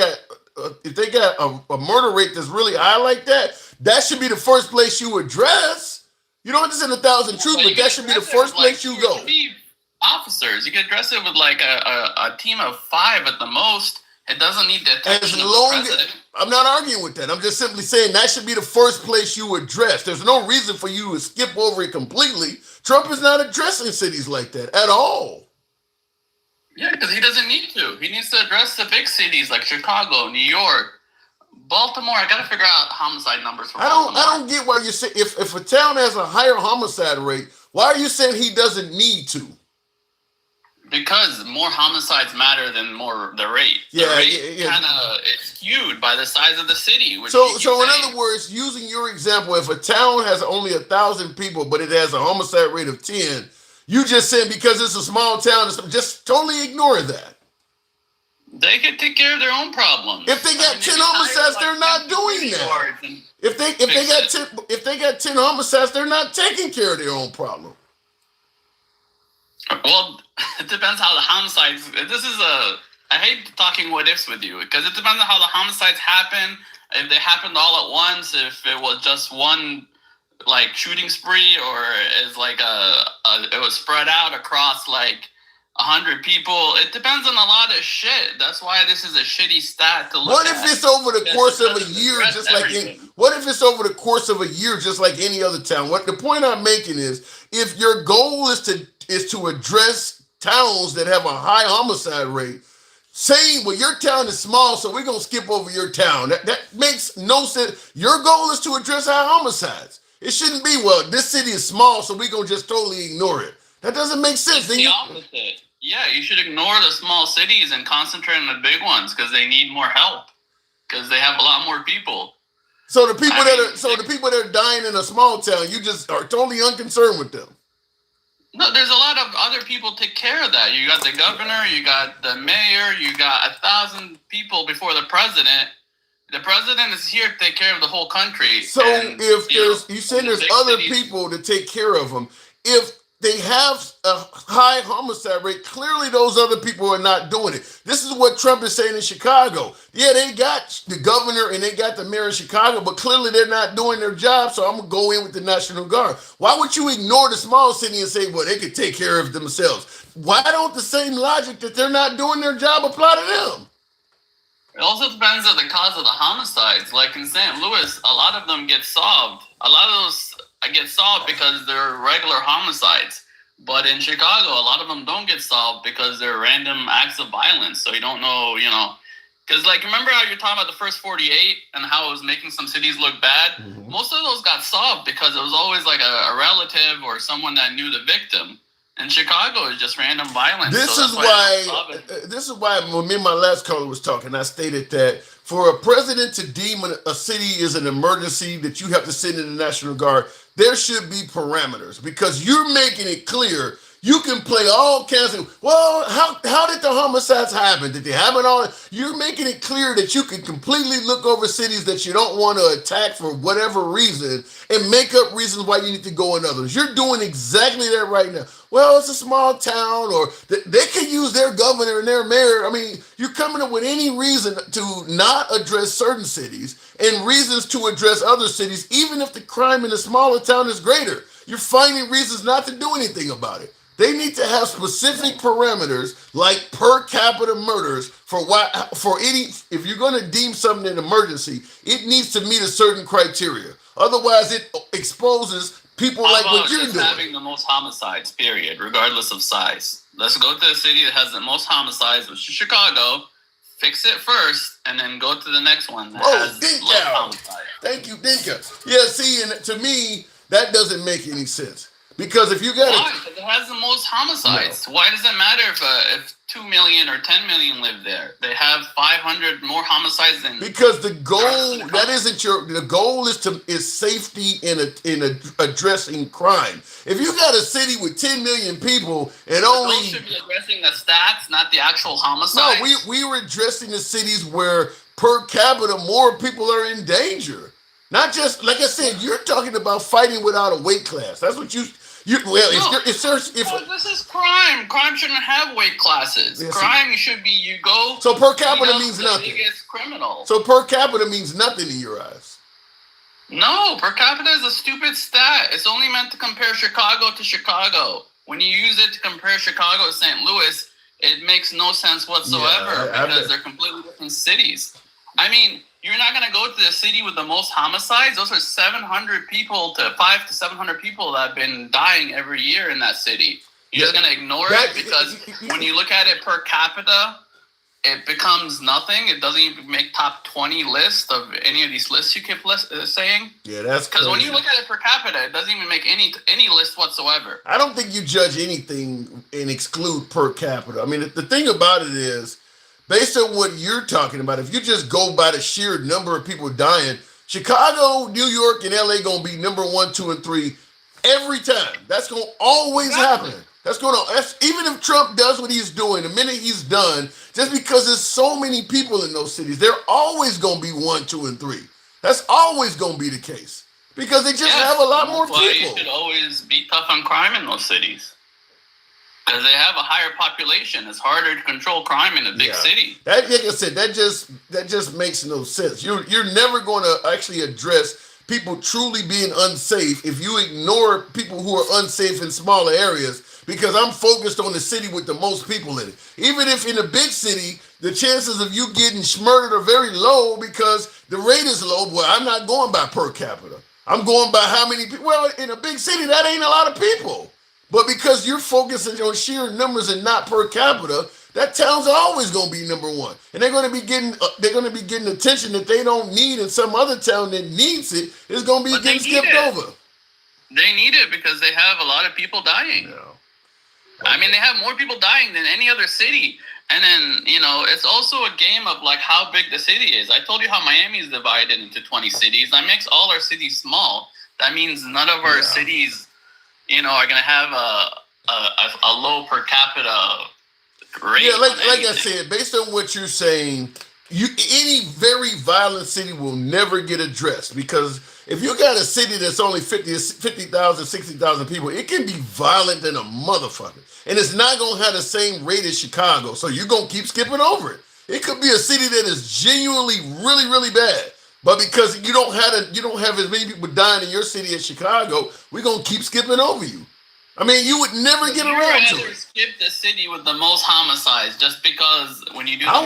if they got a murder rate that's really high like that, that should be the first place you address. You don't have to send 1,000 troops, but that should be the first place you go. Officers, you can address it with like a team of 5 at the most. It doesn't need the attention of the president. I'm not arguing with that. I'm just simply saying that should be the first place you address. There's no reason for you to skip over it completely. Trump is not addressing cities like that at all. Yeah, because he doesn't need to. He needs to address the big cities like Chicago, New York, Baltimore. I got to figure out homicide numbers for Baltimore. I don't get why you're saying if a town has a higher homicide rate, why are you saying he doesn't need to? Because more homicides matter than the rate. The rate kind of is skewed by the size of the city. So in other words, using your example, if a town has only 1,000 people, but it has a homicide rate of 10, you just said because it's a small town, just totally ignore that. They can take care of their own problems. If they got 10 homicides, they're not doing that. If they got 10 homicides, they're not taking care of their own problem. Well, it depends how the homicides. I hate talking what ifs with you because it depends on how the homicides happen. If they happened all at once, if it was just one like shooting spree, or is like it was spread out across like 100 people. It depends on a lot of shit. That's why this is a shitty stat to look at. What if it's over the course of a year, just like what if it's over the course of a year, just like any other town? What the point I'm making is, if your goal is to address towns that have a high homicide rate, saying, well, your town is small, so we're going to skip over your town. That makes no sense. Your goal is to address high homicides. It shouldn't be, well, this city is small, so we're going to just totally ignore it. That doesn't make sense. It's the opposite. Yeah, you should ignore the small cities and concentrate on the big ones because they need more help because they have a lot more people. So the people that are dying in a small town, you just are totally unconcerned with them. No, there's a lot of other people take care of that. You got the governor, you got the mayor, you got 1,000 people before the president. The president is here to take care of the whole country. So if you said there's other people to take care of them, if they have a high homicide rate. Clearly, those other people are not doing it. This is what Trump is saying in Chicago. Yeah, they got the governor and they got the mayor of Chicago, but clearly they're not doing their job, so I'm going to go in with the National Guard. Why would you ignore the small city and say, well, they could take care of themselves? Why don't the same logic that they're not doing their job apply to them? It also depends on the cause of the homicides. Like in St. Louis, a lot of them get solved. A lot of those get solved because they're regular homicides. But in Chicago, a lot of them don't get solved because they're random acts of violence. So you don't know, because like, remember how you're talking about the first 48 and how it was making some cities look bad? Mm-hmm. Most of those got solved because it was always like a relative or someone that knew the victim. In Chicago, it's just random violence. This is why when me and my last caller was talking, I stated that for a president to deem a city is an emergency that you have to send in the National Guard, there should be parameters because you're making it clear you can play all kinds of, well, how did the homicides happen? Did they happen all? You're making it clear that you can completely look over cities that you don't want to attack for whatever reason and make up reasons why you need to go in others. You're doing exactly that right now. Well, it's a small town, or they can use their governor and their mayor. I mean, you're coming up with any reason to not address certain cities and reasons to address other cities, even if the crime in a smaller town is greater. You're finding reasons not to do anything about it. They need to have specific parameters like per capita murders for any, if you're going to deem something an emergency, it needs to meet a certain criteria. Otherwise, it exposes people like what you're doing. Having the most homicides, period, regardless of size. Let's go to the city that has the most homicides, which is Chicago. Fix it first, and then go to the next one that has less homicides. Thank you, Dinka. Yeah, see, and to me, that doesn't make any sense. Because if you got it has the most homicides. No. Why does it matter if 2 million or 10 million live there? They have 500 more homicides than. Because the goal the goal is safety in addressing crime. If you got a city with 10 million people and only should be addressing the stats, not the actual homicides. No, we were addressing the cities where per capita more people are in danger. Not just like I said, you're talking about fighting without a weight class. That's what this is crime. Crime shouldn't have weight classes. Yes, crime should be you go. So per capita means nothing. Biggest criminal. So per capita means nothing in your eyes. No, per capita is a stupid stat. It's only meant to compare Chicago to Chicago. When you use it to compare Chicago to St. Louis, it makes no sense whatsoever because they're completely different cities. I mean, you're not going to go to the city with the most homicides. Those are 500 to 700 people that have been dying every year in that city. You're just going to ignore it because when you look at it per capita, it becomes nothing. It doesn't even make top 20 list of any of these lists you keep saying. Yeah, that's because when you look at it per capita, it doesn't even make any list whatsoever. I don't think you judge anything and exclude per capita. I mean, the thing about it is, based on what you're talking about, if you just go by the sheer number of people dying, Chicago, New York, and LA gonna be number 1, 2, and 3 every time. That's gonna always happen. That's even if Trump does what he's doing, the minute he's done, just because there's so many people in those cities, they're always gonna be 1, 2, and 3. That's always gonna be the case because they just have a lot more people. You should always be tough on crime in those cities. Because they have a higher population, it's harder to control crime in a big city. Like I said, that just makes no sense. You're never going to actually address people truly being unsafe if you ignore people who are unsafe in smaller areas. Because I'm focused on the city with the most people in it. Even if in a big city, the chances of you getting murdered are very low because the rate is low. Well, I'm not going by per capita. I'm going by how many people. Well, in a big city, that ain't a lot of people. But because you're focusing on sheer numbers and not per capita, that town's always going to be number 1, and they're going to be getting attention that they don't need, and some other town that needs it is going to be getting skipped over. They need it because they have a lot of people dying. Yeah. I mean, they have more people dying than any other city, and then it's also a game of like how big the city is. I told you how Miami is divided into 20 cities. That makes all our cities small. That means none of our cities are going to have a low per capita rate. Yeah, like I said, based on what you're saying, any very violent city will never get addressed, because if you got a city that's only 50,000, 60,000 people, it can be violent than a motherfucker. And it's not going to have the same rate as Chicago. So you're going to keep skipping over it. It could be a city that is genuinely really, really bad. But because you don't have as many people dying in your city as Chicago, we're going to keep skipping over you. I mean, you would never get around to it. Skip the city with the most homicides, just because when you do the I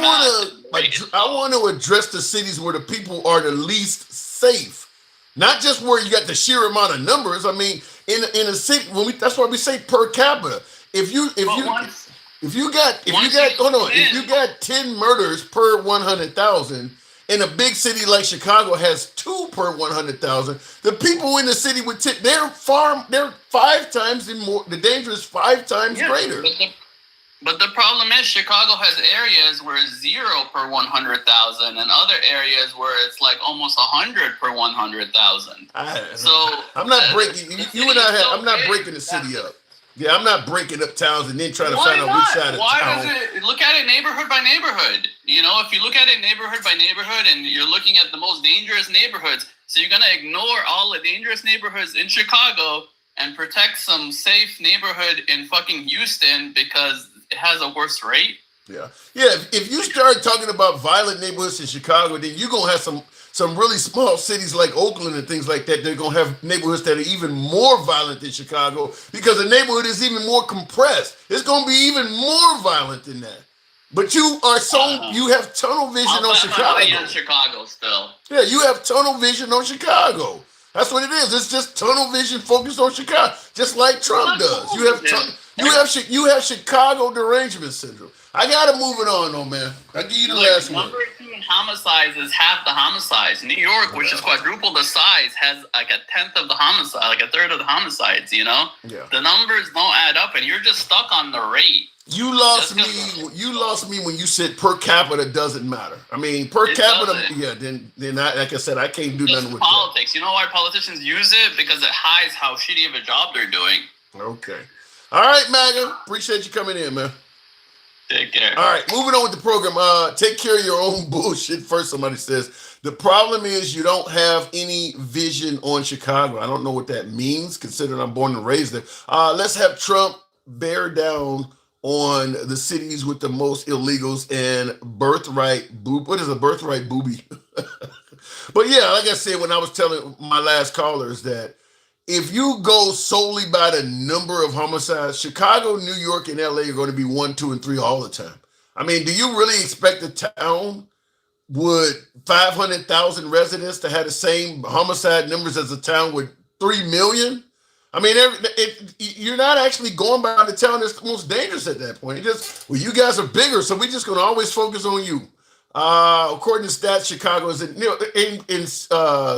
want to address the cities where the people are the least safe, not just where you got the sheer amount of numbers. I mean, in a city, that's why we say per capita. If you got 10 murders per 100,000. And a big city like Chicago has 2 per 100,000. The people in the city with they're 5 times more. The danger is 5 times greater. But the problem is Chicago has areas where it's 0 per 100,000, and other areas where it's like almost 100 per 100,000. So I'm not breaking. I'm not breaking the city up. Yeah, I'm not breaking up towns and then trying to find out which side of town. Does it look at it neighborhood by neighborhood? You know, if you look at it neighborhood by neighborhood and you're looking at the most dangerous neighborhoods, so you're going to ignore all the dangerous neighborhoods in Chicago and protect some safe neighborhood in fucking Houston because it has a worse rate? Yeah. If you start talking about violent neighborhoods in Chicago, then you're going to have some really small cities like Oakland and things like that. They're going to have neighborhoods that are even more violent than Chicago because the neighborhood is even more compressed. It's going to be even more violent than that. But you have tunnel vision on Chicago. Chicago still. Yeah, you have tunnel vision on Chicago. That's what it is. It's just tunnel vision focused on Chicago, just like Trump does. You have Chicago derangement syndrome. I gotta move it on, though, man. I'll give you the last one. Number 2 in homicides is half the homicides. New York, which is quadruple the size, has like a tenth of the homicide, like a third of the homicides. You know, the numbers don't add up, and you're just stuck on the rate. You lost me when you said per capita doesn't matter. I mean, per capita, then like I said, I can't do nothing with politics. You know why politicians use it? Because it hides how shitty of a job they're doing. Okay. All right, MAGA. Appreciate you coming in, man. Take care. All right, moving on with the program. Take care of your own bullshit first, somebody says. The problem is you don't have any vision on Chicago. I don't know what that means, considering I'm born and raised there. Let's have Trump bear down on the cities with the most illegals and what is a birthright booby? But yeah, like I said, when I was telling my last callers that if you go solely by the number of homicides, Chicago, New York, and LA are going to be 1, 2, and 3 all the time. I mean, do you really expect a town with 500,000 residents to have the same homicide numbers as a town with 3 million? I mean, you're not actually going by the town that's most dangerous at that point. You guys are bigger, so we're just going to always focus on you. According to stats, Chicago is in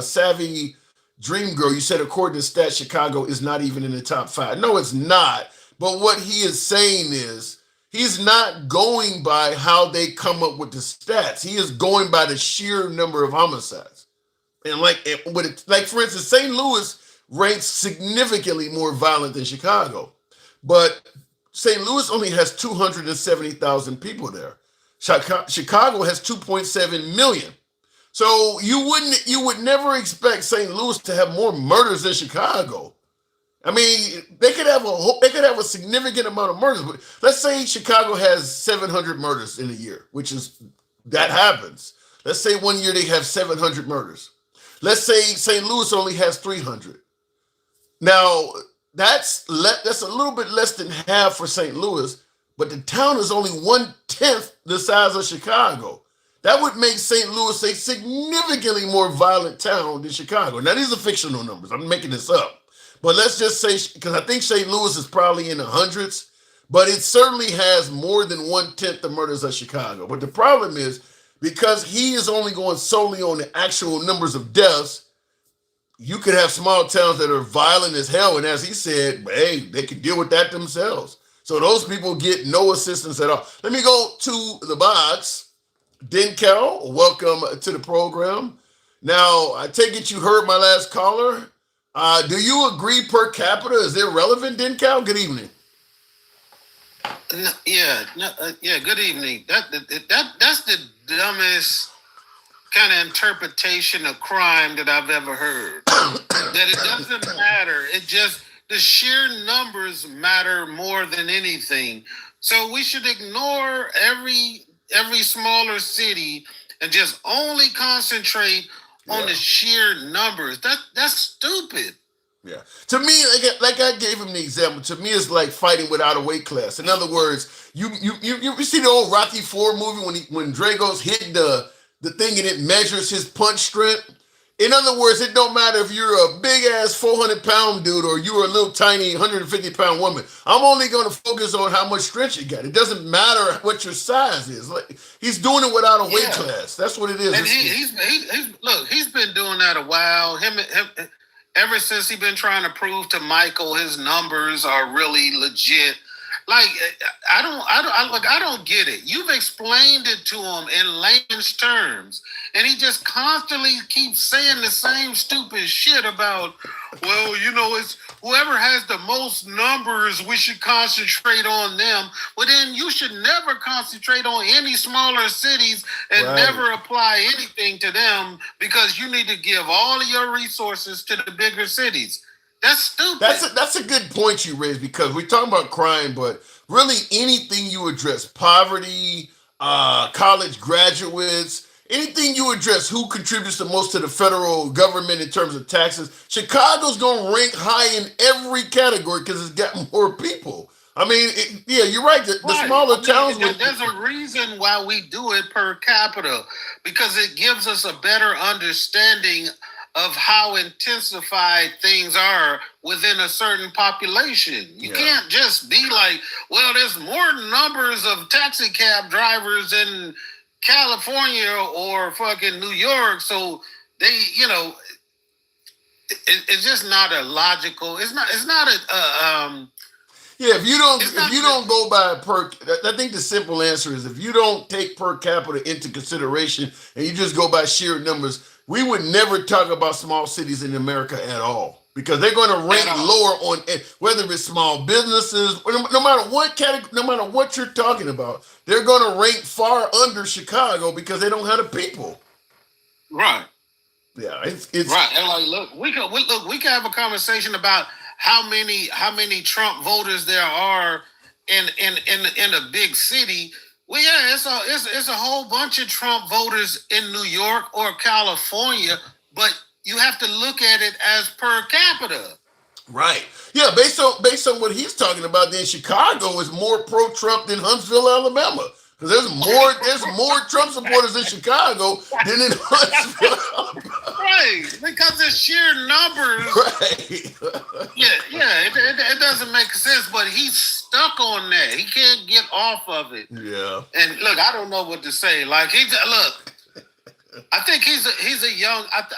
Savvy Dream Girl. You said according to stats, Chicago is not even in the top 5. No, it's not. But what he is saying is he's not going by how they come up with the stats. He is going by the sheer number of homicides. And like for instance, St. Louis ranks significantly more violent than Chicago. But St. Louis only has 270,000 people there. Chicago has 2.7 million. So you would never expect St. Louis to have more murders than Chicago. I mean, they could have a significant amount of murders, but let's say Chicago has 700 murders in a year, that happens. Let's say one year they have 700 murders. Let's say St. Louis only has 300. Now, that's a little bit less than half for St. Louis, but the town is only 1/10 the size of Chicago. That would make St. Louis a significantly more violent town than Chicago. Now, these are fictional numbers. I'm making this up. But let's just say, because I think St. Louis is probably in the hundreds, but it certainly has more than 1/10 the murders of Chicago. But the problem is, because he is only going solely on the actual numbers of deaths, you could have small towns that are violent as hell. And as he said, hey, they could deal with that themselves. So those people get no assistance at all. Let me go to the box. Denkel, welcome to the program. Now, I take it you heard my last caller. Do you agree per capita is irrelevant, Denkel? Good evening. Good evening. That's dumbest kind of interpretation of crime that I've ever heard. That it doesn't matter. It just, the sheer numbers matter more than anything. So we should ignore every smaller city and just only concentrate on the sheer numbers. That's stupid. Yeah. To me, like I gave him the example. To me, it's like fighting without a weight class. In other words, you see the old Rocky IV movie when Drago's hit the thing and it measures his punch strength. In other words, it don't matter if you're a big ass 400-pound dude or you're a little tiny 150-pound woman. I'm only going to focus on how much strength you got. It doesn't matter what your size is. Like, he's doing it without a weight class. That's what it is. And he's been doing that a while. Him ever since he's been trying to prove to Michael his numbers are really legit. Like, I don't get it. You've explained it to him in layman's terms, and he just constantly keeps saying the same stupid shit about, well, it's whoever has the most numbers, we should concentrate on them. Well, then you should never concentrate on any smaller cities and never apply anything to them, because you need to give all of your resources to the bigger cities. That's stupid. That's a good point you raised, because we're talking about crime, but really anything you address, poverty, college graduates, anything you address, who contributes the most to the federal government in terms of taxes, Chicago's going to rank high in every category because it's got more people. I mean, you're right. The smaller towns. There's a reason why we do it per capita, because it gives us a better understanding of how intensified things are within a certain population. You can't just be like, well, there's more numbers of taxi cab drivers in California or fucking New York, so they, it's just not a logical. It's not a. If you don't go by I think the simple answer is, if you don't take per capita into consideration and you just go by sheer numbers, we would never talk about small cities in America at all, because they're going to rank lower on whether it's small businesses, no matter what category, no matter what you're talking about, they're going to rank far under Chicago because they don't have the people. Right. Yeah, it's right. And like, look, we can have a conversation about how many Trump voters there are in a big city. Well, yeah, it's a whole bunch of Trump voters in New York or California, but you have to look at it as per capita. Right. Yeah, based on what he's talking about, then Chicago is more pro-Trump than Huntsville, Alabama. Because there's more Trump supporters in Chicago than in Huntsville, Alabama. Right, because it's sheer numbers. Right. It doesn't make sense, but he's stuck on that. He can't get off of it. Yeah. And look, I don't know what to say. Like, I think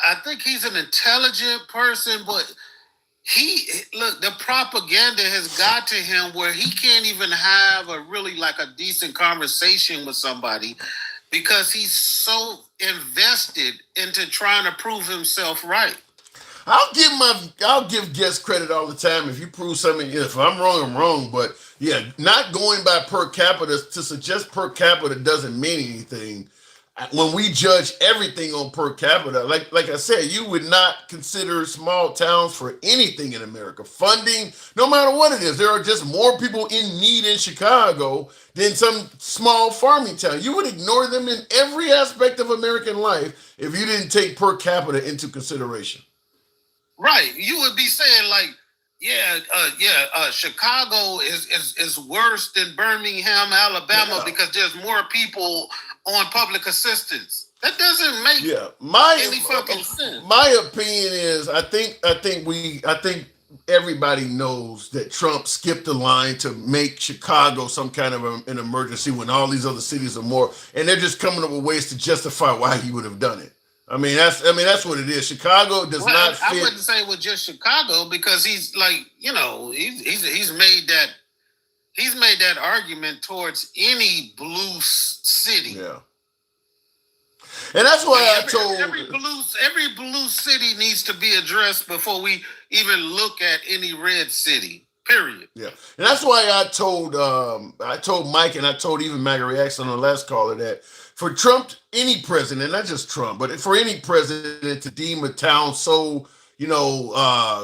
I think he's an intelligent person, but the propaganda has got to him where he can't even have a decent conversation with somebody, because he's so invested into trying to prove himself right. I'll give guests credit all the time. If you prove something, if I'm wrong, I'm wrong. But yeah, not going by per capita, to suggest per capita doesn't mean anything. When we judge everything on per capita, like I said, you would not consider small towns for anything in America. Funding, no matter what it is, there are just more people in need in Chicago than some small farming town. You would ignore them in every aspect of American life if you didn't take per capita into consideration. Right. You would be saying like, Chicago is worse than Birmingham, Alabama, because there's more people on public assistance. That doesn't make any fucking sense. My opinion is, I think everybody knows that Trump skipped the line to make Chicago some kind of an emergency when all these other cities are more, and they're just coming up with ways to justify why he would have done it. I mean, that's what it is. Chicago does not fit. I wouldn't say it was just Chicago, because he's like, he's made that argument towards any blue city. Yeah. And that's why every blue city needs to be addressed before we even look at any red city. Period. Yeah. And that's why I told Mike, and I told even Maggie Reaction on the last caller, that for Trump, any president, not just Trump, but for any president to deem a town so,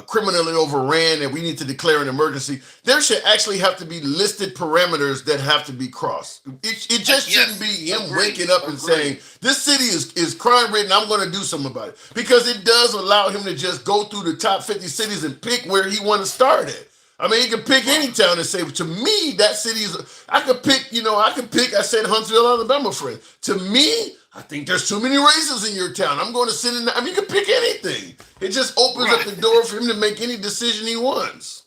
criminally overran that we need to declare an emergency, there should actually have to be listed parameters that have to be crossed. It just shouldn't be him waking up and saying, this city is crime ridden, I'm going to do something about it. Because it does allow him to just go through the top 50 cities and pick where he want to start at. I mean, he can pick any town and say, to me, that city is, I said Huntsville, Alabama, friend. To me, I think there's too many races in your town. I'm going to sit in, you can pick anything. It just opens up the door for him to make any decision he wants.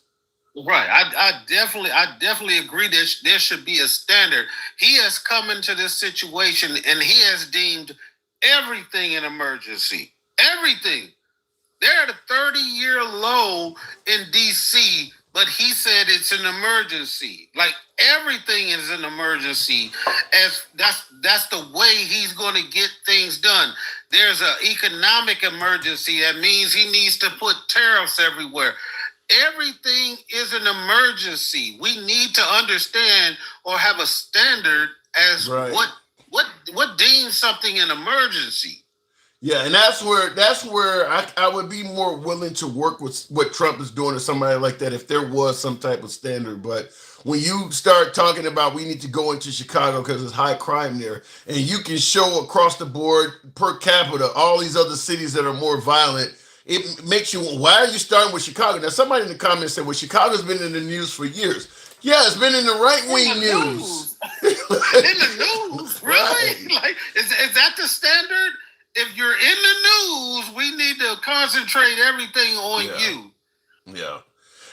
Right. I definitely agree that there should be a standard. He has come into this situation and he has deemed everything an emergency. Everything. They're at a 30-year low in D.C., but he said it's an emergency. Like everything is an emergency. As that's the way he's going to get things done. There's an economic emergency. That means he needs to put tariffs everywhere. Everything is an emergency. We need to understand or have a standard as what deems something an emergency. Yeah, and that's where I would be more willing to work with what Trump is doing or somebody like that if there was some type of standard. But when you start talking about we need to go into Chicago because it's high crime there, and you can show across the board per capita all these other cities that are more violent, it makes you, why are you starting with Chicago? Now, somebody in the comments said, well, Chicago's been in the news for years. Yeah, it's been in the right-wing news. In the news? Really? Right. Like, is that the standard? If you're in the news, we need to concentrate everything on you. Yeah.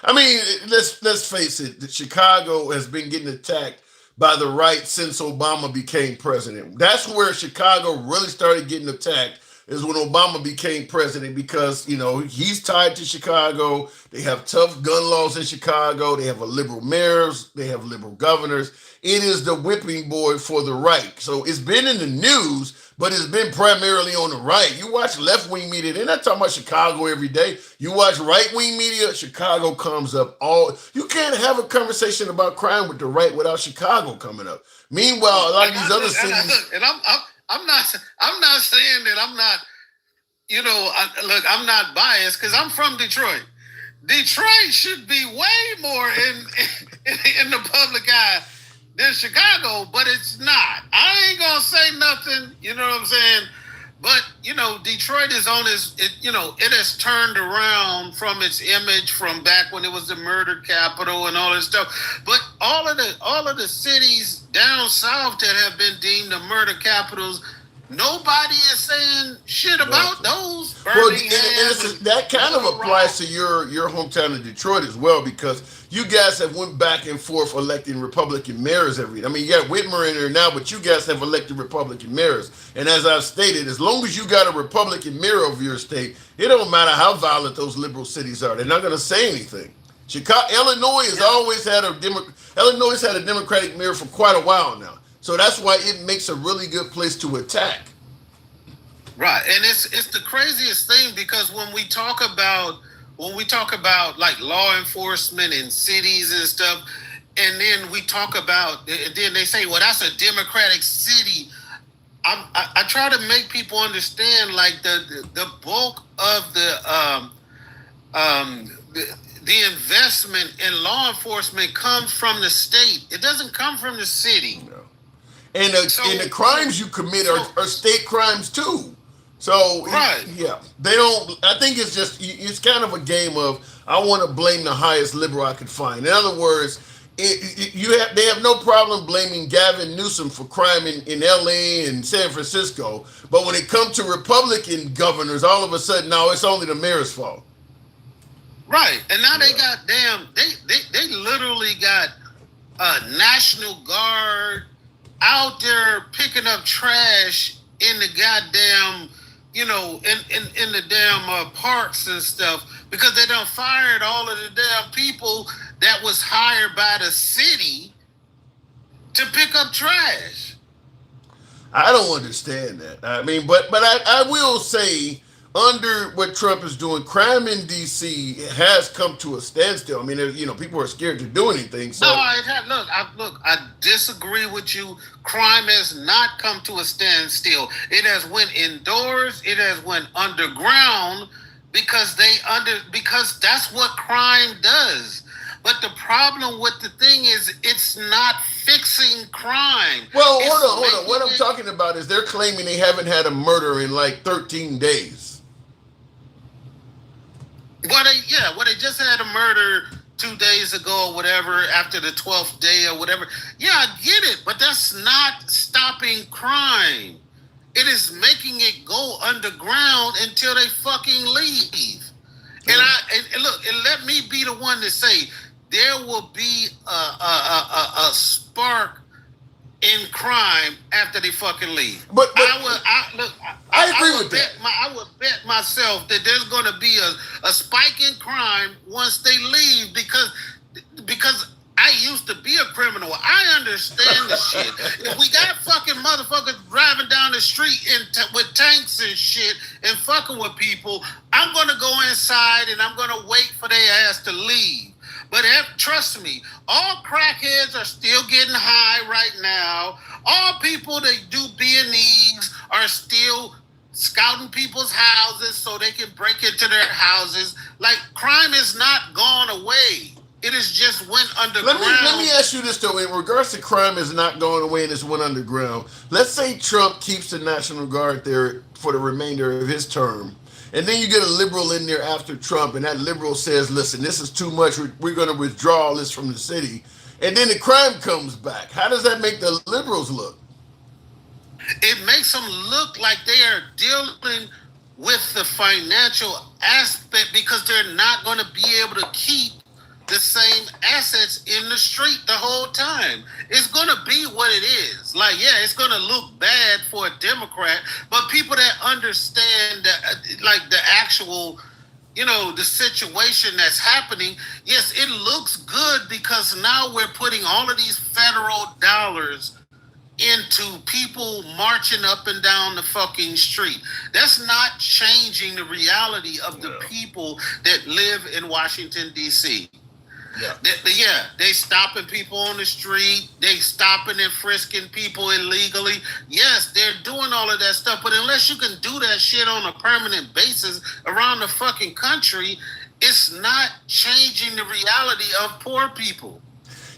I mean, let's face it, Chicago has been getting attacked by the right since Obama became president. That's where Chicago really started getting attacked, is when Obama became president, because, he's tied to Chicago. They have tough gun laws in Chicago. They have a liberal mayors. They have liberal governors. It is the whipping boy for the right. So it's been in the news, but it's been primarily on the right. You watch left-wing media, they're not talking about Chicago every day. You watch right-wing media, Chicago comes up all. You can't have a conversation about crime with the right without Chicago coming up. Meanwhile, a lot of these other cities. And I'm not saying that I'm not, I'm not biased because I'm from Detroit. Detroit should be way more in the public eye than Chicago, but it's not. I ain't gonna say nothing, you know what I'm saying? But, Detroit is on it has turned around from its image from back when it was the murder capital and all this stuff. But all of the cities down south that have been deemed the murder capitals, nobody is saying shit about those. That kind of applies to your hometown of Detroit as well, because you guys have went back and forth electing Republican mayors you got Whitmer in there now, but you guys have elected Republican mayors. And as I've stated, as long as you got a Republican mayor of your state, it don't matter how violent those liberal cities are. They're not going to say anything. Illinois has always had Illinois had a Democratic mayor for quite a while now. So that's why it makes a really good place to attack. Right, and it's the craziest thing, because when we talk about like law enforcement in cities and stuff, and then we talk about, then they say, well, that's a Democratic city. I try to make people understand, like the bulk of the investment in law enforcement comes from the state. It doesn't come from the city. No. And the crimes you commit are state crimes too. So they don't. I think it's kind of a game of, I want to blame the highest liberal I could find. In other words, they have no problem blaming Gavin Newsom for crime in L.A. and San Francisco, but when it comes to Republican governors, all of a sudden, no, it's only the mayor's fault. Right, and now they got they literally got a National Guard out there picking up trash in the goddamn, in the damn parks and stuff, because they done fired all of the damn people that was hired by the city to pick up trash. I don't understand that. I mean, but I will say, under what Trump is doing, crime in D.C. has come to a standstill. I mean, people are scared to do anything. So, No, I disagree with you. Crime has not come to a standstill. It has went indoors. It has went underground because because that's what crime does. But the problem with the thing is, it's not fixing crime. Well, hold on. What I'm talking about is they're claiming they haven't had a murder in like 13 days. Well, they just had a murder 2 days ago or whatever, after the 12th day or whatever. Yeah, I get it, but that's not stopping crime. It is making it go underground until they fucking leave. And look, and let me be the one to say there will be a spark in crime after they fucking leave. But I agree with that. I would bet myself that there's going to be a spike in crime once they leave because I used to be a criminal. I understand this shit. If we got fucking motherfuckers driving down the street with tanks and shit and fucking with people, I'm going to go inside and I'm going to wait for their ass to leave. But trust me, all crackheads are still getting high right now. All people that do B&Es are still scouting people's houses so they can break into their houses. Like, crime is not gone away. It has just went underground. Let me ask you this, though. In regards to crime is not going away and it's went underground. Let's say Trump keeps the National Guard there for the remainder of his term. And then you get a liberal in there after Trump, and that liberal says, listen, this is too much. We're going to withdraw all this from the city. And then the crime comes back. How does that make the liberals look? It makes them look like they are dealing with the financial aspect because they're not going to be able to keep the same assets in the street the whole time. It's going to be what it is. Like, yeah, it's going to look bad for a Democrat, but people that understand the actual, the situation that's happening, yes, it looks good because now we're putting all of these federal dollars into people marching up and down the fucking street. That's not changing the reality of the people that live in Washington, D.C. They stopping people on the street. They stopping and frisking people illegally. Yes, they're doing all of that stuff. But unless you can do that shit on a permanent basis around the fucking country, it's not changing the reality of poor people.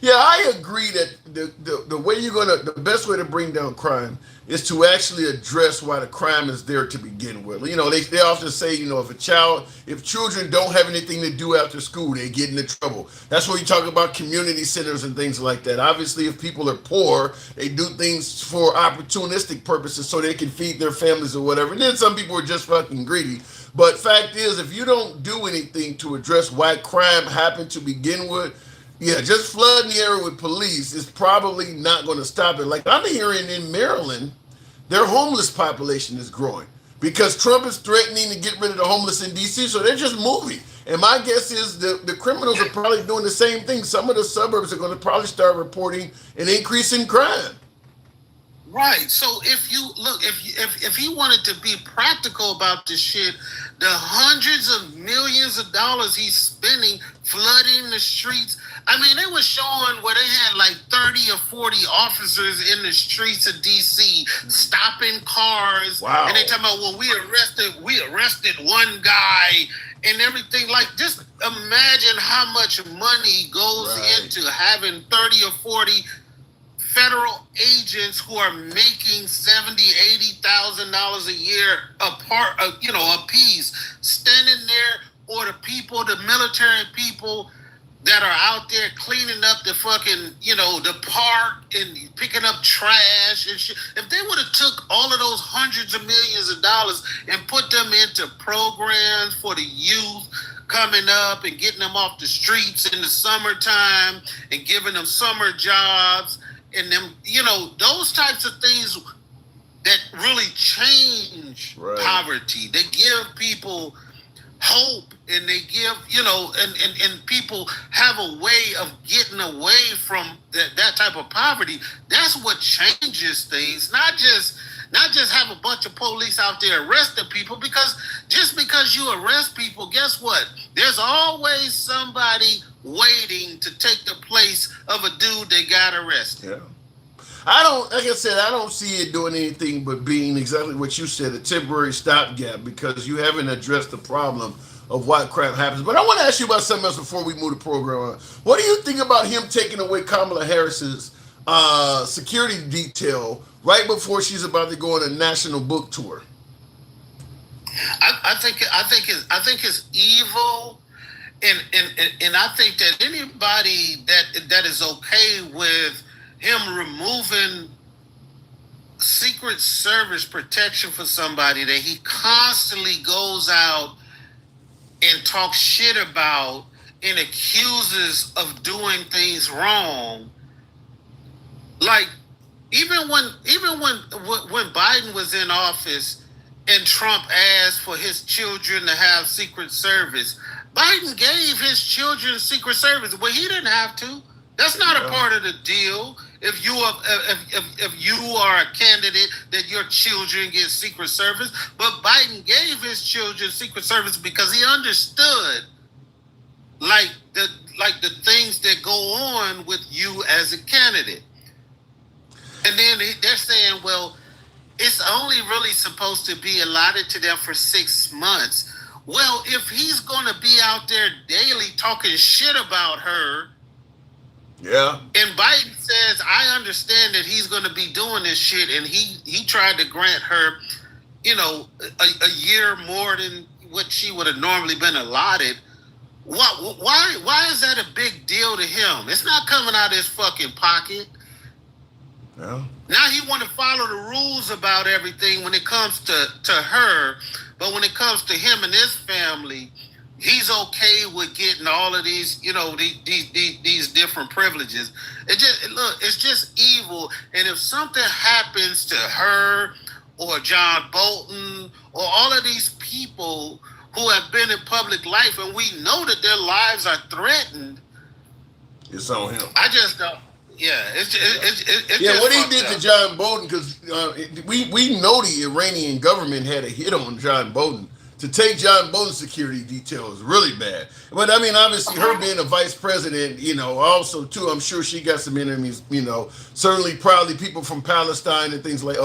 Yeah, I agree that the way the best way to bring down crime is to actually address why the crime is there to begin with. They often say, if children don't have anything to do after school, they get into trouble. That's where you talk about community centers and things like that. Obviously, if people are poor, they do things for opportunistic purposes so they can feed their families or whatever. And then some people are just fucking greedy. But fact is, if you don't do anything to address why crime happened to begin with, just flooding the area with police is probably not going to stop it. Like I'm hearing in Maryland, their homeless population is growing because Trump is threatening to get rid of the homeless in D.C., so they're just moving. And my guess is the criminals are probably doing the same thing. Some of the suburbs are going to probably start reporting an increase in crime. Right. So if you look, if he wanted to be practical about this shit, the hundreds of millions of dollars he's spending flooding the streets. I mean, they were showing where they had like 30 or 40 officers in the streets of D.C. stopping cars. Wow. And they talking about, well, we arrested one guy and everything. Like, just imagine how much money goes into having 30 or 40 federal agents who are making $70,000-$80,000 a year a piece, standing there, or the military people that are out there cleaning up the fucking, the park and picking up trash and shit. If they would have took all of those hundreds of millions of dollars and put them into programs for the youth coming up and getting them off the streets in the summertime and giving them summer jobs and them, those types of things that really change poverty. They give people hope, and they give, and people have a way of getting away from that type of poverty. That's what changes things, not just Not just have a bunch of police out there arresting people, because just because you arrest people, guess what? There's always somebody waiting to take the place of a dude that got arrested. Yeah. Like I said, I don't see it doing anything but being exactly what you said, a temporary stopgap, because you haven't addressed the problem of why crap happens. But I want to ask you about something else before we move the program on. What do you think about him taking away Kamala Harris's security detail right before she's about to go on a national book tour? I think it's evil, and I think that anybody that is okay with him removing Secret Service protection for somebody that he constantly goes out and talks shit about and accuses of doing things wrong. Like even when Biden was in office and Trump asked for his children to have Secret Service, Biden gave his children Secret Service. Well, he didn't have to. That's not a part of the deal. If you are a candidate, that your children get Secret Service, but Biden gave his children Secret Service because he understood, like the things that go on with you as a candidate. And then they're saying, well, it's only really supposed to be allotted to them for 6 months. Well, if he's going to be out there daily talking shit about her, yeah. And Biden says, I understand that he's going to be doing this shit, and he tried to grant her, a year more than what she would have normally been allotted. Why is that a big deal to him? It's not coming out of his fucking pocket. Yeah. Now he want to follow the rules about everything when it comes to her, but when it comes to him and his family, he's okay with getting all of these, these different privileges. It's just evil. And if something happens to her or John Bolton or all of these people who have been in public life, and we know that their lives are threatened, it's on him. I just don't. Yeah, it's what he did to John Bolton, because we know the Iranian government had a hit on John Bolton. To take John Bolton's security detail is really bad. But I mean, obviously, her being a vice president, also too, I'm sure she got some enemies. Certainly, probably people from Palestine and things like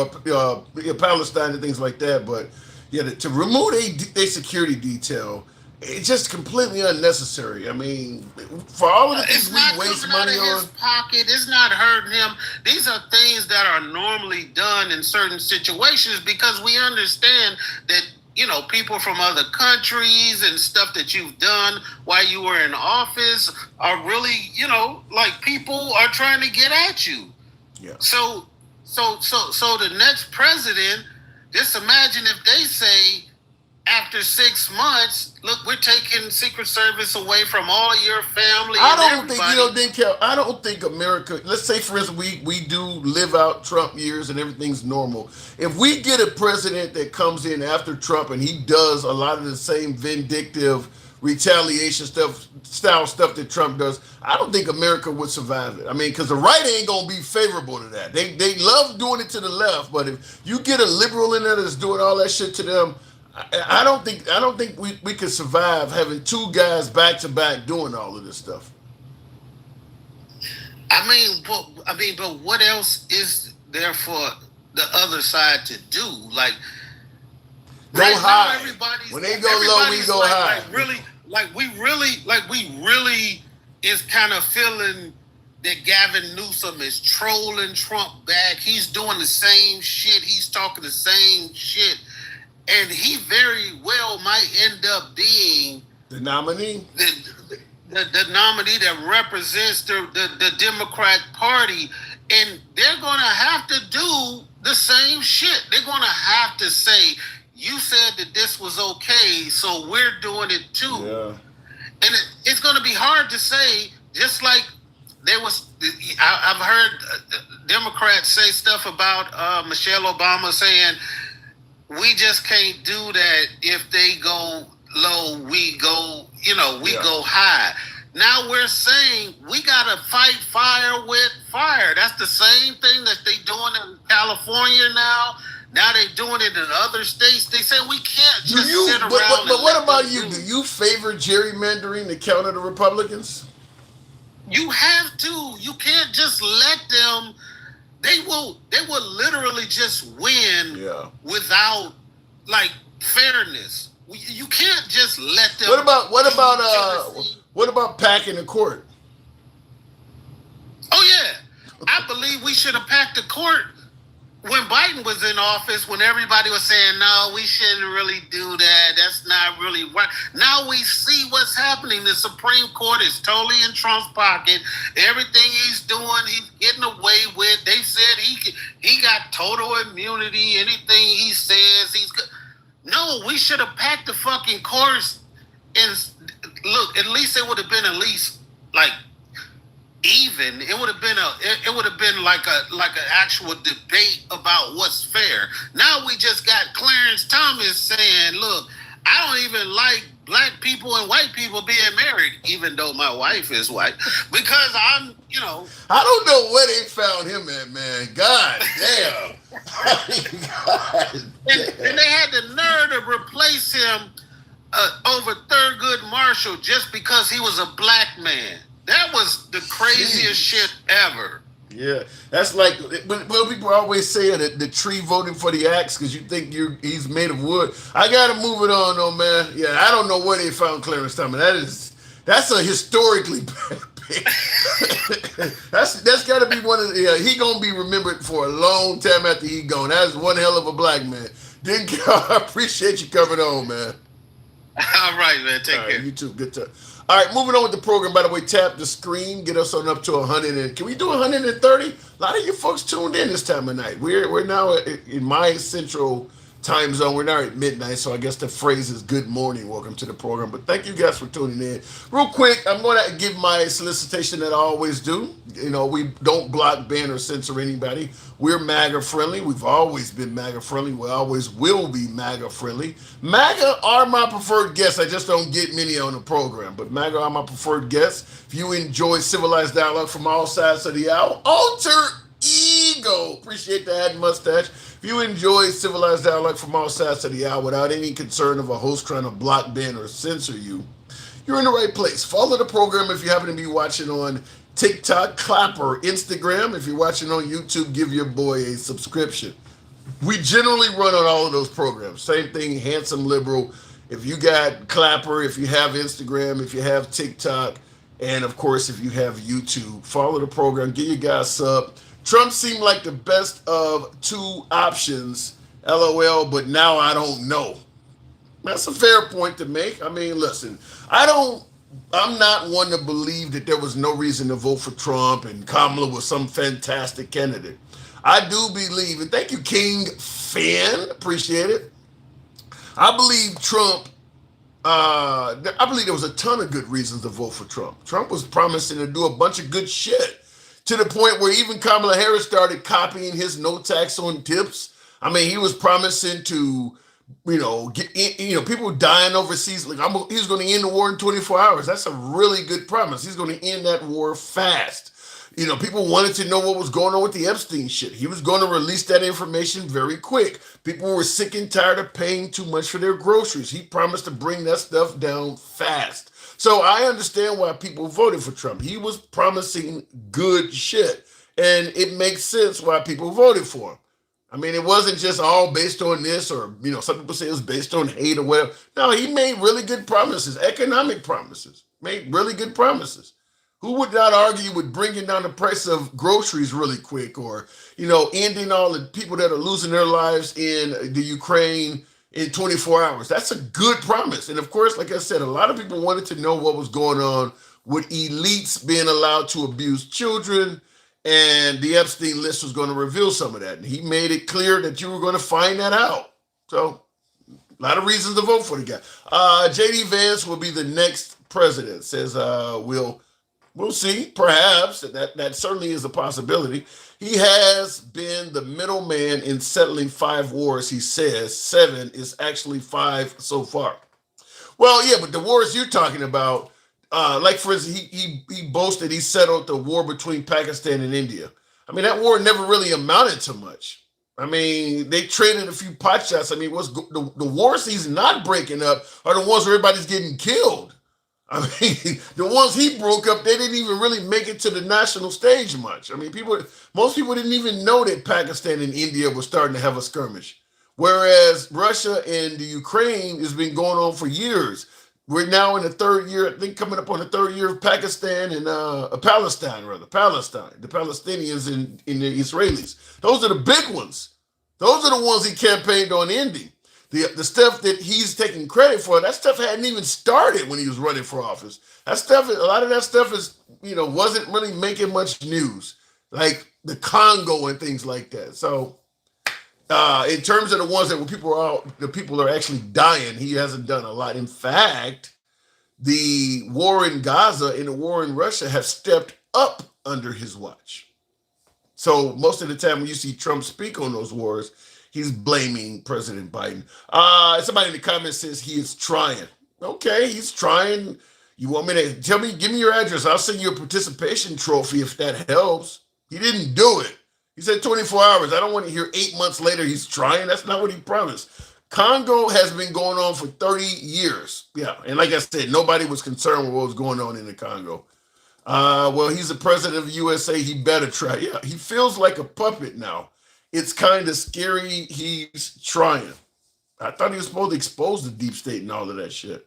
Palestine and things like that. But yeah, to remove a security detail, it's just completely unnecessary. I mean, for all of the things we waste money on. His pocket, it's not hurting him. These are things that are normally done in certain situations, because we understand that, people from other countries and stuff that you've done while you were in office are really, like people are trying to get at you. Yeah. So the next president, just imagine if they say, after 6 months, look, we're taking Secret Service away from all your family. I don't think America, let's say for instance, we do live out Trump years and everything's normal. If we get a president that comes in after Trump and he does a lot of the same vindictive retaliation style stuff that Trump does, I don't think America would survive it. I mean, because the right ain't gonna be favorable to that. They love doing it to the left, but if you get a liberal in there that's doing all that shit to them, I don't think we could survive having two guys back to back doing all of this stuff. But what else is there for the other side to do? Like, go high. When they go low, we go high. We really is kind of feeling that Gavin Newsom is trolling Trump back. He's doing the same shit. He's talking the same shit. And he very well might end up being the nominee. The nominee that represents the Democrat Party. And they're going to have to do the same shit. They're going to have to say, you said that this was okay, so we're doing it too. Yeah. And it's going to be hard to say, just like I've heard Democrats say stuff about Michelle Obama saying, we just can't do that. If they go low, we go, go high. Now we're saying we got to fight fire with fire. That's the same thing that they doing in California now. Now they're doing it in other states. They say we can't Do just you? sit around. But what about you? Do you favor gerrymandering to counter the Republicans? You have to. You can't just let them. They will literally just win without like fairness. You can't just let them. What about packing the court? Oh yeah, I believe we should have packed the court when Biden was in office, when everybody was saying, no, we shouldn't really do that. That's not really right. Now we see what's happening. The Supreme Court is totally in Trump's pocket. Everything he's doing, he's getting away with. They said he got total immunity. Anything he says, he's good. No, we should have packed the fucking courts. And look, at least it would have been at least like even. It would have been like an actual debate about what's fair. Now we just got Clarence Thomas saying, look, I don't even like black people and white people being married, even though my wife is white, because I'm, I don't know where they found him at, man. God damn. And they had the nerve to replace him over Thurgood Marshall just because he was a black man. That was the craziest shit ever. Yeah, that's like when people always say that the tree voting for the axe because you think he's made of wood. I gotta move it on, though, man. Yeah, I don't know where they found Clarence Thomas. That's a historically bad pick. that's got to be one of the. Yeah, he gonna be remembered for a long time after he gone. That's one hell of a black man. I appreciate you coming on, man. All right, man. Take care. You too. Good time. All right, moving on with the program. By the way, tap the screen, get us on up to 100. And can we do 130? A lot of you folks tuned in this time of night. We're now in my central time zone. We're now at midnight, so I guess the phrase is good morning. Welcome to the program. But thank you guys for tuning in. Real quick, I'm going to give my solicitation that I always do. We don't block, ban, or censor anybody. We're MAGA friendly. We've always been MAGA friendly. We always will be MAGA friendly. MAGA are my preferred guests. I just don't get many on the program, but MAGA are my preferred guests. If you enjoy civilized dialogue from all sides of the aisle, alter ego. Appreciate the hat and mustache. If you enjoy civilized dialogue from all sides of the aisle without any concern of a host trying to block, ban, or censor you, you're in the right place. Follow the program if you happen to be watching on TikTok, Clapper, Instagram. If you're watching on YouTube, give your boy a subscription. We generally run on all of those programs. Same thing, Handsome Liberal. If you got Clapper, if you have Instagram, if you have TikTok, and of course, if you have YouTube, follow the program, get your guys sub. Trump seemed like the best of two options, LOL, but now I don't know. That's a fair point to make. I mean, listen, I'm not one to believe that there was no reason to vote for Trump and Kamala was some fantastic candidate. I do believe, and thank you, King Fan, appreciate it. I believe Trump, I believe there was a ton of good reasons to vote for Trump. Trump was promising to do a bunch of good shit to the point where even Kamala Harris started copying his no tax on tips. I mean, he was promising to, people dying overseas. Like, he's going to end the war in 24 hours. That's a really good promise. He's going to end that war fast. People wanted to know what was going on with the Epstein shit. He was going to release that information very quick. People were sick and tired of paying too much for their groceries. He promised to bring that stuff down fast. So I understand why people voted for Trump. He was promising good shit. And it makes sense why people voted for him. I mean, it wasn't just all based on this or, some people say it was based on hate or whatever. No, he made really good promises, economic promises, made really good promises. Who would not argue with bringing down the price of groceries really quick or, ending all the people that are losing their lives in the Ukraine in 24 hours? That's a good promise. And of course, like I said, a lot of people wanted to know what was going on with elites being allowed to abuse children. And the Epstein list was going to reveal some of that. And he made it clear that you were going to find that out. So a lot of reasons to vote for the guy. J.D. Vance will be the next president, says We'll see. Perhaps that certainly is a possibility. He has been the middleman in settling 5 wars. He says 7 is actually 5 so far. Well, yeah, but the wars you're talking about, like for instance, he boasted he settled the war between Pakistan and India. I mean, that war never really amounted to much. I mean, they traded a few pot shots. I mean, the wars he's not breaking up are the ones where everybody's getting killed. I mean, the ones he broke up, they didn't even really make it to the national stage much. I mean, most people didn't even know that Pakistan and India were starting to have a skirmish. Whereas Russia and the Ukraine has been going on for years. We're now in the third year, I think coming up on the third year of Pakistan and Palestine, the Palestinians and the Israelis. Those are the big ones. Those are the ones he campaigned on ending. The stuff that he's taking credit for, that stuff hadn't even started when he was running for office. That stuff, a lot of that stuff is, wasn't really making much news, like the Congo and things like that. So, in terms of the ones that the people are actually dying, he hasn't done a lot. In fact, the war in Gaza and the war in Russia have stepped up under his watch. So most of the time when you see Trump speak on those wars, he's blaming President Biden. Somebody in the comments says he is trying. Okay, he's trying. You want me to give me your address? I'll send you a participation trophy if that helps. He didn't do it. He said 24 hours. I don't want to hear 8 months later he's trying. That's not what he promised. Congo has been going on for 30 years. Yeah, and like I said, nobody was concerned with what was going on in the Congo. Well, he's the president of the USA. He better try. Yeah, he feels like a puppet now. It's kind of scary. He's trying. I thought he was supposed to expose the deep state and all of that shit.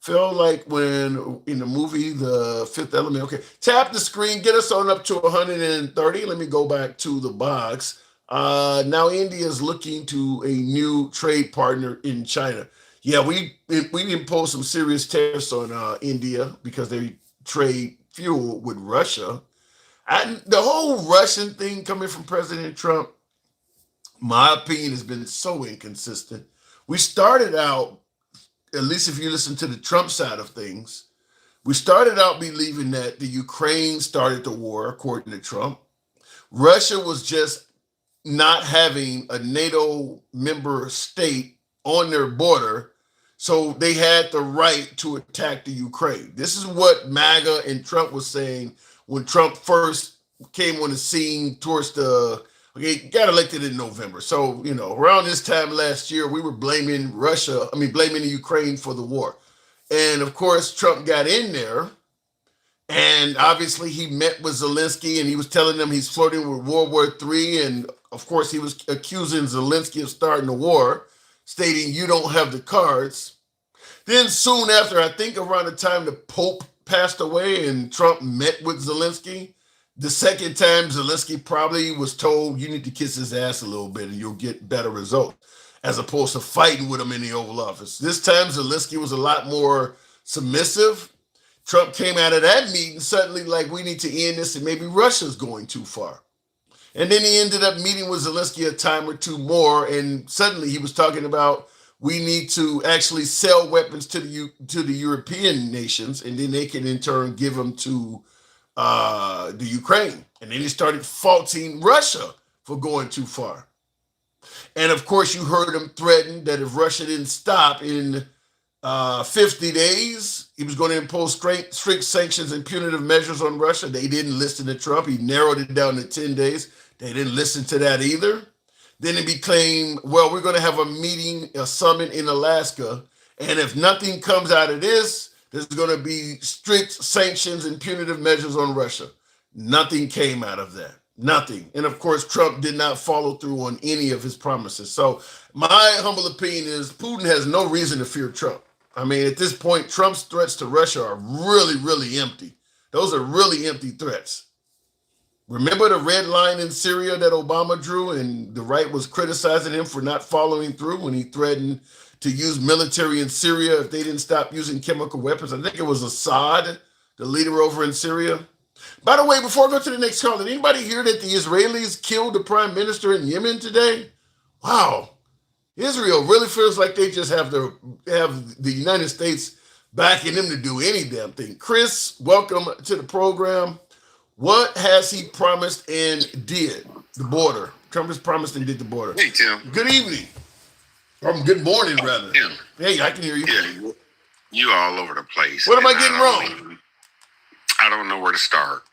Feel like when in the movie The Fifth Element. Okay, tap the screen, get us on up to 130. Let me go back to the box. Now India is looking to a new trade partner in China. Yeah, we imposed some serious tariffs on India because they trade fuel with Russia. And the whole Russian thing coming from President Trump, my opinion, has been so inconsistent. We started out, at least if you listen to the Trump side of things, we started out believing that the Ukraine started the war, according to Trump. Russia was just not having a NATO member state on their border, so they had the right to attack the Ukraine. This is what MAGA and Trump was saying when Trump first came on the scene he got elected in November. So, around this time last year, we were blaming the Ukraine for the war. And of course, Trump got in there, and obviously he met with Zelensky and he was telling them he's flirting with World War III. And of course, he was accusing Zelensky of starting the war, stating, "You don't have the cards." Then soon after, I think around the time the Pope passed away and Trump met with Zelensky, the second time Zelensky probably was told, "You need to kiss his ass a little bit and you'll get better results," as opposed to fighting with him in the Oval Office. This time Zelensky was a lot more submissive. Trump came out of that meeting suddenly like, "We need to end this and maybe Russia's going too far." And then he ended up meeting with Zelensky a time or two more, and suddenly he was talking about, we need to actually sell weapons to the European nations, and then they can in turn give them to the Ukraine. And then he started faulting Russia for going too far. And of course, you heard him threaten that if Russia didn't stop in 50 days, he was going to impose strict sanctions and punitive measures on Russia. They didn't listen to Trump. He narrowed it down to 10 days. They didn't listen to that either. Then it became, well, we're going to have a summit in Alaska. And if nothing comes out of this, there's going to be strict sanctions and punitive measures on Russia. Nothing came out of that. Nothing. And of course, Trump did not follow through on any of his promises. So my humble opinion is Putin has no reason to fear Trump. I mean, at this point, Trump's threats to Russia are really, really empty. Those are really empty threats. Remember the red line in Syria that Obama drew, and the right was criticizing him for not following through when he threatened to use military in Syria if they didn't stop using chemical weapons. I think it was Assad, the leader over in Syria. By the way, before I go to the next call, did anybody hear that the Israelis killed the prime minister in Yemen today? Wow. Israel really feels like they just have the United States backing them to do any damn thing. Chris, welcome to the program. What has he promised and did? The border. Trump has promised and did the border. Hey, Tim. Good evening. Or good morning, rather. Tim. Hey, I can hear you. Yeah, you all over the place. What am I getting wrong? I don't know where to start.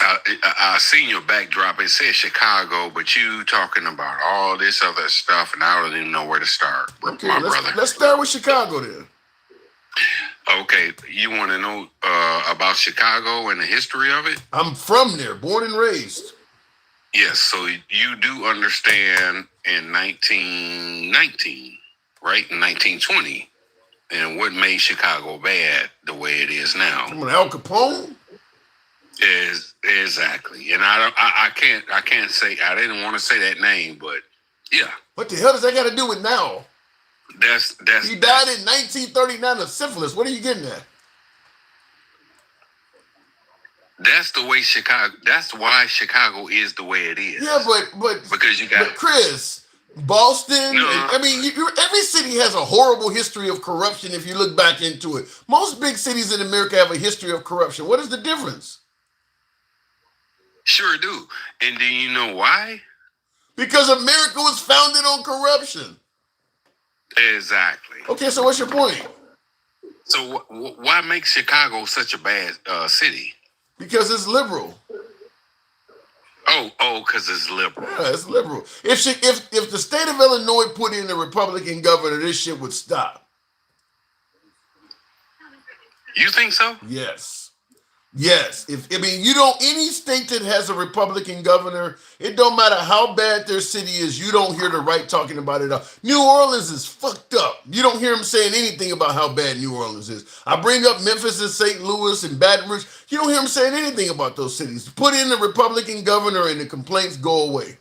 I seen your backdrop. It says Chicago, but you talking about all this other stuff, and I don't even know where to start, Okay, my brother. let's start with Chicago then. Okay, you want to know about Chicago and the history of it? I'm from there, born and raised. Yes, so you do understand in 1919, right? In 1920, and what made Chicago bad the way it is now. Al Capone? Is exactly. And I can't say, I didn't want to say that name, but yeah. What the hell does that got to do with now? That's He died in 1939 of syphilis. What are you getting at? That's the way Chicago. That's why Chicago is the way it is. Yeah, but because you got Chris, Boston. Every city has a horrible history of corruption. If you look back into it, most big cities in America have a history of corruption. What is the difference? Sure do. And do you know why? Because America was founded on corruption. Exactly. Okay, so what's your point? So why make Chicago such a bad city? Because it's liberal. Oh, because it's liberal. Yeah, it's liberal. If the state of Illinois put in a Republican governor, this shit would stop. You think so? Yes. Yes. Any state that has a Republican governor, it don't matter how bad their city is, you don't hear the right talking about it. New Orleans is fucked up. You don't hear them saying anything about how bad New Orleans is. I bring up Memphis and St. Louis and Baton Rouge. You don't hear them saying anything about those cities. Put in the Republican governor and the complaints go away.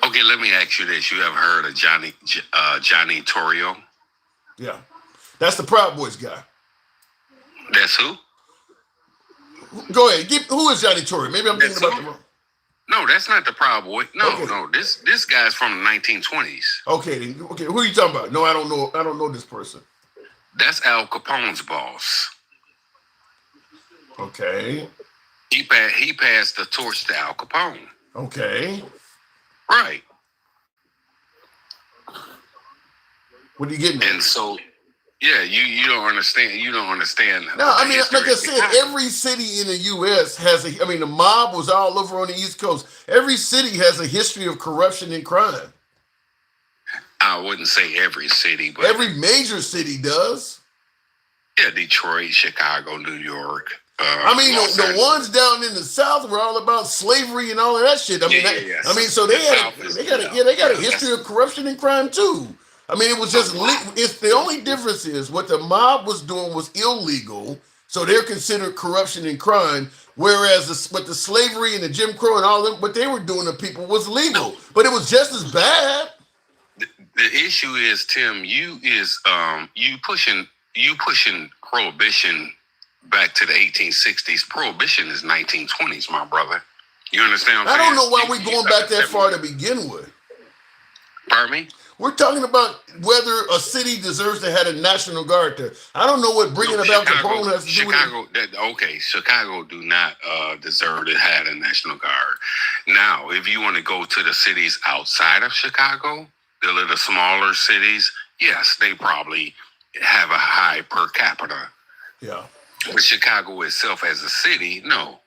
Okay, let me ask you this. You ever heard of Johnny Torrio? Yeah. That's the Proud Boys guy. That's who? Go ahead. Who is Johnny Torrio? Maybe I'm thinking about the wrong. No, that's not the Proud Boy. No. This guy's from the 1920s. Okay. Who are you talking about? No, I don't know. I don't know this person. That's Al Capone's boss. Okay. He passed the torch to Al Capone. Okay. Right. What are you getting at? And so, yeah, you don't understand. You don't understand. No, I mean, like I said, every city in the U.S. has the mob was all over on the East Coast. Every city has a history of corruption and crime. I wouldn't say every city, but every major city does. Yeah, Detroit, Chicago, New York. The ones down in the South were all about slavery and all of that shit. So they got a history of corruption and crime too. It was just it's the only difference is what the mob was doing was illegal, so they're considered corruption and crime. Whereas what the slavery and the Jim Crow and all them, what they were doing to people was legal, but it was just as bad. The issue is, Tim, you pushing prohibition back to the 1860s. Prohibition is 1920s, my brother. You understand what I'm saying? I don't know why we're going back that far to begin with. Pardon me? We're talking about whether a city deserves to have a National Guard there. I don't know what bringing about Capone has to do with it. Chicago do not deserve to have a National Guard. Now, if you want to go to the cities outside of Chicago, the little smaller cities, yes, they probably have a high per capita. Yeah. But Chicago itself as a city, no.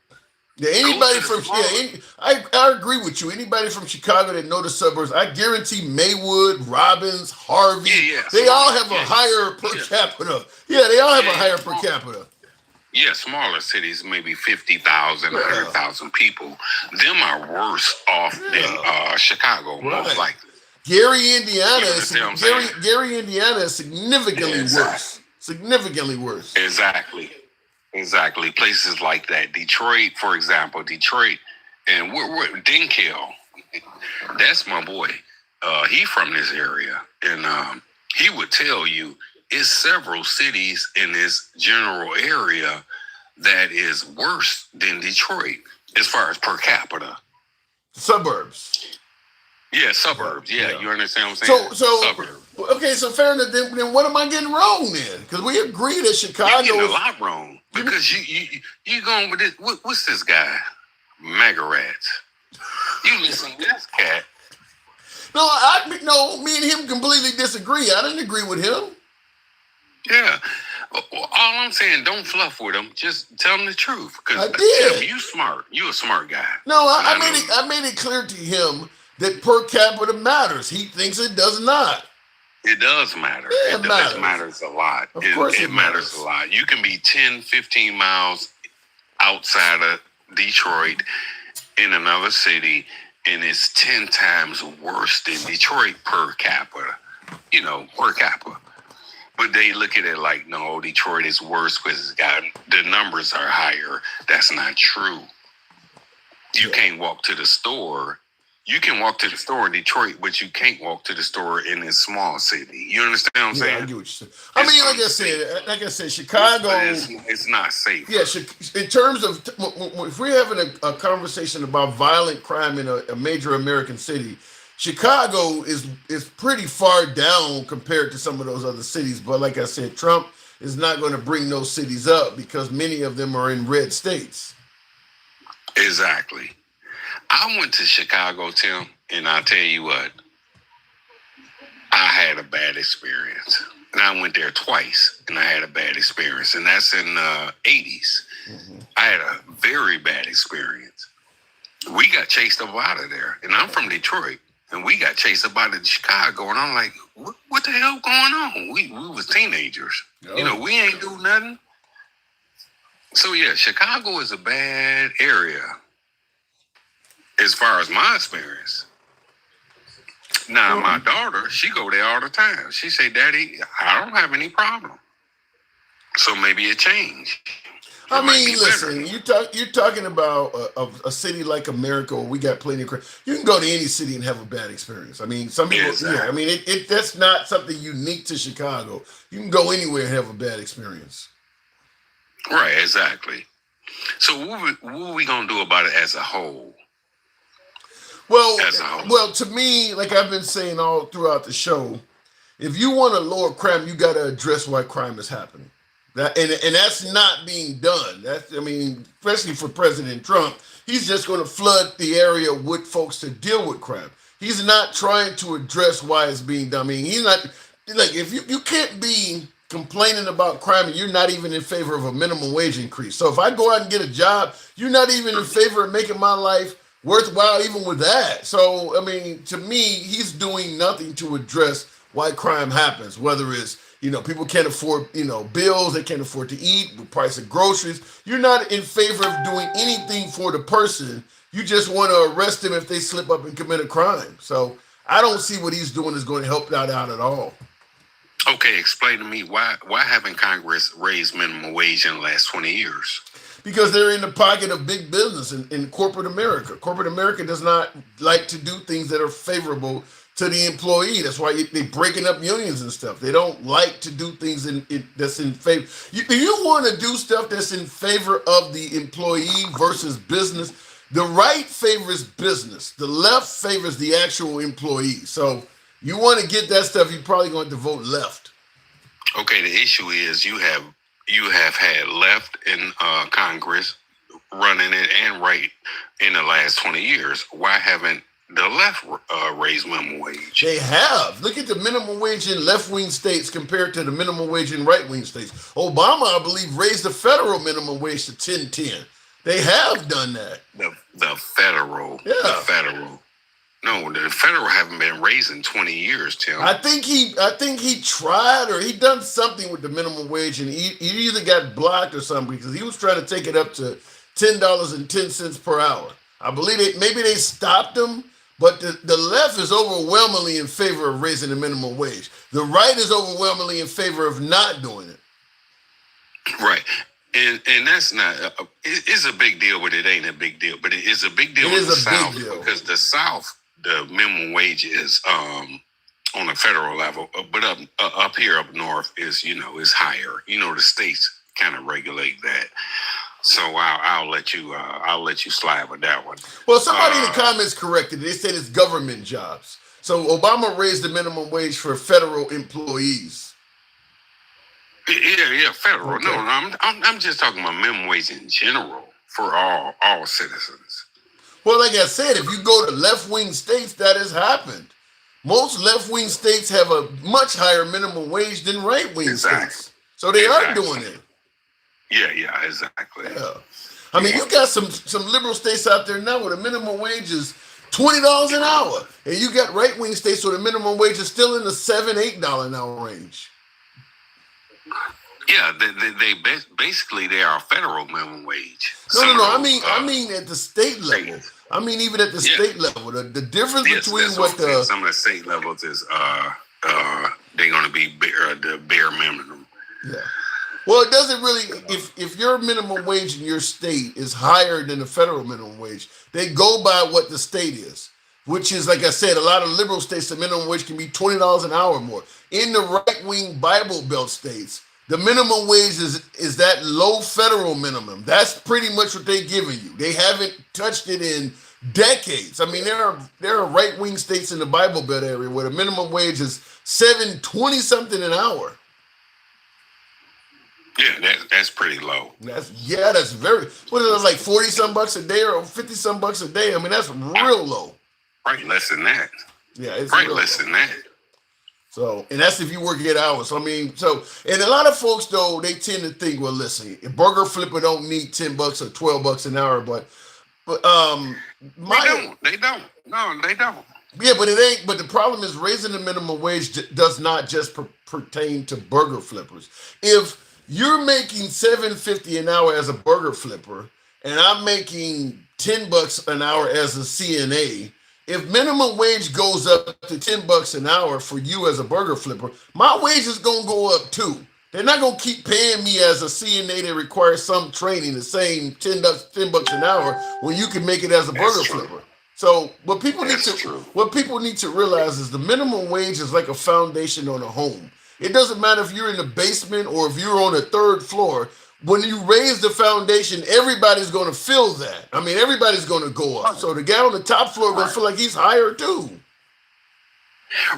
Yeah, I agree with you. Anybody from Chicago that know the suburbs, I guarantee Maywood, Robbins, Harvey, they all have a higher per capita. Yeah, they all have a higher per capita. Yeah, smaller cities, maybe 50,000, 100,000 people. Them are worse off than Chicago, most likely. Gary, Indiana is significantly worse. Significantly worse. Exactly. Places like that. Detroit, for example. And we're Dinkill. That's my boy. He from this area. And he would tell you it's several cities in this general area that is worse than Detroit as far as per capita. Suburbs. Yeah, suburbs. Yeah, you understand what I'm saying? So suburbs. Okay, so fair enough. Then what am I getting wrong then? Because we agree that Chicago is a lot wrong. Because you going with this? What's this guy? MAGA rats. You listen to this cat. No, me and him completely disagree. I didn't agree with him. Yeah. All I'm saying, don't fluff with them. Just tell them the truth. Because did. Tim, you smart. You a smart guy. No, I made it clear to him that per capita matters. He thinks it does not. It does matter. Yeah, It matters a lot. Of course it matters a lot. You can be 10, 15 miles outside of Detroit in another city, and it's 10 times worse than Detroit per capita. Per capita. But they look at it like, no, Detroit is worse because the numbers are higher. That's not true. You can't walk to the store. You can walk to the store in Detroit, but you can't walk to the store in a small city. You understand what I'm saying? I get what you're saying. I mean, like I said, Chicago. It's not safe. Yeah, in terms of if we're having a conversation about violent crime in a major American city, Chicago is pretty far down compared to some of those other cities. But like I said, Trump is not going to bring those cities up because many of them are in red states. Exactly. I went to Chicago, Tim, and I'll tell you what, I had a bad experience. And I went there twice, and I had a bad experience. And that's in the 80s. Mm-hmm. I had a very bad experience. We got chased up out of there. And I'm from Detroit. And we got chased up out of Chicago. And I'm like, what the hell going on? We was teenagers. Oh. We ain't do nothing. So, yeah, Chicago is a bad area as far as my experience. Now, my daughter, she go there all the time. She say, Daddy, I don't have any problem. So maybe it changed. I mean, listen, you're talking about a city like America where we got plenty of crime. You can go to any city and have a bad experience. I mean, some people, exactly. Yeah, I mean, that's not something unique to Chicago. You can go anywhere and have a bad experience. Right, exactly. So what are we going to do about it as a whole? Well, to me, like I've been saying all throughout the show, if you want to lower crime, you got to address why crime is happening. And that's not being done. Especially for President Trump, he's just going to flood the area with folks to deal with crime. He's not trying to address why it's being done. I mean, he's not like if you can't be complaining about crime and you're not even in favor of a minimum wage increase. So if I go out and get a job, you're not even in favor of making my life worthwhile even with that. So, I mean, to me, he's doing nothing to address why crime happens, whether it's, people can't afford, bills, they can't afford to eat, the price of groceries. You're not in favor of doing anything for the person. You just want to arrest them if they slip up and commit a crime. So I don't see what he's doing is going to help that out at all. Okay, explain to me why haven't Congress raised minimum wage in the last 20 years? Because they're in the pocket of big business in corporate America. Corporate America does not like to do things that are favorable to the employee. That's why they're breaking up unions and stuff. They don't like to do things that's in favor. You want to do stuff that's in favor of the employee versus business. The right favors business. The left favors the actual employee. So you want to get that stuff, you're probably going to vote left. Okay, the issue is you have had left in Congress running it and right in the last 20 years. Why haven't the left raised minimum wage? They have. Look at the minimum wage in left-wing states compared to the minimum wage in right-wing states. Obama, I believe, raised the federal minimum wage to $10.10. They have done that. The federal. Yeah. The federal. No, the federal haven't been raised in 20 years, Tim. I think he tried or he done something with the minimum wage and he either got blocked or something because he was trying to take it up to $10.10 per hour. I believe maybe they stopped him, but the left is overwhelmingly in favor of raising the minimum wage. The right is overwhelmingly in favor of not doing it. Right. And that's not, it's a big deal, but it ain't a big deal. But it is a big deal in the South because the South, the minimum wage is on a federal level, but up here up north is is higher. The states kind of regulate that. So I'll let you slide with that one. Well, somebody in the comments corrected it. They said it's government jobs. So Obama raised the minimum wage for federal employees. Yeah, federal. Okay. No, I'm just talking about minimum wage in general for all citizens. Well, like I said, if you go to left-wing states, that has happened. Most left-wing states have a much higher minimum wage than right-wing states. So they are doing it. Yeah, exactly. Yeah. I mean, you got some liberal states out there now where the minimum wage is $20 an hour, and you got right wing states where the minimum wage is still in the $7-8 an hour range. Yeah, they basically they are federal minimum wage. No. I mean at the state level. I mean even at the state level. The difference between what the some of the state levels is they're going to be the bare minimum. Yeah. Well, it doesn't really. If your minimum wage in your state is higher than the federal minimum wage, they go by what the state is, which is, like I said, a lot of liberal states, the minimum wage can be $20 an hour more. In the right-wing Bible Belt states, the minimum wage is that low federal minimum. That's pretty much what they're giving you. They haven't touched it in decades. I mean, there are right-wing states in the Bible Belt area where the minimum wage is $7.20 something an hour. Yeah, that's pretty low. That's very. What is it, like 40 some bucks a day or 50 some bucks a day? I mean, that's real low. Right, less than that. Yeah, it's right, less than that. So, and that's if you work 8 hours. So, I mean, and a lot of folks though, they tend to think, well, listen, a burger flipper don't need $10 or $12 an hour, but they don't. No, they don't. Yeah, but it ain't. But the problem is raising the minimum wage does not just pertain to burger flippers. If you're making $7.50 an hour as a burger flipper, and I'm making $10 an hour as a CNA. If minimum wage goes up to $10 an hour for you as a burger flipper, my wage is gonna go up too. They're not gonna keep paying me as a CNA that requires some training the same $10 an hour when you can make it as a burger flipper. So what people need to realize is the minimum wage is like a foundation on a home. It doesn't matter if you're in the basement or if you're on the third floor. When you raise the foundation, everybody's going to feel that. I mean, everybody's going to go up. So the guy on the top floor is going to feel like he's higher too.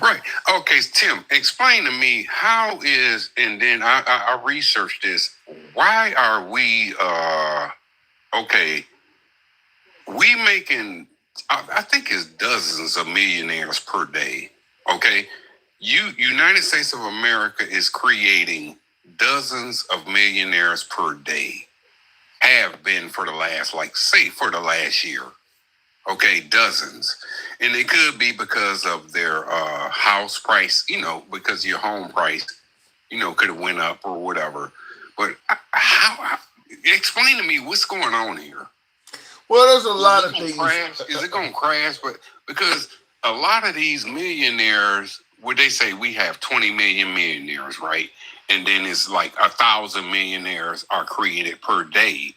Right. Okay, Tim, explain to me how is, and then I researched this. Why are we, we making, I think it's dozens of millionaires per day. Okay. United States of America is creating dozens of millionaires per day, have been for the last, for the last year. Okay, dozens. And it could be because of their house price, because your home price, could have went up or whatever. But how explain to me what's going on here. Well, there's a lot of things. Is it going to crash? But because a lot of these millionaires, would they say we have 20 million millionaires, right? And then it's like 1,000 millionaires are created per day.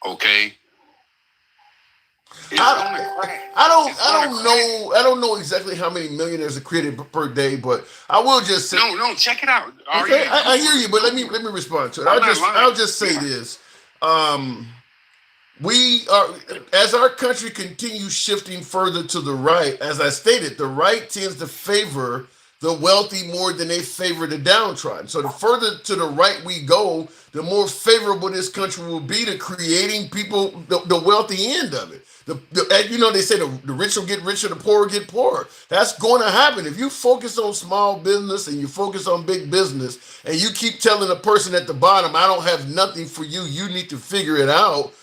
Okay. I don't know exactly how many millionaires are created per day, but I will just say no, check it out. Okay, I hear you, but let me respond to it. I'll just say this. We are, as our country continues shifting further to the right, as I stated, the right tends to favor the wealthy more than they favor the downtrodden. So the further to the right we go, the more favorable this country will be to creating people, the wealthy end of it. They say the rich will get richer, the poor will get poorer. That's going to happen. If you focus on small business and you focus on big business and you keep telling the person at the bottom, I don't have nothing for you, you need to figure it out,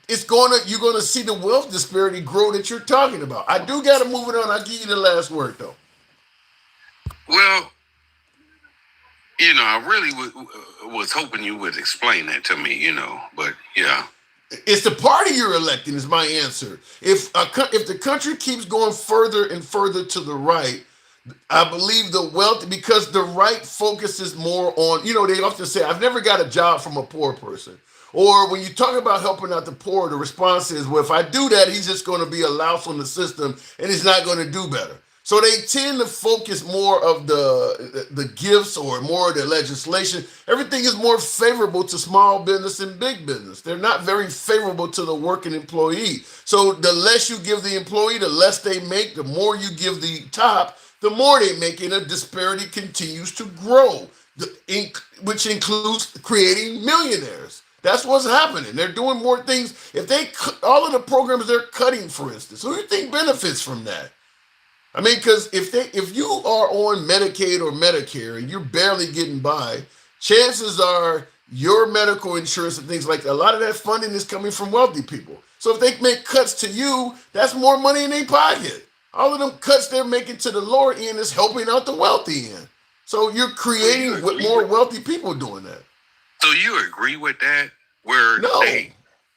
you're going to see the wealth disparity grow that you're talking about. I do got to move it on. I'll give you the last word, though. Well, I really was hoping you would explain that to me, but yeah. It's the party you're electing is my answer. If the country keeps going further and further to the right, I believe the wealth, because the right focuses more on, they often say, I've never got a job from a poor person. Or when you talk about helping out the poor, the response is, well, if I do that, he's just going to be a louse on the system and he's not going to do better. So they tend to focus more of the gifts or more of the legislation. Everything is more favorable to small business and big business. They're not very favorable to the working employee. So the less you give the employee, the less they make. The more you give the top, the more they make, and the disparity continues to grow, which includes creating millionaires. That's what's happening. They're doing more things. If all of the programs they're cutting, for instance, who do you think benefits from that? I mean, because if you are on Medicaid or Medicare and you're barely getting by, chances are your medical insurance and things like that, a lot of that funding is coming from wealthy people. So if they make cuts to you, that's more money in their pocket. All of them cuts they're making to the lower end is helping out the wealthy end. So you're creating with more wealthy people doing that. So you agree with that? Where No,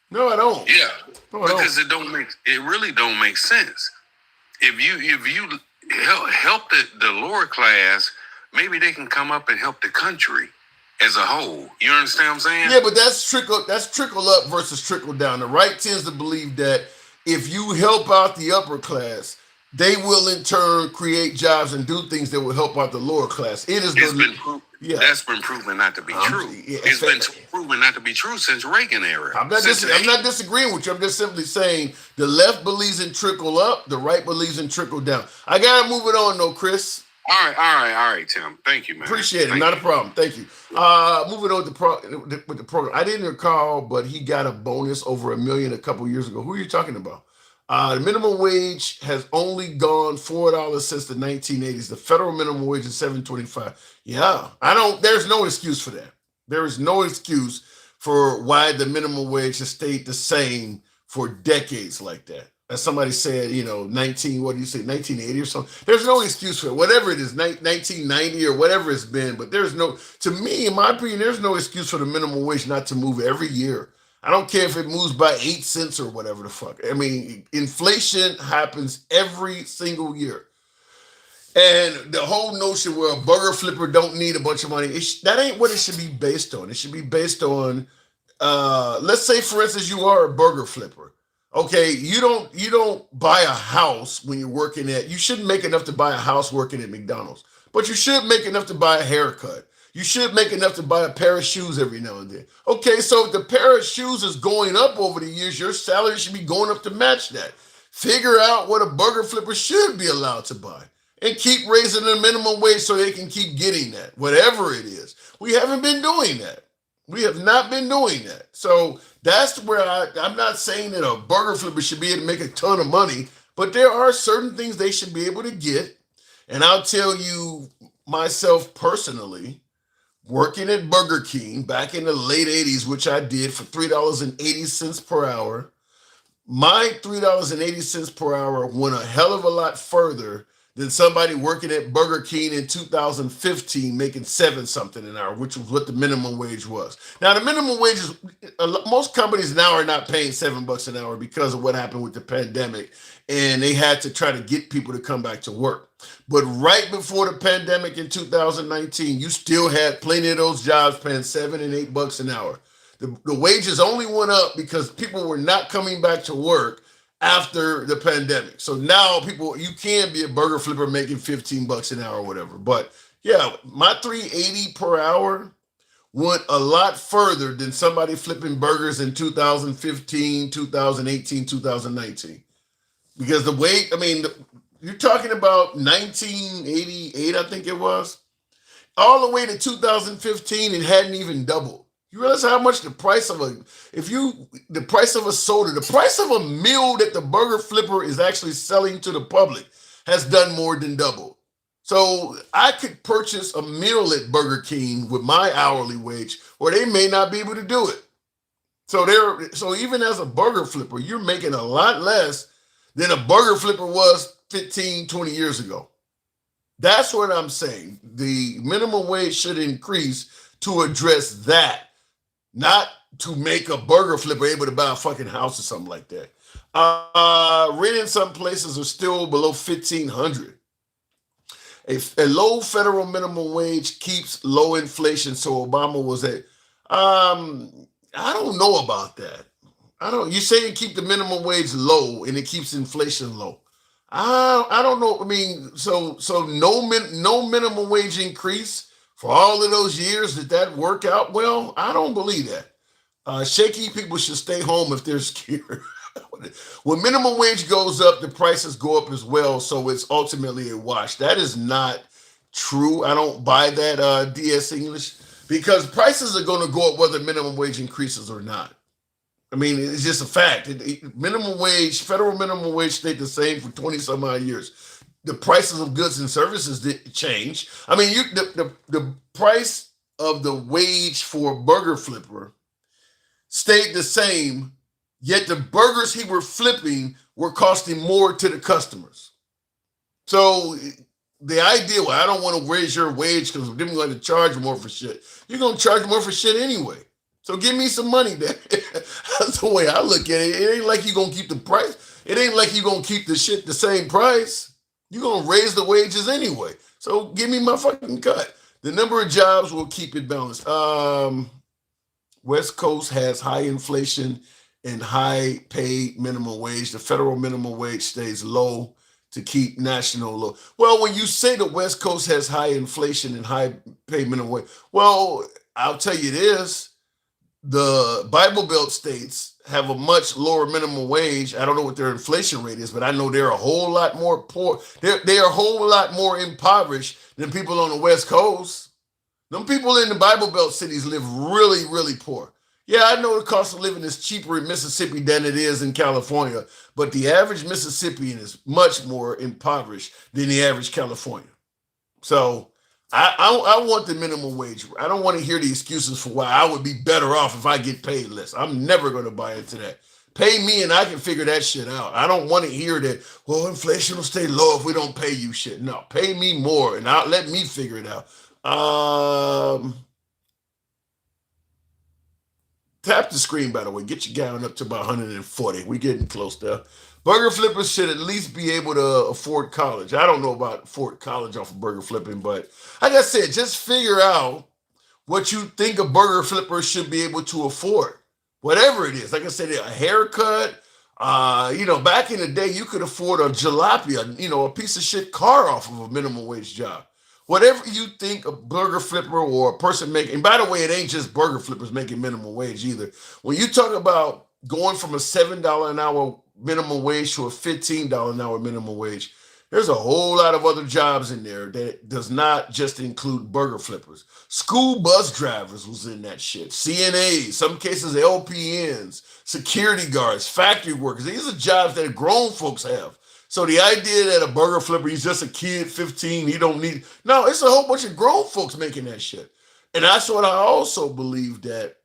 no, I don't. Yeah, No, I don't. because it really don't make sense. If you help the lower class, maybe they can come up and help the country as a whole. You understand what I'm saying? Yeah, but that's trickle up versus trickle down. The right tends to believe that if you help out the upper class, they will in turn create jobs and do things that will help out the lower class. That's been proven not to be true. It's been proven not to be true since Reagan era. I'm not disagreeing with you. I'm just simply saying the left believes in trickle up, the right believes in trickle down. I gotta move it on though, Chris. All right, Tim. Thank you, man. Appreciate it. Not a problem. Thank you. Moving on with the program. I didn't recall, but he got a bonus over $1 million a couple years ago. Who are you talking about? The minimum wage has only gone $4 since the 1980s. The federal minimum wage is $7.25. Yeah, there's no excuse for that. There is no excuse for why the minimum wage has stayed the same for decades like that. As somebody said, 1980 or something. There's no excuse for it. Whatever it is, 1990 or whatever it's been. But to me, in my opinion, there's no excuse for the minimum wage not to move every year. I don't care if it moves by 8 cents or whatever the fuck. I mean, inflation happens every single year. And the whole notion where a burger flipper don't need a bunch of money, that ain't what it should be based on. It should be based on, let's say, for instance, you are a burger flipper. Okay, you don't buy a house when you're working you shouldn't make enough to buy a house working at McDonald's, but you should make enough to buy a haircut. You should make enough to buy a pair of shoes every now and then. Okay, so if the pair of shoes is going up over the years, your salary should be going up to match that. Figure out what a burger flipper should be allowed to buy and keep raising the minimum wage so they can keep getting that, whatever it is. We haven't been doing that. We have not been doing that. So that's where I'm not saying that a burger flipper should be able to make a ton of money, but there are certain things they should be able to get. And I'll tell you myself personally, working at Burger King back in the late 80s, which I did for $3.80 per hour, my $3.80 per hour went a hell of a lot further than somebody working at Burger King in 2015 making $7-something an hour, which was what the minimum wage was. Now, the minimum wage is, most companies now are not paying $7 an hour because of what happened with the pandemic, and they had to try to get people to come back to work. But right before the pandemic in 2019, you still had plenty of those jobs paying $7 and $8 an hour. The wages only went up because people were not coming back to work after the pandemic. So now you can be a burger flipper making $15 an hour or whatever. But yeah, my $3.80 per hour went a lot further than somebody flipping burgers in 2015, 2018, 2019. Because you're talking about 1988, I think it was. All the way to 2015, it hadn't even doubled. You realize how much the price of a soda, the price of a meal that the burger flipper is actually selling to the public has done more than double. So I could purchase a meal at Burger King with my hourly wage, or they may not be able to do it. So even as a burger flipper, you're making a lot less than a burger flipper was 15, 20 years ago. That's what I'm saying. The minimum wage should increase to address that. Not to make a burger flipper able to buy a fucking house or something like that. Rent in some places are still below $1,500. A low federal minimum wage keeps low inflation. So Obama was at. I don't know about that. You say you keep the minimum wage low and it keeps inflation low. I don't know. I mean, so no minimum wage increase for all of those years. Did that work out well? I don't believe that. Shaky people should stay home if they're scared. When minimum wage goes up, the prices go up as well. So it's ultimately a wash. That is not true. I don't buy that, DS English, because prices are going to go up whether minimum wage increases or not. I mean, it's just a fact. Minimum wage, federal minimum wage stayed the same for 20 some odd years. The prices of goods and services didn't change. I mean, the price of the wage for a burger flipper stayed the same, yet the burgers he were flipping were costing more to the customers. So the idea, well, I don't want to raise your wage because then we're going to charge more for shit. You're going to charge more for shit anyway. So give me some money then. That's the way I look at it. It ain't like you're going to keep the price. It ain't like you're going to keep the shit the same price. You're going to raise the wages anyway. So give me my fucking cut. The number of jobs will keep it balanced. West Coast has high inflation and high paid minimum wage. The federal minimum wage stays low to keep national low. Well, when you say the West Coast has high inflation and high paid minimum wage, well, I'll tell you this. The Bible Belt states have a much lower minimum wage. I don't know what their inflation rate is, but I know they're a whole lot more poor. They're a whole lot more impoverished than people on the West Coast. Them people in the Bible Belt cities live really, really poor. Yeah, I know the cost of living is cheaper in Mississippi than it is in California, but the average Mississippian is much more impoverished than the average Californian. So I want the minimum wage. I don't want to hear the excuses for why I would be better off if I get paid less. I'm never going to buy into that. Pay me and I can figure that shit out. I don't want to hear that, well, inflation will stay low if we don't pay you shit. No, pay me more and let me figure it out. Tap the screen, by the way. Get your gown up to about 140. We're getting close there. Burger flippers should at least be able to afford college. I don't know about afford college off of burger flipping, but like I said, just figure out what you think a burger flipper should be able to afford. Whatever it is. Like I said, a haircut. Back in the day, you could afford a jalopy, a piece of shit car off of a minimum wage job. Whatever you think a burger flipper or a person making, and by the way, it ain't just burger flippers making minimum wage either. When you talk about going from a $7 an hour minimum wage to a $15 an hour minimum wage, there's a whole lot of other jobs in there that does not just include burger flippers. School bus drivers was in that shit. CNAs, some cases LPNs, security guards, factory workers. These are jobs that grown folks have. So the idea that a burger flipper, he's just a kid, 15, he don't need, no, it's a whole bunch of grown folks making that shit. And that's what I also believe that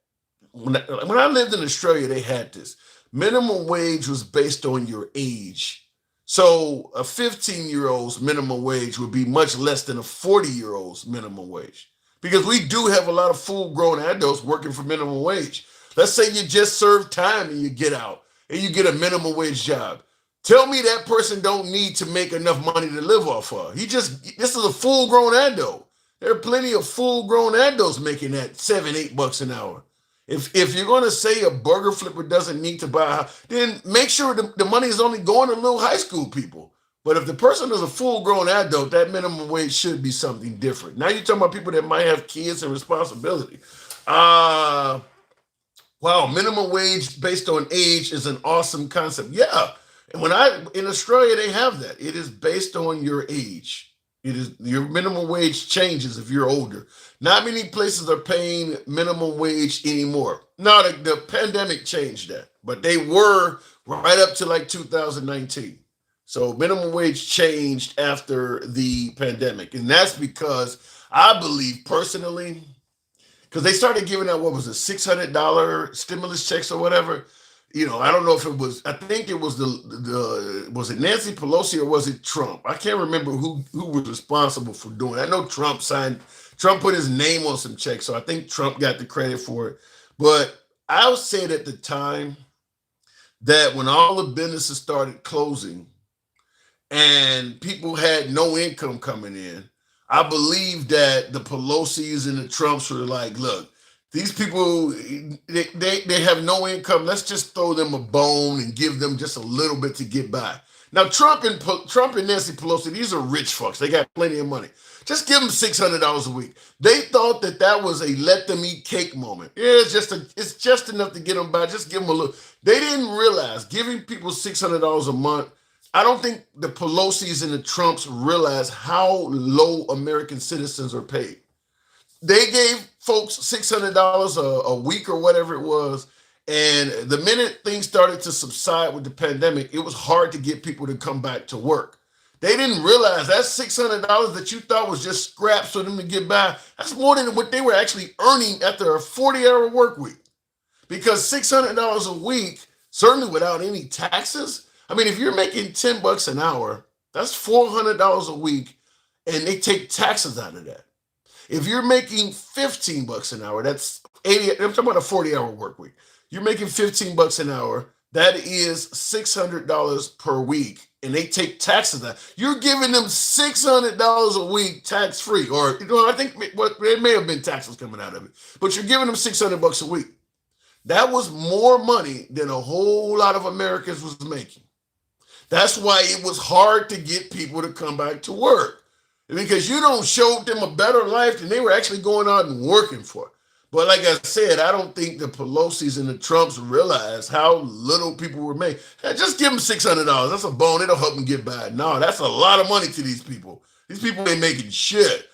when I lived in Australia, they had this. Minimum wage was based on your age. So a 15-year-old's minimum wage would be much less than a 40-year-old's minimum wage. Because we do have a lot of full-grown adults working for minimum wage. Let's say you just serve time and you get out and you get a minimum wage job. Tell me that person don't need to make enough money to live off of. This is a full-grown adult. There are plenty of full-grown adults making that $7-8 an hour. If you're going to say a burger flipper doesn't need to buy a house, then make sure the money is only going to little high school people. But if the person is a full-grown adult, that minimum wage should be something different. Now you're talking about people that might have kids and responsibility. Wow, minimum wage based on age is an awesome concept. Yeah. And in Australia, they have that. It is based on your age. It is your minimum wage changes if you're older. Not many places are paying minimum wage anymore. No, the pandemic changed that, but they were right up to like 2019. So minimum wage changed after the pandemic. And that's because I believe personally, because they started giving out, what was it, $600 stimulus checks or whatever. I don't know if it was, I think it was was it Nancy Pelosi or was it Trump? I can't remember who was responsible for doing it. I know Trump put his name on some checks, so I think Trump got the credit for it. But I said at the time that when all the businesses started closing and people had no income coming in, I believe that the Pelosi's and the Trumps were like, look, these people, they have no income. Let's just throw them a bone and give them just a little bit to get by. Now, Trump and Nancy Pelosi, these are rich fucks. They got plenty of money. Just give them $600 a week. They thought that was a let them eat cake moment. Yeah, it's just enough to get them by. Just give them a little. They didn't realize giving people $600 a month. I don't think the Pelosi's and the Trumps realize how low American citizens are paid. They gave folks $600 a week or whatever it was. And the minute things started to subside with the pandemic, it was hard to get people to come back to work. They didn't realize that $600 that you thought was just scraps for them to get by. That's more than what they were actually earning after a 40-hour work week. Because $600 a week, certainly without any taxes. I mean, if you're making $10 an hour, that's $400 a week, and they take taxes out of that. If you're making $15 an hour, that's 80. I'm talking about a 40-hour work week. You're making $15 an hour. That is $600 per week, and they take taxes out. You're giving them $600 a week tax free, or I think there may have been taxes coming out of it, but you're giving them $600 a week. That was more money than a whole lot of Americans was making. That's why it was hard to get people to come back to work, because you don't show them a better life than they were actually going out and working for. But like I said, I don't think the Pelosi's and the Trumps realized how little people were making. Hey, just give them $600. That's a bone. It'll help them get by. No, that's a lot of money to these people. These people ain't making shit.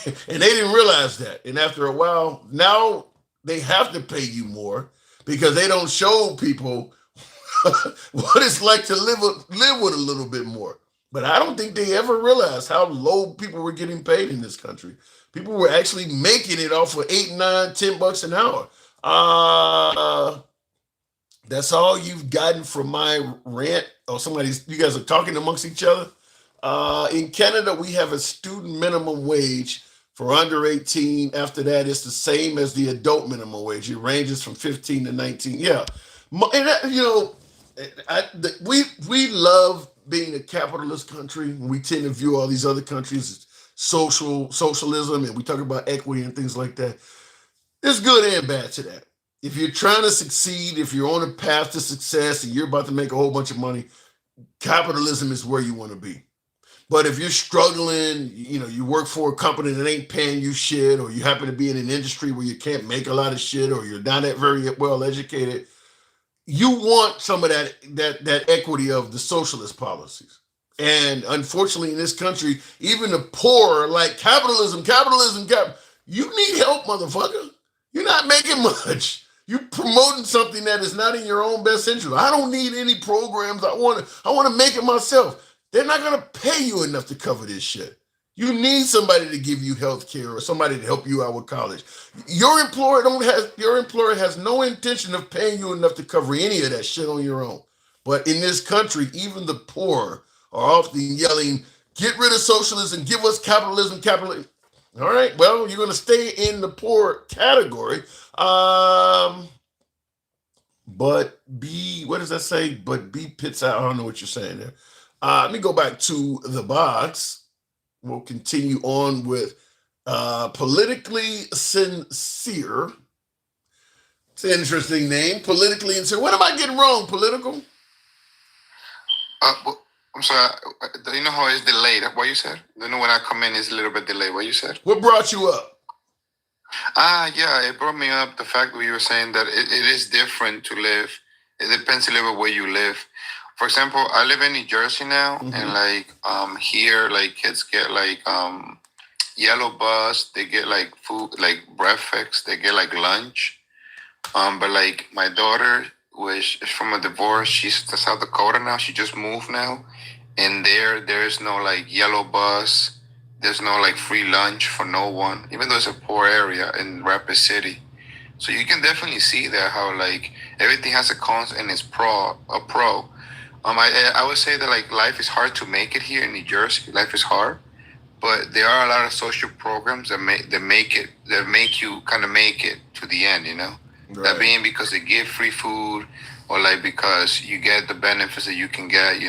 And they didn't realize that. And after a while, now they have to pay you more because they don't show people what it's like to live with a little bit more. But I don't think they ever realized how low people were getting paid in this country. People were actually making it off of $8, $9, $10 an hour. That's all you've gotten from my rant. Or you guys are talking amongst each other. In Canada, we have a student minimum wage for under 18. After that, it's the same as the adult minimum wage. It ranges from 15 to 19. Yeah, and that, we love being a capitalist country. We tend to view all these other countries as socialism, and we talk about equity and things like that. There's good and bad to that. If you're trying to succeed, if you're on a path to success and you're about to make a whole bunch of money, capitalism is where you want to be. But if you're struggling, you work for a company that ain't paying you shit, or you happen to be in an industry where you can't make a lot of shit, or you're not that very well educated, you want some of that equity of the socialist policies. And unfortunately, in this country, even the poor, like capitalism, you need help, motherfucker. You're not making much. You're promoting something that is not in your own best interest. I don't need any programs. I want to make it myself. They're not going to pay you enough to cover this shit. You need somebody to give you health care or somebody to help you out with college. Your employer has no intention of paying you enough to cover any of that shit on your own. But in this country, even the poor are often yelling, get rid of socialism, give us capitalism. All right, well, you're going to stay in the poor category. But what does that say? But B pits out. I don't know what you're saying there. Let me go back to the box. We'll continue on with politically sincere. It's an interesting name, politically sincere. What am I getting wrong, political? I'm sorry. Do you know how it's delayed? What you said? You know when I come in, it's a little bit delayed. What you said? What brought you up? Yeah, it brought me up the fact that you were saying that it is different to live. It depends a little bit where you live. For example, I live in New Jersey now, and here, kids get yellow bus. They get food, breakfast. They get lunch. But my daughter, which is from a divorce, she's to South Dakota now. She just moved now, and there's no yellow bus. There's no free lunch for no one, even though it's a poor area in Rapid City. So you can definitely see that how everything has a cons and it's pro. I would say that life is hard to make it here in New Jersey. Life is hard, but there are a lot of social programs that make you kind of make it to the end. Right. That being because they give free food, or because you get the benefits that you can get.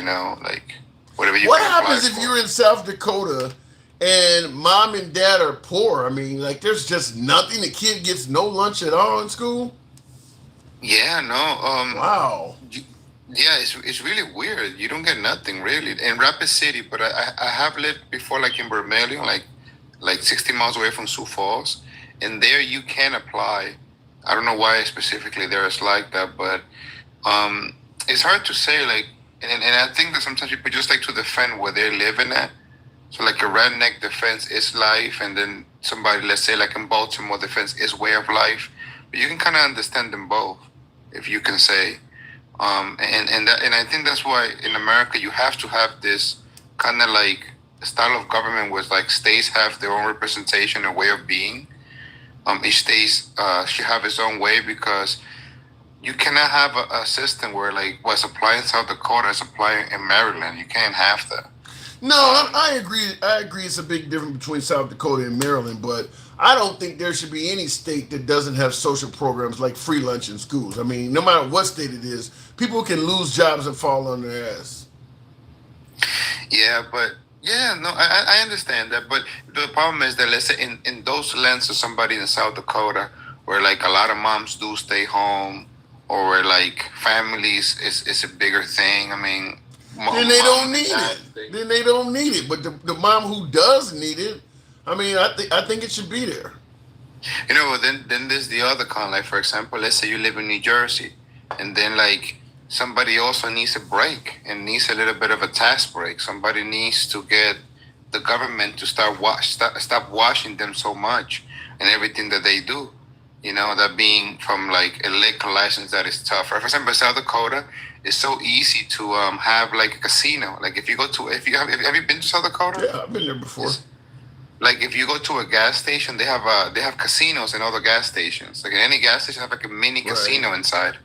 Whatever you. What happens if you're in South Dakota and mom and dad are poor? I mean, there's just nothing. The kid gets no lunch at all in school. Yeah. No. Wow. Yeah, it's really weird. You don't get nothing really in Rapid City, but I have lived before in Vermilion, like 60 miles away from Sioux Falls, and there you can apply. I don't know why specifically there is like that, but it's hard to say. And I think that sometimes people just like to defend where they're living at. So a redneck defense is life, and then somebody, let's say in Baltimore, defense is way of life. But you can kind of understand them both, if you can say. And I think that's why in America you have to have this kind of like style of government where like states have their own representation and way of being. Each state should have its own way, because you cannot have a system where like what's applied in South Dakota is applied in Maryland. You can't have that. No, I agree. I agree. It's a big difference between South Dakota and Maryland, but I don't think there should be any state that doesn't have social programs like free lunch in schools. I mean, no matter what state it is, people can lose jobs and fall on their ass. Yeah, but yeah, no, I understand that. But the problem is that, let's say in those lands of somebody in South Dakota where like a lot of moms do stay home, or where like families is a bigger thing. I mean, Then they don't need it. Then they don't need it. But the mom who does need it, I mean, I think it should be there. You know, but then there's the other con. Like, for example, let's say you live in New Jersey, and then like somebody also needs a break and needs a little bit of a tax break. Somebody needs to get the government to stop washing them so much and everything that they do. You know, that being from like a liquor license that is tough. For example, South Dakota, it's so easy to have like a casino. Like if you go to, have you been to South Dakota? Yeah, I've been there before. Like if you go to a gas station, they have casinos in all the gas stations. Like in any gas station, have like a mini casino inside.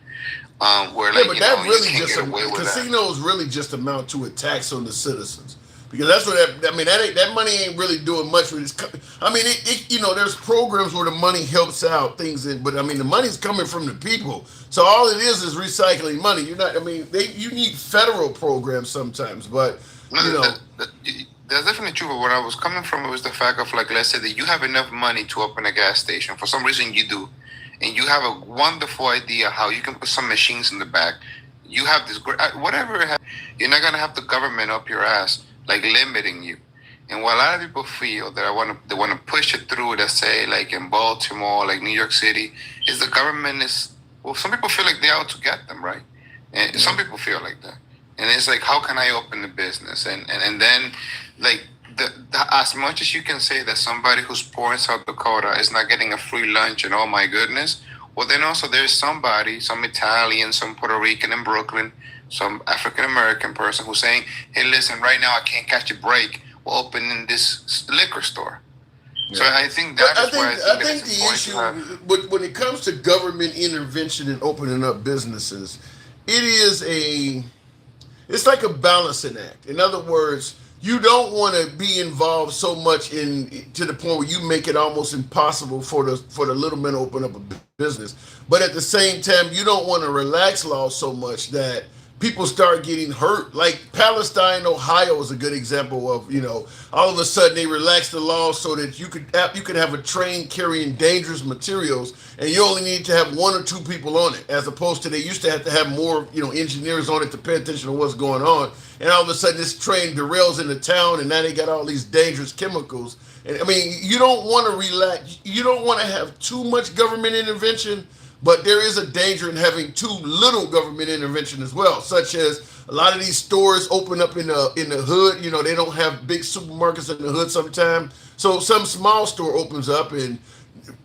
Where like, yeah, but you that know, really you can't just get away with that. casinos really just amount to a tax on the citizens, because that's what that money ain't really doing much with this. I mean, you know, there's programs where the money helps out things, but I mean, the money's coming from the people, so all it is recycling money. You're not. I mean, you need federal programs sometimes, but you know. That's definitely true, but where I was coming from, it was the fact of like, let's say that you have enough money to open a gas station. For some reason you do. And you have a wonderful idea how you can put some machines in the back. You have this great, whatever it has, you're not going to have the government up your ass, like limiting you. And what a lot of people feel that they want to push it through, let's say like in Baltimore, like New York City, is the government is, well, some people feel like they're out to get them, right? And some people feel like that. And it's like, how can I open the business? And then like as much as you can say that somebody who's poor in South Dakota is not getting a free lunch and oh my goodness, well then also there's somebody, some Italian, some Puerto Rican in Brooklyn, some African American person who's saying, hey, listen, right now I can't catch a break. We're opening this liquor store. Yeah. So I think I think the issue when it comes to government intervention and opening up businesses, it's like a balancing act. In other words, you don't want to be involved so much to the point where you make it almost impossible for the little men to open up a business. But at the same time, you don't want to relax laws so much that people start getting hurt. Like Palestine, Ohio is a good example of, you know, all of a sudden they relaxed the law so that you could have a train carrying dangerous materials, and you only need to have one or two people on it, as opposed to they used to have more, you know, engineers on it to pay attention to what's going on. And all of a sudden this train derails in the town, and now they got all these dangerous chemicals. And I mean, you don't want to relax. You don't want to have too much government intervention. But there is a danger in having too little government intervention as well, such as a lot of these stores open up in the hood. You know, they don't have big supermarkets in the hood sometimes. So some small store opens up and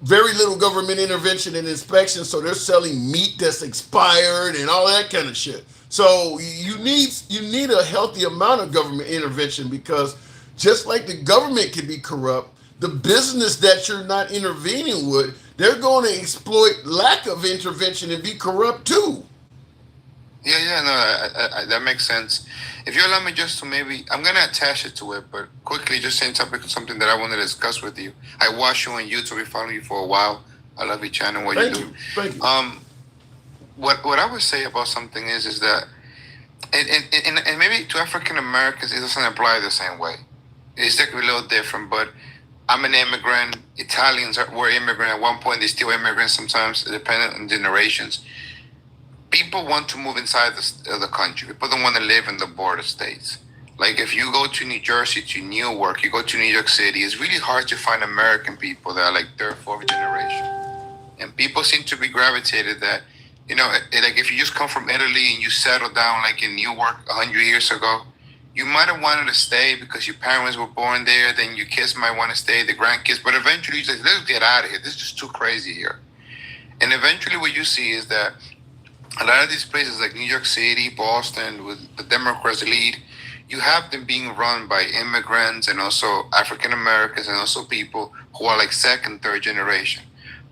very little government intervention and inspection. So they're selling meat that's expired and all that kind of shit. So you need a healthy amount of government intervention, because just like the government can be corrupt, the business that you're not intervening with, they're going to exploit lack of intervention and be corrupt too. Yeah, no, that makes sense. If you allow me just to I'm going to attach it to it, but quickly, just saying something that I want to discuss with you. I watch you on YouTube, I follow you for a while. I love your channel, what you do. Thank you. What I would say about something is that, and maybe to African Americans, it doesn't apply the same way. It's like a little different, but I'm an immigrant. Italians were immigrant at one point. They're still immigrants sometimes, depending on generations. People want to move inside the country. People don't want to live in the border states. Like if you go to New Jersey, to Newark, you go to New York City, it's really hard to find American people that are like third, fourth generation. And people seem to be gravitated that, you know, like if you just come from Italy and you settle down like in Newark 100 years ago, you might have wanted to stay because your parents were born there. Then your kids might want to stay, the grandkids. But eventually, you say, let's get out of here. This is just too crazy here. And eventually what you see is that a lot of these places like New York City, Boston, with the Democrats lead, you have them being run by immigrants and also African Americans and also people who are like second, third generation.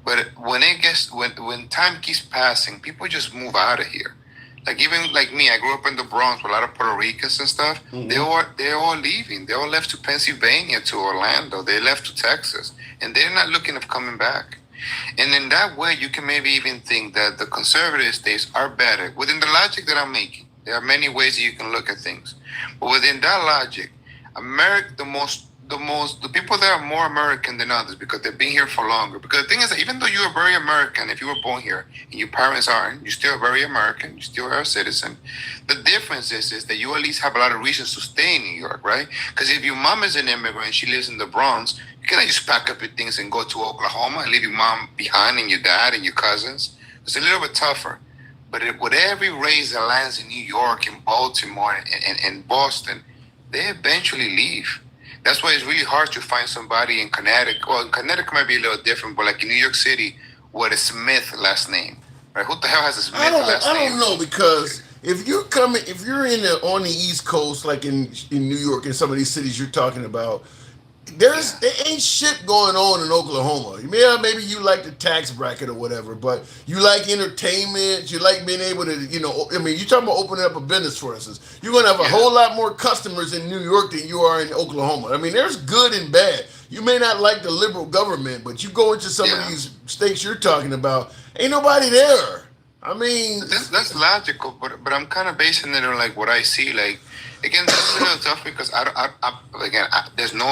But when time keeps passing, people just move out of here. Like even like me, I grew up in the Bronx with a lot of Puerto Ricans and stuff. Mhm. They're all leaving. They all left to Pennsylvania, to Orlando. They left to Texas, and they're not looking of coming back. And in that way, you can maybe even think that the conservative states are better within the logic that I'm making. There are many ways that you can look at things, but within that logic, America, the people that are more American than others because they've been here for longer. Because the thing is that even though you are very American, if you were born here and your parents aren't, you're still very American. You still are a citizen. The difference is that you at least have a lot of reasons to stay in New York, right? Because if your mom is an immigrant, she lives in the Bronx, you cannot just pack up your things and go to Oklahoma and leave your mom behind and your dad and your cousins. It's a little bit tougher. But with every race that lands in New York, in Baltimore, and Boston, they eventually leave. That's why it's really hard to find somebody in Connecticut. Well, in Connecticut might be a little different, but like in New York City, with a Smith last name, right? Who the hell has a Smith last name? I don't know, because if you're on the East Coast, like in New York and some of these cities you're talking about, there ain't shit going on in Oklahoma. Maybe you like the tax bracket or whatever, but you like entertainment. You like being able to, you're talking about opening up a business, for instance. You're going to have a whole lot more customers in New York than you are in Oklahoma. I mean, there's good and bad. You may not like the liberal government, but you go into some of these states you're talking about, ain't nobody there. I mean, that's logical, but I'm kind of basing it on like what I see. Like again, this is a little tough because there's no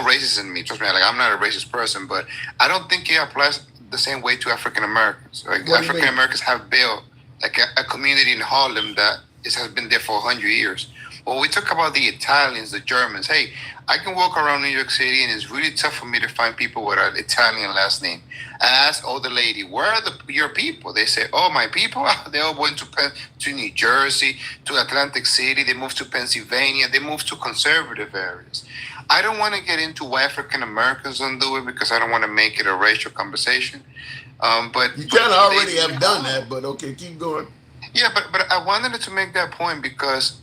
racism in me. Trust me, like I'm not a racist person, but I don't think it applies the same way to African Americans. Like African Americans have built like a community in Harlem that has been there for 100 years. When we talk about the Italians, the Germans, hey, I can walk around New York City and it's really tough for me to find people with an Italian last name. I asked the lady, where are your people? They say, oh, my people, they all went to New Jersey, to Atlantic City. They moved to Pennsylvania. They moved to conservative areas. I don't want to get into why African Americans don't do it because I don't want to make it a racial conversation. But you kind of already have done that, but okay, keep going. Yeah, but I wanted to make that point because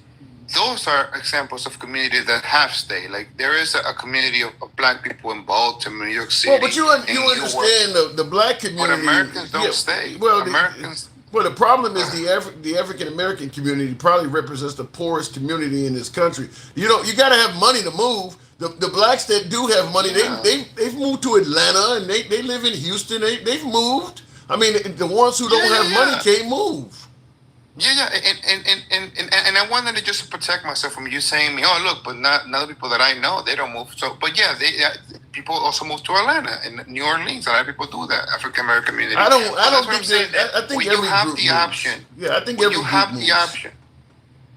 those are examples of communities that have stayed. Like there is a community of black people in Baltimore, New York City. Well, but you understand the black community. But Americans don't stay. Well, Americans. The problem is the African American community probably represents the poorest community in this country. You got to have money to move. The blacks that do have money, they've moved to Atlanta and they live in Houston. They've moved. I mean, the ones who don't have money can't move. Yeah, and I wanted to just protect myself from you saying me, oh look, but not the people that I know, they don't move. So, but people also move to Atlanta and New Orleans. A lot of people do that. African American community. I don't think that. I think you have group the moves. option. Yeah, I think when every you have group the moves. option.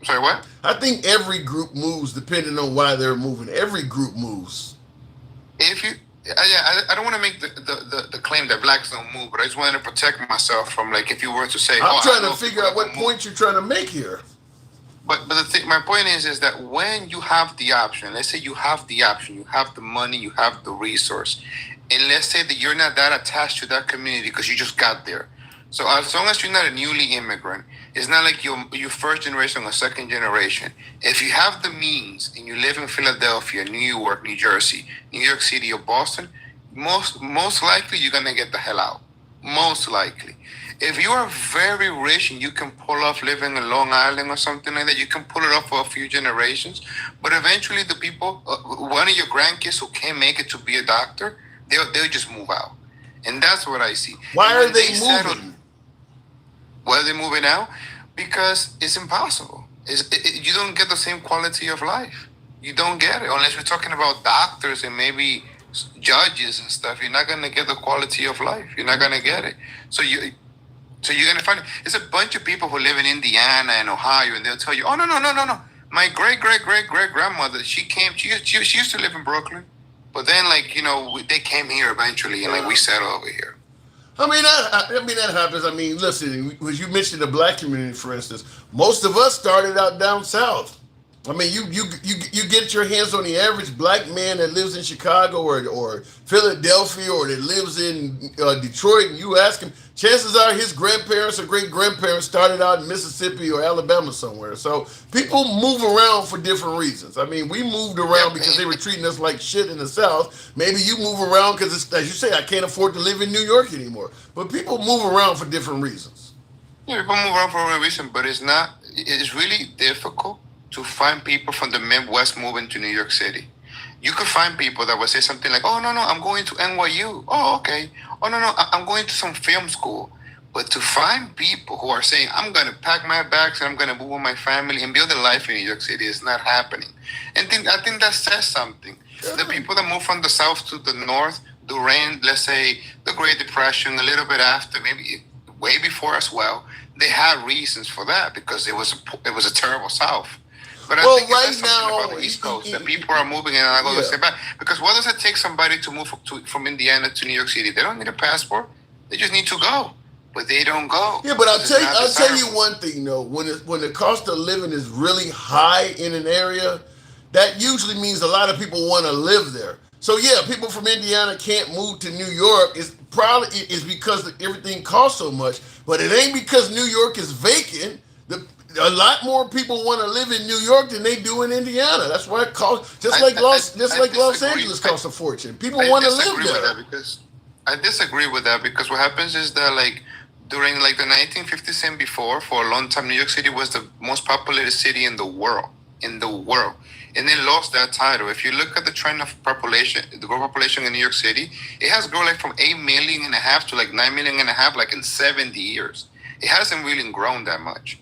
Sorry, what? I think every group moves depending on why they're moving. Every group moves. If you. I don't want to make the claim that blacks don't move, but I just wanted to protect myself from like if you were to say. I'm trying to figure out what point you're trying to make here. But my point is that when you have the option, let's say you have the option, you have the money, you have the resource, and let's say that you're not that attached to that community because you just got there. So as long as you're not a newly immigrant, it's not like you're first generation or second generation. If you have the means and you live in Philadelphia, New York, New Jersey, New York City, or Boston, most likely you're gonna get the hell out. Most likely. If you are very rich and you can pull off living in Long Island or something like that, you can pull it off for a few generations. But eventually the people, one of your grandkids who can't make it to be a doctor, they'll just move out. And that's what I see. Why are they moving? Why are they moving out? Because it's impossible. You don't get the same quality of life. You don't get it. Unless we're talking about doctors and maybe judges and stuff, you're not going to get the quality of life. You're not going to get it. So you're going to find there's a bunch of people who live in Indiana and Ohio, and they'll tell you, oh, no. My great-great-great-great-grandmother, she used to live in Brooklyn. But then, they came here eventually, and, we settled over here. I mean, that happens. I mean, listen, as you mentioned the black community, for instance, most of us started out down south. I mean, you get your hands on the average black man that lives in Chicago or Philadelphia or that lives in Detroit, and you ask him, Chances are his grandparents or great grandparents started out in Mississippi or Alabama somewhere. So people move around for different reasons. I mean, we moved around because they were treating us like shit in the South. Maybe you move around because, as you say, I can't afford to live in New York anymore. But people move around for different reasons. Yeah, people move around for a reason, but it's not. It's really difficult to find people from the Midwest moving to New York City. You could find people that would say something like, "Oh no, I'm going to NYU." Oh, okay. Oh no, I'm going to some film school. But to find people who are saying, "I'm going to pack my bags and I'm going to move with my family and build a life in New York City," is not happening. And I think that says something. The people that move from the South to the North during, let's say, the Great Depression, a little bit after, maybe way before as well, they had reasons for that because it was a terrible South. But I think right now, about the East Coast, that people are moving and I'm going to say back. Because what does it take somebody to move from Indiana to New York City? They don't need a passport. They just need to go. But they don't go. Yeah, but I'll tell you one thing though. When the cost of living is really high in an area, that usually means a lot of people want to live there. So yeah, people from Indiana can't move to New York. It's because everything costs so much. But it ain't because New York is vacant. A lot more people want to live in New York than they do in Indiana. That's why it costs, just like Los Angeles costs a fortune. People want to live there. I disagree with that because what happens is that during the 1950s and before, for a long time, New York City was the most populated city in the world. And it lost that title. If you look at the trend of population, the growth population in New York City, it has grown from 8.5 million to 9.5 million in 70 years. It hasn't really grown that much,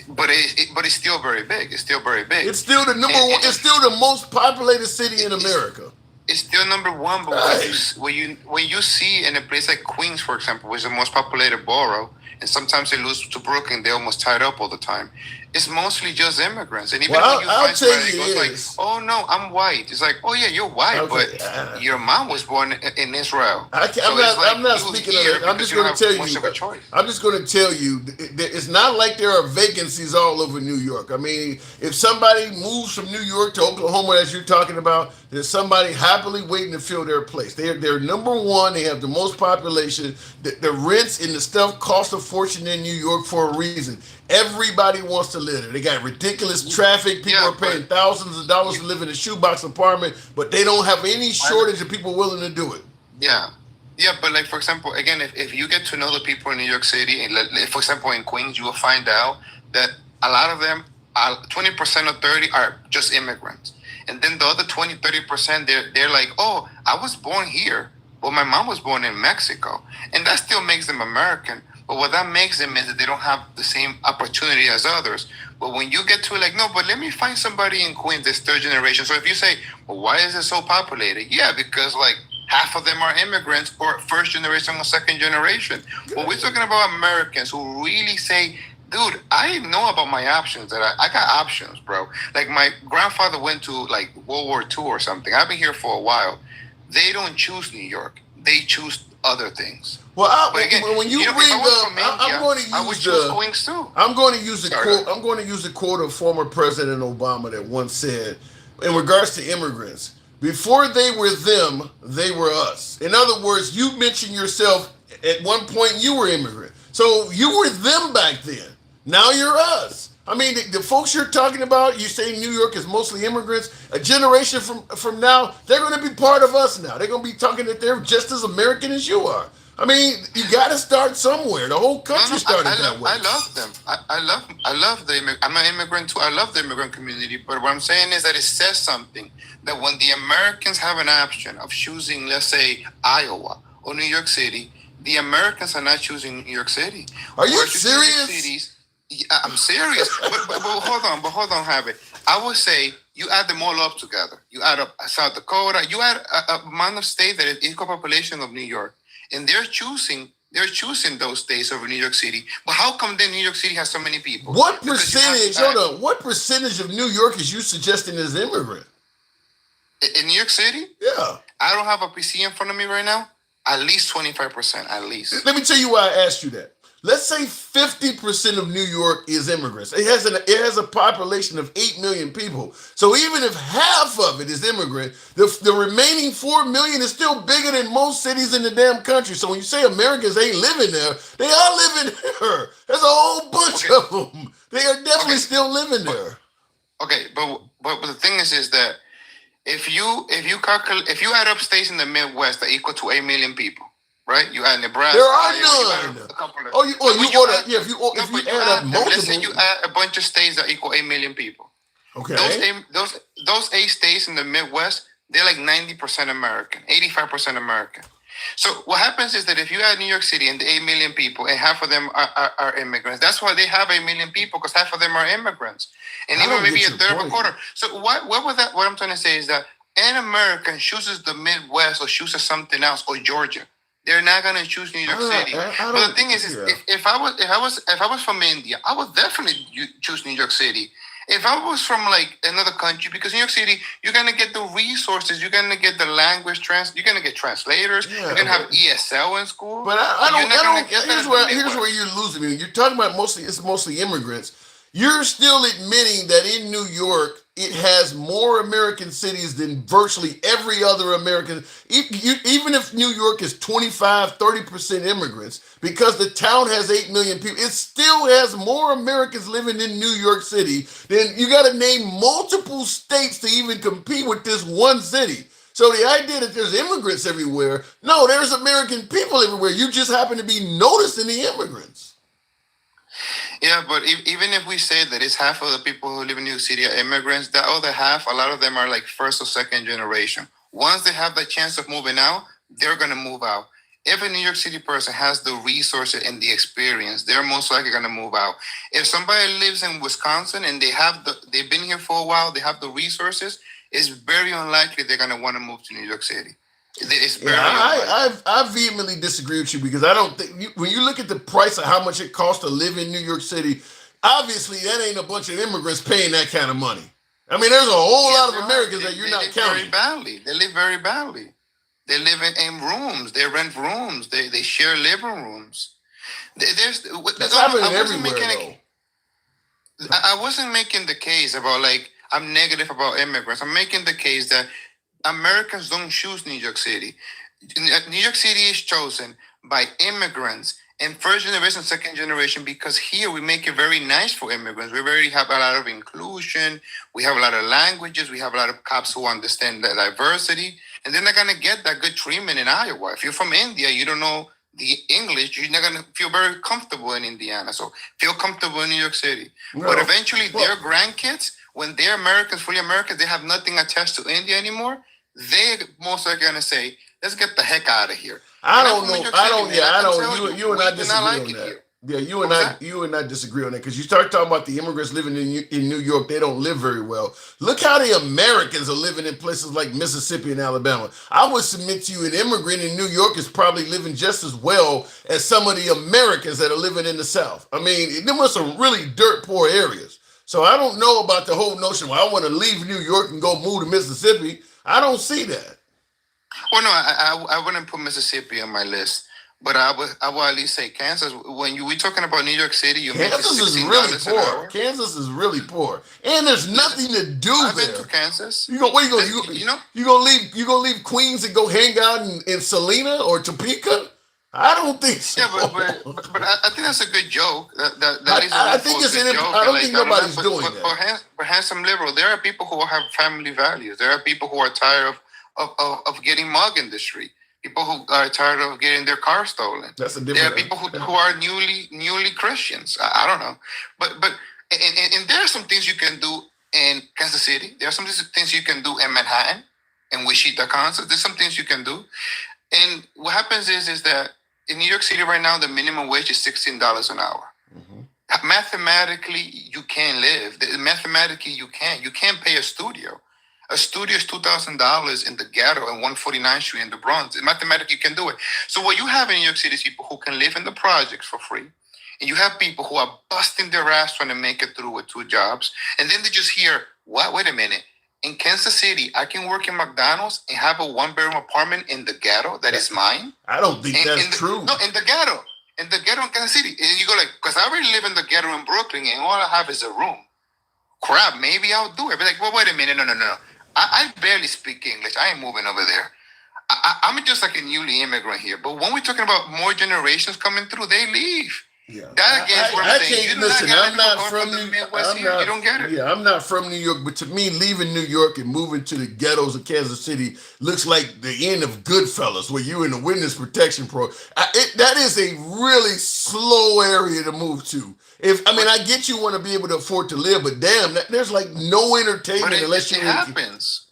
but it's still very big. It's still very big. It's still the number one. It's still the most populated city in America. It's still number one. But when you see in a place like Queens, for example, which is the most populated borough, and sometimes they lose to Brooklyn, they're almost tied up all the time. It's mostly just immigrants. And even when you find somebody that goes "Oh no, I'm white," it's like, "Oh yeah, you're white, but your mom was born in Israel." I'm not speaking of it. I'm just going to tell you. I'm just going to tell you. It's not like there are vacancies all over New York. I mean, if somebody moves from New York to Oklahoma, as you're talking about, there's somebody happily waiting to fill their place. They're number one. They have the most population. The rents and the stuff cost a fortune in New York for a reason. Everybody wants to live there. They got ridiculous traffic. People are paying thousands of dollars to live in a shoebox apartment, but they don't have any shortage of people willing to do it. Yeah. Yeah, but for example, again, if you get to know the people in New York City, and for example, in Queens, you will find out that a lot of them, 20% or 30 are just immigrants. And then the other 20, 30%, they're like, "Oh, I was born here, but my mom was born in Mexico." And that still makes them American. But what that makes them is that they don't have the same opportunity as others. But when you get to no, but let me find somebody in Queens that's third generation. So if you say, "Well, why is it so populated?" Yeah, because half of them are immigrants or first generation or second generation. But we're talking about Americans who really say, "Dude, I know about my options. That I got options, bro." My grandfather went to World War II or something. I've been here for a while. They don't choose New York. They choose other things. Well, when you bring up, I'm going to use a quote. I'm going to use a quote of former President Obama that once said, in regards to immigrants, "Before they were them, they were us." In other words, you mentioned yourself at one point you were immigrant, so you were them back then. Now you're us. I mean, the folks you're talking about, you say New York is mostly immigrants. A generation from now, they're going to be part of us now. They're going to be talking that they're just as American as you are. I mean, you got to start somewhere. The whole country started that way. I love them. I love the immigrant. I'm an immigrant too. I love the immigrant community. But what I'm saying is that it says something that when the Americans have an option of choosing, let's say, Iowa or New York City, the Americans are not choosing New York City. Are you serious? I'm serious. but hold on, Javi. I would say you add them all up together. You add up South Dakota. You add a amount of state that is equal population of New York. And they're choosing those states over New York City. But how come then New York City has so many people? What percentage? What percentage of New York is you suggesting is immigrant? In New York City? Yeah. I don't have a PC in front of me right now. At least 25%. At least. Let me tell you why I asked you that. let's say 50% of New York is immigrants. It has a population of 8 million people. So even if half of it is immigrant, the remaining 4 million is still bigger than most cities in the damn country. So when you say Americans ain't living there, they are living there. There's a whole bunch of them. They are definitely still living there. Okay, but the thing is that if you add up states in the Midwest that equal to 8 million people, right? You add Nebraska. There are none. If you add up multiple. Let's say you add a bunch of states that equal 8 million people. Okay. Those 8 states in the Midwest, they're like 90% American, 85% American. So what happens is that if you add New York City and the 8 million people and half of them are immigrants, that's why they have 8 million people, because half of them are immigrants. And even maybe a third or a quarter. So what I'm trying to say is that an American chooses the Midwest or chooses something else, or Georgia. They're not gonna choose New York City. But the thing is if I was from India, I would definitely choose New York City. If I was from like another country, because New York City, you're gonna get the resources, you're gonna get the language you're gonna get translators, you're gonna have ESL in school. But here's where you're losing me. You're talking about mostly immigrants. You're still admitting that in New York, it has more American cities than virtually every other American. Even if New York is 25-30% immigrants, because the town has 8 million people, it still has more Americans living in New York City. Then you got to name multiple states to even compete with this one city. So the idea that there's immigrants everywhere, no, there's American people everywhere. You just happen to be noticing the immigrants. Yeah, but even if we say that it's half of the people who live in New York City are immigrants, that other half, a lot of them are like first or second generation. Once they have the chance of moving out, they're going to move out. If a New York City person has the resources and the experience, they're most likely going to move out. If somebody lives in Wisconsin and they've been here for a while, they have the resources, it's very unlikely they're going to want to move to New York City. I vehemently disagree with you, because I don't think when you look at the price of how much it costs to live in New York City, obviously that ain't a bunch of immigrants paying that kind of money. I mean, there's a whole lot of Americans that you're not counting. Very badly. They live very badly. They live in rooms. They rent rooms. They share living rooms. That's happening everywhere, though. I wasn't making the case about like I'm negative about immigrants. I'm making the case that Americans don't choose New York City. New York City is chosen by immigrants and first generation, second generation, because here we make it very nice for immigrants. We already have a lot of inclusion. We have a lot of languages. We have a lot of cops who understand the diversity. And they're not going to get that good treatment in Iowa. If you're from India, you don't know the English, you're not going to feel very comfortable in Indiana. So feel comfortable in New York City. But eventually their grandkids, when they're Americans, fully Americans, they have nothing attached to India anymore, they're most likely going to say, let's get the heck out of here. I don't know. You and I disagree on that. Yeah, you and I disagree on that, because you start talking about the immigrants living in New York, they don't live very well. Look how the Americans are living in places like Mississippi and Alabama. I would submit to you an immigrant in New York is probably living just as well as some of the Americans that are living in the South. I mean, there were some really dirt poor areas. So I don't know about the whole notion, well, I want to leave New York and go move to Mississippi. I don't see that. Well, no, I wouldn't put Mississippi on my list, but I would at least say Kansas. When we're talking about New York City, Kansas is really poor. Kansas is really poor, and there's nothing to do there. I've been to Kansas. You gonna leave Queens and go hang out in Salina or Topeka? I don't think so. Yeah, but I think that's a good joke. I think nobody's doing that. For handsome liberal, there are people who have family values. There are people who are tired of getting mugged in the street. People who are tired of getting their car stolen. That's a different. There are people who are newly Christians. I don't know, but and there are some things you can do in Kansas City. There are some things you can do in Manhattan, in Wichita, Kansas. There's some things you can do, and what happens is that in New York City right now, the minimum wage is $16 an hour. Mm-hmm. Mathematically, you can't live. Mathematically, you can't. You can't pay a studio. A studio is $2,000 in the ghetto on 149th Street in the Bronx. Mathematically, you can do it. So what you have in New York City is people who can live in the projects for free. And you have people who are busting their ass trying to make it through with 2 jobs. And then they just hear, what? Wait a minute. In Kansas City, I can work in McDonald's and have a 1-bedroom apartment in the ghetto that is mine. I don't think that's true. No, in the ghetto. in the ghetto in Kansas City. And you go like, because I already live in the ghetto in Brooklyn, and all I have is a room. Crap, maybe I'll do it. But like, well, wait a minute, no. I barely speak English. I ain't moving over there. I'm just like a newly immigrant here. But when we're talking about more generations coming through, they leave. Yeah, That against what I'm saying. can't listen. I'm not from New York. I'm You don't get it. Yeah, I'm not from New York, but to me, leaving New York and moving to the ghettos of Kansas City looks like the end of Goodfellas, where you're in the witness protection program. That is a really slow area to move to. I get you want to be able to afford to live, but damn, there's like no entertainment unless you. It happens.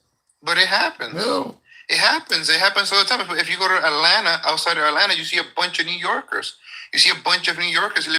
But it happens. No. It happens. It happens all the time. If you go to Atlanta, outside of Atlanta, you see a bunch of New Yorkers. You see a bunch of New Yorkers